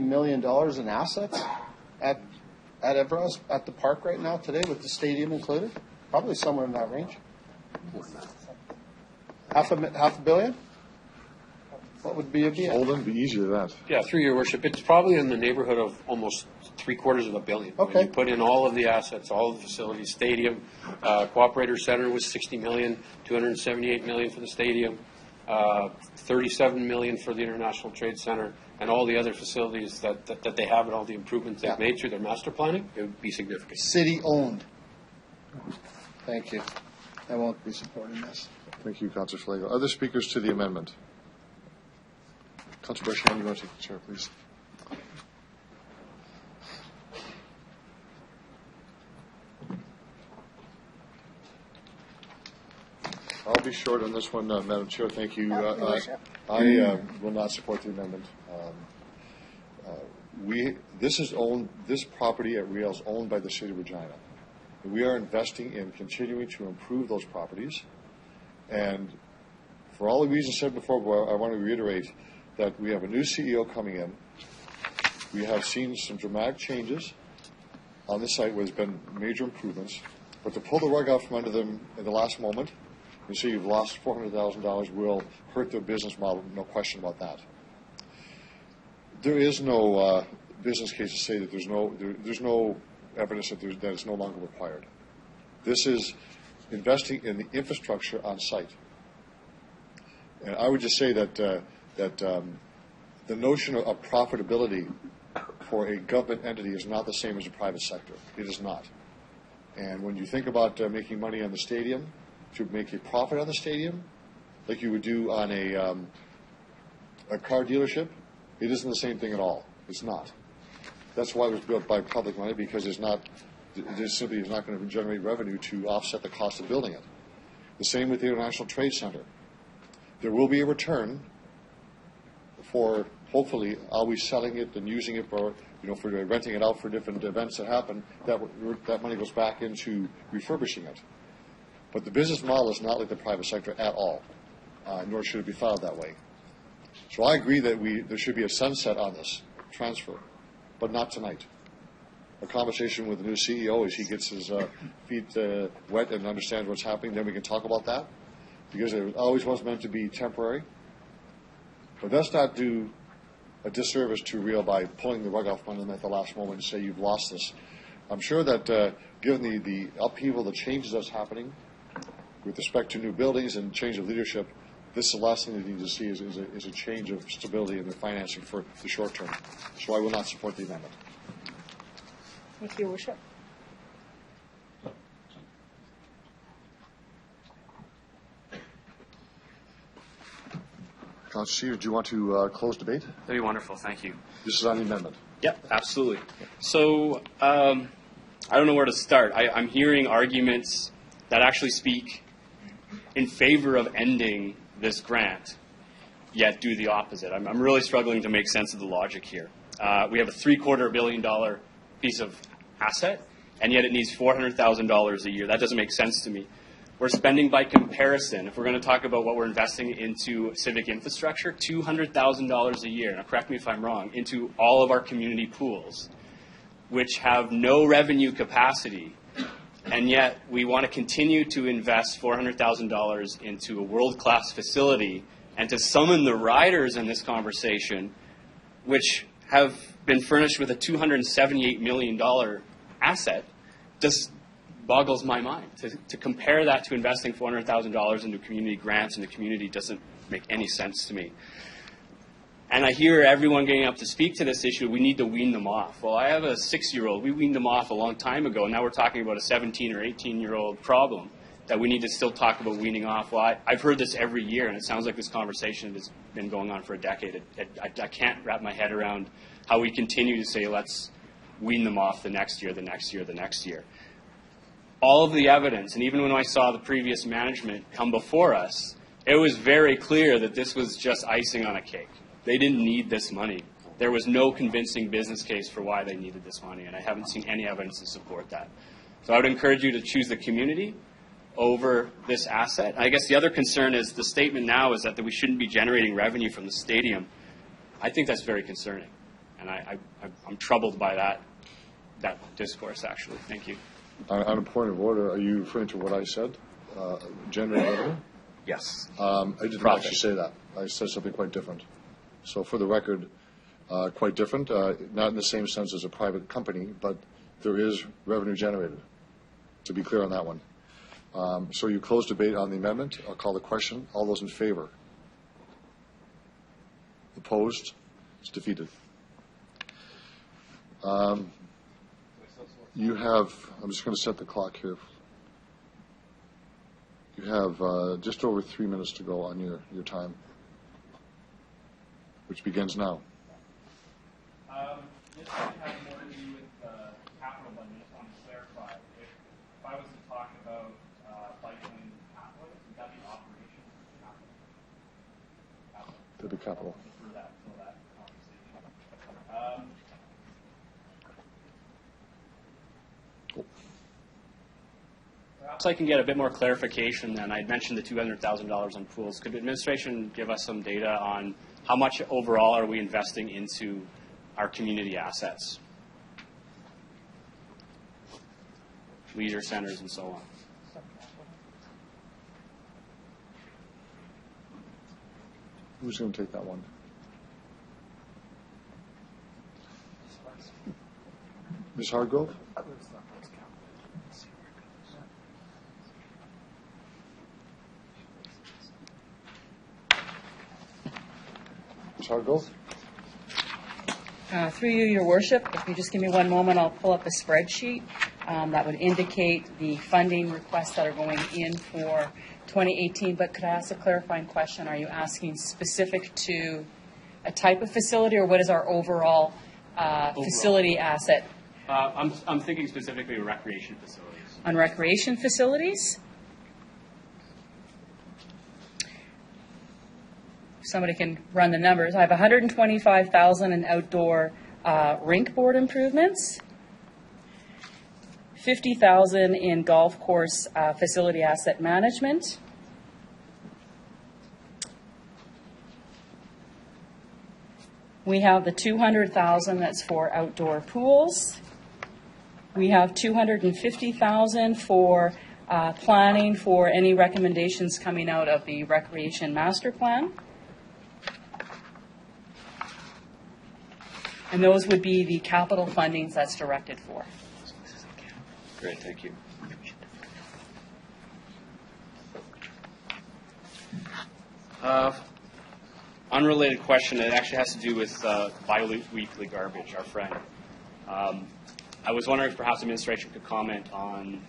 million in assets at Evraz, at the park right now today with the stadium included? Probably somewhere in that range. Half a billion? What would be a deal? Holden, be easier than that. Yeah, through your worship, it's probably in the neighborhood of almost $750 million. Okay. When you put in all of the assets, all of the facilities, stadium, Cooperator Center was $60 million, $278 million for the stadium, $37 million for the International Trade Center, and all the other facilities that they have and all the improvements they've made through their master planning. It would be significant. City owned. Thank you. I won't be supporting this. Thank you, Councillor Flagel. Other speakers to the amendment? Councillor Bergeron, you want to take the chair, please? I'll be short on this one, Madam Chair. Thank you. I will not support the amendment. This property at Real is owned by the City of Regina. We are investing in continuing to improve those properties. And for all the reasons said before, I want to reiterate that we have a new CEO coming in. We have seen some dramatic changes on the site where there's been major improvements. But to pull the rug out from under them at the last moment, you see you've lost $400,000 will hurt their business model, no question about that. There is no business case to say that there's no evidence that it's no longer required. This is investing in the infrastructure on site. And I would just say that the notion of profitability for a government entity is not the same as a private sector. It is not. And when you think about making money on the stadium, to make a profit on the stadium, like you would do on a car dealership, it isn't the same thing at all. It's not. That's why it was built by public money, because there simply is not going to generate revenue to offset the cost of building it. The same with the International Trade Center. There will be a return for hopefully always selling it and using it for renting it out for different events that happen. That money goes back into refurbishing it. But the business model is not like the private sector at all, nor should it be thought of that way. So I agree that there should be a sunset on this transfer, but not tonight. A conversation with the new CEO as he gets his feet wet and understands what's happening, then we can talk about that, because it always was meant to be temporary. But let's not do a disservice to Rio by pulling the rug off under them at the last moment and say you've lost this. I'm sure that given the upheaval, the changes that's happening with respect to new buildings and change of leadership, this is the last thing that you need to see is a change of stability in the financing for the short term. So I will not support the amendment. Thank you, Your Worship. Councillor Sears, do you want to close debate? That'd be wonderful. Thank you. This is on the amendment. Yep, absolutely. So I don't know where to start. I'm hearing arguments that actually speak in favor of ending this grant, yet do the opposite. I'm really struggling to make sense of the logic here. We have a $750 million piece of asset, and yet it needs $400,000 a year. That doesn't make sense to me. We're spending by comparison. If we're going to talk about what we're investing into civic infrastructure, $200,000 a year, now correct me if I'm wrong, into all of our community pools, which have no revenue capacity, and yet we want to continue to invest $400,000 into a world-class facility and to summon the riders in this conversation, which have been furnished with a $278 million asset, just boggles my mind. To compare that to investing $400,000 into community grants in the community doesn't make any sense to me. And I hear everyone getting up to speak to this issue, we need to wean them off. Well, I have a 6-year-old. We weaned them off a long time ago, and now we're talking about a 17 or 18-year-old problem that we need to still talk about weaning off. Well, I've heard this every year, and it sounds like this conversation has been going on for a decade. I can't wrap my head around how we continue to say, let's wean them off the next year, the next year, the next year. All of the evidence, and even when I saw the previous management come before us, it was very clear that this was just icing on a cake. They didn't need this money. There was no convincing business case for why they needed this money, and I haven't seen any evidence to support that. So I would encourage you to choose the community over this asset. I guess the other concern is the statement now is that we shouldn't be generating revenue from the stadium. I think that's very concerning, and I'm troubled by that discourse, actually. Thank you. On a point of order, are you referring to what I said? Generate revenue? Yes. I did not actually say that. I said something quite different. So for the record, quite different, not in the same sense as a private company, but there is revenue generated, to be clear on that one. So you close debate on the amendment. I'll call the question. All those in favor? Opposed? It's defeated. You have, I'm just going to set the clock here. You have just over 3 minutes to go on your time, which begins now. This would have more to do with capital budget. I just want to clarify. If I was to talk about cycling capital, would that be operations or capital? That'd be capital. For that conversation. Perhaps I can get a bit more clarification then. I'd mentioned the $200,000 on pools. Could the administration give us some data on how much overall are we investing into our community assets? Leisure centers and so on. Who's going to take that one? Ms. Hargrove? Ms. Hargrove? Through you, Your Worship, if you just give me one moment, I'll pull up a spreadsheet. that would indicate the funding requests that are going in for 2018. But could I ask a clarifying question? Are you asking specific to a type of facility, or what is our overall facility asset? I'm thinking specifically recreation facilities. On recreation facilities? Somebody can run the numbers. I have $125,000 in outdoor rink board improvements, $50,000 in golf course facility asset management, we have the $200,000 that's for outdoor pools. We have $250,000 for planning for any recommendations coming out of the Recreation Master Plan. And those would be the capital fundings that's directed for. Great, thank you. Unrelated question. It actually has to do with bi-weekly garbage, our friend. I was wondering if perhaps administration could comment on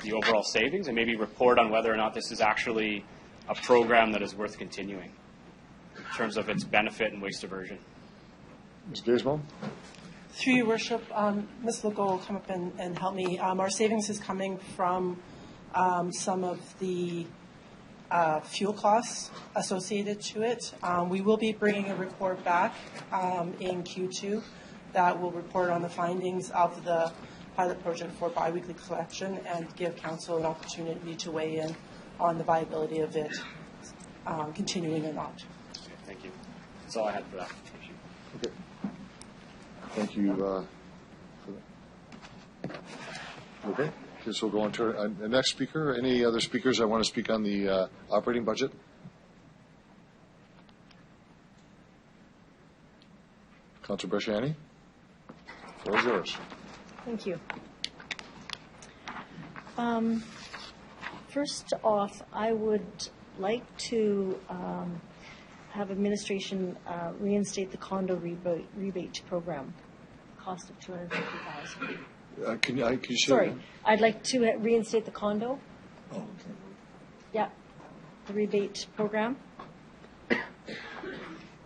the overall savings and maybe report on whether or not this is actually a program that is worth continuing in terms of its benefit and waste diversion. Ms. Gizmo? Through your worship, Ms. Lugo will come up and help me. Our savings is coming from some of the fuel costs associated to it. We will be bringing a report back in Q2 that will report on the findings of the pilot project for biweekly collection and give council an opportunity to weigh in on the viability of it continuing or not. Okay, thank you. That's all I had for that. Okay. Thank you for that. Okay. So we'll go on to our next speaker. Any other speakers that want to speak on the operating budget? Councilor Bresciani, the floor is yours. Thank you. First off, I would like to have administration reinstate the condo rebate program, cost of $250,000. Can you say? Sorry, I'd like to reinstate the condo. Oh, okay. Yeah, the rebate program.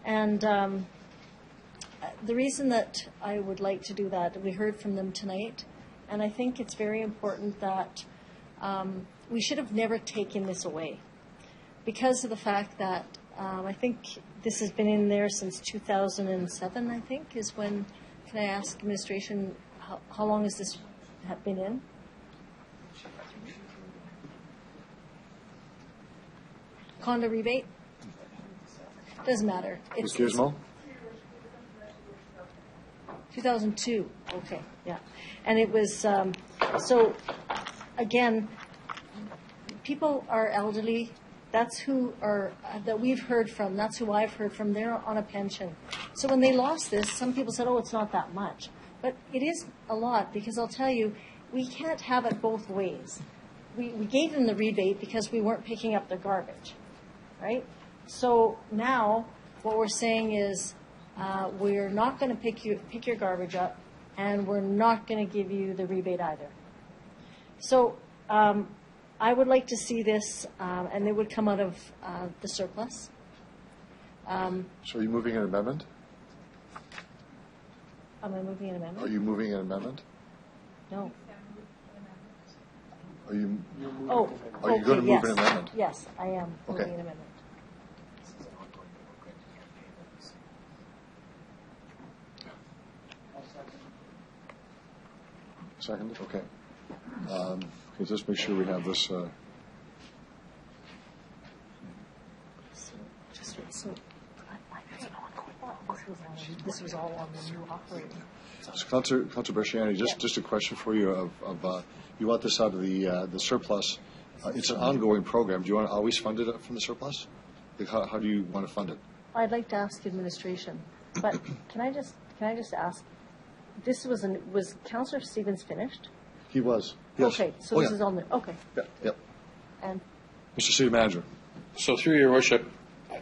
And the reason that I would like to do that, we heard from them tonight, and I think it's very important that we should have never taken this away because of the fact that I think this has been in there since 2007, I think, is when, can I ask administration, how long has this been in? Condo rebate? Doesn't matter. Ms. Gizmo? 2002, okay, yeah. And it was, so, again, people are elderly. That's who that we've heard from. That's who I've heard from. They're on a pension. So when they lost this, some people said, oh, it's not that much. But it is a lot because I'll tell you, we can't have it both ways. We gave them the rebate because we weren't picking up their garbage, right? So now what we're saying is we're not going to pick your garbage up, and we're not going to give you the rebate either. So I would like to see this, and it would come out of the surplus. So are you moving an amendment? Am I moving an amendment? Are you moving an amendment? No. Are you? Oh, Are you going to move an amendment? Yes, I am moving Okay. an amendment. Second? Okay. Okay, just make sure we have this. This was all on the new operating. So Councilor Bresciani, just a question for you of you want this out of the surplus. It's an ongoing program. Do you want to always fund it from the surplus? Like how do you want to fund it? I'd like to ask administration, but can I just ask? This was Councillor Stevens finished? He was. Yes. Okay, so this is on the okay. Yeah. Yep. And Mr. City Manager. So through your worship,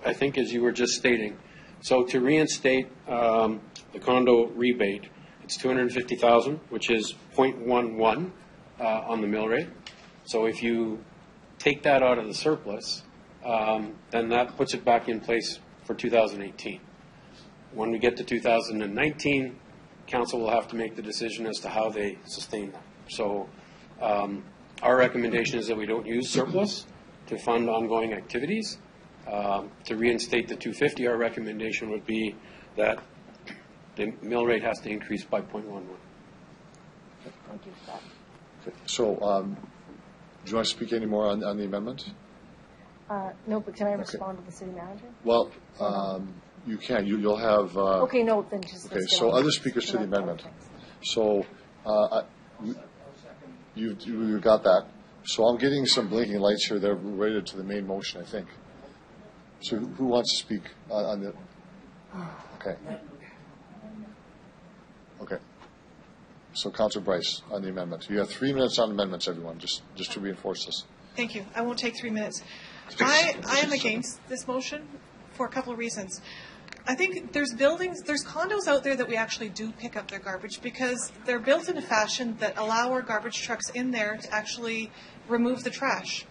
I think as you were just stating, so to reinstate the condo rebate, it's $250,000, which is 0.11 on the mill rate. So if you take that out of the surplus, then that puts it back in place for 2018. When we get to 2019, council will have to make the decision as to how they sustain that. So our recommendation is that we don't use surplus to fund ongoing activities. To reinstate the 250, our recommendation would be that the mill rate has to increase by 0.11. Thank you for that. Okay. So do you want to speak any more on the amendment? No, but can I respond to the city manager? Well, you can. You'll have. Okay, no, then just. Okay, so other speakers to the amendment. So you got that. So I'm getting some blinking lights here. They're related to the main motion, I think. So who wants to speak on the? Okay. Okay. So Councillor Bryce on the amendment. You have 3 minutes on amendments, everyone, just to reinforce this. Thank you. I won't take 3 minutes. I am against this motion for a couple of reasons. I think there's condos out there that we actually do pick up their garbage because they're built in a fashion that allow our garbage trucks in there to actually remove the trash.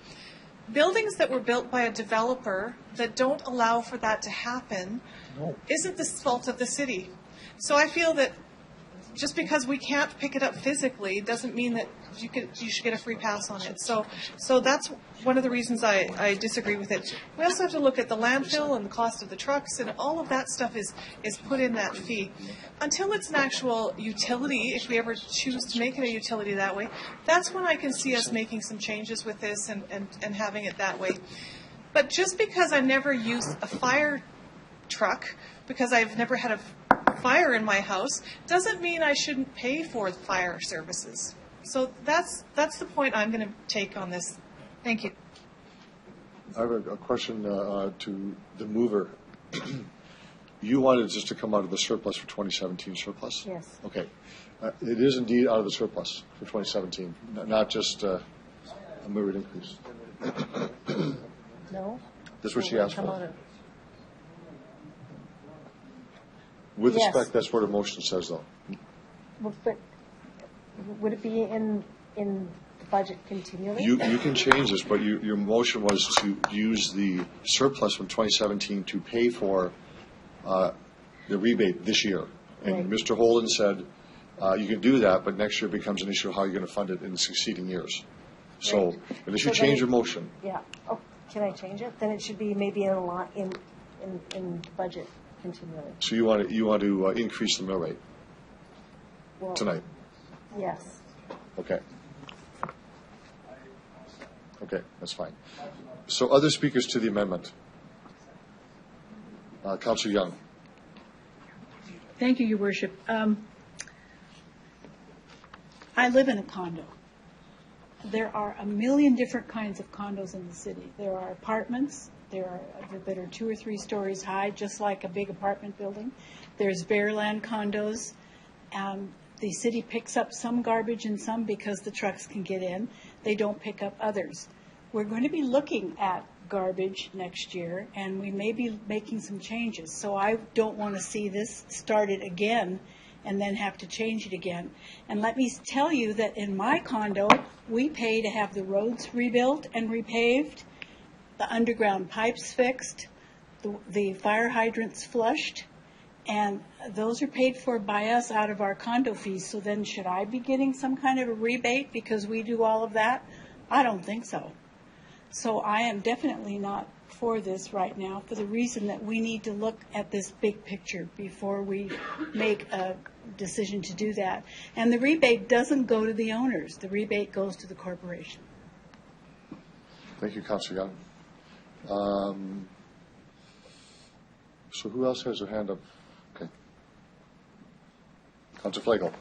Buildings that were built by a developer that don't allow for that to happen isn't the fault of the city. So I feel that just because we can't pick it up physically doesn't mean that you should get a free pass on it. So that's one of the reasons I disagree with it. We also have to look at the landfill and the cost of the trucks, and all of that stuff is put in that fee. Until it's an actual utility, if we ever choose to make it a utility that way, that's when I can see us making some changes with this and having it that way. But just because I've never used a fire truck, because I've never had a fire in my house, doesn't mean I shouldn't pay for the fire services. So that's the point I'm going to take on this. Thank you. I have a question to the mover. You wanted just to come out of the surplus for 2017 surplus? Yes. Okay. It is indeed out of the surplus for 2017, not just a merit increase. No. That's what she asked for. Out of. With Yes. respect, that's what her motion says, though. Well, but would it be in the budget continually? You can change this, but your motion was to use the surplus from 2017 to pay for the rebate this year. And Right. Mr. Holden said you can do that, but next year becomes an issue of how you're going to fund it in the succeeding years. So, Right. unless So you then change it- your motion, Yeah. Oh, can I change it? Then it should be maybe in a lot in the budget continually. so you want to increase the mill rate Well, tonight. Yes. Okay. Okay, that's fine. So other speakers to the amendment. Councillor Young. Thank you, Your Worship. I live in a condo. There are a million different kinds of condos in the city. There are apartments. There are that are 2 or 3 stories high, just like a big apartment building. There's bare land condos. The city picks up some garbage and some because the trucks can get in. They don't pick up others. We're going to be looking at garbage next year, and we may be making some changes. So I don't want to see this started again and then have to change it again. And let me tell you that in my condo, we pay to have the roads rebuilt and repaved, the underground pipes fixed, the fire hydrants flushed, and those are paid for by us out of our condo fees. So then should I be getting some kind of a rebate because we do all of that? I don't think so. So I am definitely not for this right now for the reason that we need to look at this big picture before we make a decision to do that. And the rebate doesn't go to the owners. The rebate goes to the corporation. Thank you, Councillor Young. So who else has their hand up? Okay. Councillor Flagel.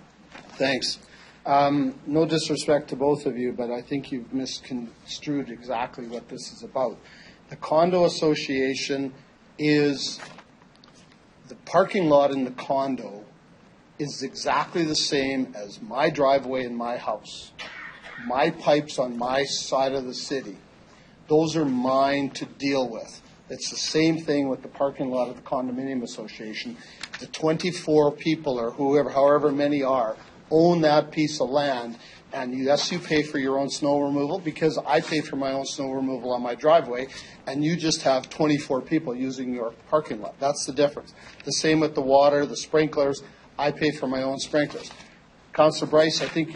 Thanks. No disrespect to both of you, but I think you've misconstrued exactly what this is about. The condo association is, the parking lot in the condo is exactly the same as my driveway in my house. My pipes on my side of the city. Those are mine to deal with. It's the same thing with the parking lot of the condominium association. The 24 people or however many are, own that piece of land. And yes, you pay for your own snow removal because I pay for my own snow removal on my driveway, and you just have 24 people using your parking lot. That's the difference. The same with the water, the sprinklers. I pay for my own sprinklers. Councillor Bryce, I think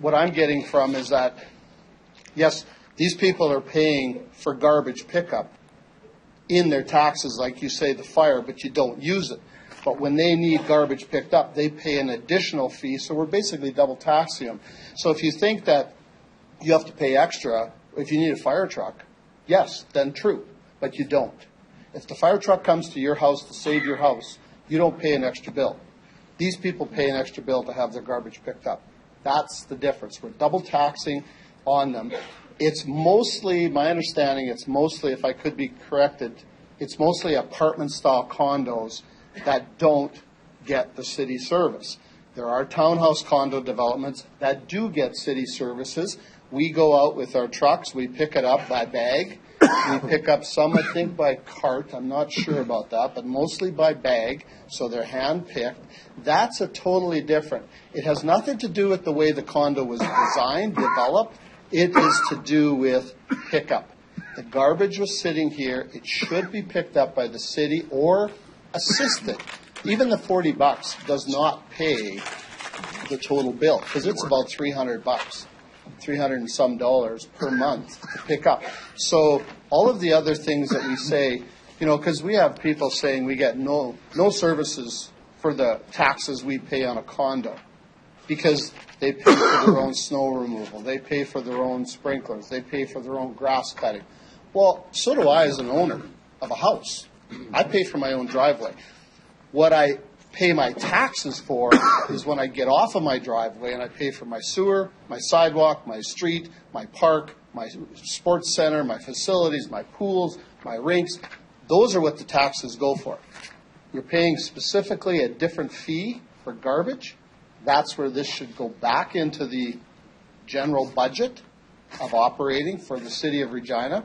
what I'm getting from is that, yes, these people are paying for garbage pickup in their taxes, like you say, the fire, but you don't use it. But when they need garbage picked up, they pay an additional fee, so we're basically double taxing them. So if you think that you have to pay extra if you need a fire truck, yes, then true, but you don't. If the fire truck comes to your house to save your house, you don't pay an extra bill. These people pay an extra bill to have their garbage picked up. That's the difference. We're double taxing on them. It's mostly, my understanding, it's mostly, if I could be corrected, it's mostly apartment-style condos that don't get the city service. There are townhouse condo developments that do get city services. We go out with our trucks, we pick it up by bag. We pick up some, I think, by cart. I'm not sure about that, but mostly by bag, so they're hand-picked. That's a totally different. It has nothing to do with the way the condo was designed, developed. It is to do with pickup. The garbage was sitting here. It should be picked up by the city or assisted. Even the $40 does not pay the total bill because it's about $300, $300 and some dollars per month to pick up. So all of the other things that we say, because we have people saying we get no services for the taxes we pay on a condo because they pay for their own snow removal, they pay for their own sprinklers, they pay for their own grass cutting. Well, so do I as an owner of a house. I pay for my own driveway. What I pay my taxes for is when I get off of my driveway and I pay for my sewer, my sidewalk, my street, my park, my sports center, my facilities, my pools, my rinks. Those are what the taxes go for. You're paying specifically a different fee for garbage. That's where this should go back into the general budget of operating for the city of Regina.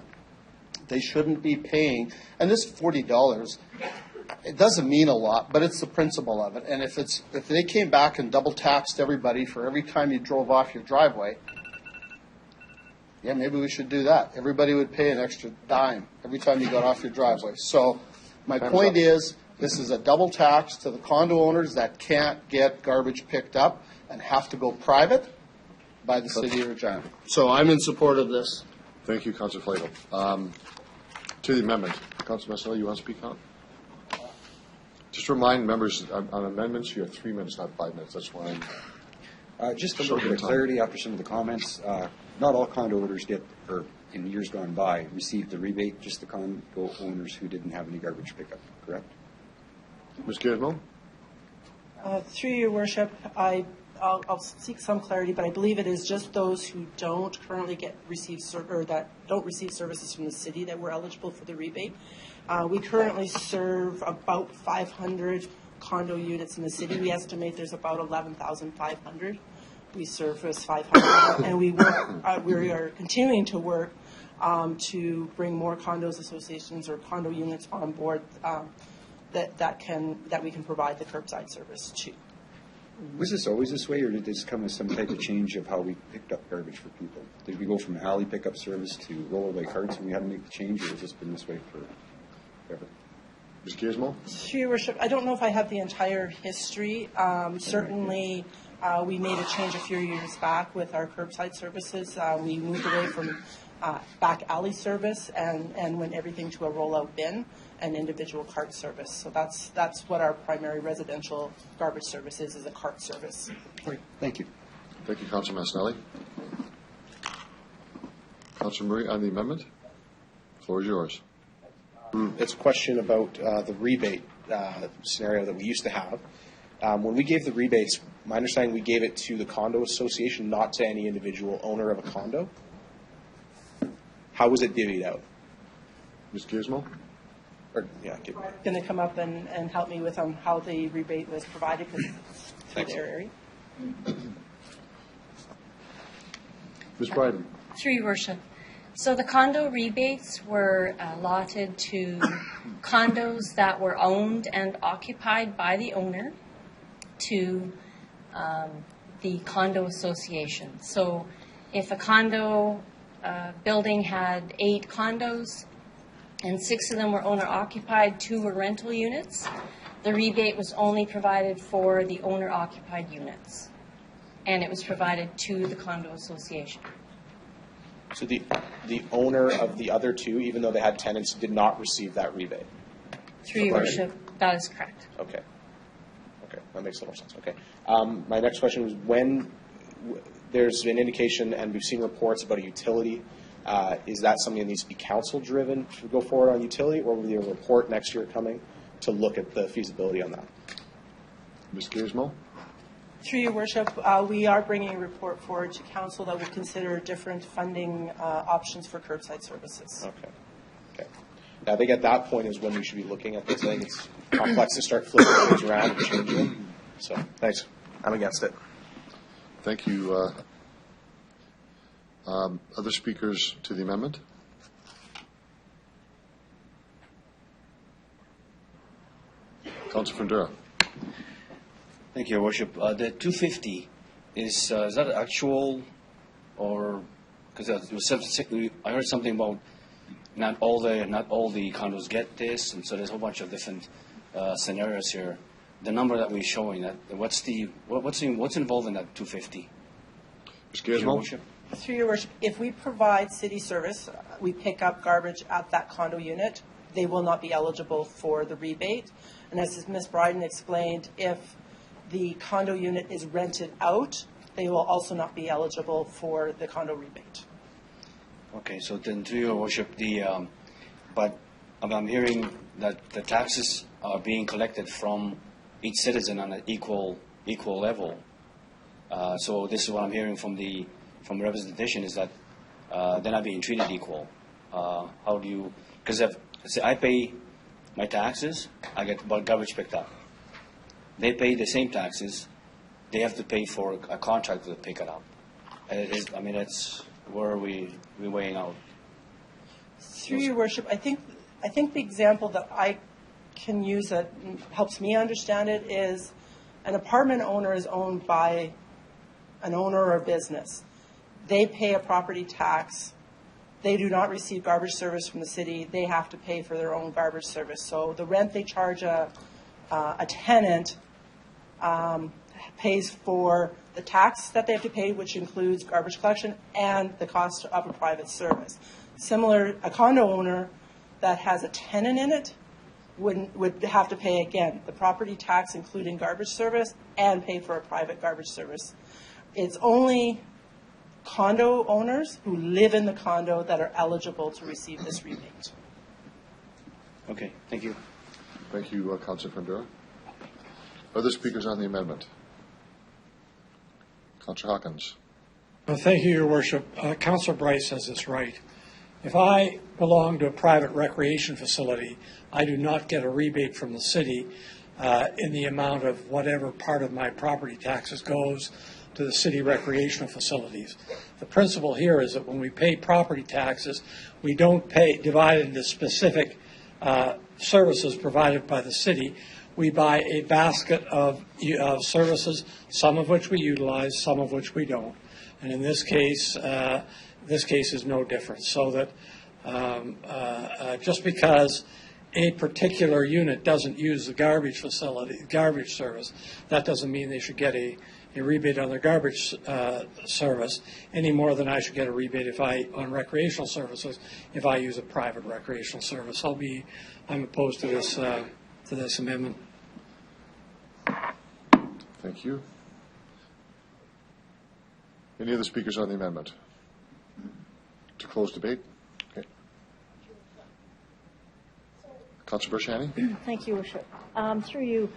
They shouldn't be paying, and this $40, it doesn't mean a lot, but it's the principle of it. And if they came back and double taxed everybody for every time you drove off your driveway, yeah, maybe we should do that. Everybody would pay an extra dime every time you got off your driveway. So my point is, this is a double tax to the condo owners that can't get garbage picked up and have to go private by the city of Regina. So I'm in support of this. Thank you, Councillor Flagle. To the amendment, Councillor Messerly, you want to speak on it? Just remind members on amendments, you have 3 minutes, not 5 minutes. That's why just a little bit of clarity after some of the comments. Not all condo owners or in years gone by, received the rebate, just the condo owners who didn't have any garbage pickup, correct? Ms. Gizmo? Through your worship, I'll seek some clarity, but I believe it is just those who don't currently that don't receive services from the city that were eligible for the rebate. We currently serve about 500 condo units in the city. We estimate there's about 11,500. We service 500, and we are continuing to work to bring more condos associations or condo units on board that we can provide the curbside service to. Was this always this way, or did this come as some type of change of how we picked up garbage for people? Did we go from alley pickup service to rollaway carts and we had to make the change, or has this been this way forever? Ms. Gizmo? Through your worship, I don't know if I have the entire history. Certainly, we made a change a few years back with our curbside services. We moved away from back alley service and went everything to a rollout bin and individual cart service. So that's what our primary residential garbage service is a cart service. Great. Thank you. Thank you, Councillor Masnelli. Councillor Murray on the amendment. The floor is yours. It's a question about the rebate scenario that we used to have. When we gave the rebates, my understanding we gave it to the condo association, not to any individual owner of a condo. How was it divvied out? Ms. Gizmo? Going to come up and help me with how the rebate was provided because it's through their area. Ms. Bryden? Through your worship. So the condo rebates were allotted to condos that were owned and occupied by the owner to the condo association. So if a condo building had 8 condos and 6 of them were owner-occupied, 2 were rental units, the rebate was only provided for the owner-occupied units, and it was provided to the condo association. So the owner of the other 2, even though they had tenants, did not receive that rebate? Through your worship, that is correct. Okay. Okay, that makes a little sense. Okay. My next question was when there's an indication, and we've seen reports about a utility, is that something that needs to be council-driven to go forward on utility, or will there be a report next year coming to look at the feasibility on that? Ms. Gizmo? Through your worship, we are bringing a report forward to council that will consider different funding options for curbside services. Okay. Okay. I think at that point is when we should be looking at this. I think it's complex to start flipping things around and changing them. So, thanks. I'm against it. Thank you. Other speakers to the amendment? Councilor Fundura. Thank you, Your Worship. The 250 is that actual, or because I heard something about not all the condos get this, and so there's a whole bunch of different scenarios here. The number that we're showing, what's involved in that 250? Ms. Gizmo? Through your worship, if we provide city service, we pick up garbage at that condo unit, they will not be eligible for the rebate. And as Ms. Bryden explained, if the condo unit is rented out, they will also not be eligible for the condo rebate. Okay, so then through your worship, but I'm hearing that the taxes are being collected from each citizen on an equal level. So this is what I'm hearing from representation is that they're not being treated equal. How do you? Because if I pay my taxes, I get garbage picked up. They pay the same taxes. They have to pay for a contractor to pick it up. That's where are we weighing out? Through your worship, I think the example that I can use that helps me understand it is an apartment owner is owned by an owner or a business. They pay a property tax. They do not receive garbage service from the city. They have to pay for their own garbage service. So the rent they charge a tenant pays for the tax that they have to pay, which includes garbage collection and the cost of a private service. Similar, a condo owner that has a tenant in it would have to pay, again, the property tax, including garbage service, and pay for a private garbage service. It's only condo owners who live in the condo that are eligible to receive this rebate. Okay, thank you. Thank you, Councilor Fundura. Other speakers on the amendment? Councilor Hawkins. Thank you, Your Worship. Councilor Bryce has this right. If I belong to a private recreation facility, I do not get a rebate from the city in the amount of whatever part of my property taxes goes to the city recreational facilities. The principle here is that when we pay property taxes, we don't divide into specific services provided by the city. We buy a basket of services, some of which we utilize, some of which we don't. And in this case is no different. So that just because a particular unit doesn't use the garbage service, that doesn't mean they should get a rebate on their garbage service any more than I should get a rebate on recreational services if I use a private recreational service. I'm opposed to this amendment. Thank you. Any other speakers on the amendment? To close debate? Okay. Councilor Bershani? Thank you, Worship. Through you.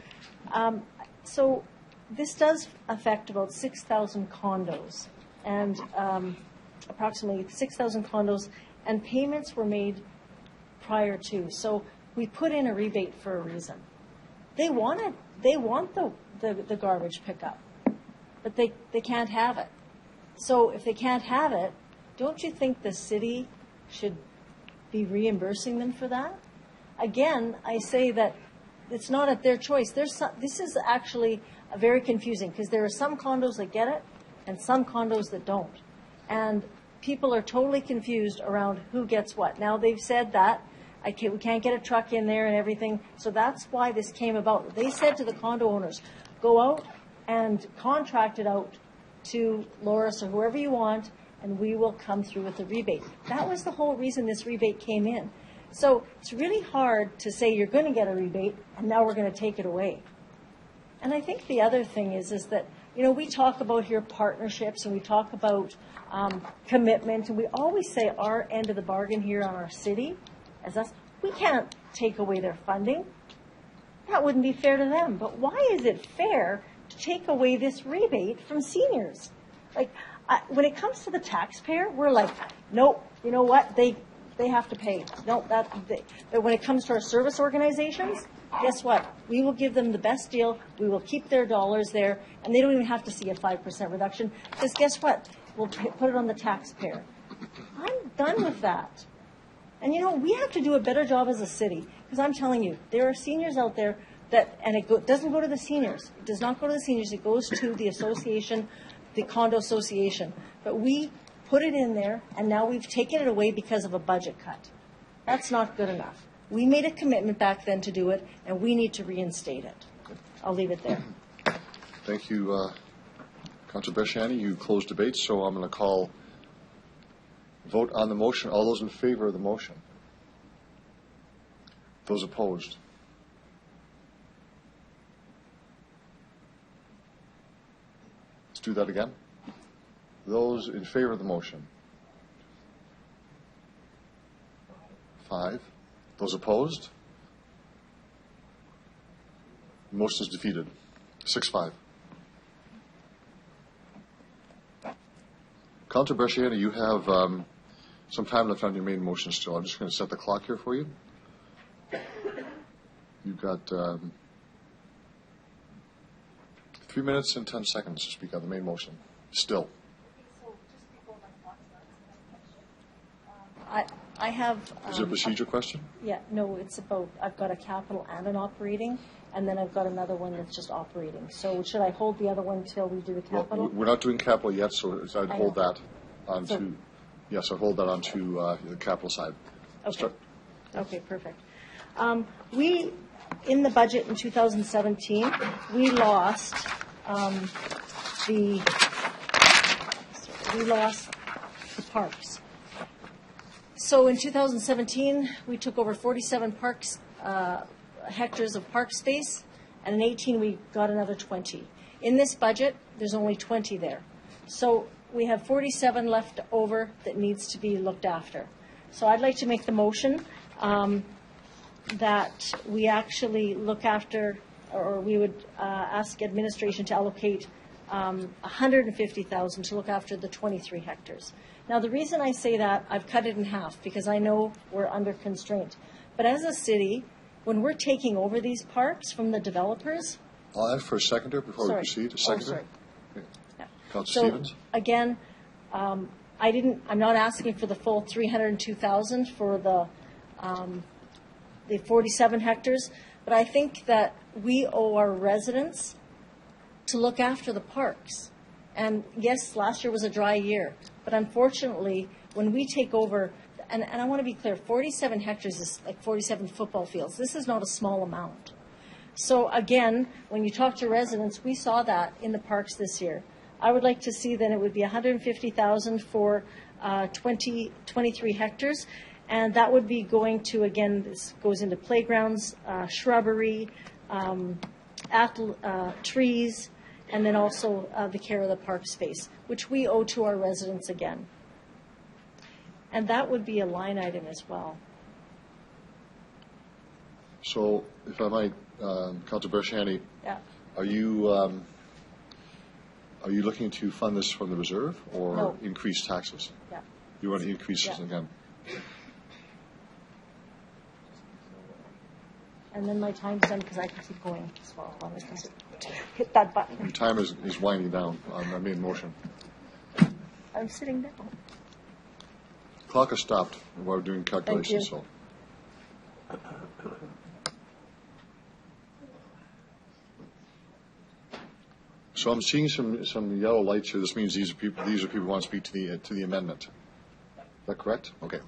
So this does affect about 6,000 condos, and approximately 6,000 condos, and payments were made prior to. So we put in a rebate for a reason. They want the garbage pickup, but they can't have it. So if they can't have it, don't you think the city should be reimbursing them for that? Again, I say that it's not at their choice. This is actually very confusing because there are some condos that get it and some condos that don't. And people are totally confused around who gets what. Now, they've said that we can't get a truck in there and everything, so that's why this came about. They said to the condo owners, go out and contract it out to Loris or whoever you want, and we will come through with the rebate. That was the whole reason this rebate came in. So it's really hard to say you're going to get a rebate, and now we're going to take it away. And I think the other thing is that, you know, we talk about here partnerships, and we talk about commitment, and we always say our end of the bargain here on our city as us. We can't take away their funding. That wouldn't be fair to them. But why is it fair to take away this rebate from seniors? Like, when it comes to the taxpayer, we're like, nope, you know what? They have to pay. No, but when it comes to our service organizations, guess what? We will give them the best deal. We will keep their dollars there, and they don't even have to see a 5% reduction because guess what? We'll put it on the taxpayer. I'm done with that. And, you know, we have to do a better job as a city because I'm telling you, there are seniors out there and it doesn't go to the seniors. It does not go to the seniors. It goes to the association, the condo association. But we put it in there, and now we've taken it away because of a budget cut. That's not good enough. We made a commitment back then to do it, and we need to reinstate it. I'll leave it there. Thank you, Councillor Bresciani. You closed debate, so I'm going to call vote on the motion. All those in favor of the motion? Those opposed? Let's do that again. Those in favor of the motion? 5. Those opposed? Motion is defeated. 6-5. Councillor Bresciani, you have some time left on your main motion still. I'm just going to set the clock here for you. You've got 3 minutes and 10 seconds to speak on the main motion. Still. I have... Is there a procedure question? Yeah, no, it's about, I've got a capital and an operating, and then I've got another one that's just operating. So should I hold the other one till we do the capital? Well, we're not doing capital yet, so I'd hold that on to, yes, I'd hold that on to the capital side. Okay. Okay, perfect. In the budget in 2017, we lost the parks. So in 2017, we took over 47 hectares of park space, and in 18 we got another 20. In this budget, there's only 20 there. So we have 47 left over that needs to be looked after. So I'd like to make the motion that we actually look after, or we would ask administration to allocate $150,000 to look after the 23 hectares. Now, the reason I say that, I've cut it in half because I know we're under constraint. But as a city, when we're taking over these parks from the developers... I'll ask for a seconder before we proceed. A seconder? sorry. Yeah. Councillor Stevens? Again, I'm not asking for the full $302,000 for the 47 hectares, but I think that we owe our residents to look after the parks. And yes, last year was a dry year, but unfortunately, when we take over, and I want to be clear, 47 hectares is like 47 football fields. This is not a small amount. So again, when you talk to residents, we saw that in the parks this year. I would like to see that it would be $150,000 for 23 hectares, and that would be going to, again, this goes into playgrounds, shrubbery, trees, and then also the care of the park space, which we owe to our residents again. And that would be a line item as well. So, if I might, Councillor Bresciani, Yeah. are you looking to fund this from the reserve or No. increase taxes? Yeah. You want to increase this again? And then my time's done because I can keep going as well. I can hit that button. Your time is winding down on the main motion. I'm sitting down. Clock has stopped while we're doing calculations, so. So I'm seeing some yellow lights here. This means these are people who want to speak to the amendment. Is that correct? Okay.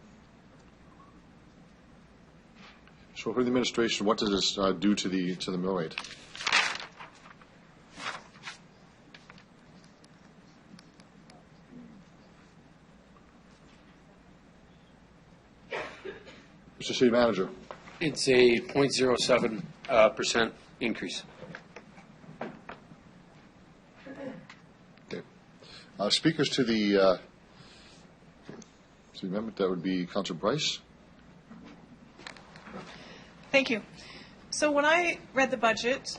So for the administration, what does this do to the mill rate? Mr. City Manager. It's a 0.07% increase. Okay. Speakers to the amendment, that would be Councillor Bryce. Thank you. So when I read the budget,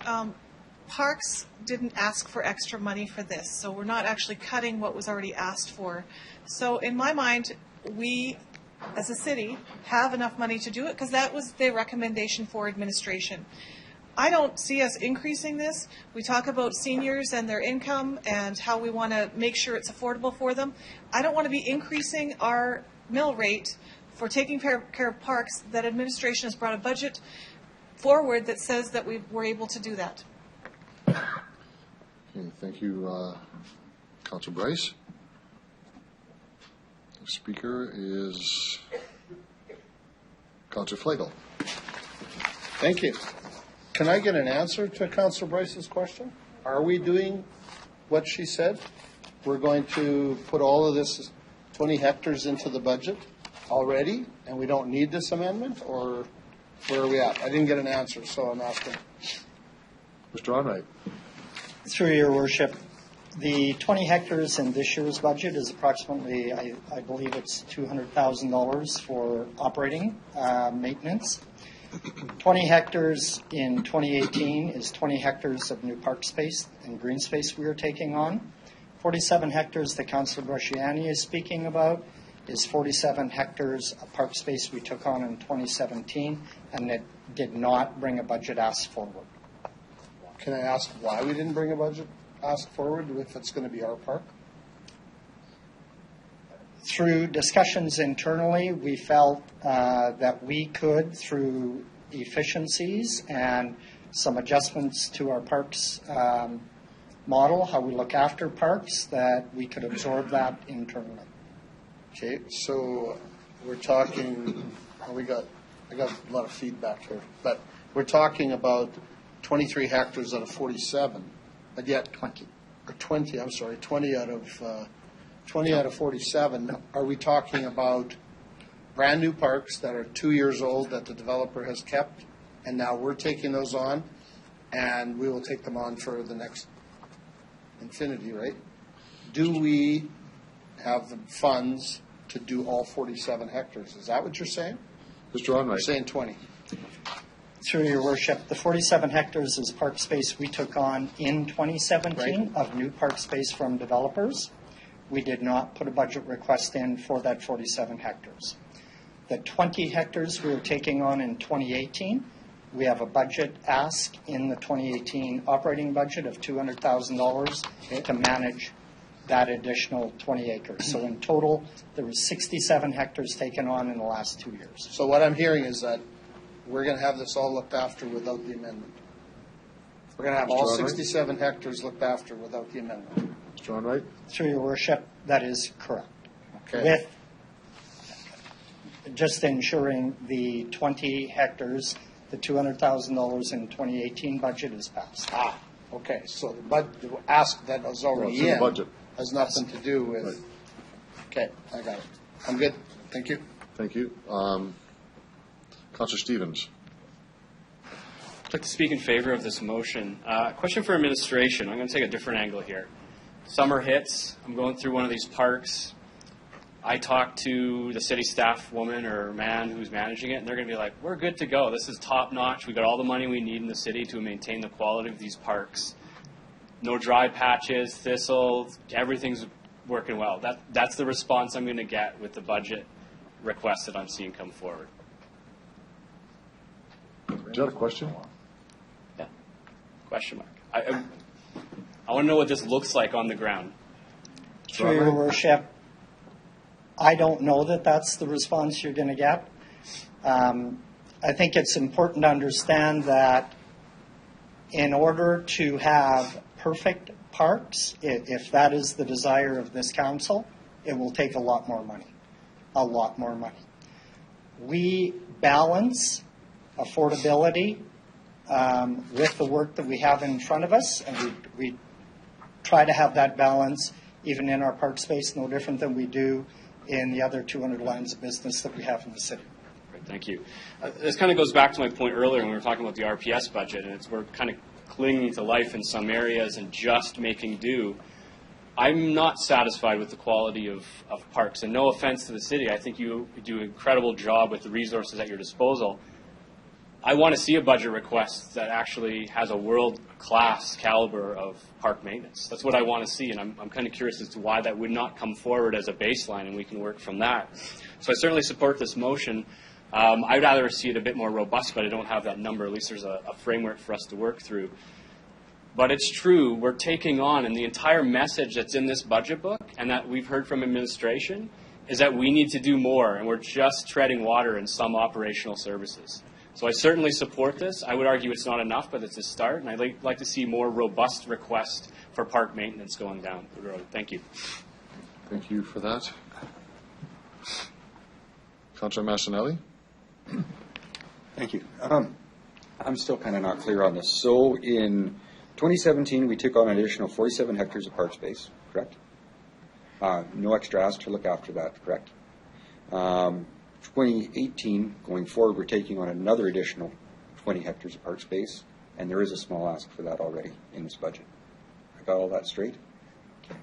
Parks didn't ask for extra money for this, so we're not actually cutting what was already asked for. So in my mind, we, as a city, have enough money to do it because that was the recommendation for administration. I don't see us increasing this. We talk about seniors and their income and how we want to make sure it's affordable for them. I don't want to be increasing our mill rate for taking care of parks. That administration has brought a budget forward that says that we're able to do that. Okay, thank you, Councillor Bryce. The speaker is Councillor Flagel. Thank you. Can I get an answer to Councillor Bryce's question? Are we doing what she said? We're going to put all of this 20 hectares into the budget already, and we don't need this amendment, or where are we at? I didn't get an answer, so I'm asking. Mr. Onright. Through your worship, the 20 hectares in this year's budget is approximately, I believe it's $200,000 for operating maintenance. 20 hectares in 2018 is 20 hectares of new park space and green space we are taking on. 47 hectares that Councillor Bresciani is speaking about is 47 hectares of park space we took on in 2017, and it did not bring a budget ask forward. Can I ask why we didn't bring a budget ask forward if it's going to be our park? Through discussions internally, we felt that we could, through efficiencies and some adjustments to our parks model, how we look after parks, that we could absorb that internally. Okay, so we're talking, I got a lot of feedback here, but we're talking about 23 hectares out of 47, but yet 20 out of 47. Are we talking about brand new parks that are 2 years old that the developer has kept, and now we're taking those on, and we will take them on for the next infinity, right? Do we have the funds to do all 47 hectares? Is that what you're saying? Mr. Onright. You're saying 20. Through your worship, the 47 hectares is park space we took on in 2017 of new park space from developers. We did not put a budget request in for that 47 hectares. The 20 hectares we are taking on in 2018, we have a budget ask in the 2018 operating budget of $200,000 to manage that additional 20 acres. So in total, there was 67 hectares taken on in the last 2 years. So what I'm hearing is that we're going to have this all looked after without the amendment. We're going to have all 67 hectares looked after without the amendment. Mr. Onright. Through your worship, that is correct. Okay. With just ensuring the 20 hectares, the $200,000 in 2018 budget is passed. Okay. So the ask that was already in budget has nothing to do with. Right. Okay, I got it. I'm good. Thank you. Thank you. Councillor Stevens. I'd like to speak in favor of this motion. Question for administration. I'm going to take a different angle here. Summer hits. I'm going through one of these parks. I talk to the city staff woman or man who's managing it, and they're going to be like, we're good to go. This is top notch. We got all the money we need in the city to maintain the quality of these parks. No dry patches, thistles, everything's working well. That's the response I'm going to get with the budget request that I'm seeing come forward. Do you have a question? Yeah. Question mark. I want to know what this looks like on the ground. Through your worship, I don't know that that's the response you're going to get. I think it's important to understand that in order to have perfect parks, if that is the desire of this council, it will take a lot more money. A lot more money. We balance affordability with the work that we have in front of us, and we try to have that balance even in our park space, no different than we do in the other 200 lines of business that we have in the city. Great, thank you. This kind of goes back to my point earlier when we were talking about the RPS budget, and we're kind of clinging to life in some areas and just making do. I'm not satisfied with the quality of parks, and no offense to the city, I think you do an incredible job with the resources at your disposal. I want to see a budget request that actually has a world-class caliber of park maintenance. That's what I want to see, and I'm kind of curious as to why that would not come forward as a baseline, and we can work from that. So I certainly support this motion. I'd rather see it a bit more robust, but I don't have that number. At least there's a framework for us to work through. But it's true, we're taking on, and the entire message that's in this budget book and that we've heard from administration is that we need to do more, and we're just treading water in some operational services. So I certainly support this. I would argue it's not enough, but it's a start, and I'd like to see more robust requests for park maintenance going down the road. Thank you. Thank you for that. Councillor Massanelli? Thank you. I'm still kind of not clear on this. So in 2017, we took on an additional 47 hectares of park space, correct? No extra ask to look after that, correct? 2018, going forward, we're taking on another additional 20 hectares of park space, and there is a small ask for that already in this budget. I got all that straight? Okay.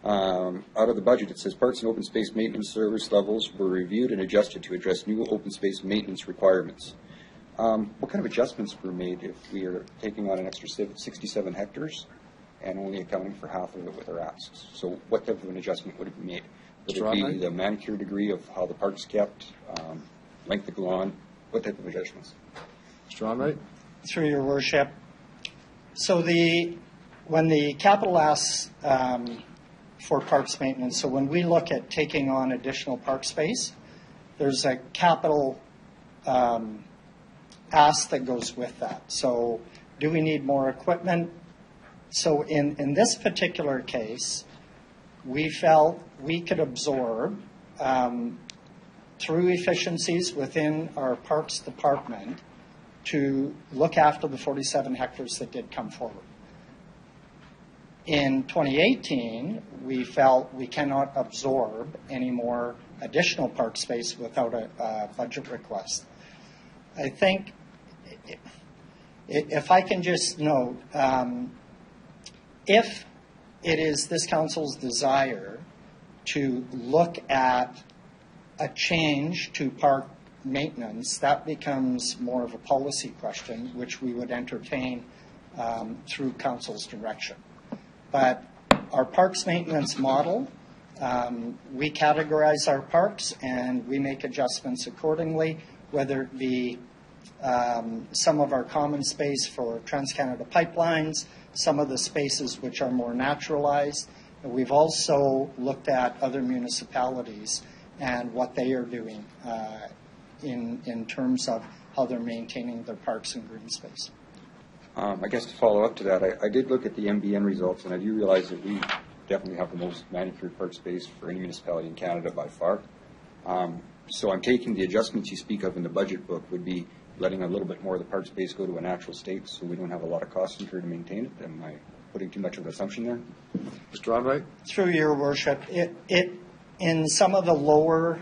Out of the budget, it says parks and open space maintenance service levels were reviewed and adjusted to address new open space maintenance requirements. What kind of adjustments were made if we are taking on an extra 67 hectares and only accounting for half of it with our asks? So what type of an adjustment would it be made? Would it be the manicure degree of how the park's kept, length of lawn? What type of adjustments? Mr. Onright? Through your worship. So when the capital asks for parks maintenance, so when we look at taking on additional park space, there's a capital ask that goes with that. So do we need more equipment? So in this particular case, we felt we could absorb through efficiencies within our parks department to look after the 47 hectares that did come forward. In 2018, we felt we cannot absorb any more additional park space without a budget request. I think if I can just note, if it is this council's desire to look at a change to park maintenance, that becomes more of a policy question, which we would entertain through council's direction. But our parks maintenance model, we categorize our parks and we make adjustments accordingly, whether it be some of our common space for Trans-Canada pipelines, some of the spaces which are more naturalized. We've also looked at other municipalities and what they are doing in terms of how they're maintaining their parks and green space. I guess to follow up to that, I did look at the MBN results, and I do realize that we definitely have the most manicured park space for any municipality in Canada by far. So I'm taking the adjustments you speak of in the budget book would be letting a little bit more of the park space go to a natural state so we don't have a lot of costs incurred to maintain it. Am I putting too much of an assumption there? Mr. Onright? Through your worship, in some of the lower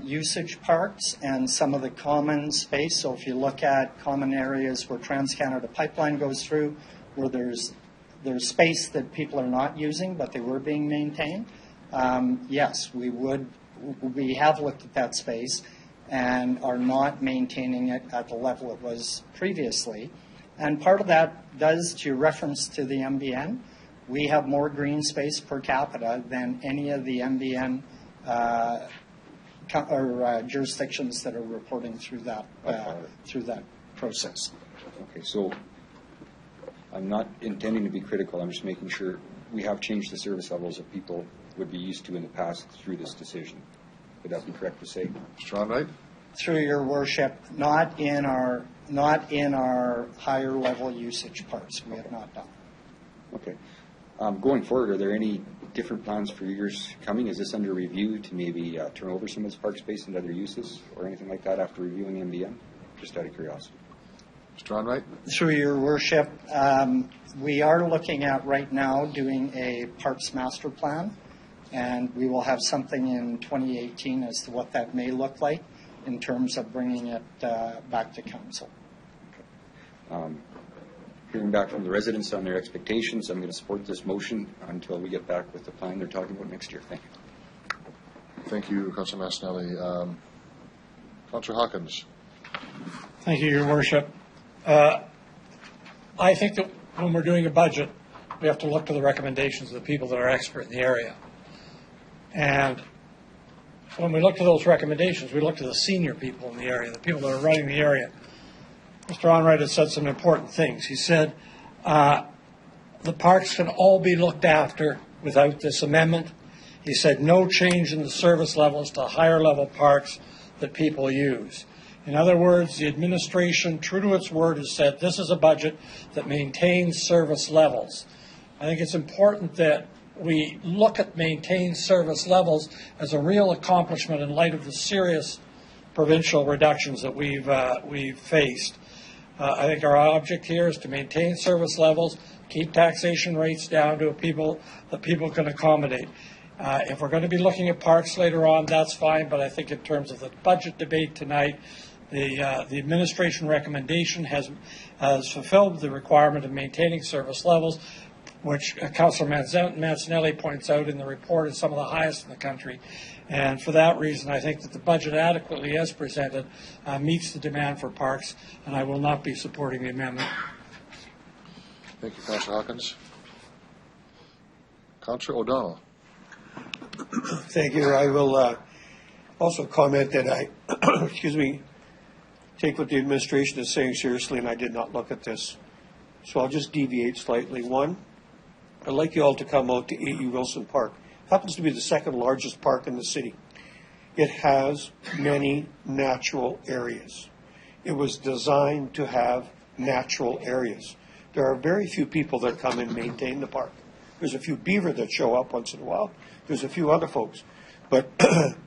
usage parks and some of the common space, so if you look at common areas where Trans-Canada pipeline goes through, where there's space that people are not using but they were being maintained, yes, we have looked at that space and are not maintaining it at the level it was previously. And part of that does, to your reference to the MBN, we have more green space per capita than any of the MBN jurisdictions that are reporting through that process. Okay, so I'm not intending to be critical. I'm just making sure we have changed the service levels that people would be used to in the past through this decision. Would that be correct to say? Mr. Onright? Through your worship, not in our higher level usage parts. We have not done. Okay. Going forward, are there any different plans for years coming? Is this under review to maybe turn over some of this park space into other uses or anything like that after reviewing MDM? Just out of curiosity. Mr. Onright? Through your worship, we are looking at right now doing a parks master plan, and we will have something in 2018 as to what that may look like in terms of bringing it back to council. Hearing back from the residents on their expectations, I'm going to support this motion until we get back with the plan they're talking about next year. Thank you. Thank you, Councillor Massanelli. Councillor Hawkins. Thank you, Your Worship. I think that when we're doing a budget, we have to look to the recommendations of the people that are expert in the area. And when we look to those recommendations, we look to the senior people in the area, the people that are running the area. Mr. Onright has said some important things. He said the parks can all be looked after without this amendment. He said no change in the service levels to higher level parks that people use. In other words, the administration, true to its word, has said this is a budget that maintains service levels. I think it's important that we look at maintained service levels as a real accomplishment in light of the serious provincial reductions that we've faced. I think our object here is to maintain service levels, keep taxation rates down to people that people can accommodate. If we're going to be looking at parks later on, that's fine, but I think in terms of the budget debate tonight, the administration recommendation has fulfilled the requirement of maintaining service levels, which Councillor Mancinelli points out in the report is some of the highest in the country. And for that reason, I think that the budget adequately as presented meets the demand for parks, and I will not be supporting the amendment. Thank you, Councillor Hawkins. Councillor O'Donnell. Thank you. I will also comment that I, excuse me, take what the administration is saying seriously, and I did not look at this. So I'll just deviate slightly. One, I'd like you all to come out to A.E. Wilson Park. It happens to be the second largest park in the city. It has many natural areas. It was designed to have natural areas. There are very few people that come and maintain the park. There's a few beaver that show up once in a while. There's a few other folks. But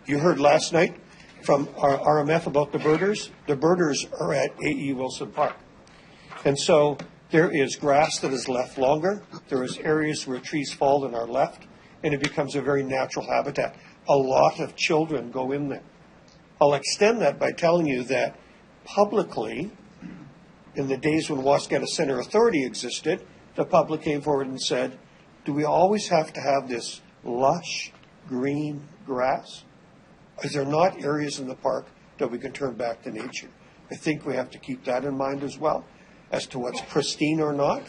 you heard last night from our RMF about the birders. The birders are at A.E. Wilson Park. And so there is grass that is left longer. There is areas where trees fall and are left, and it becomes a very natural habitat. A lot of children go in there. I'll extend that by telling you that publicly, in the days when Wascana Center Authority existed, the public came forward and said, do we always have to have this lush green grass? Is there not areas in the park that we can turn back to nature? I think we have to keep that in mind as well as to what's pristine or not.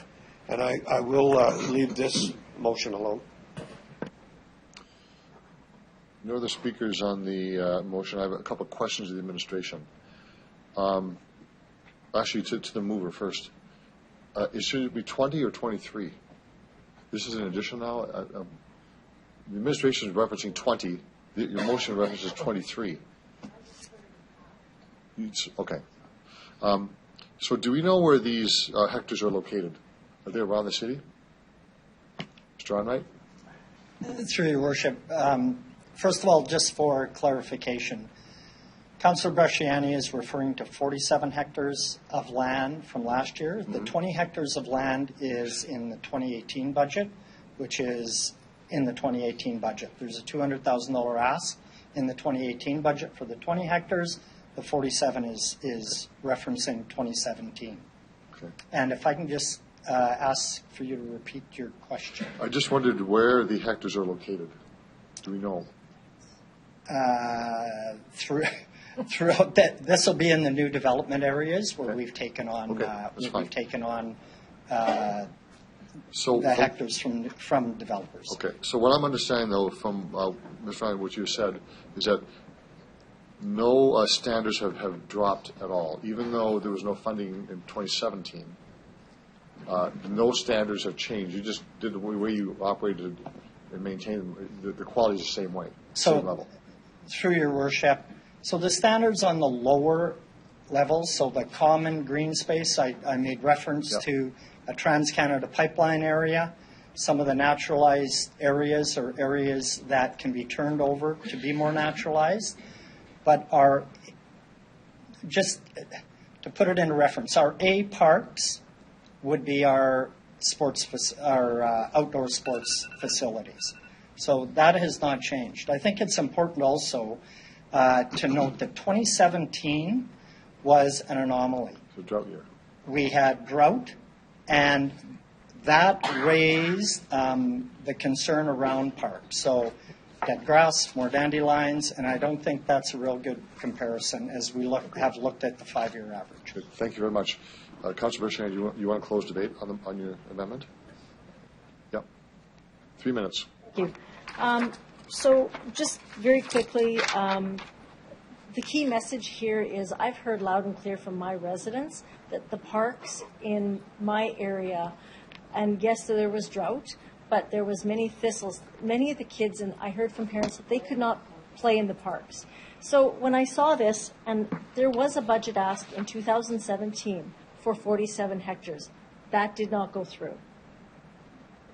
And I will leave this motion alone. No other speakers on the motion. I have a couple of questions of the administration. Actually, to the mover first. Should it be 20 or 23? This is an addition now. The administration is referencing 20. Your motion references 23. Okay. So do we know where these hectares are located? Are they around the city? Mr. Onright? Through your worship, first of all, just for clarification, Councillor Bresciani is referring to 47 hectares of land from last year. The 20 hectares of land is in the 2018 budget, which is in the 2018 budget. There's a $200,000 ask in the 2018 budget for the 20 hectares. The 47 is referencing 2017. Okay. And if I can just ask for you to repeat your question. I just wondered where the hectares are located. Do we know? Throughout that, this will be in the new development areas where we've taken on the hectares from developers. Okay. So what I'm understanding, though, from Ms. Ryan, what you said, is that no standards have dropped at all, even though there was no funding in 2017. No standards have changed. You just did the way you operated and maintained them. The quality is the same way, same level. Through your worship, so the standards on the lower levels, so the common green space, I made reference to a Trans-Canada pipeline area. some of the naturalized areas or areas that can be turned over to be more naturalized, but our, just to put it into reference, our A parks would be our outdoor sports facilities. So that has not changed. I think it's important also to note that 2017 was an anomaly. It's a drought year. We had drought, and that raised the concern around parks. So dead grass, more dandelions, and I don't think that's a real good comparison as we have looked at the 5-year average. Good. Thank you very much. Councillor Bertrand, you want to close debate on your amendment? Yep. 3 minutes. Thank you. So just very quickly, the key message here is I've heard loud and clear from my residents that the parks in my area, and yes, there was drought, but there was many thistles. Many of the kids, and I heard from parents that they could not play in the parks. So when I saw this, and there was a budget ask in 2017 for 47 hectares, that did not go through.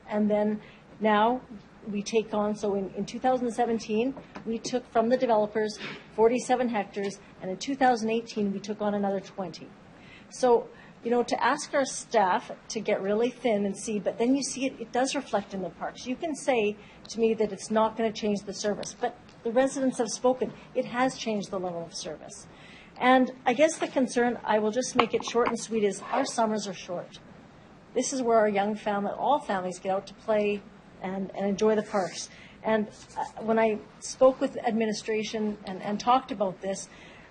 And then now we take on, so in 2017, we took from the developers 47 hectares, and in 2018, we took on another 20. So, you know, to ask our staff to get really thin and see, but then you see it does reflect in the parks. You can say to me that it's not going to change the service, but the residents have spoken. It has changed the level of service. And I guess the concern, I will just make it short and sweet, is our summers are short. This is where our young family, all families get out to play and enjoy the parks. And when I spoke with administration and talked about this,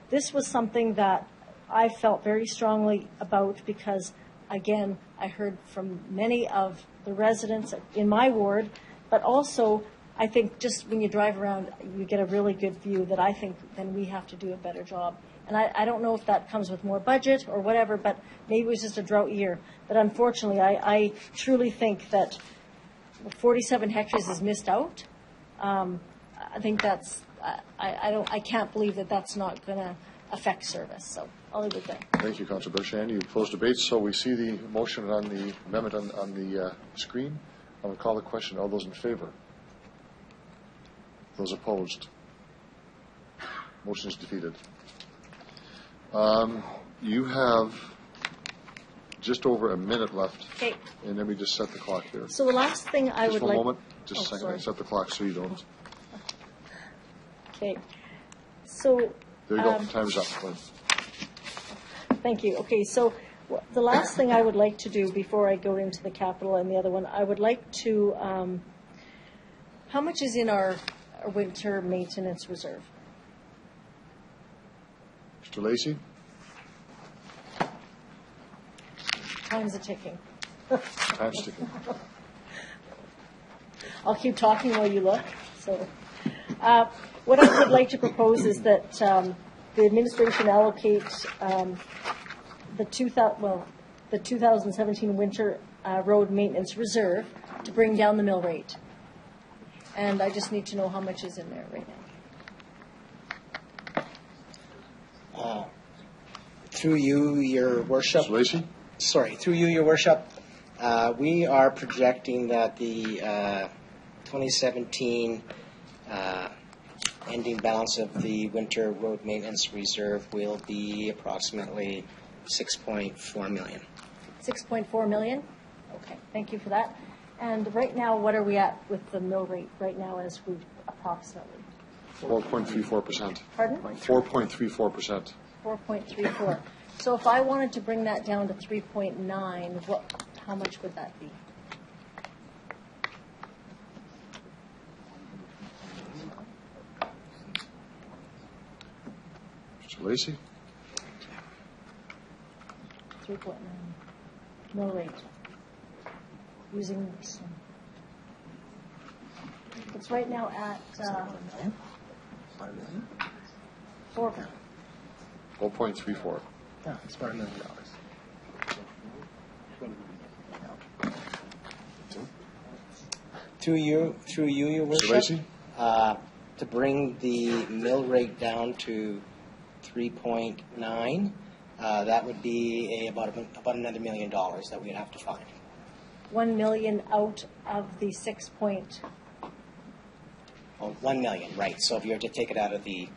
this was something that I felt very strongly about because, again, I heard from many of the residents in my ward, but also I think just when you drive around, you get a really good view that I think then we have to do a better job. And I don't know if that comes with more budget or whatever, but maybe it was just a drought year. But unfortunately, I truly think that 47 hectares is missed out. I think that's, I can't believe that that's not going to affect service. So I'll leave it there. Thank you, Councillor Bertrand. You closed debate, so we see the motion on the amendment on the screen. I will call the question. All those in favor? Those opposed? Motion is defeated. You have just over a minute left. Okay. And then we just set the clock here. So the last thing I would like... Just one moment. Just a second. Sorry. I set the clock so you don't. Okay. So... There you go. Time's up. Thank you. Okay, so the last thing I would like to do before I go into the capital and the other one, I would like to... how much is in our winter maintenance reserve? Mr. Lacey? Time's a ticking. Time's ticking. I'll keep talking while you look. So, what I would like to propose is that the administration allocate the 2017 winter road maintenance reserve to bring down the mill rate. And I just need to know how much is in there right now. Through you, Your Worship. Mr. Lacey? Sorry, through you, Your Worship. We are projecting that the 2017 ending balance of the winter road maintenance reserve will be approximately $6.4 million. 6.4 million? Okay, thank you for that. And right now, what are we at with the mill rate right now as we approximately? 4.34%. Pardon? 4.34%. 4.34. So if I wanted to bring that down to 3.9, how much would that be? Mr. Lacey? 3.9 mill rate. Using it's right now at 4. 4.34. Yeah, it's about $1 million. Through you, Your Worship. Lacey? To bring the mill rate down to 3.9, that would be about another $1 million that we'd have to find. 1 million out of the 1 million, right. So if you were to take it out of the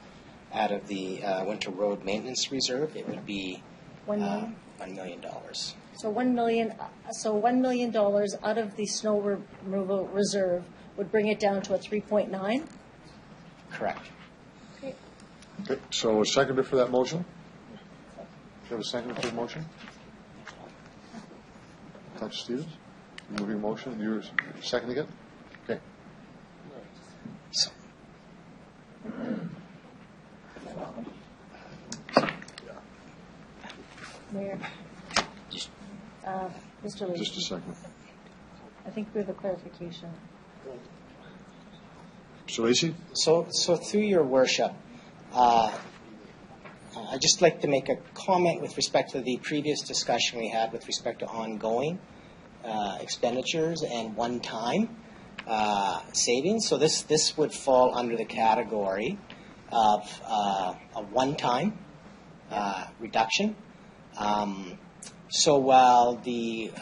winter road maintenance reserve, it would be $1 million? $1 million. So $1 million. So $1 million out of the snow removal reserve would bring it down to a 3.9. Correct. Okay. Okay, so a seconder for that motion? Do you have a seconder for the motion? Councillor Stevens, moving motion, you're seconding it? Okay. Mayor. Mr. Lee. Just a second. I think we have a clarification. Mr. Lacy? So through your worship, I'd just like to make a comment with respect to the previous discussion we had with respect to ongoing expenditures and one-time savings. So this would fall under the category of a one-time reduction. So while the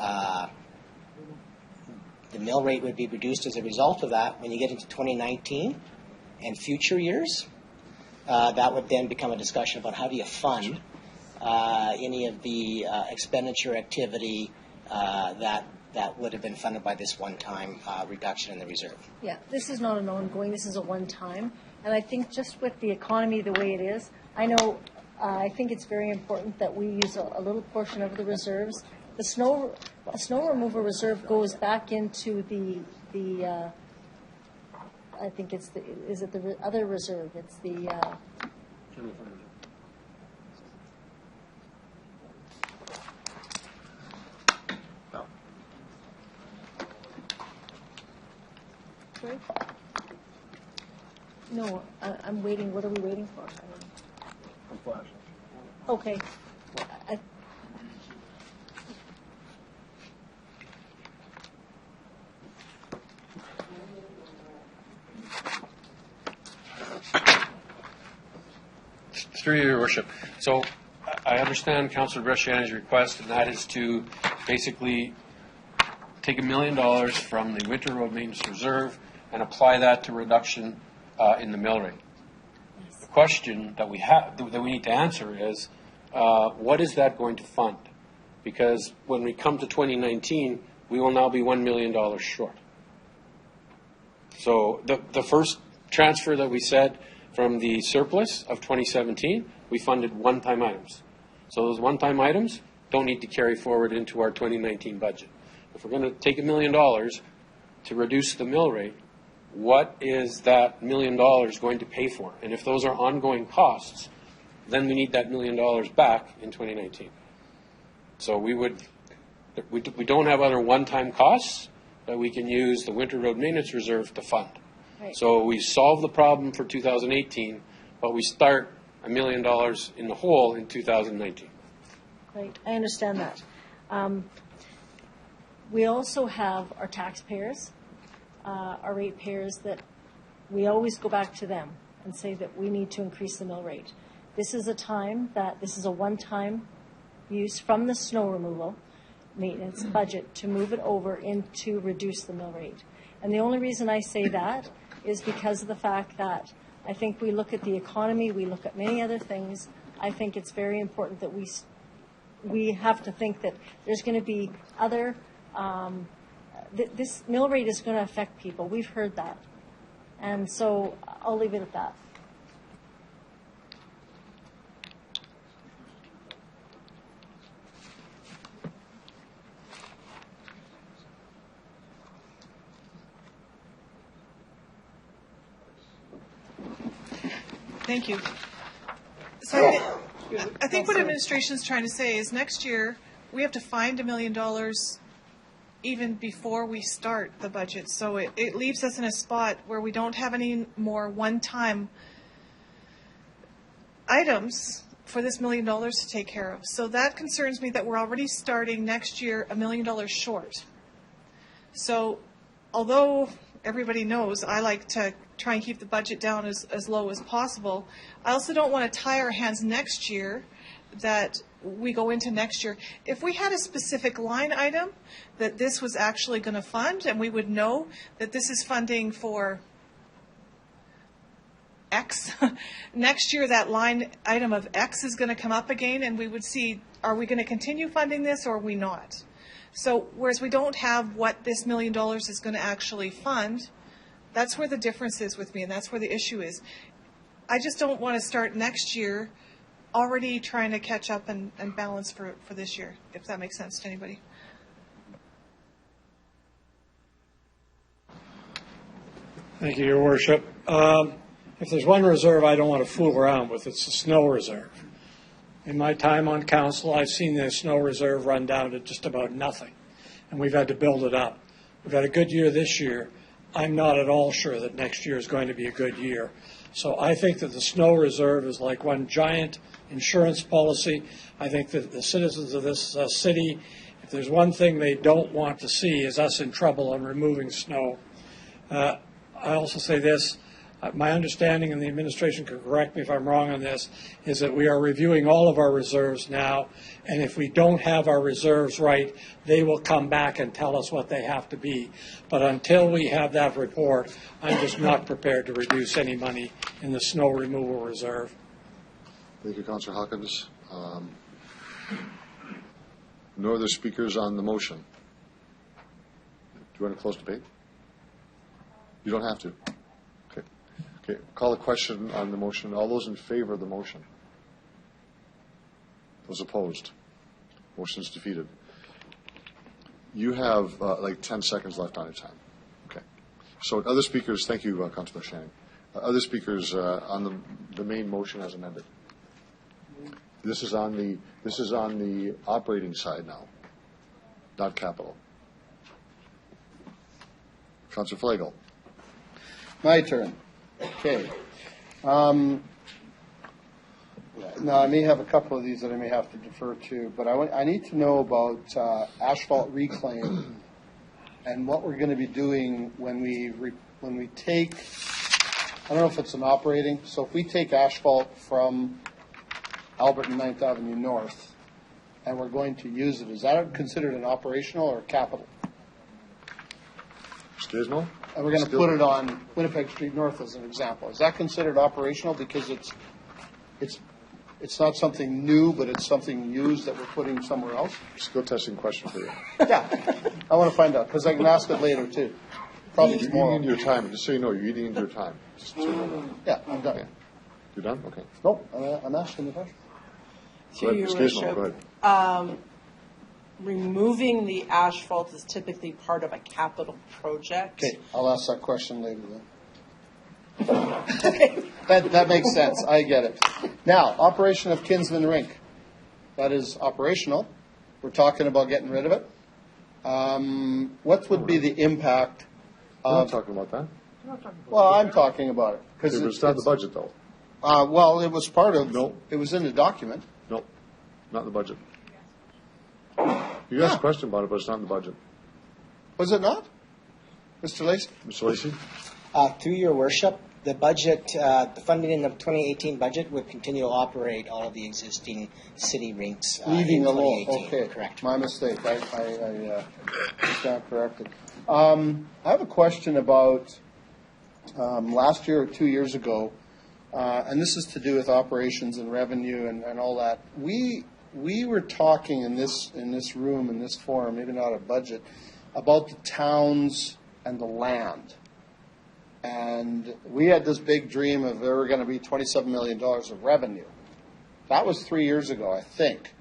mill rate would be reduced as a result of that, when you get into 2019 and future years, that would then become a discussion about how do you fund any of the expenditure activity that would have been funded by this one-time reduction in the reserve. Yeah, this is not an ongoing, this is a one-time. And I think just with the economy the way it is, I think it's very important that we use a little portion of the reserves. The snow removal reserve goes back into the I think it's is it the other reserve? It's the Sorry? No, I'm waiting. What are we waiting for? Okay. Through your worship. So I understand Councillor Bresciani's request, and that is to basically take $1 million from the winter road maintenance reserve and apply that to reduction in the mill rate. The question that we need to answer is, what is that going to fund? Because when we come to 2019, we will now be $1 million short. So the first transfer that we said from the surplus of 2017, we funded one-time items. So those one-time items don't need to carry forward into our 2019 budget. If we're going to take $1 million to reduce the mill rate, what is that $1 million going to pay for? And if those are ongoing costs, then we need that $1 million back in 2019. So we don't have other one-time costs that we can use the winter road maintenance reserve to fund. Right. So we solve the problem for 2018, but we start $1 million in the hole in 2019. Right, I understand that. We also have our taxpayers, our ratepayers, that we always go back to them and say that we need to increase the mill rate. This is a one-time use from the snow removal maintenance budget to move it over into reduce the mill rate. And the only reason I say that is because of the fact that I think we look at the economy, we look at many other things. I think it's very important that we have to think that there's going to be other, this mill rate is going to affect people. We've heard that. And so I'll leave it at that. Thank you. So I think what administration is trying to say is next year we have to find $1 million even before we start the budget. So it leaves us in a spot where we don't have any more one-time items for this $1 million to take care of. So that concerns me that we're already starting next year $1 million short. So although everybody knows I like to try and keep the budget down as low as possible, I also don't want to tie our hands next year that we go into next year, if we had a specific line item that this was actually going to fund, and we would know that this is funding for X, next year that line item of X is going to come up again, and we would see, are we going to continue funding this or are we not? So whereas we don't have what this $1 million is going to actually fund, that's where the difference is with me, and that's where the issue is. I just don't want to start next year already trying to catch up and balance for this year, if that makes sense to anybody. Thank you, Your Worship. If there's one reserve I don't want to fool around with, it's the snow reserve. In my time on council, I've seen the snow reserve run down to just about nothing, and we've had to build it up. We've had a good year this year. I'm not at all sure that next year is going to be a good year. So I think that the snow reserve is like one giant insurance policy. I think that the citizens of this city, if there's one thing they don't want to see, is us in trouble on removing snow. I also say this. My understanding, and the administration can correct me if I'm wrong on this, is that we are reviewing all of our reserves now, and if we don't have our reserves right, they will come back and tell us what they have to be. But until we have that report, I'm just not prepared to reduce any money in the snow removal reserve. Thank you, Councillor Hawkins. No other speakers on the motion. Do you want to close debate? You don't have to. Okay, call the question on the motion. All those in favor of the motion? Those opposed? Motion is defeated. You have like 10 seconds left on your time. Okay. So other speakers, thank you, Councillor Shannon. Other speakers on the main motion as amended. This is on the operating side now, not capital. Councillor Flagel. My turn. Okay. Now, I may have a couple of these that I may have to defer to, but I need to know about asphalt reclaim and what we're going to be doing when we take, I don't know if it's an operating, so if we take asphalt from Albert and 9th Avenue North and we're going to use it, is that considered an operational or capital? Excuse me? And we're going to put it on Winnipeg Street North as an example. Is that considered operational because it's not something new, but it's something used that we're putting somewhere else? Skill testing question for you. Yeah, I want to find out because I can ask it later too. Probably you're tomorrow. eating into your time. Just so you know, you're eating into your time. So you know. Yeah, I'm done. Okay. You're done? Okay. Nope, I'm asking the question. To your worship, removing the asphalt is typically part of a capital project. Okay, I'll ask that question later then. That makes sense. I get it. Now, operation of Kinsman Rink. That is operational. We're talking about getting rid of it. What would be the impact I'm not talking about that. Well, I'm talking about it. Because it's not the budget, though. Well, it was part of, No. It was in the document. No, not in the budget. You asked a question about it, but it's not in the budget. Was it not? Mr. Lacey? Mr. Lacey? Through your worship, the budget, the funding in the 2018 budget would continue to operate all of the existing city rinks Leaving in alone. 2018. Okay, correct. My mistake. I stand corrected. I have a question about last year or 2 years ago, and this is to do with operations and revenue and all that. We were talking in this room, in this forum, maybe not a budget, about the towns and the land. And we had this big dream of there were going to be $27 million of revenue. That was 3 years ago, I think.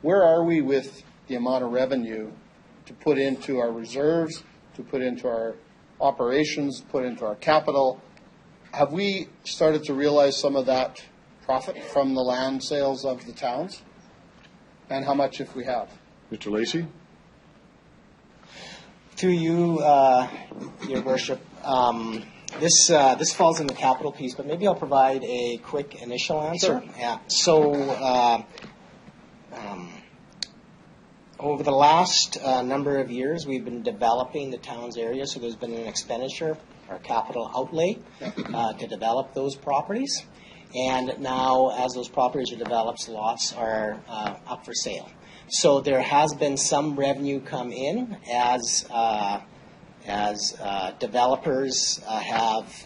Where are we with the amount of revenue to put into our reserves, to put into our operations, to put into our capital? Have we started to realize some of that profit from the land sales of the towns? And how much if we have? Mr. Lacey? Through you, your worship, this falls in the capital piece, but maybe I'll provide a quick initial answer. Sure. Yeah. So over the last number of years, we've been developing the town's area, so there's been an expenditure or capital outlay to develop those properties. And now, as those properties are developed, lots are up for sale. So there has been some revenue come in as developers have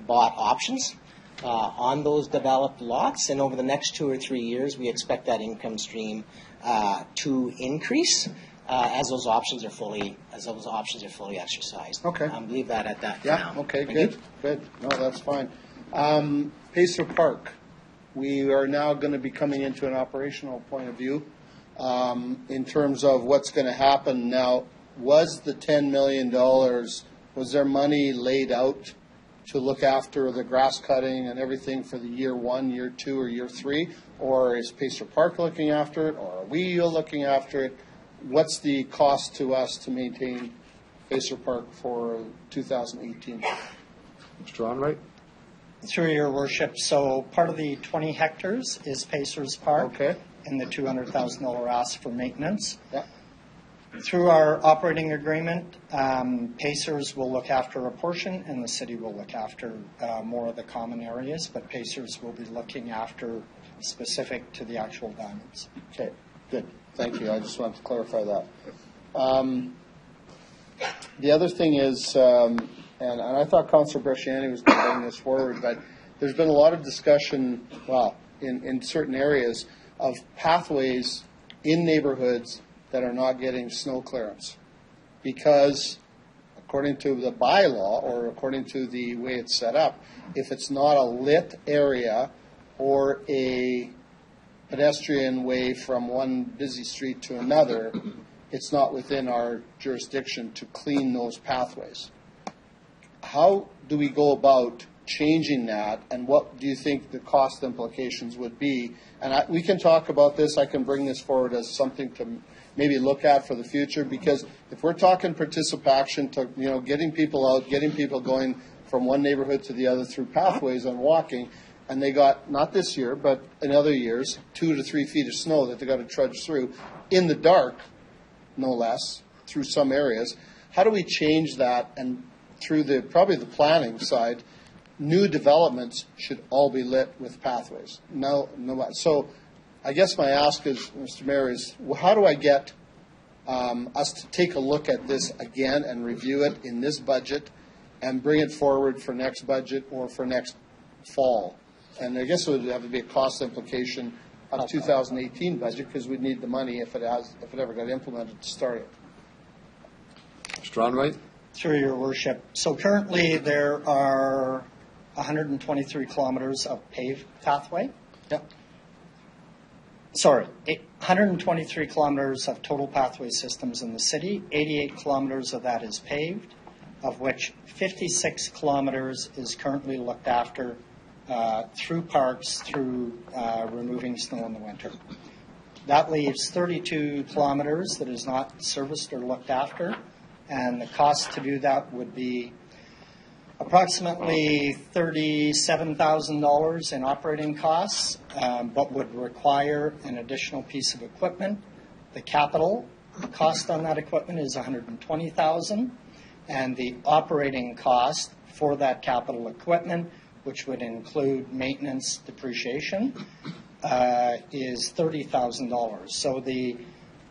bought options on those developed lots, and over the next 2 or 3 years, we expect that income stream to increase as those options are fully exercised. Okay. Leave that at that. Yeah. For now. Okay. Thank Good. you. Good. No, that's fine. Pacer Park. We are now going to be coming into an operational point of view in terms of what's going to happen now. Was the $10 million? Was there money laid out to look after the grass cutting and everything for the year 1, year 2, or year 3? Or is Pacer Park looking after it? Or are we looking after it? What's the cost to us to maintain Pacer Park for 2018? Mr. Onright? Through your worship, so part of the 20 hectares is Pacers Park. Okay. And the $200,000 ask for maintenance. Yeah. Through our operating agreement, Pacers will look after a portion and the city will look after more of the common areas, but Pacers will be looking after specific to the actual diamonds. Okay, good. Thank you. I just wanted to clarify that. The other thing is, and I thought Councillor Bresciani was going to bring this forward, but there's been a lot of discussion, in certain areas of pathways in neighborhoods that are not getting snow clearance because according to the bylaw or according to the way it's set up, if it's not a lit area or a pedestrian way from one busy street to another, it's not within our jurisdiction to clean those pathways. How do we go about changing that, and what do you think the cost implications would be? And we can talk about this. I can bring this forward as something to maybe look at for the future, because if we're talking participation to, getting people out, getting people going from one neighborhood to the other through pathways and walking, and they got, not this year, but in other years, 2 to 3 feet of snow that they got to trudge through in the dark, no less, through some areas. How do we change that? And through probably the planning side, new developments should all be lit with pathways. No. So I guess my ask is, Mr. Mayor, is how do I get us to take a look at this again and review it in this budget and bring it forward for next budget or for next fall? And I guess it would have to be a cost implication of 2018 budget because we'd need the money if it ever got implemented to start it. Mr. Onright? Through your worship. So currently there are 123 kilometers of paved pathway. Yep. Sorry, 123 kilometers of total pathway systems in the city. 88 kilometers of that is paved, of which 56 kilometers is currently looked after through parks, through removing snow in the winter. That leaves 32 kilometers that is not serviced or looked after, and the cost to do that would be approximately $37,000 in operating costs, but would require an additional piece of equipment. The capital cost on that equipment is $120,000, and the operating cost for that capital equipment, which would include maintenance, depreciation, is $30,000. So the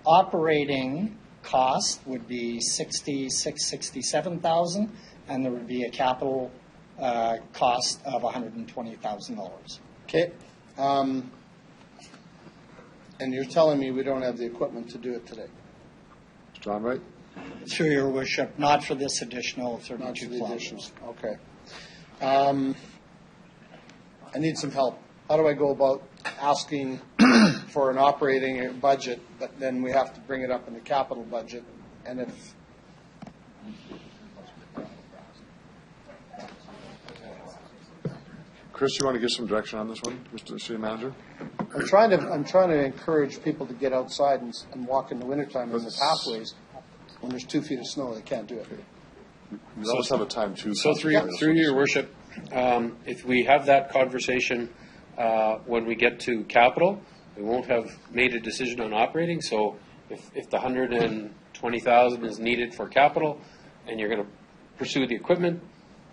operating cost would be $67,000, and there would be a capital cost of $120,000. Okay. And you're telling me we don't have the equipment to do it today? Mr. Onright? Through your worship, not for this additional 32 kilometers. Okay. I need some help. How do I go about asking for an operating budget, but then we have to bring it up in the capital budget? And if Chris, you want to give some direction on this one, Mr. City Manager? I'm trying to encourage people to get outside and walk in the wintertime in the pathways. When there's 2 feet of snow, they can't do it. We always have a time too. So through your worship, if we have that conversation when we get to capital, we won't have made a decision on operating. So if the $120,000 is needed for capital, and you're going to pursue the equipment,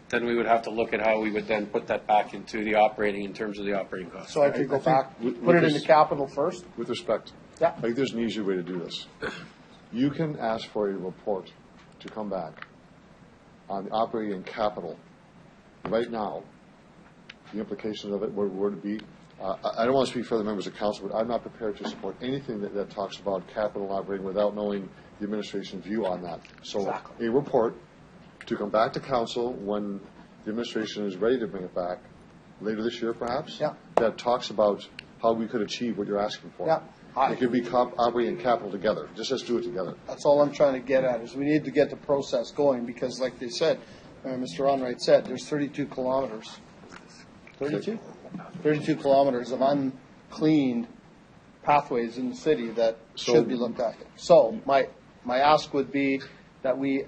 then we would have to look at how we would then put that back into the operating in terms of the operating costs. So I could go back, put it into capital first? With respect, Yeah. I think there's an easier way to do this. You can ask for a report to come back on the operating capital right now. The implications of it, what would it be? I don't want to speak for the members of council, but I'm not prepared to support anything that talks about capital and operating without knowing the administration's view on that. So Exactly. a report to come back to council when the administration is ready to bring it back, later this year perhaps, that talks about how we could achieve what you're asking for. Yeah. It could be operating and capital together. Just let's do it together. That's all I'm trying to get at, is we need to get the process going, because like they said, Mr. Onright said, there's 32 kilometers. 32? 32 kilometers of uncleaned pathways in the city that should be looked at. So my ask would be that we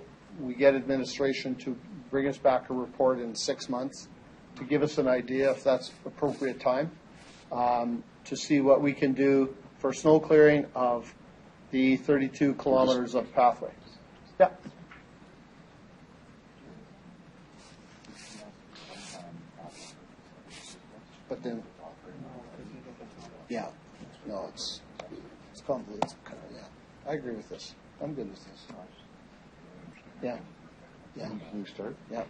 get administration to bring us back a report in 6 months to give us an idea, if that's appropriate time, to see what we can do for snow clearing of the 32 kilometers of pathway. Yeah. But then, yeah, no, it's convoluted. Yeah, I agree with this. I'm good with this. Yeah. Yeah. Can you start? Yeah.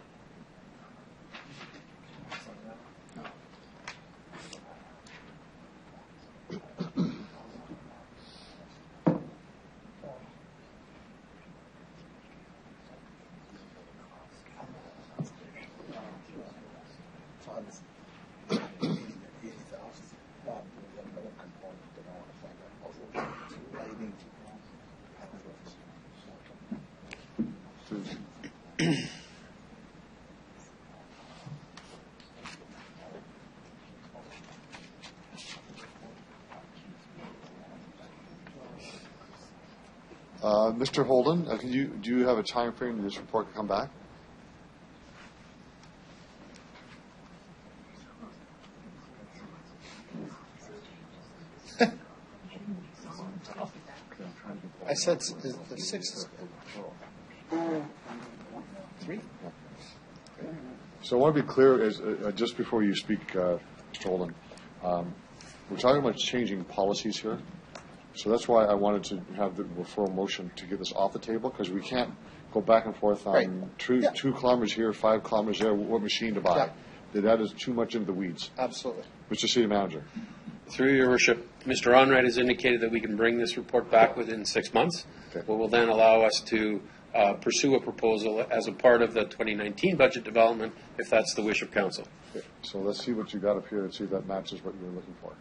Mr. Holden, do you have a time frame this report to come back? I said the 6 is good. 3? So I want to be clear, just before you speak, Mr. Holden, we're talking about changing policies here. So that's why I wanted to have the referral motion to get this off the table, because we can't go back and forth on 2 kilometers here, 5 kilometers there, what machine to buy. That is too much into the weeds. Absolutely. Mr. City Manager. Through your worship, Mr. Onright has indicated that we can bring this report back within 6 months, what will then allow us to pursue a proposal as a part of the 2019 budget development, if that's the wish of council. Okay. So let's see what you got up here and see if that matches what you were looking for.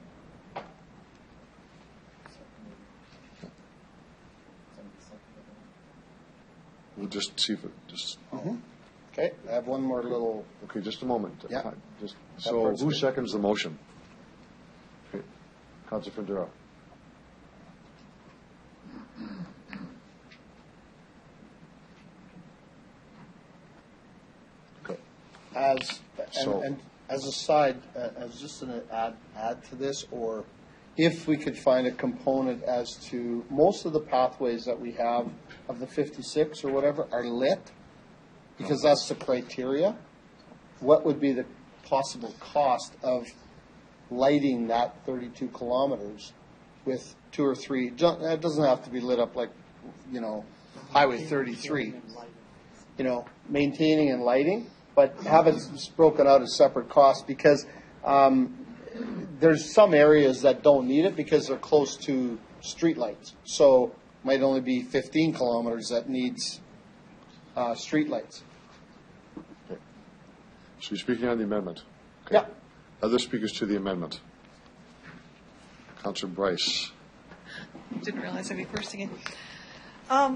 We'll just see if it just. Okay, I have one more little. Okay, just a moment. Yeah. So who seconds the motion? Okay. Councilor Findera. Okay. And as a side, as just an add to this, or if we could find a component as to most of the pathways that we have of the 56 or whatever are lit, because that's the criteria, what would be the possible cost of lighting that 32 kilometers with 2 or 3? It doesn't have to be lit up like, Highway 33. Maintaining and lighting, but have it broken out as separate costs, because there's some areas that don't need it because they're close to street lights. So might only be 15 kilometers that needs street lights. Okay. So you're speaking on the amendment? Okay. Yeah. Other speakers to the amendment? Councilor Bryce. Didn't realize I'd be first again.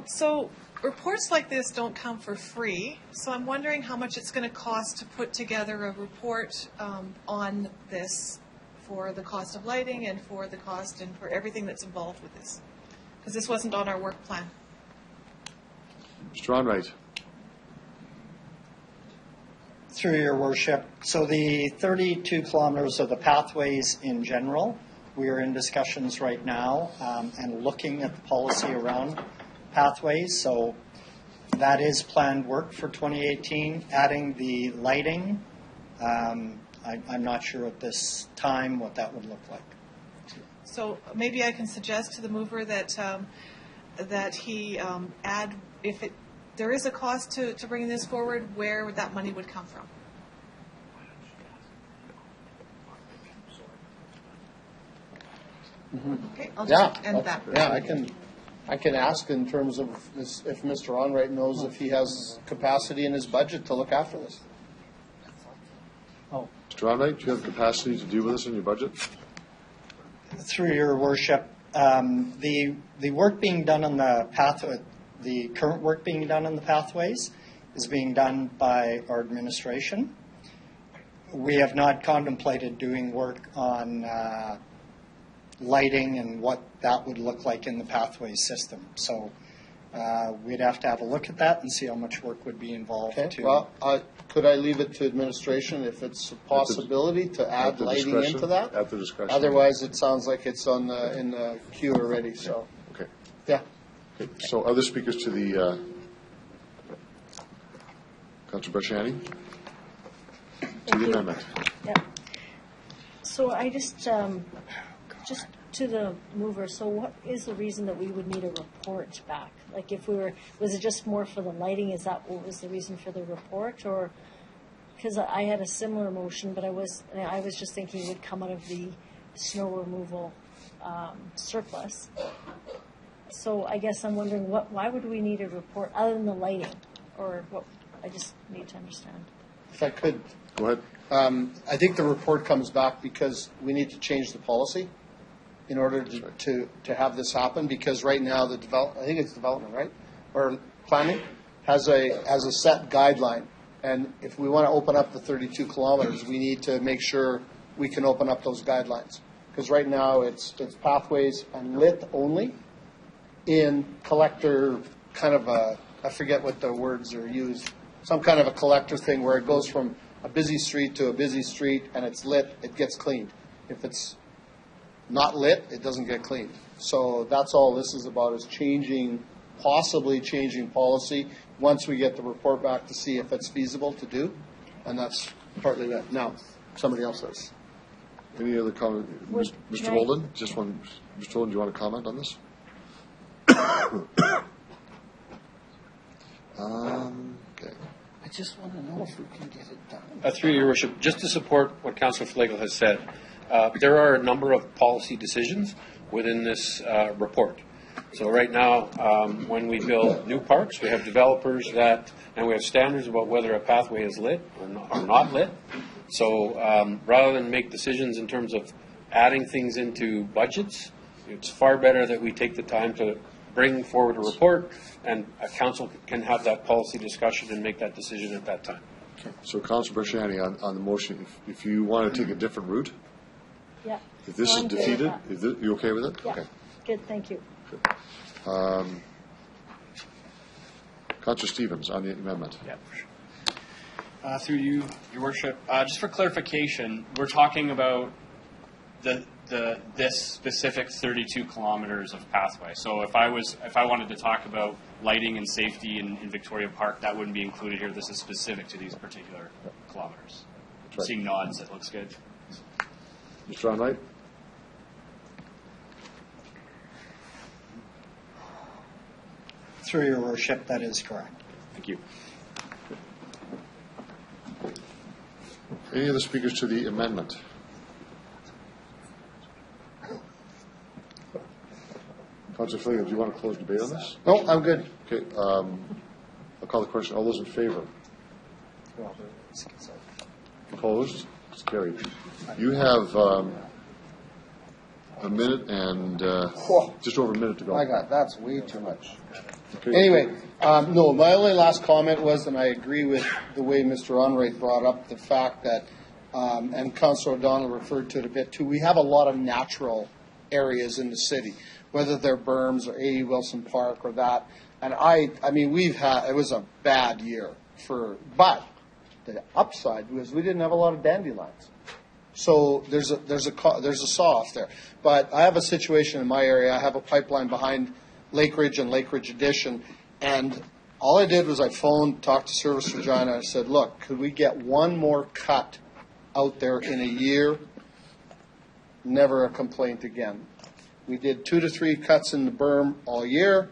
So reports like this don't come for free, so I'm wondering how much it's going to cost to put together a report on this, for the cost of lighting and for the cost and for everything that's involved with this, because this wasn't on our work plan. Mr. Onright. Through your worship, so the 32 kilometers of the pathways in general, we are in discussions right now and looking at the policy around pathways. So that is planned work for 2018, adding the lighting. I'm not sure at this time what that would look like. So maybe I can suggest to the mover that that he add, if there is a cost to bringing this forward, where that money would come from. Okay, I'll just end that. Yeah, I can ask in terms of if Mr. Onright knows if he has capacity in his budget to look after this. Mr. Onright, do you have capacity to deal with this in your budget? Through your worship, the work being done on the pathway, the current work being done on the pathways is being done by our administration. We have not contemplated doing work on lighting and what that would look like in the pathway system. So we'd have to have a look at that and see how much work would be involved. Okay. Well, could I leave it to administration if it's a possibility to add lighting into that? At the discretion. Otherwise, it sounds like it's in the queue already. So. Okay. Yeah. Okay. So other speakers to the Councillor Bresciani? To the amendment. Yeah. So I just to the mover, so what is the reason that we would need a report back? Like if was it just more for the lighting? Is that what was the reason for the report? Or, because I had a similar motion, but I was just thinking it would come out of the snow removal surplus. So I guess I'm wondering why would we need a report other than the lighting? Or what, I just need to understand. If I could. Go ahead. I think the report comes back because we need to change the policy in order to have this happen, because right now I think it's development, right? Or planning has a set guideline. And if we want to open up the 32 kilometers, we need to make sure we can open up those guidelines. Because right now it's pathways and lit only in collector kind of I forget what the words are used, some kind of a collector thing where it goes from a busy street to a busy street and it's lit, it gets cleaned. If it's not lit, it doesn't get cleaned. So that's all this is about, is possibly changing policy once we get the report back to see if it's feasible to do. And that's partly that. Now, somebody else says. Any other comment? Mr. Holden, Mr. Holden, do you want to comment on this? Okay. I just want to know if we can get it done. Through your worship, just to support what Councillor Flegel has said, there are a number of policy decisions within this report. So right now, when we build new parks, we have developers and we have standards about whether a pathway is lit or not lit. So rather than make decisions in terms of adding things into budgets, it's far better that we take the time to bring forward a report and a council can have that policy discussion and make that decision at that time. Okay. So Councillor Bresciani, on the motion, if you want to take a different route, yeah. If this is defeated, you okay with it? Yeah. Okay. Good, thank you. Good. Councillor Stevens on the amendment. Yeah, for sure. Through you, Your Worship, just for clarification, we're talking about this specific 32 kilometers of pathway. So if I wanted to talk about lighting and safety in Victoria Park, that wouldn't be included here. This is specific to these particular kilometers. Right. Seeing nods, that looks good. Mr. Onright? Through your worship, that is correct. Thank you. Any other speakers to the amendment? Councillor Flegel, do you want to close debate on this? No, I'm good. Okay. I'll call the question. All those in favor? Opposed? It's carried. You have a minute and just over a minute to go. That's way too much. Okay. Anyway, no, my only last comment was, and I agree with the way Mr. Onright brought up the fact that, and Councillor O'Donnell referred to it a bit too, we have a lot of natural areas in the city, whether they're berms or A. Wilson Park or that. And I mean, it was a bad year but the upside was we didn't have a lot of dandelions. So there's a saw off there. But I have a situation in my area. I have a pipeline behind Lake Ridge and Lake Ridge Addition, and all I did was I phoned, talked to Service Regina. I said, look, could we get one more cut out there in a year? Never a complaint again. We did 2 to 3 cuts in the berm all year.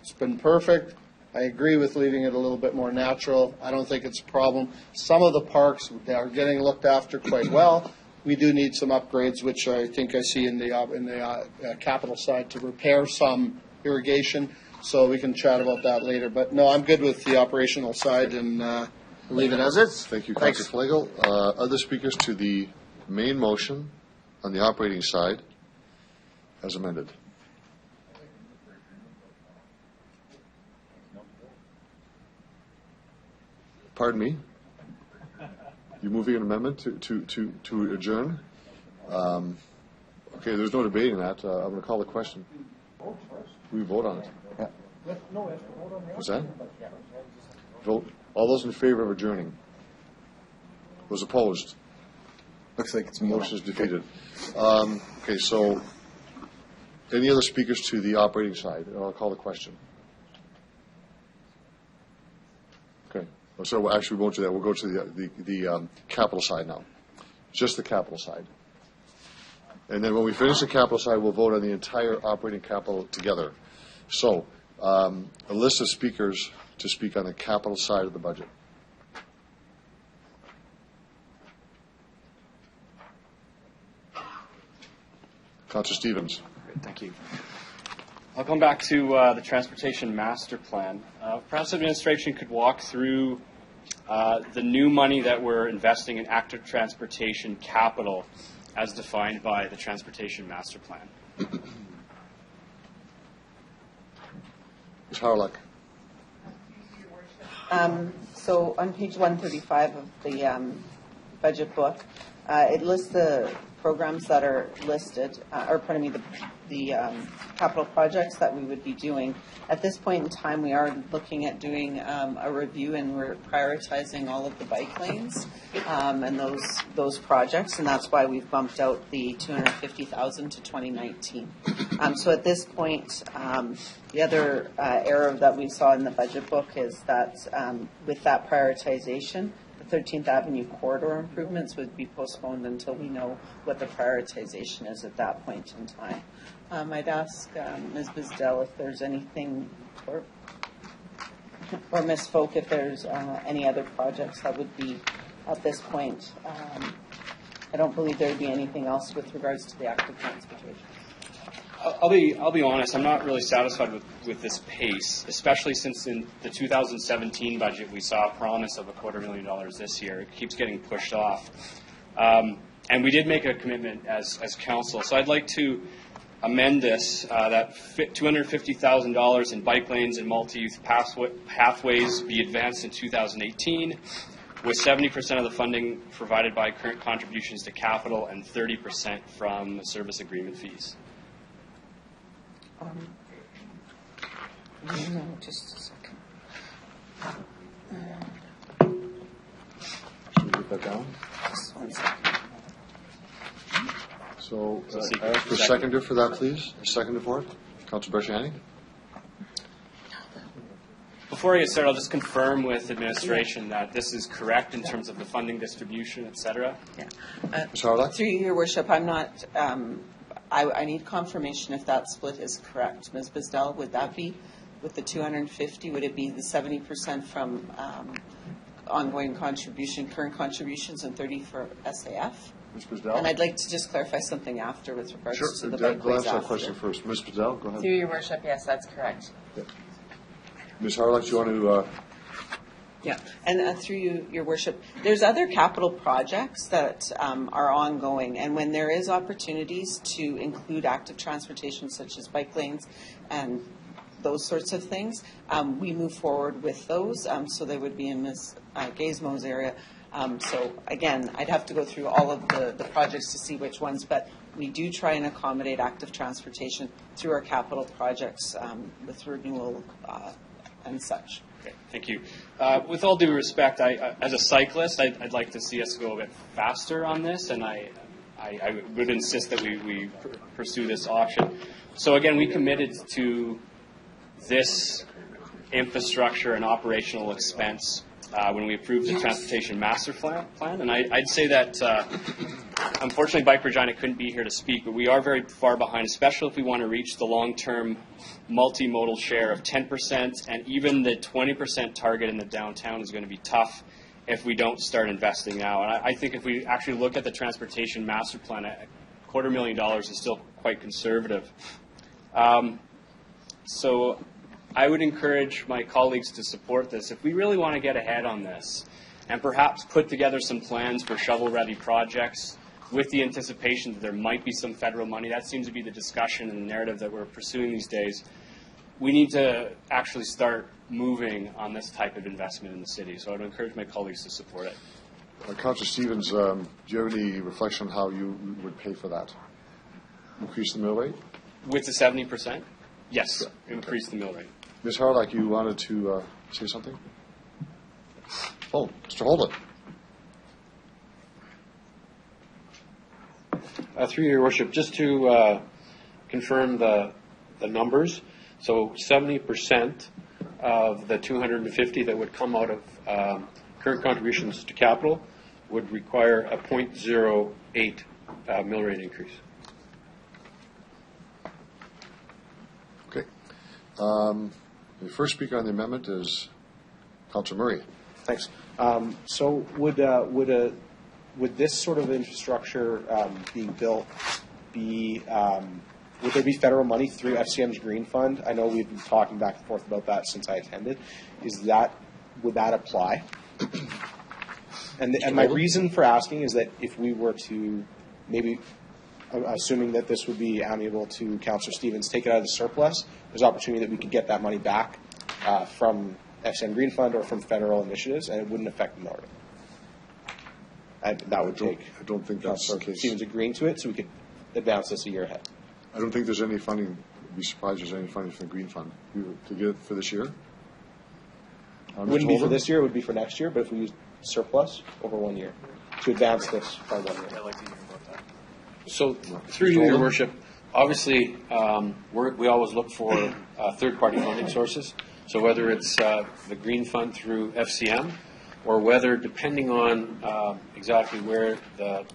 It's been perfect. I agree with leaving it a little bit more natural. I don't think it's a problem. Some of the parks are getting looked after quite well. We do need some upgrades, which I think I see in the capital side to repair some irrigation. So we can chat about that later. But no, I'm good with the operational side and leave it as is. Thank you, Councillor Flagel. Other speakers to the main motion on the operating side as amended? Pardon me? You moving an amendment to adjourn? Okay, there's no debating that. I'm going to call the question. We vote on it. What's that? Vote. All those in favor of adjourning? Those opposed? Looks like it's motion is defeated. Okay, so any other speakers to the operating side? I'll call the question. Okay. So actually, we won't do that. We'll go to the capital side now. Just the capital side. And then when we finish the capital side, we'll vote on the entire operating capital together. So, a list of speakers to speak on the capital side of the budget. Councillor Stevens. Great, thank you. I'll come back to the Transportation Master Plan. Perhaps administration could walk through the new money that we're investing in active transportation capital as defined by the Transportation Master Plan. Ms. Harlock. So on page 135 of the budget book, it lists the programs that are listed, the capital projects that we would be doing. At this point in time, we are looking at doing a review, and we're prioritizing all of the bike lanes and those projects, and that's why we've bumped out the $250,000 to 2019. So at this point, the other error that we saw in the budget book is that with that prioritization, 13th Avenue corridor improvements would be postponed until we know what the prioritization is at that point in time. I'd ask Ms. Bisdell if there's anything, or Ms. Folk, if there's any other projects that would be at this point. I don't believe there would be anything else with regards to the active transportation. I'll be honest, I'm not really satisfied with this pace, especially since in the 2017 budget we saw a promise of $250,000 this year. It keeps getting pushed off. And we did make a commitment as council. So I'd like to amend this, that $250,000 in bike lanes and multi-use pathways be advanced in 2018, with 70% of the funding provided by current contributions to capital and 30% from service agreement fees. Just a second. Should we get that down? Just 1 second. So, I ask for a seconder for that, please. A seconder for it. Councillor Bresciani. Before I get started, I'll just confirm with administration that this is correct in terms of the funding distribution, et cetera. Yeah. Ms. Harlock? Through your worship, I'm not. I need confirmation if that split is correct. Ms. Bisdell, would that be with the 250? Would it be the 70% from ongoing contribution, current contributions, and 30 for SAF? Ms. Bisdell? And I'd like to just clarify something after with regards to the Sure. bike We'll lanes answer that after. question first. Ms. Bisdell, go ahead. Through your worship, yes, that's correct. Yeah. Ms. Harlock, do you want to... Yeah, and through your worship, there's other capital projects that are ongoing, and when there is opportunities to include active transportation such as bike lanes and those sorts of things, we move forward with those. So they would be in Ms. Gazmo's area. So again, I'd have to go through all of the projects to see which ones, but we do try and accommodate active transportation through our capital projects with renewal and such. Okay, thank you. With all due respect, as a cyclist, I'd like to see us go a bit faster on this, and I would insist that we pursue this option. So again, we committed to this infrastructure and operational expense when we approved the transportation master plan. And I'd say that, unfortunately, Bike Regina couldn't be here to speak, but we are very far behind, especially if we want to reach the long-term multimodal share of 10%, and even the 20% target in the downtown is going to be tough if we don't start investing now. And I think if we actually look at the transportation master plan, $250,000 is still quite conservative. So I would encourage my colleagues to support this. If we really want to get ahead on this and perhaps put together some plans for shovel-ready projects with the anticipation that there might be some federal money, that seems to be the discussion and the narrative that we're pursuing these days, we need to actually start moving on this type of investment in the city. So I would encourage my colleagues to support it. Councillor Stevens, do you have any reflection on how you would pay for that? Increase the mill rate? With the 70%? Yes, increase the mill rate. Ms. Harlock, you wanted to say something? Oh, Mr. Holden. Through your worship, just to confirm the numbers, so 70% of the 250 that would come out of current contributions to capital would require a 0.08 mill rate increase. Okay. The first speaker on the amendment is Councillor Murray. Thanks. So would this sort of infrastructure being built be would there be federal money through FCM's Green Fund? I know we've been talking back and forth about that since I attended. Would that apply? And my reason for asking is that if we were to maybe, assuming that this would be amiable to Councillor Stevens, take it out of the surplus, there's opportunity that we could get that money back from FCM Green Fund or from federal initiatives, and it wouldn't affect the mill rate. That would take. I don't think that's the case. Stevens agreeing to it, so we could advance this a year ahead. I don't think there's any funding. I'd be surprised if there's any funding from the Green Fund to get it for this year. It wouldn't be for this year, it would be for next year, but if we use surplus over 1 year to advance this by 1 year. I'd like to hear about that. So, through you, Your Worship, obviously, we always look for third-party funding sources. So whether it's the Green Fund through FCM, or whether, depending on exactly where the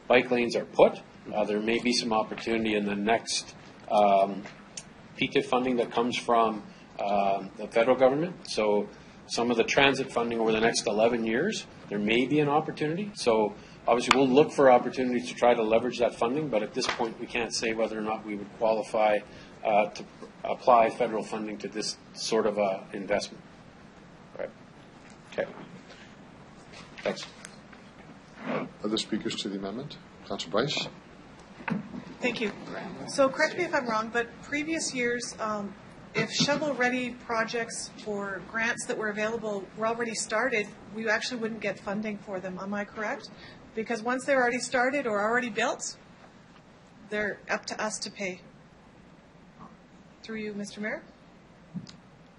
bike lanes are put, there may be some opportunity in the next PTIF funding that comes from the federal government. So some of the transit funding over the next 11 years, there may be an opportunity. So obviously we'll look for opportunities to try to leverage that funding, but at this point we can't say whether or not we would qualify to apply federal funding to this sort of investment. Right. Okay. Thanks. Other speakers to the amendment? Councillor Bryce? Thank you. So correct me if I'm wrong, but previous years, if shovel-ready projects or grants that were available were already started, we actually wouldn't get funding for them. Am I correct? Because once they're already started or already built, they're up to us to pay. Through you, Mr. Mayor.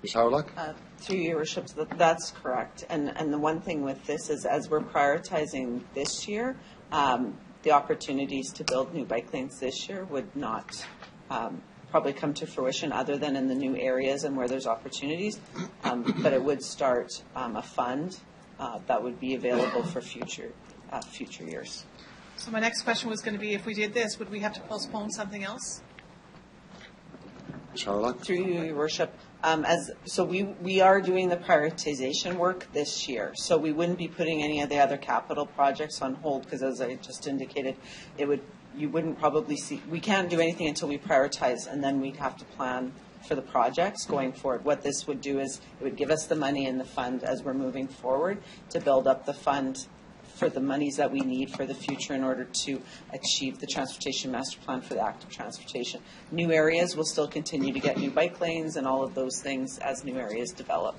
Ms. Howlock? Through your worship, that's correct. And the one thing with this is, as we're prioritizing this year, the opportunities to build new bike lanes this year would not probably come to fruition other than in the new areas and where there's opportunities. But it would start a fund that would be available for future years. So my next question was going to be, if we did this, would we have to postpone something else? Ms. Howlock? Through you, Your Worship. So we are doing the prioritization work this year. So we wouldn't be putting any of the other capital projects on hold because, as I just indicated, you wouldn't probably see. We can't do anything until we prioritize, and then we'd have to plan for the projects going forward. What this would do is it would give us the money in the fund as we're moving forward to build up the fund for the monies that we need for the future in order to achieve the transportation master plan for the active transportation. New areas will still continue to get new bike lanes and all of those things as new areas develop.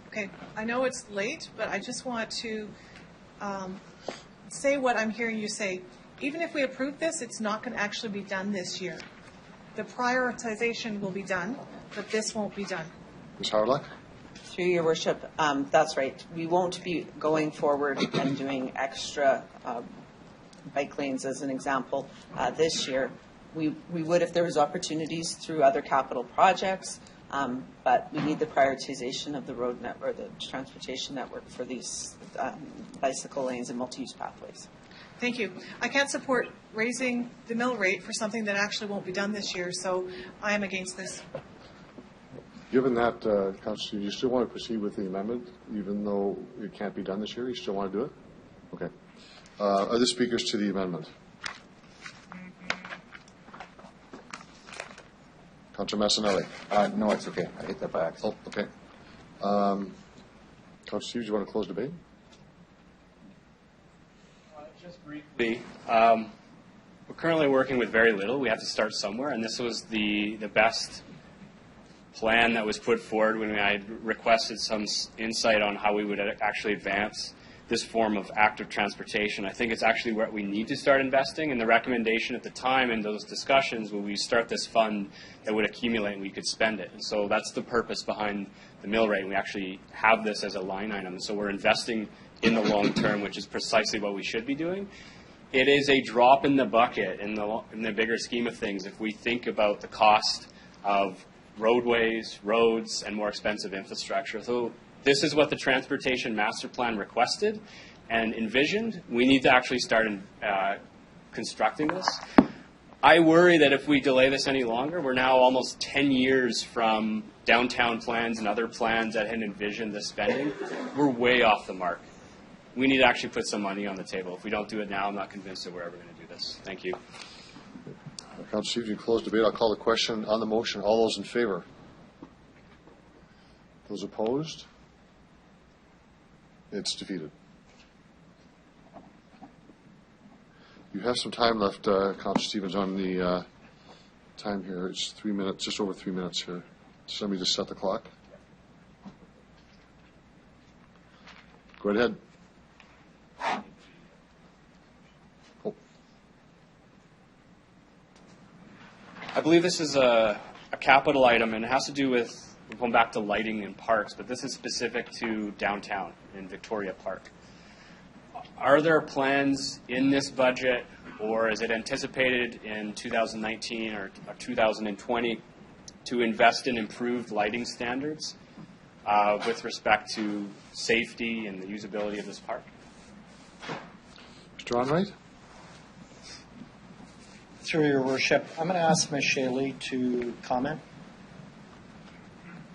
Okay, I know it's late, but I just want to say what I'm hearing you say. Even if we approve this, it's not going to actually be done this year. The prioritization will be done, but this won't be done. Ms. Howlock? Through your worship, that's right. We won't be going forward and doing extra bike lanes as an example this year. We would if there was opportunities through other capital projects But we need the prioritization of the road network, the transportation network for these bicycle lanes and multi-use pathways. Thank you. I can't support raising the mill rate for something that actually won't be done this year, so I am against this. Given that, Councillor, you still want to proceed with the amendment, even though it can't be done this year? You still want to do it? Okay. Other speakers to the amendment? Councillor Massanelli? No, it's okay. I hit that by accident. Oh, okay. Councillor Stevens, you want to close debate? Just briefly, we're currently working with very little. We have to start somewhere, and this was the best plan that was put forward when I requested some insight on how we would actually advance this form of active transportation. I think it's actually where we need to start investing, and the recommendation at the time in those discussions when we start this fund that would accumulate and we could spend it. And so that's the purpose behind the mill rate. We actually have this as a line item, and so we're investing in the long term, which is precisely what we should be doing. It is a drop in the bucket in the bigger scheme of things if we think about the cost of roadways, roads, and more expensive infrastructure. So this is what the Transportation Master Plan requested and envisioned. We need to actually start constructing this. I worry that if we delay this any longer, we're now almost 10 years from downtown plans and other plans that had envisioned this spending. We're way off the mark. We need to actually put some money on the table. If we don't do it now, I'm not convinced that we're ever going to do this. Thank you. Councillor Stevens, you close debate. I'll call the question on the motion. All those in favor? Those opposed? It's defeated. You have some time left, Councillor Stevens, on the time here. It's 3 minutes, just over 3 minutes here. Somebody just set the clock. Go ahead. Oh. I believe this is a capital item, and it has to do with going back to lighting in parks, but this is specific to downtown in Victoria Park. Are there plans in this budget, or is it anticipated in 2019 or 2020 to invest in improved lighting standards with respect to safety and the usability of this park? Mr. Onright? Through your worship, I'm going to ask Ms. Shaley to comment.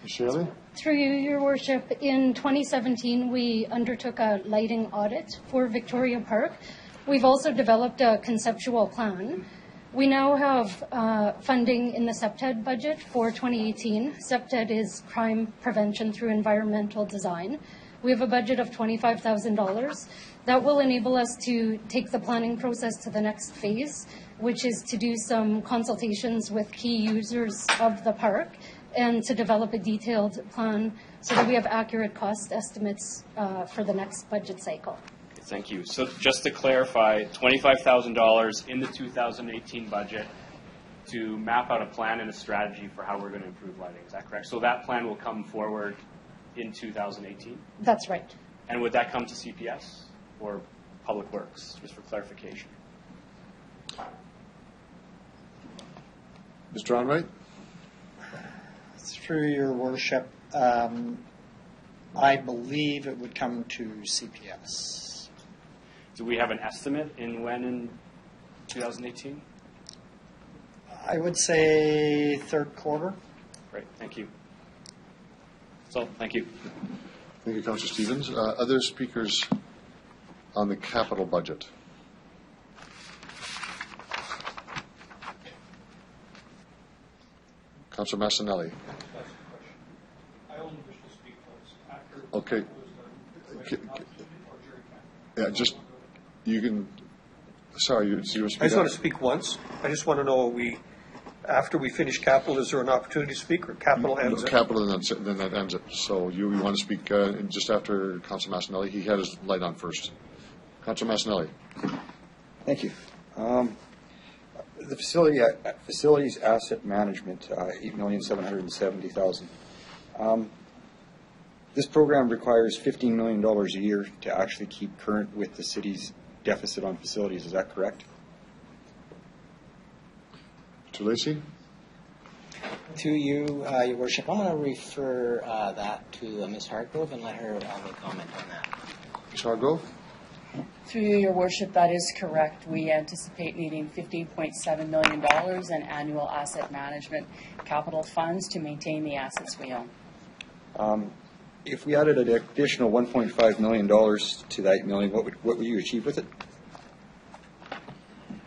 Ms. Shaley? Through you, your worship, in 2017 we undertook a lighting audit for Victoria Park. We've also developed a conceptual plan. We now have funding in the CEPTED budget for 2018. CEPTED is crime prevention through environmental design. We have a budget of $25,000. That will enable us to take the planning process to the next phase, which is to do some consultations with key users of the park and to develop a detailed plan so that we have accurate cost estimates for the next budget cycle. Thank you. So just to clarify, $25,000 in the 2018 budget to map out a plan and a strategy for how we're going to improve lighting. Is that correct? So that plan will come forward in 2018? That's right. And would that come to CPS or Public Works, just for clarification? Mr. Onright? Through your worship, I believe it would come to CPS. Do we have an estimate when in 2018? I would say third quarter. Great, thank you. So, thank you. Thank you, Councillor Stevens. Other speakers on the capital budget? Councillor Massanelli. I only wish to speak once after. Okay. Yeah, just, you can, sorry, you were speaking. I just want to speak once. I just want to know, after we finish capital, is there an opportunity to speak, or capital ends it? Capital, then that ends it. So you want to speak just after Councillor Massanelli? He had his light on first. Councillor Massanelli. Thank you. The facilities asset management, $8,770,000. This program requires $15 million a year to actually keep current with the city's deficit on facilities. Is that correct? Mr. Lacey? Through you, Your Worship, I'm going to refer that to Ms. Hargrove and let her make comment on that. Ms. Hargrove? Through you, Your Worship, that is correct. We anticipate needing $15.7 million in annual asset management capital funds to maintain the assets we own. If we added an additional $1.5 million to that million, what would you achieve with it?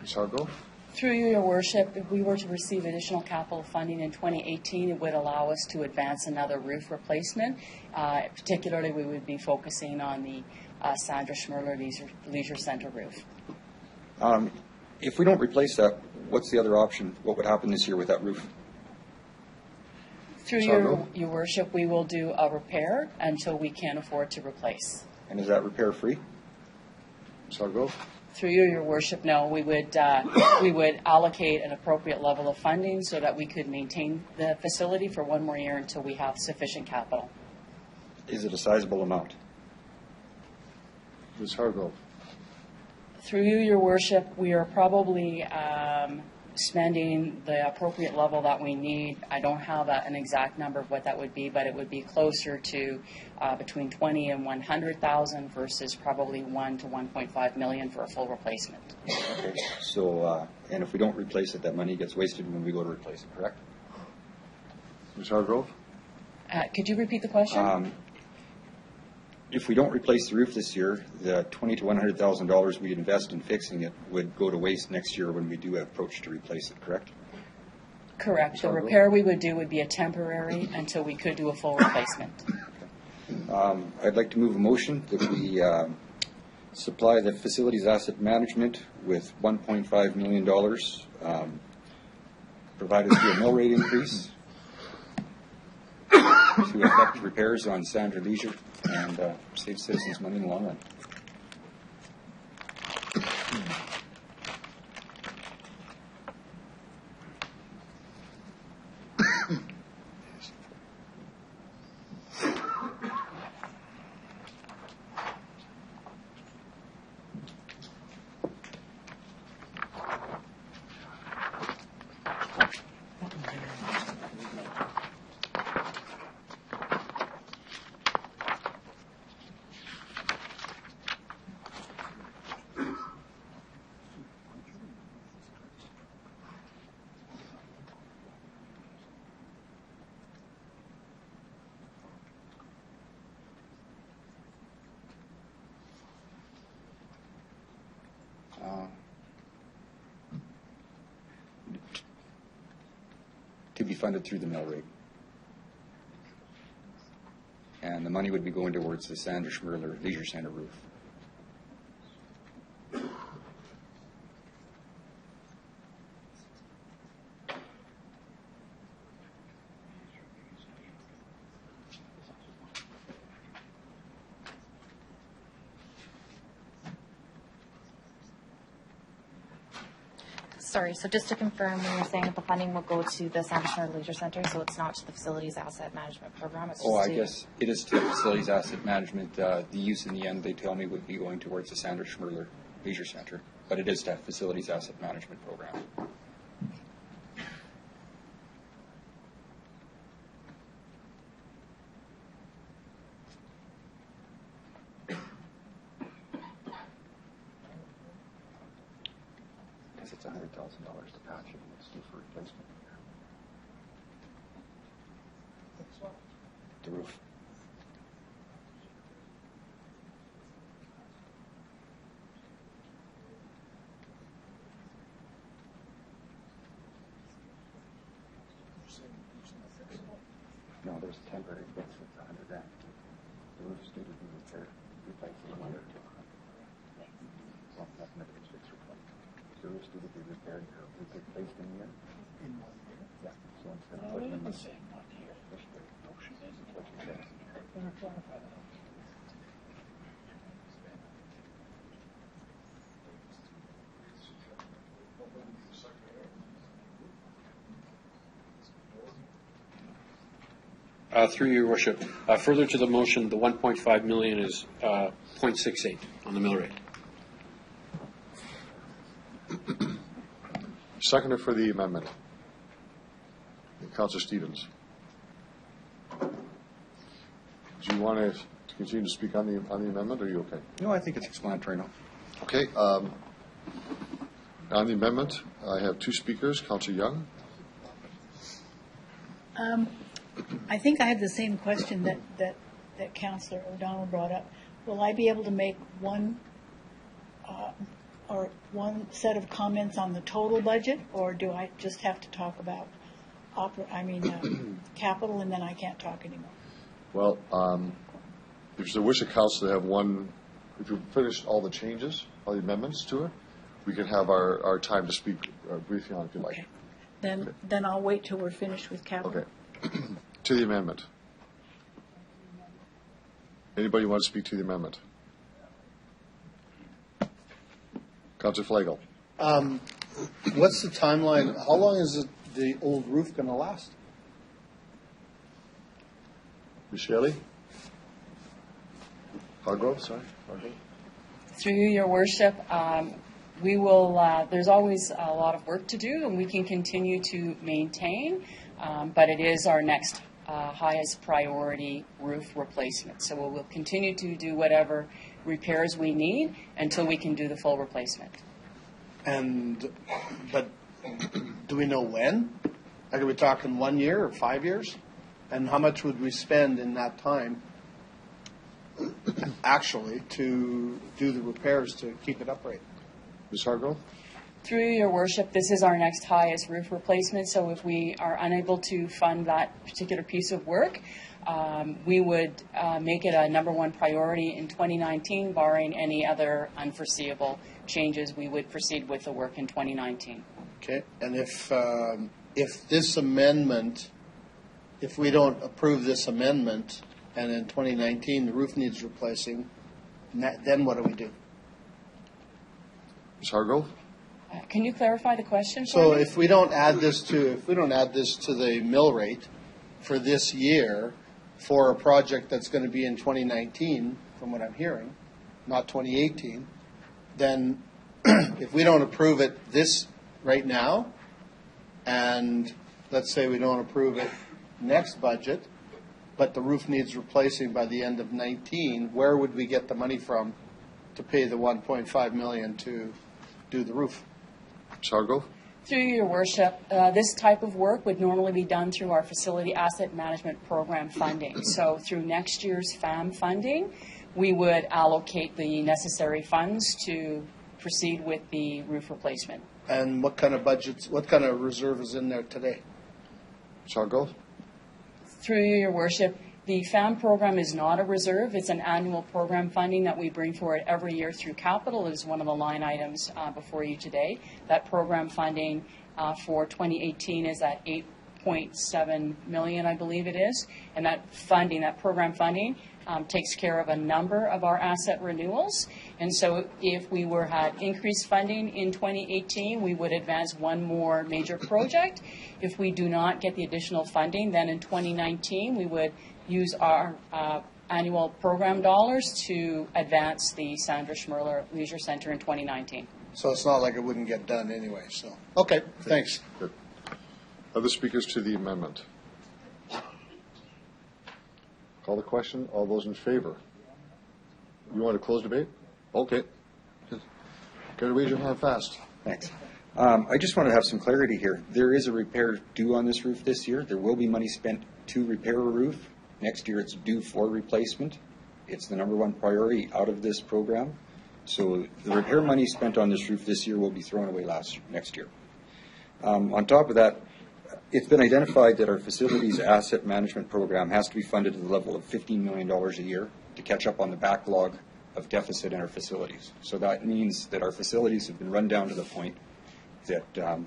Ms. Hargrove? Through you, Your Worship, if we were to receive additional capital funding in 2018, it would allow us to advance another roof replacement. Particularly, we would be focusing on the Sandra Schmerler Leisure Center roof. If we don't replace that, what's the other option? What would happen this year with that roof? Through your Worship, we will do a repair until we can afford to replace. And is that repair free? Ms. Hargrove? Through you, Your Worship, no. We would allocate an appropriate level of funding so that we could maintain the facility for one more year until we have sufficient capital. Is it a sizable amount? Ms. Hargrove? Through you, Your Worship, we are probably spending the appropriate level that we need. I don't have an exact number of what that would be, but it would be closer to between 20 and 100,000 versus probably 1 to 1.5 million for a full replacement. Okay. So, and if we don't replace it, that money gets wasted when we go to replace it, correct? Ms. Hargrove? Could you repeat the question? If we don't replace the roof this year, the $20,000 to $100,000 we invest in fixing it would go to waste next year when we do approach to replace it, correct? Correct. The repair we would do would be a temporary until we could do a full replacement. I'd like to move a motion that we supply the facilities asset management with $1.5 million, provided through a mill rate increase to effect repairs on Sandra Leisure and save citizens money in the long run. To be funded through the mill rate. And the money would be going towards the Sandra Schmerler Leisure Center roof. Sorry, so just to confirm, when you're saying that the funding will go to the Sandra Schmerler Leisure Center, so it's not to the Facilities Asset Management Program? It's Oh, just I guess it is to facilities asset management. The use in the end, they tell me, would be going towards the Sandra Schmerler Leisure Center, but it is to facilities asset management program. Because it's $100,000 to patch it, and it's due for replacement. The roof. No, there's a temporary fix with $100,000. The roof's due to be repaired, replaced in 1 or 2. Well, nothing that gets fixed or replaced. The roof's due to be repaired or replaced in a year. In 1 year? Yeah. So instead of putting in the same 1 year, which the motion is what you said. Through your worship, further to the motion, the 1.5 million is 0.68 on the mill rate. Seconder for the amendment. Councillor Stevens. Do you want to continue to speak on the amendment, or are you okay? No, I think it's explanatory now. Okay. On the amendment, I have two speakers. Councillor Young. I think I had the same question that Councillor O'Donnell brought up. Will I be able to make one set of comments on the total budget, or do I just have to talk about capital, and then I can't talk anymore? Well, if there's a wish of council to have one, if you've finished all the changes, all the amendments to it, we can have our time to speak briefly on it if you like. Okay. Then I'll wait till we're finished with capital. Okay. To the amendment. Anybody want to speak to the amendment? Councillor Flagel. What's the timeline? How long is the old roof going to last? Michelle? Hargrove, sorry. Hargrove. Through you, Your Worship, we will, there's always a lot of work to do, and we can continue to maintain, but it is our next highest priority roof replacement. So we will continue to do whatever repairs we need until we can do the full replacement. But do we know when? Like, are we talking 1 year or 5 years? And how much would we spend in that time actually to do the repairs to keep it upright? Ms. Hargrove? Through you, Your Worship, this is our next highest roof replacement, so if we are unable to fund that particular piece of work, we would make it a number one priority in 2019, barring any other unforeseeable changes. We would proceed with the work in 2019. Okay, and if this amendment, if we don't approve this amendment, and in 2019 the roof needs replacing, then what do we do? Ms. Hargrove? Can you clarify the question for So me? if we don't add this to the mill rate for this year for a project that's going to be in 2019, from what I'm hearing, not 2018, then if we don't approve it this right now, and let's say we don't approve it next budget, but the roof needs replacing by the end of 19, where would we get the money from to pay the $1.5 million to do the roof? Ms. Hargrove? Through Your Worship, this type of work would normally be done through our Facility Asset Management Program funding. So through next year's FAM funding, we would allocate the necessary funds to proceed with the roof replacement. And what kind of budgets, what kind of reserve is in there today? Ms. Hargrove? Through you, Your Worship, the FAM program is not a reserve. It's an annual program funding that we bring forward every year through capital. It is one of the line items before you today. That program funding for 2018 is at $8.7 million, I believe it is. And that funding, that program funding, takes care of a number of our asset renewals. And so if we had increased funding in 2018, we would advance one more major project. If we do not get the additional funding, then in 2019, we would use our annual program dollars to advance the Sandra Schmerler Leisure Center in 2019. So it's not like it wouldn't get done anyway. So okay, thanks. Good. Other speakers to the amendment? Call the question. All those in favor? You want to close debate? Okay. Got to raise your hand fast. Thanks. I just want to have some clarity here. There is a repair due on this roof this year. There will be money spent to repair a roof. Next year it's due for replacement. It's the number one priority out of this program. So the repair money spent on this roof this year will be thrown away next year. On top of that, it's been identified that our facilities asset management program has to be funded to the level of $15 million a year to catch up on the backlog of deficit in our facilities. So that means that our facilities have been run down to the point that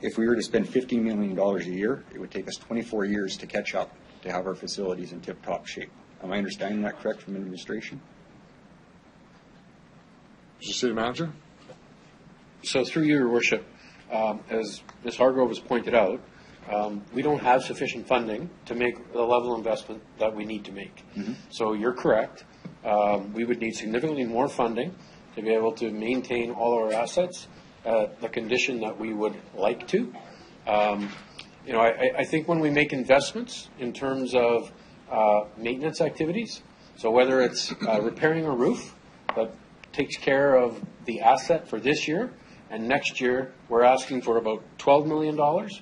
if we were to spend $15 million a year, it would take us 24 years to catch up to have our facilities in tip-top shape. Am I understanding that correct from administration? Mr. City Manager? So through you, Your Worship, as Ms. Hargrove has pointed out, we don't have sufficient funding to make the level of investment that we need to make. Mm-hmm. So you're correct. We would need significantly more funding to be able to maintain all our assets at the condition that we would like to. I think when we make investments in terms of maintenance activities, so whether it's repairing a roof that takes care of the asset for this year, and next year we're asking for about $12 million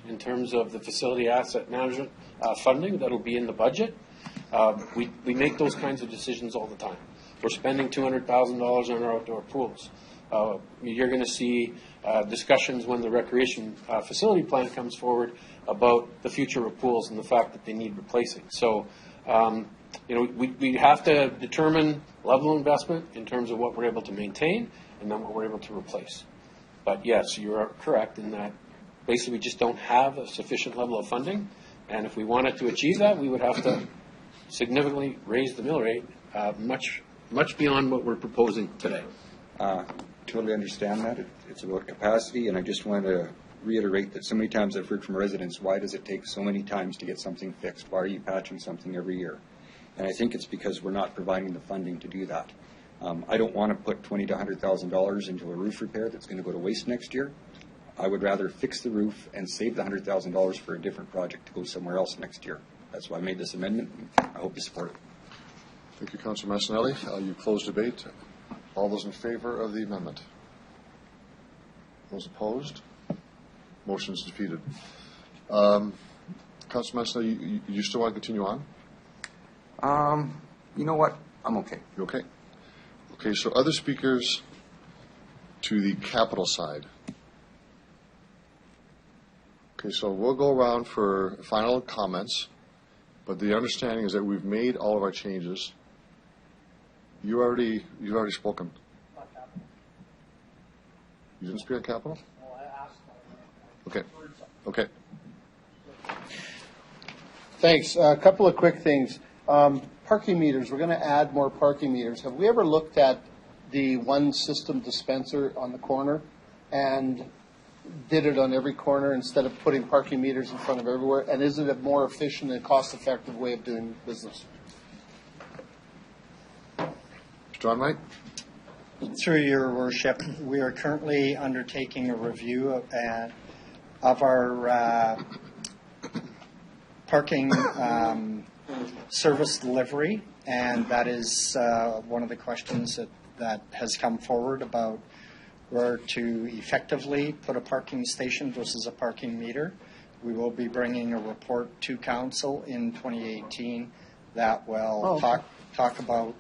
in terms of the facility asset management funding that will be in the budget. We make those kinds of decisions all the time. We're spending $200,000 on our outdoor pools. You're going to see discussions when the recreation facility plan comes forward about the future of pools and the fact that they need replacing. So, we have to determine level of investment in terms of what we're able to maintain and then what we're able to replace. But yes, you are correct in that basically we just don't have a sufficient level of funding. And if we wanted to achieve that, we would have to significantly raise the mill rate much beyond what we're proposing today. Totally understand that. It's about capacity, and I just want to reiterate that so many times I've heard from residents, why does it take so many times to get something fixed? Why are you patching something every year? And I think it's because we're not providing the funding to do that. I don't want to put $20,000 to $100,000 into a roof repair that's going to go to waste next year. I would rather fix the roof and save the $100,000 for a different project to go somewhere else next year. That's why I made this amendment. I hope you support it. Thank you, Councillor Massanelli. You close debate. All those in favor of the amendment? Those opposed? Motion is defeated. Councillor Massanelli, you still want to continue on? You know what? I'm okay. You okay? Okay, so other speakers to the capital side. Okay, so we'll go around for final comments, but the understanding is that we've made all of our changes. You've already spoken. You didn't speak on capital? No, I asked. Okay. Okay. Thanks. A couple of quick things. Parking meters. We're going to add more parking meters. Have we ever looked at the one system dispenser on the corner and did it on every corner instead of putting parking meters in front of everywhere? And is it a more efficient and cost-effective way of doing business? John Wright? Through your worship, we are currently undertaking a review of our parking service delivery, and that is one of the questions that has come forward about where to effectively put a parking station versus a parking meter. We will be bringing a report to council in 2018 that will talk about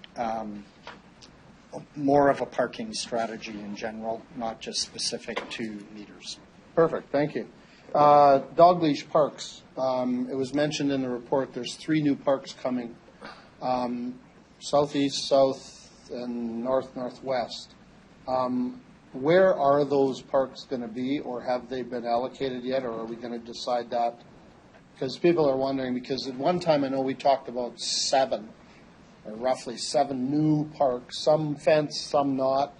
more of a parking strategy in general, not just specific to meters. Perfect. Thank you. Dog leash parks. It was mentioned in the report there's 3 new parks coming. Southeast, south, and northwest. Where are those parks going to be, or have they been allocated yet, or are we going to decide that? Because people are wondering, because at one time I know we talked about 7, or roughly 7 new parks, some fenced, some not.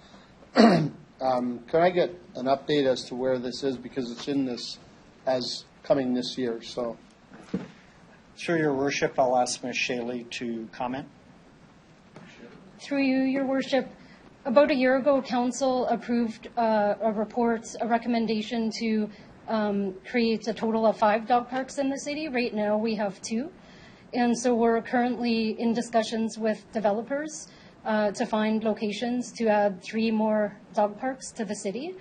Can I get an update as to where this is, because it's in this as coming this year? So, through your worship, I'll ask Ms. Shaley to comment. Through you, your worship, about a year ago, council approved a recommendation to create a total of 5 dog parks in the city. Right now, we have 2. And so we're currently in discussions with developers to find locations to add 3 more dog parks to the city.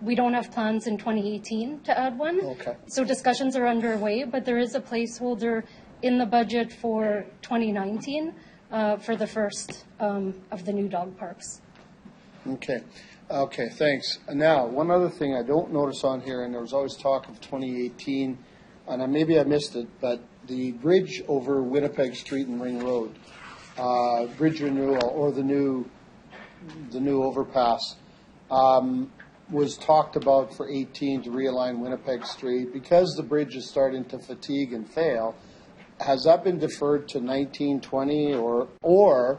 We don't have plans in 2018 to add one. Okay. So discussions are underway, but there is a placeholder in the budget for 2019 for the first of the new dog parks. Okay. Okay, thanks. Now, one other thing I don't notice on here, and there was always talk of 2018, and maybe I missed it, but the bridge over Winnipeg Street and Ring Road, bridge renewal, or the new overpass, was talked about for 18 to realign Winnipeg Street. Because the bridge is starting to fatigue and fail, has that been deferred to 1920, or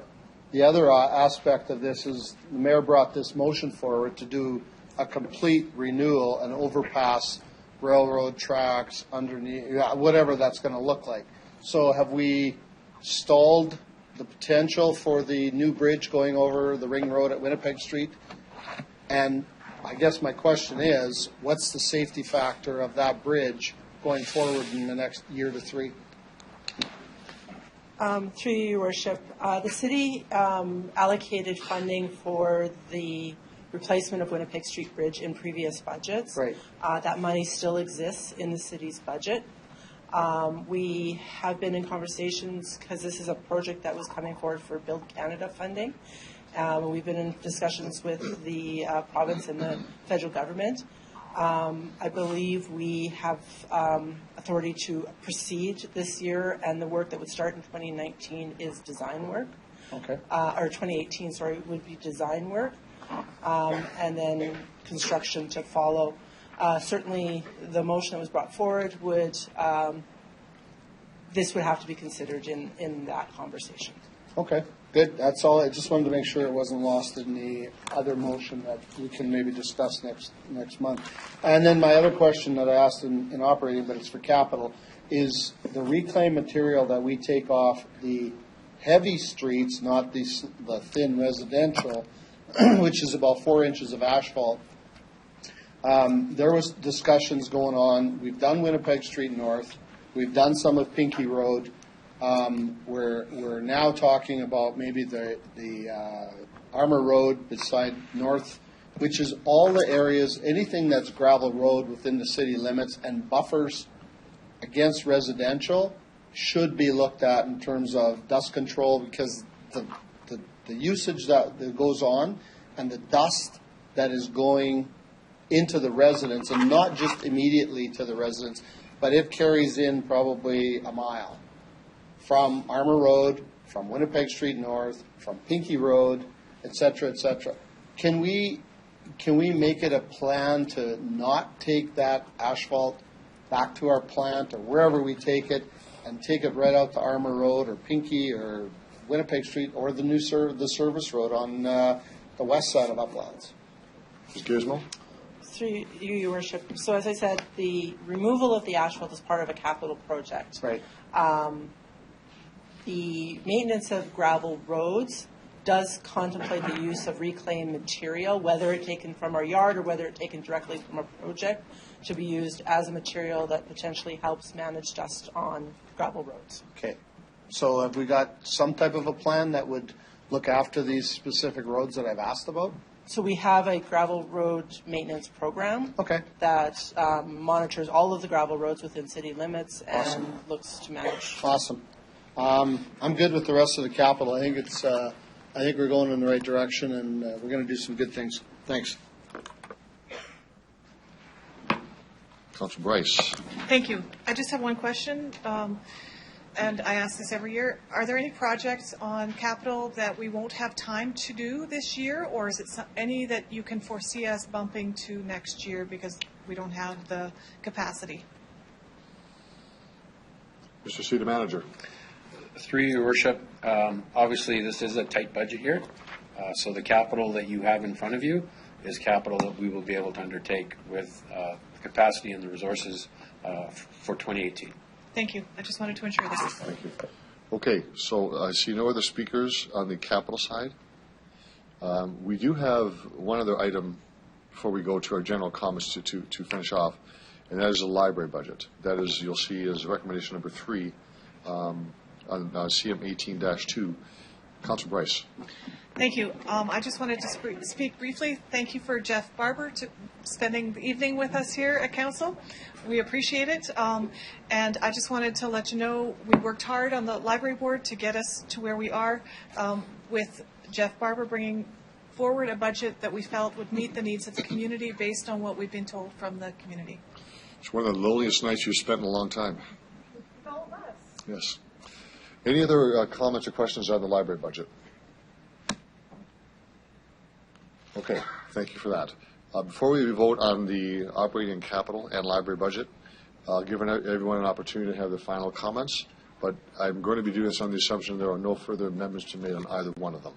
the other aspect of this is the mayor brought this motion forward to do a complete renewal, an overpass, railroad tracks, underneath, whatever that's going to look like. So have we stalled the potential for the new bridge going over the Ring Road at Winnipeg Street? And I guess my question is, what's the safety factor of that bridge going forward in the next year to 3? Through you, Your Worship, the city allocated funding for the replacement of Winnipeg Street Bridge in previous budgets. Right. That money still exists in the city's budget. We have been in conversations because this is a project that was coming forward for Build Canada funding. We've been in discussions with the province and the federal government. I believe we have authority to proceed this year, and the work that would start in 2019 is design work. Okay. Or 2018, sorry, would be design work, and then construction to follow. Certainly, the motion that was brought forward would, this would have to be considered in that conversation. Okay, good. That's all. I just wanted to make sure it wasn't lost in the other motion that we can maybe discuss next month. And then my other question that I asked in operating, but it's for capital, is the reclaimed material that we take off the heavy streets, not the thin residential, which is about 4 inches of asphalt. There was discussions going on. We've done Winnipeg Street North. We've done some of Pinkey Road. We're now talking about maybe the Armour Road beside North, which is all the areas, anything that's gravel road within the city limits and buffers against residential should be looked at in terms of dust control, because the usage that goes on and the dust that is going into the residents, and not just immediately to the residents, but it carries in probably a mile from Armour Road, from Winnipeg Street North, from Pinkey Road, et cetera, et cetera. Can we make it a plan to not take that asphalt back to our plant or wherever we take it, and take it right out to Armour Road or Pinkey or Winnipeg Street or the the service road on the west side of Uplands? Ms. Gizmo? Through you, Your Worship. So as I said, the removal of the asphalt is part of a capital project. Right. The maintenance of gravel roads does contemplate the use of reclaimed material, whether it taken from our yard or whether it taken directly from a project, to be used as a material that potentially helps manage dust on gravel roads. Okay. So have we got some type of a plan that would look after these specific roads that I've asked about? So we have a gravel road maintenance program that monitors all of the gravel roads within city limits and looks to manage. Awesome. I'm good with the rest of the capital. I think it's. I think we're going in the right direction, and we're going to do some good things. Thanks. Councilor Bryce. Thank you. I just have one question, and I ask this every year. Are there any projects on capital that we won't have time to do this year, or is it any that you can foresee us bumping to next year because we don't have the capacity? Mr. City Manager. Through your worship, obviously this is a tight budget year, so the capital that you have in front of you is capital that we will be able to undertake with the capacity and the resources for 2018. Thank you. I just wanted to ensure this. Thank you. Okay, so I see no other speakers on the capital side. We do have one other item before we go to our general comments to finish off, and that is the library budget. That is, you'll see, is recommendation number 3 on CM 18-2. Councilor Bryce. Thank you. I just wanted to speak briefly. Thank you for Jeff Barber spending the evening with us here at Council. We appreciate it. And I just wanted to let you know we worked hard on the library board to get us to where we are with Jeff Barber bringing forward a budget that we felt would meet the needs of the community based on what we've been told from the community. It's one of the loneliest nights you've spent in a long time. Yes. Any other comments or questions on the library budget? Okay, thank you for that. Before we vote on the operating capital and library budget, I'll give everyone an opportunity to have their final comments, but I'm going to be doing this on the assumption there are no further amendments to be made on either one of them.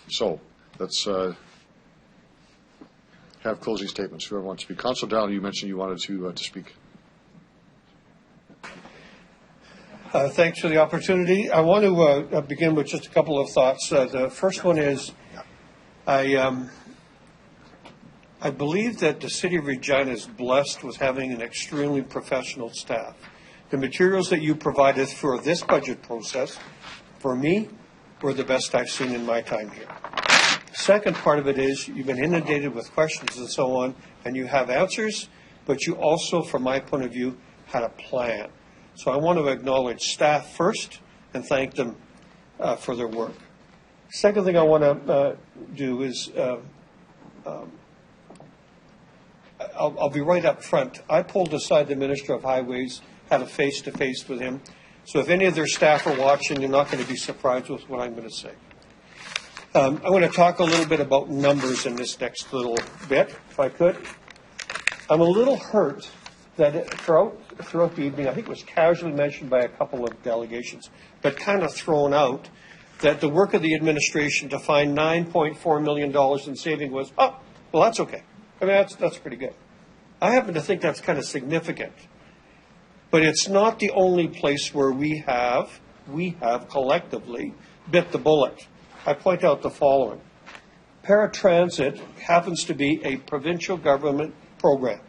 So let's have closing statements. Whoever wants to speak. Councilor Dowling, you mentioned you wanted to speak. Thanks for the opportunity. I want to begin with just a couple of thoughts. The first one is I believe that the city of Regina is blessed with having an extremely professional staff. The materials that you provided for this budget process, for me, were the best I've seen in my time here. Second part of it is you've been inundated with questions and so on, and you have answers, but you also, from my point of view, had a plan. So I want to acknowledge staff first and thank them for their work. Second thing I want to do is I'll be right up front. I pulled aside the Minister of Highways, had a face-to-face with him. So if any of their staff are watching, you're not going to be surprised with what I'm going to say. I want to talk a little bit about numbers in this next little bit, if I could. I'm a little hurt that throughout the evening, I think it was casually mentioned by a couple of delegations, but kind of thrown out, that the work of the administration to find $9.4 million in saving was, oh, well, that's okay. I mean, that's pretty good. I happen to think that's kind of significant. But it's not the only place where we have collectively bit the bullet. I point out the following. Paratransit happens to be a provincial government program.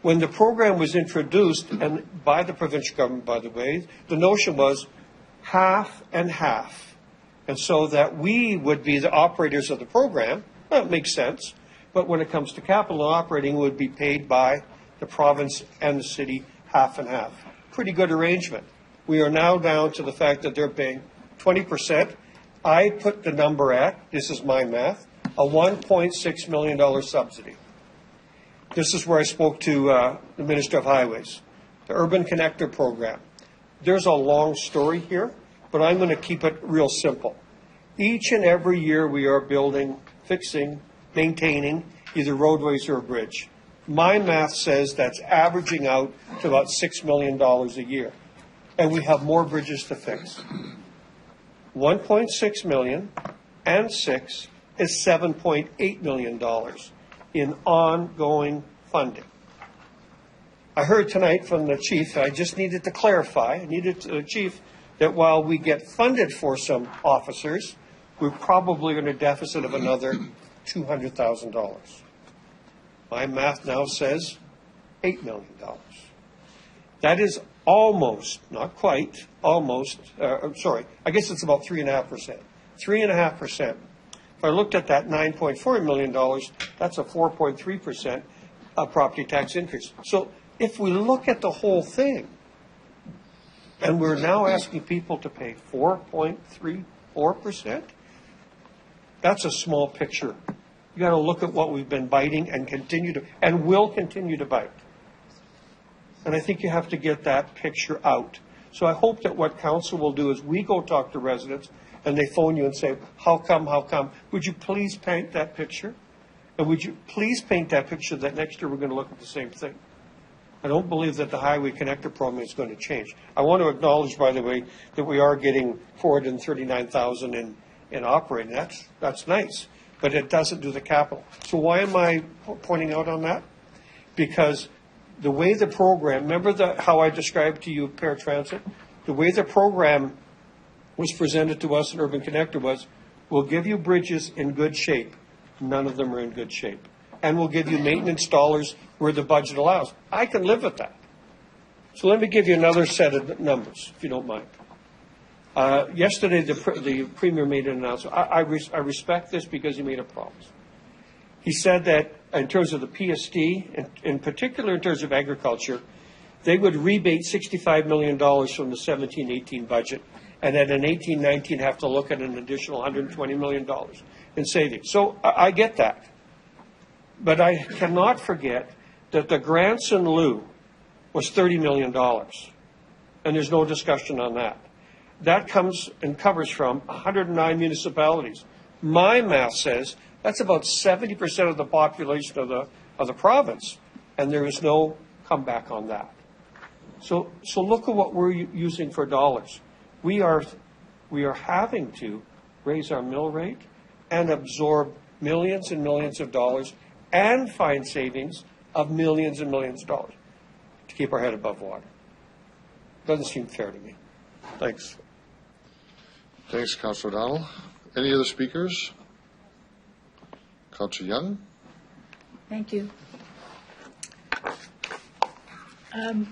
When the program was introduced, and by the provincial government, by the way, the notion was half and half. And so that we would be the operators of the program, that makes sense. But when it comes to capital operating, it would be paid by the province and the city half and half. Pretty good arrangement. We are now down to the fact that they're paying 20%. I put the number at, this is my math, a $1.6 million subsidy. This is where I spoke to the Minister of Highways, the Urban Connector Program. There's a long story here, but I'm going to keep it real simple. Each and every year we are building, fixing, maintaining either roadways or a bridge. My math says that's averaging out to about $6 million a year. And we have more bridges to fix. 1.6 million and 6 is $7.8 million in ongoing funding. I heard tonight from the chief, I just needed to clarify, I needed to the chief, that while we get funded for some officers, we're probably in a deficit of another $200,000. My math now says $8 million. That is almost, not quite, almost, I guess it's about 3.5%. 3.5%. If I looked at that $9.4 million, that's a 4.3% property tax increase. So if we look at the whole thing, and we're now asking people to pay 4.34%, that's a small picture. You got to look at what we've been biting and will continue to bite. And I think you have to get that picture out. So I hope that what council will do is we go talk to residents and they phone you and say, how come? Would you please paint that picture? And would you please paint that picture that next year we're going to look at the same thing? I don't believe that the Highway Connector program is going to change. I want to acknowledge, by the way, that we are getting $439,000 in operating. That's nice, but it doesn't do the capital. So why am I pointing out on that? Because the way the program, remember how I described to you paratransit? The way the program was presented to us in Urban Connector was, we'll give you bridges in good shape. None of them are in good shape. And we'll give you maintenance dollars where the budget allows. I can live with that. So let me give you another set of numbers, if you don't mind. Yesterday, the Premier made an announcement. I respect this because he made a promise. He said that in terms of the PSD, in particular in terms of agriculture, they would rebate $65 million from the 17-18 budget, and at an 18-19 have to look at an additional $120 million in savings. So I get that. But I cannot forget that the grants in lieu was $30 million, and there's no discussion on that. That comes and covers from 109 municipalities. My math says that's about 70% of the population of the province, and there is no comeback on that. So look at what we're using for dollars. We are having to raise our mill rate and absorb millions and millions of dollars and find savings of millions and millions of dollars to keep our head above water. Doesn't seem fair to me. Thanks. Thanks, Councillor O'Donnell. Any other speakers? Councillor Young? Thank you. I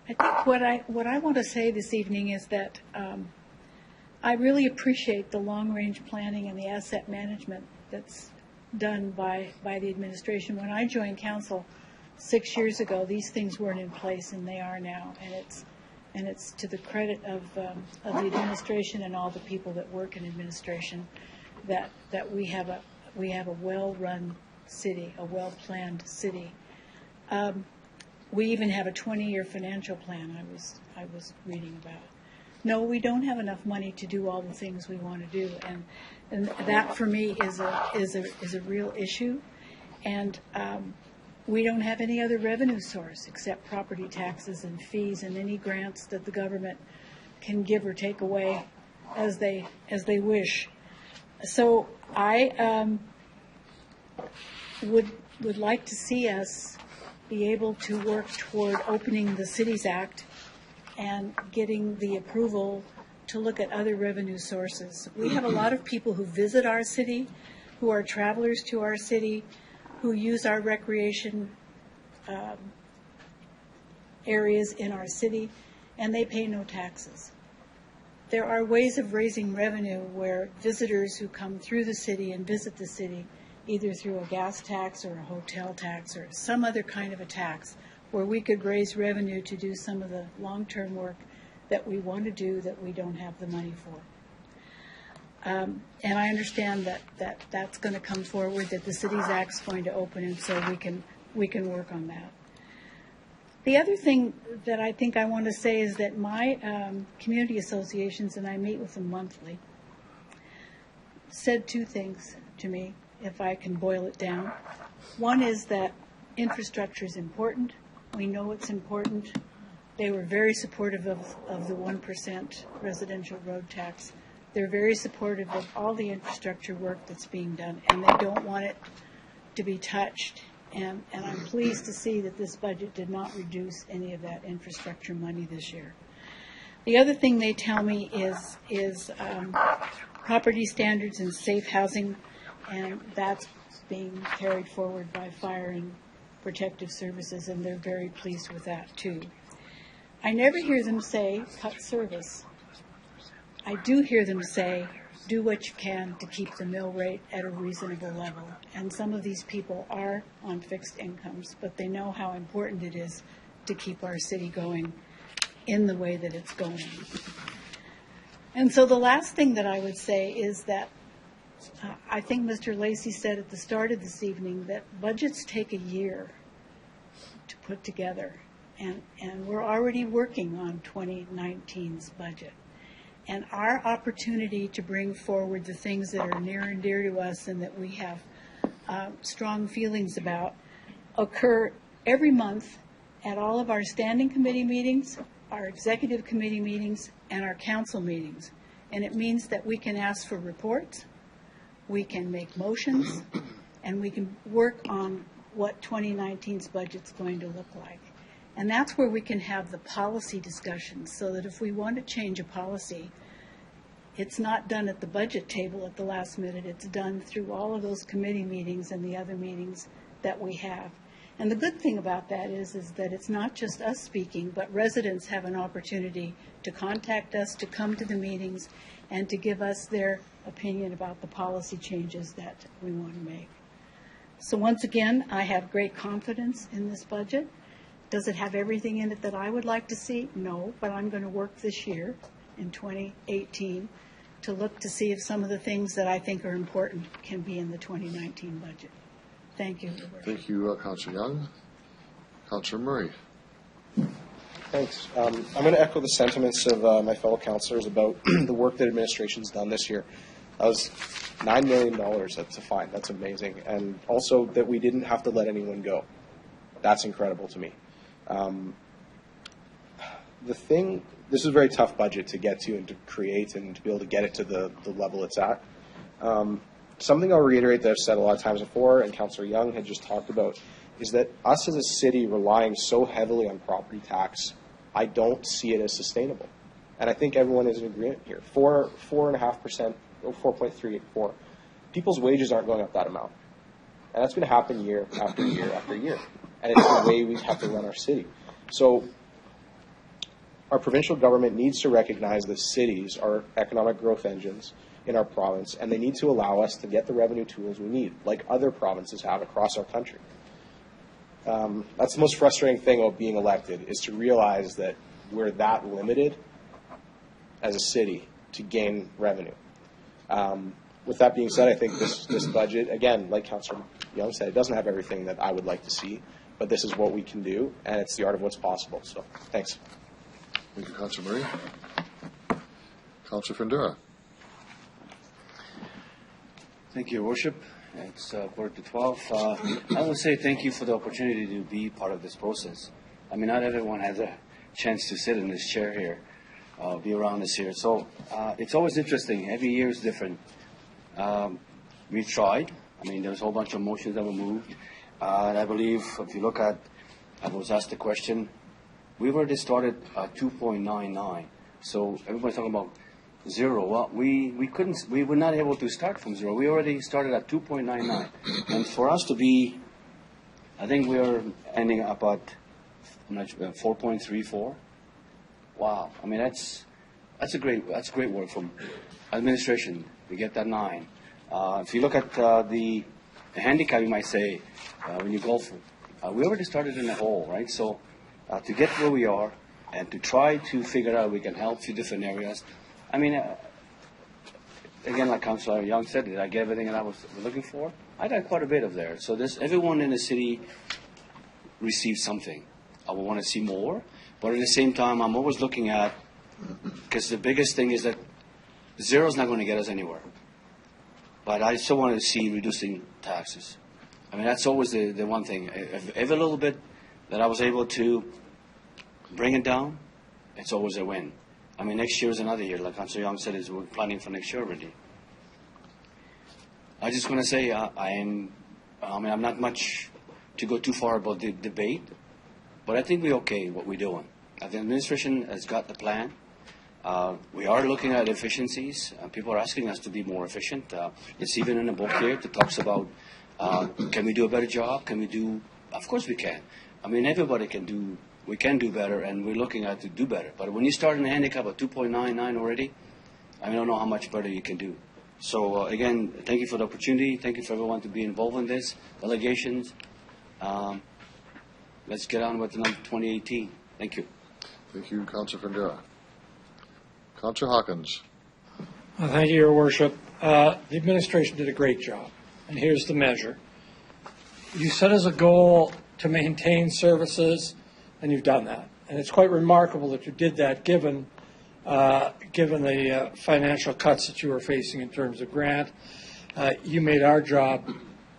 think what I want to say this evening is that I really appreciate the long-range planning and the asset management that's done by the administration. When I joined council 6 years ago, these things weren't in place, and they are now. And it's to the credit of the administration and all the people that work in administration that we have a well-run city, a well-planned city. We even have a 20-year financial plan I was reading about. No, we don't have enough money to do all the things we want to do, and that for me is a real issue. And we don't have any other revenue source except property taxes and fees and any grants that the government can give or take away as they wish. So I would like to see us be able to work toward opening the Cities Act and getting the approval to look at other revenue sources. We have a lot of people who visit our city, who are travelers to our city, who use our recreation areas in our city, and they pay no taxes. There are ways of raising revenue where visitors who come through the city and visit the city, either through a gas tax or a hotel tax or some other kind of a tax, where we could raise revenue to do some of the long-term work that we want to do that we don't have the money for. And I understand that's going to come forward, that the Cities Act's going to open, and so we can work on that. The other thing that I think I want to say is that my community associations, and I meet with them monthly, said two things to me, if I can boil it down. One is that infrastructure is important. We know it's important. They were very supportive of the 1% residential road tax. They're very supportive of all the infrastructure work that's being done, and they don't want it to be touched. And I'm pleased to see that this budget did not reduce any of that infrastructure money this year. The other thing they tell me is property standards and safe housing, and that's being carried forward by fire and protective services, and they're very pleased with that too. I never hear them say cut service. I do hear them say do what you can to keep the mill rate at a reasonable level. And some of these people are on fixed incomes, but they know how important it is to keep our city going in the way that it's going. And so the last thing that I would say is that I think Mr. Lacey said at the start of this evening that budgets take a year to put together. And we're already working on 2019's budget. And our opportunity to bring forward the things that are near and dear to us and that we have strong feelings about occur every month at all of our standing committee meetings, our executive committee meetings, and our council meetings. And it means that we can ask for reports, we can make motions, and we can work on what 2019's budget's going to look like. And that's where we can have the policy discussions, so that if we want to change a policy, it's not done at the budget table at the last minute. It's done through all of those committee meetings and the other meetings that we have. And the good thing about that is that it's not just us speaking, but residents have an opportunity to contact us, to come to the meetings, and to give us their opinion about the policy changes that we want to make. So once again, I have great confidence in this budget. Does it have everything in it that I would like to see? No, but I'm going to work this year in 2018 to look to see if some of the things that I think are important can be in the 2019 budget. Thank you. Thank you, Councillor Young. Councillor Murray. Thanks. I'm going to echo the sentiments of my fellow councillors about the work that administration's done this year. That was $9 million. That's a fine. That's amazing. And also that we didn't have to let anyone go. That's incredible to me. This is a very tough budget to get to and to create and to be able to get it to the level it's at. Something I'll reiterate that I've said a lot of times before, and Councillor Young had just talked about, is that us as a city relying so heavily on property tax, I don't see it as sustainable. And I think everyone is in agreement here. 4.5%, or 4.384. people's wages aren't going up that amount. And that's going to happen year after year after year. And it's the way we have to run our city. So our provincial government needs to recognize that cities are economic growth engines in our province, and they need to allow us to get the revenue tools we need, like other provinces have across our country. That's the most frustrating thing about being elected, is to realize that we're that limited as a city to gain revenue. With that being said, I think this budget, again, like Councillor Young said, it doesn't have everything that I would like to see, but this is what we can do, and it's the art of what's possible. So, thanks. Thank you, Councillor Murray. Councillor Findura. Thank you, Your Worship. It's 11:45. I would say thank you for the opportunity to be part of this process. I mean, not everyone has a chance to sit in this chair here, be around this here. So it's always interesting. Every year is different. We've tried. I mean, there's a whole bunch of motions that were moved. And I believe if you look at, I was asked the question, we've already started at 2.99. So everybody's talking about zero. Well, we were not able to start from zero. We already started at 2.99. And for us to be, I think we are ending up at 4.34. Wow. I mean, that's great work from administration. We get that 9. If you look at the handicap, you might say, when you golf, we already started in the hole, right? So to get where we are and to try to figure out we can help few different areas. I mean, again, like Councillor Young said, did I get everything that I was looking for? I got quite a bit of there. So everyone in the city received something. I would want to see more, but at the same time, I'm always looking at, because the biggest thing is that zero is not going to get us anywhere. But I still want to see reducing taxes. I mean, that's always the one thing. Every little bit that I was able to bring it down, it's always a win. I mean, next year is another year. Like Councillor Young said, we're planning for next year already. I just want to say I'm not much to go too far about the debate, but I think we're okay what we're doing. The administration has got the plan. We are looking at efficiencies. People are asking us to be more efficient. It's even in a book here that talks about can we do a better job? Can we do? Of course we can. I mean, everybody can do. We can do better, and we're looking at to do better. But when you start in a handicap of 2.99 already, I don't know how much better you can do. So again, thank you for the opportunity. Thank you for everyone to be involved in this. Delegations. Let's get on with the number 2018. Thank you. Thank you, Councillor Findura. Councillor Hawkins. Thank you, Your Worship. The administration did a great job, and here's the measure. You set as a goal to maintain services, and you've done that. And it's quite remarkable that you did that given the financial cuts that you were facing in terms of grant. You made our job,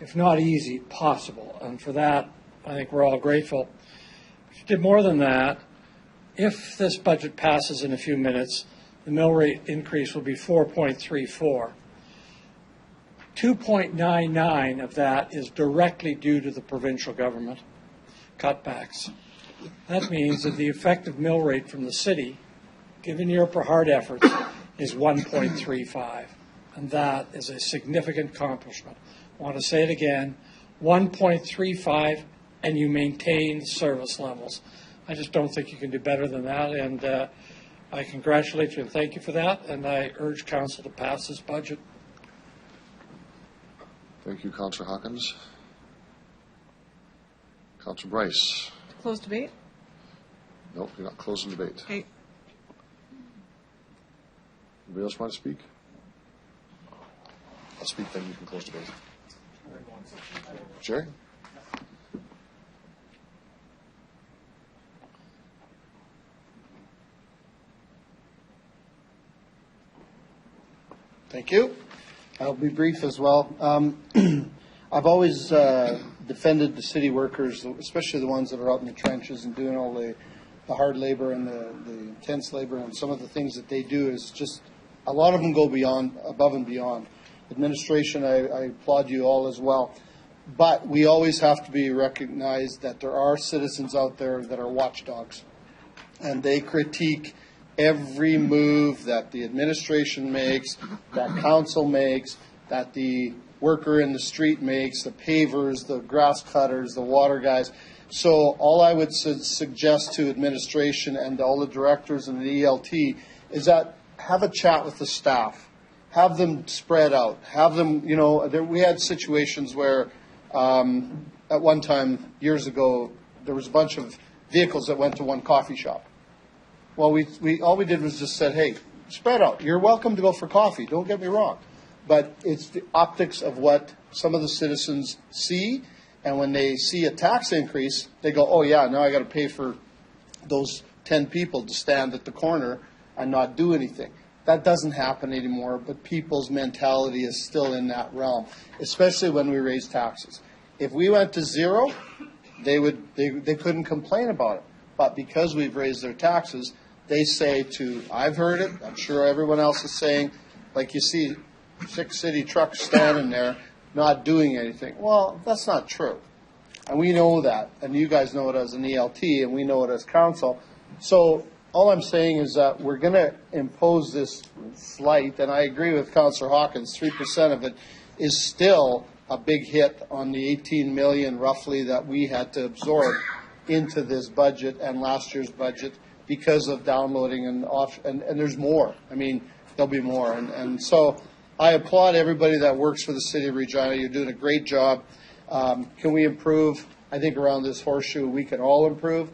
if not easy, possible. And for that, I think we're all grateful. But you did more than that. If this budget passes in a few minutes, the mill rate increase will be 4.34. 2.99 of that is directly due to the provincial government cutbacks. That means that the effective mill rate from the city, given your hard efforts, is 1.35. And that is a significant accomplishment. I want to say it again, 1.35, and you maintain service levels. I just don't think you can do better than that, and I congratulate you and thank you for that, and I urge Council to pass this budget. Thank you, Councillor Hawkins. Councillor Bryce. Close debate? Nope, you're not closing debate. Okay. Anybody else want to speak? I'll speak, then you can close debate. Jerry? Thank you. I'll be brief as well. I've always defended the city workers, especially the ones that are out in the trenches and doing all the hard labor and the intense labor, and some of the things that they do is just, a lot of them go above and beyond. Administration, I applaud you all as well. But we always have to be recognized that there are citizens out there that are watchdogs, and they critique every move that the administration makes, that council makes, that the worker in the street makes, the pavers, the grass cutters, the water guys. So all I would suggest to administration and all the directors and the ELT is that have a chat with the staff. Have them spread out. Have them, we had situations where at one time, years ago, there was a bunch of vehicles that went to one coffee shop. Well, all we did was just said, hey, spread out. You're welcome to go for coffee. Don't get me wrong. But it's the optics of what some of the citizens see. And when they see a tax increase, they go, oh, yeah, now I got to pay for those 10 people to stand at the corner and not do anything. That doesn't happen anymore, but people's mentality is still in that realm, especially when we raise taxes. If we went to zero, they couldn't complain about it. But because we've raised their taxes, they say I've heard it, I'm sure everyone else is saying, like you see 6 city trucks standing there not doing anything. Well, that's not true. And we know that, and you guys know it as an ELT, and we know it as council. So all I'm saying is that we're going to impose this slight, and I agree with Councillor Hawkins, 3% of it is still a big hit on the 18 million roughly that we had to absorb into this budget and last year's budget because of downloading and there's more. I mean, there'll be more. And so I applaud everybody that works for the City of Regina. You're doing a great job. Can we improve? I think around this horseshoe we can all improve.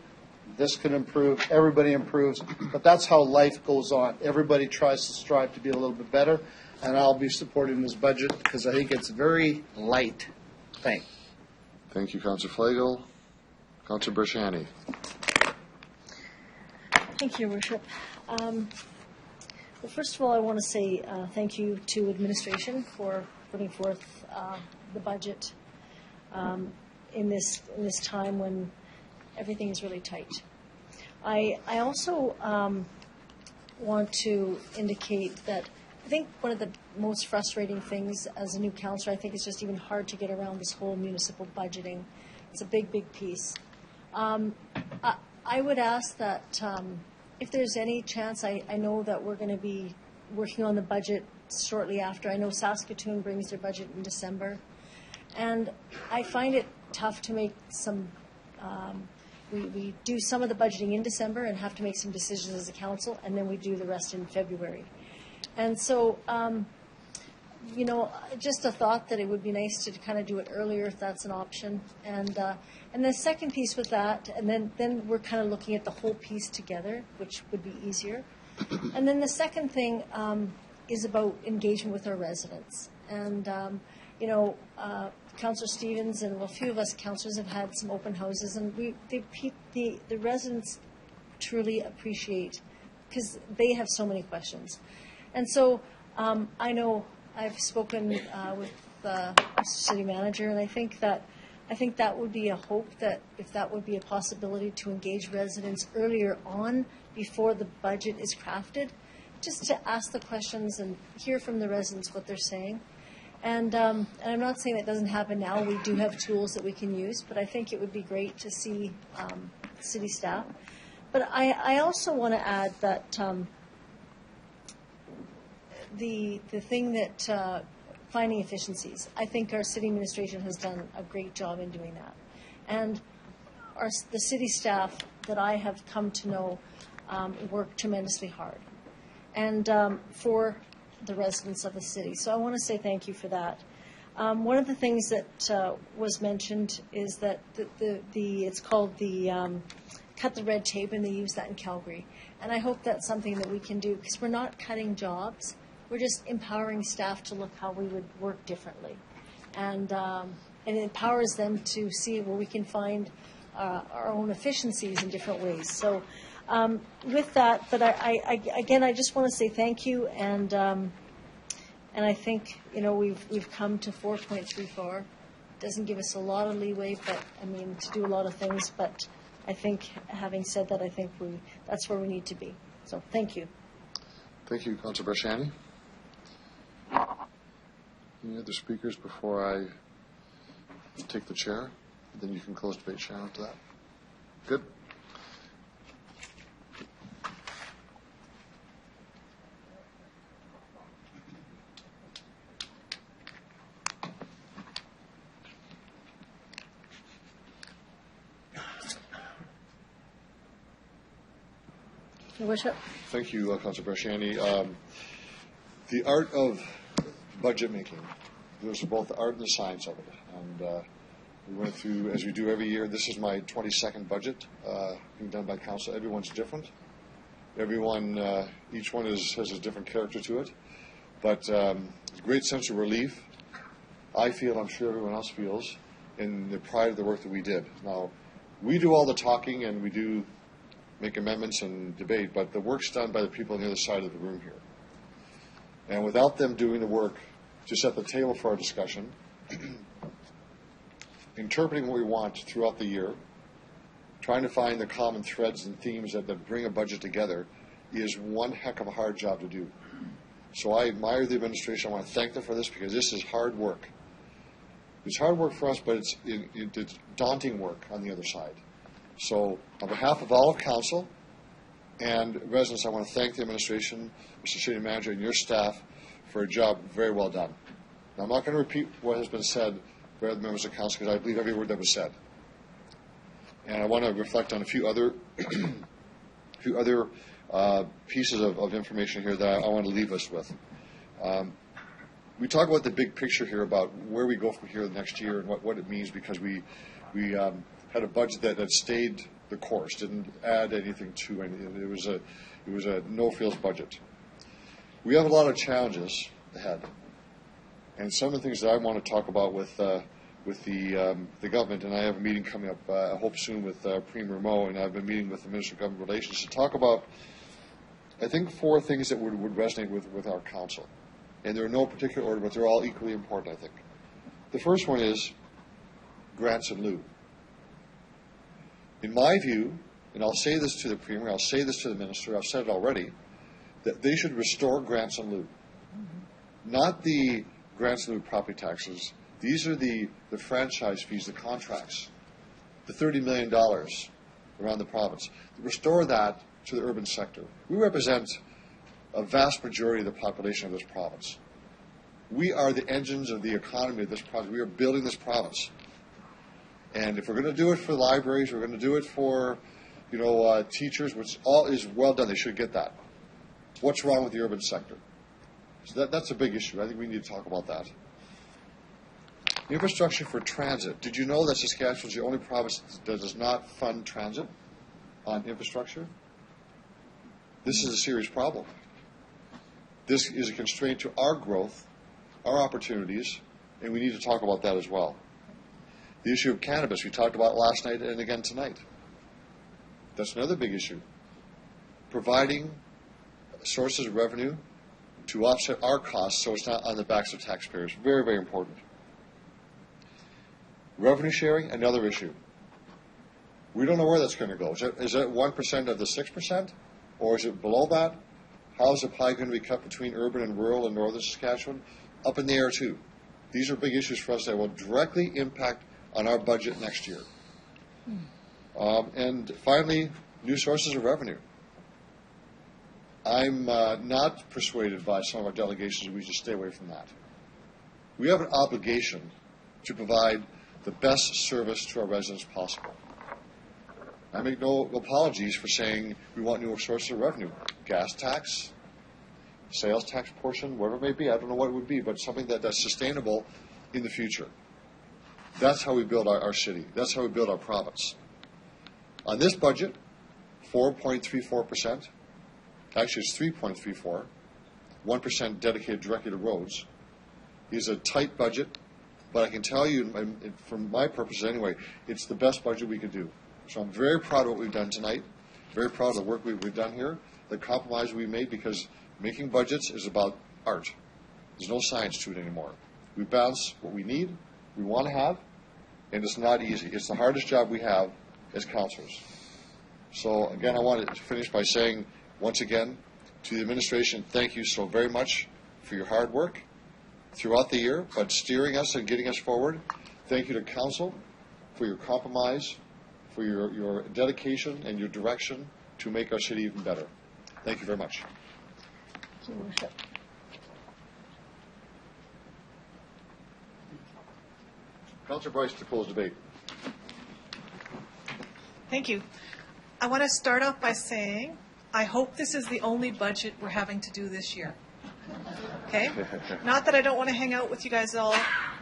This can improve. Everybody improves. But that's how life goes on. Everybody tries to strive to be a little bit better. And I'll be supporting this budget because I think it's very light. Thanks. Thank you, Councillor Flagel. Councillor Bershani. Thank you, Your Worship. Well, first of all, I want to say thank you to administration for putting forth the budget in this time when everything is really tight. I also want to indicate that I think one of the most frustrating things as a new councillor, I think it's just even hard to get around this whole municipal budgeting. It's a big, big piece. I would ask that if there's any chance, I know that we're going to be working on the budget shortly after. I know Saskatoon brings their budget in December. And I find it tough to make some, we do some of the budgeting in December and have to make some decisions as a council, and then we do the rest in February. And so, just a thought that it would be nice to kind of do it earlier if that's an option. And the second piece with that, and then we're kind of looking at the whole piece together, which would be easier. And then the second thing is about engagement with our residents. And, Councillor Stevens and a few of us councillors have had some open houses, and the residents truly appreciate, because they have so many questions. And so I know I've spoken with the city manager, and I think that would be a hope, that if that would be a possibility to engage residents earlier on before the budget is crafted, just to ask the questions and hear from the residents what they're saying. And I'm not saying that doesn't happen now. We do have tools that we can use, but I think it would be great to see city staff. But I also want to add that the thing that finding efficiencies, I think our city administration has done a great job in doing that. And the city staff that I have come to know work tremendously hard. And for the residents of the city. So I want to say thank you for that. One of the things that was mentioned is that it's called the cut the red tape, and they use that in Calgary. And I hope that's something that we can do, because we're not cutting jobs. We're just empowering staff to look how we would work differently. And it empowers them to see where we can find our own efficiencies in different ways. So with that, but I just want to say thank you, and I think we've come to 4.34. Doesn't give us a lot of leeway, but to do a lot of things. But I think, having said that, I think that's where we need to be. So thank you. Thank you, Councillor Bershani. Any other speakers before I take the chair? Then you can close debate, Sharon, after that. Good. Your Worship. Thank you, Councillor Bresciani. The art of budget making, there's both the art and the science of it. And we went through, as we do every year, this is my 22nd budget being done by council. Everyone's different. Everyone, each one has a different character to it. But a great sense of relief, I feel, I'm sure everyone else feels, in the pride of the work that we did. Now, we do all the talking and we do make amendments and debate, but the work's done by the people on the other side of the room here. And without them doing the work to set the table for our discussion, interpreting what we want throughout the year, trying to find the common threads and themes that bring a budget together is one heck of a hard job to do. So I admire the administration. I want to thank them for this because this is hard work. It's hard work for us, but it's daunting work on the other side. So on behalf of all of council and residents, I want to thank the administration, Mr. City Manager, and your staff for a job very well done. Now, I'm not going to repeat what has been said by the members of council because I believe every word that was said. And I want to reflect on a few other pieces of information here that I want to leave us with. We talk about the big picture here about where we go from here next year and what it means because we had a budget that stayed the course, didn't add anything to anything. It was a no-frills budget. We have a lot of challenges ahead, and some of the things that I want to talk about with the government, and I have a meeting coming up, I hope soon, with Premier Moe, and I've been meeting with the Minister of Government Relations to talk about, I think, 4 things that would resonate with our council. And they're in no particular order, but they're all equally important, I think. The first one is grants in lieu. In my view, and I'll say this to the Premier, I'll say this to the Minister, I've said it already, that they should restore grants in lieu. Not the grants in lieu property taxes. These are the franchise fees, the contracts, the $30 million around the province. Restore that to the urban sector. We represent a vast majority of the population of this province. We are the engines of the economy of this province. We are building this province. And if we're going to do it for libraries, we're going to do it for, teachers, which all is well done. They should get that. What's wrong with the urban sector? So that's a big issue. I think we need to talk about that. Infrastructure for transit. Did you know that Saskatchewan is the only province that does not fund transit on infrastructure? This is a serious problem. This is a constraint to our growth, our opportunities, and we need to talk about that as well. The issue of cannabis, we talked about last night and again tonight. That's another big issue. Providing sources of revenue to offset our costs so it's not on the backs of taxpayers. Very, very important. Revenue sharing, another issue. We don't know where that's going to go. Is that 1% of the 6%? Or is it below that? How is the pie going to be cut between urban and rural and northern Saskatchewan? Up in the air, too. These are big issues for us that will directly impact on our budget next year. And finally, new sources of revenue. I'm not persuaded by some of our delegations that we should stay away from that. We have an obligation to provide the best service to our residents possible. I make no apologies for saying we want new sources of revenue. Gas tax, sales tax portion, whatever it may be. I don't know what it would be, but something that's sustainable in the future. That's how we build our city. That's how we build our province. On this budget, 4.34%. Actually, it's 3.34. 1% dedicated directly to roads. Is a tight budget, but I can tell you, from my purposes anyway, it's the best budget we could do. So I'm very proud of what we've done tonight, very proud of the work we've done here, the compromise we made, because making budgets is about art. There's no science to it anymore. We balance what we need, we want to have, and it's not easy. It's the hardest job we have as councillors. So again, I wanted to finish by saying, once again, to the administration, thank you so very much for your hard work throughout the year, but steering us and getting us forward. Thank you to council for your compromise, for your dedication and your direction to make our city even better. Thank you very much. Thank you, Worship. Councillor Bryce to close debate. Thank you. I want to start off by saying I hope this is the only budget we're having to do this year. Okay? Not that I don't want to hang out with you guys all,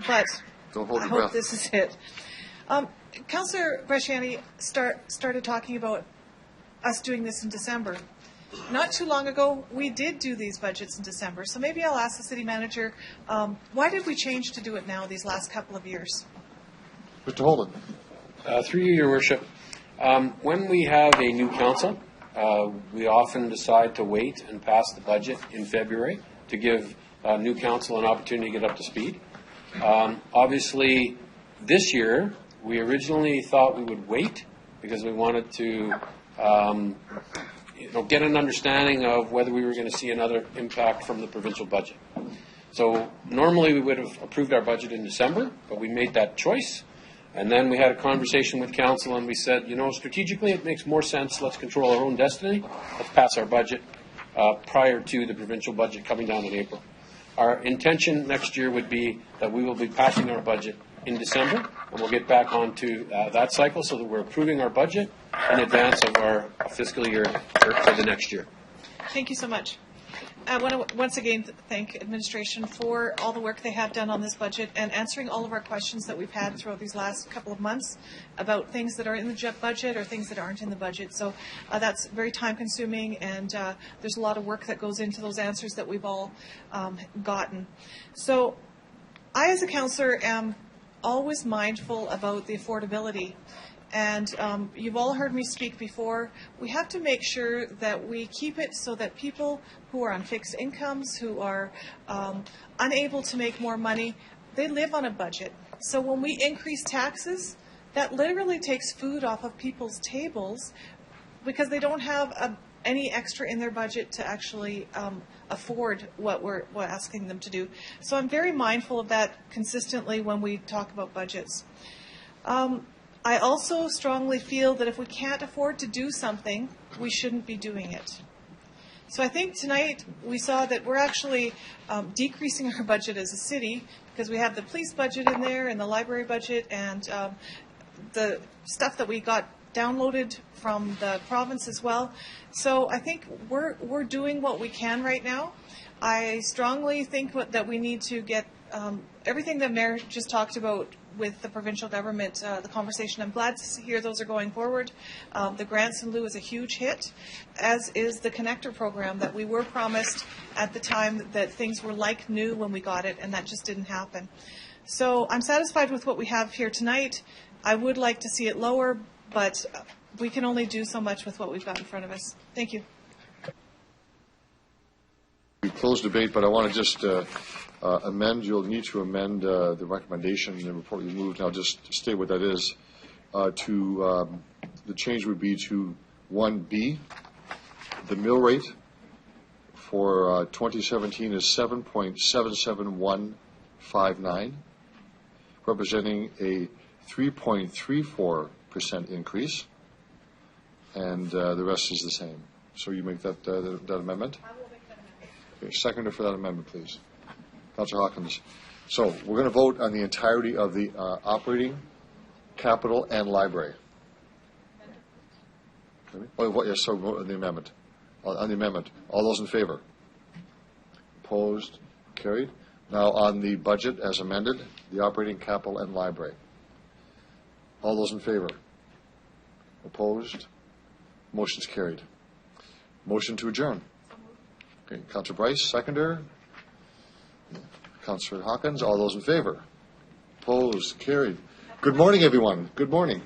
but Don't hold I your hope breath. this is it. Councillor Bresciani started talking about us doing this in December. Not too long ago, we did do these budgets in December. So maybe I'll ask the city manager, why did we change to do it now these last couple of years? Mr. Holden. Through you, Your Worship. When we have a new council, we often decide to wait and pass the budget in February to give new council an opportunity to get up to speed. Obviously, this year, we originally thought we would wait because we wanted to get an understanding of whether we were going to see another impact from the provincial budget. So normally we would have approved our budget in December, but we made that choice. And then we had a conversation with council and we said, strategically it makes more sense. Let's control our own destiny. Let's pass our budget prior to the provincial budget coming down in April. Our intention next year would be that we will be passing our budget in December, and we'll get back onto that cycle so that we're approving our budget in advance of our fiscal year for the next year. Thank you so much. I want to once again thank administration for all the work they have done on this budget and answering all of our questions that we've had throughout these last couple of months about things that are in the budget or things that aren't in the budget. So that's very time consuming, and there's a lot of work that goes into those answers that we've all gotten. So I, as a councillor, am always mindful about the affordability. And you've all heard me speak before. We have to make sure that we keep it so that people who are on fixed incomes, who are unable to make more money, they live on a budget. So when we increase taxes, that literally takes food off of people's tables because they don't have any extra in their budget to actually afford what we're asking them to do. So I'm very mindful of that consistently when we talk about budgets. I also strongly feel that if we can't afford to do something, we shouldn't be doing it. So I think tonight we saw that we're actually decreasing our budget as a city because we have the police budget in there and the library budget and the stuff that we got downloaded from the province as well. So I think we're doing what we can right now. I strongly think that we need to get everything that Mayor just talked about with the provincial government, the conversation. I'm glad to hear those are going forward. The grants in lieu is a huge hit, as is the connector program that we were promised at the time that things were like new when we got it, and that just didn't happen. So I'm satisfied with what we have here tonight. I would like to see it lower, but we can only do so much with what we've got in front of us. Thank you. We closed debate, but I want to just amend. You'll need to amend the recommendation in the report you moved. I'll just state what that is. The change would be to 1B. The mill rate for 2017 is 7.77159, representing a 3.34% increase, and the rest is the same. So you make that amendment? I will make that amendment. Okay, seconder for that amendment, please. Councillor Hawkins. So we're going to vote on the entirety of the operating, capital, and library. Yes, so vote on the amendment. On the amendment. All those in favor? Opposed? Carried. Now on the budget as amended, the operating, capital, and library. All those in favor? Opposed? Motion's carried. Motion to adjourn. Okay, Councillor Bryce, seconder. Councillor Hawkins, all those in favor? Opposed? Carried. Good morning, everyone. Good morning.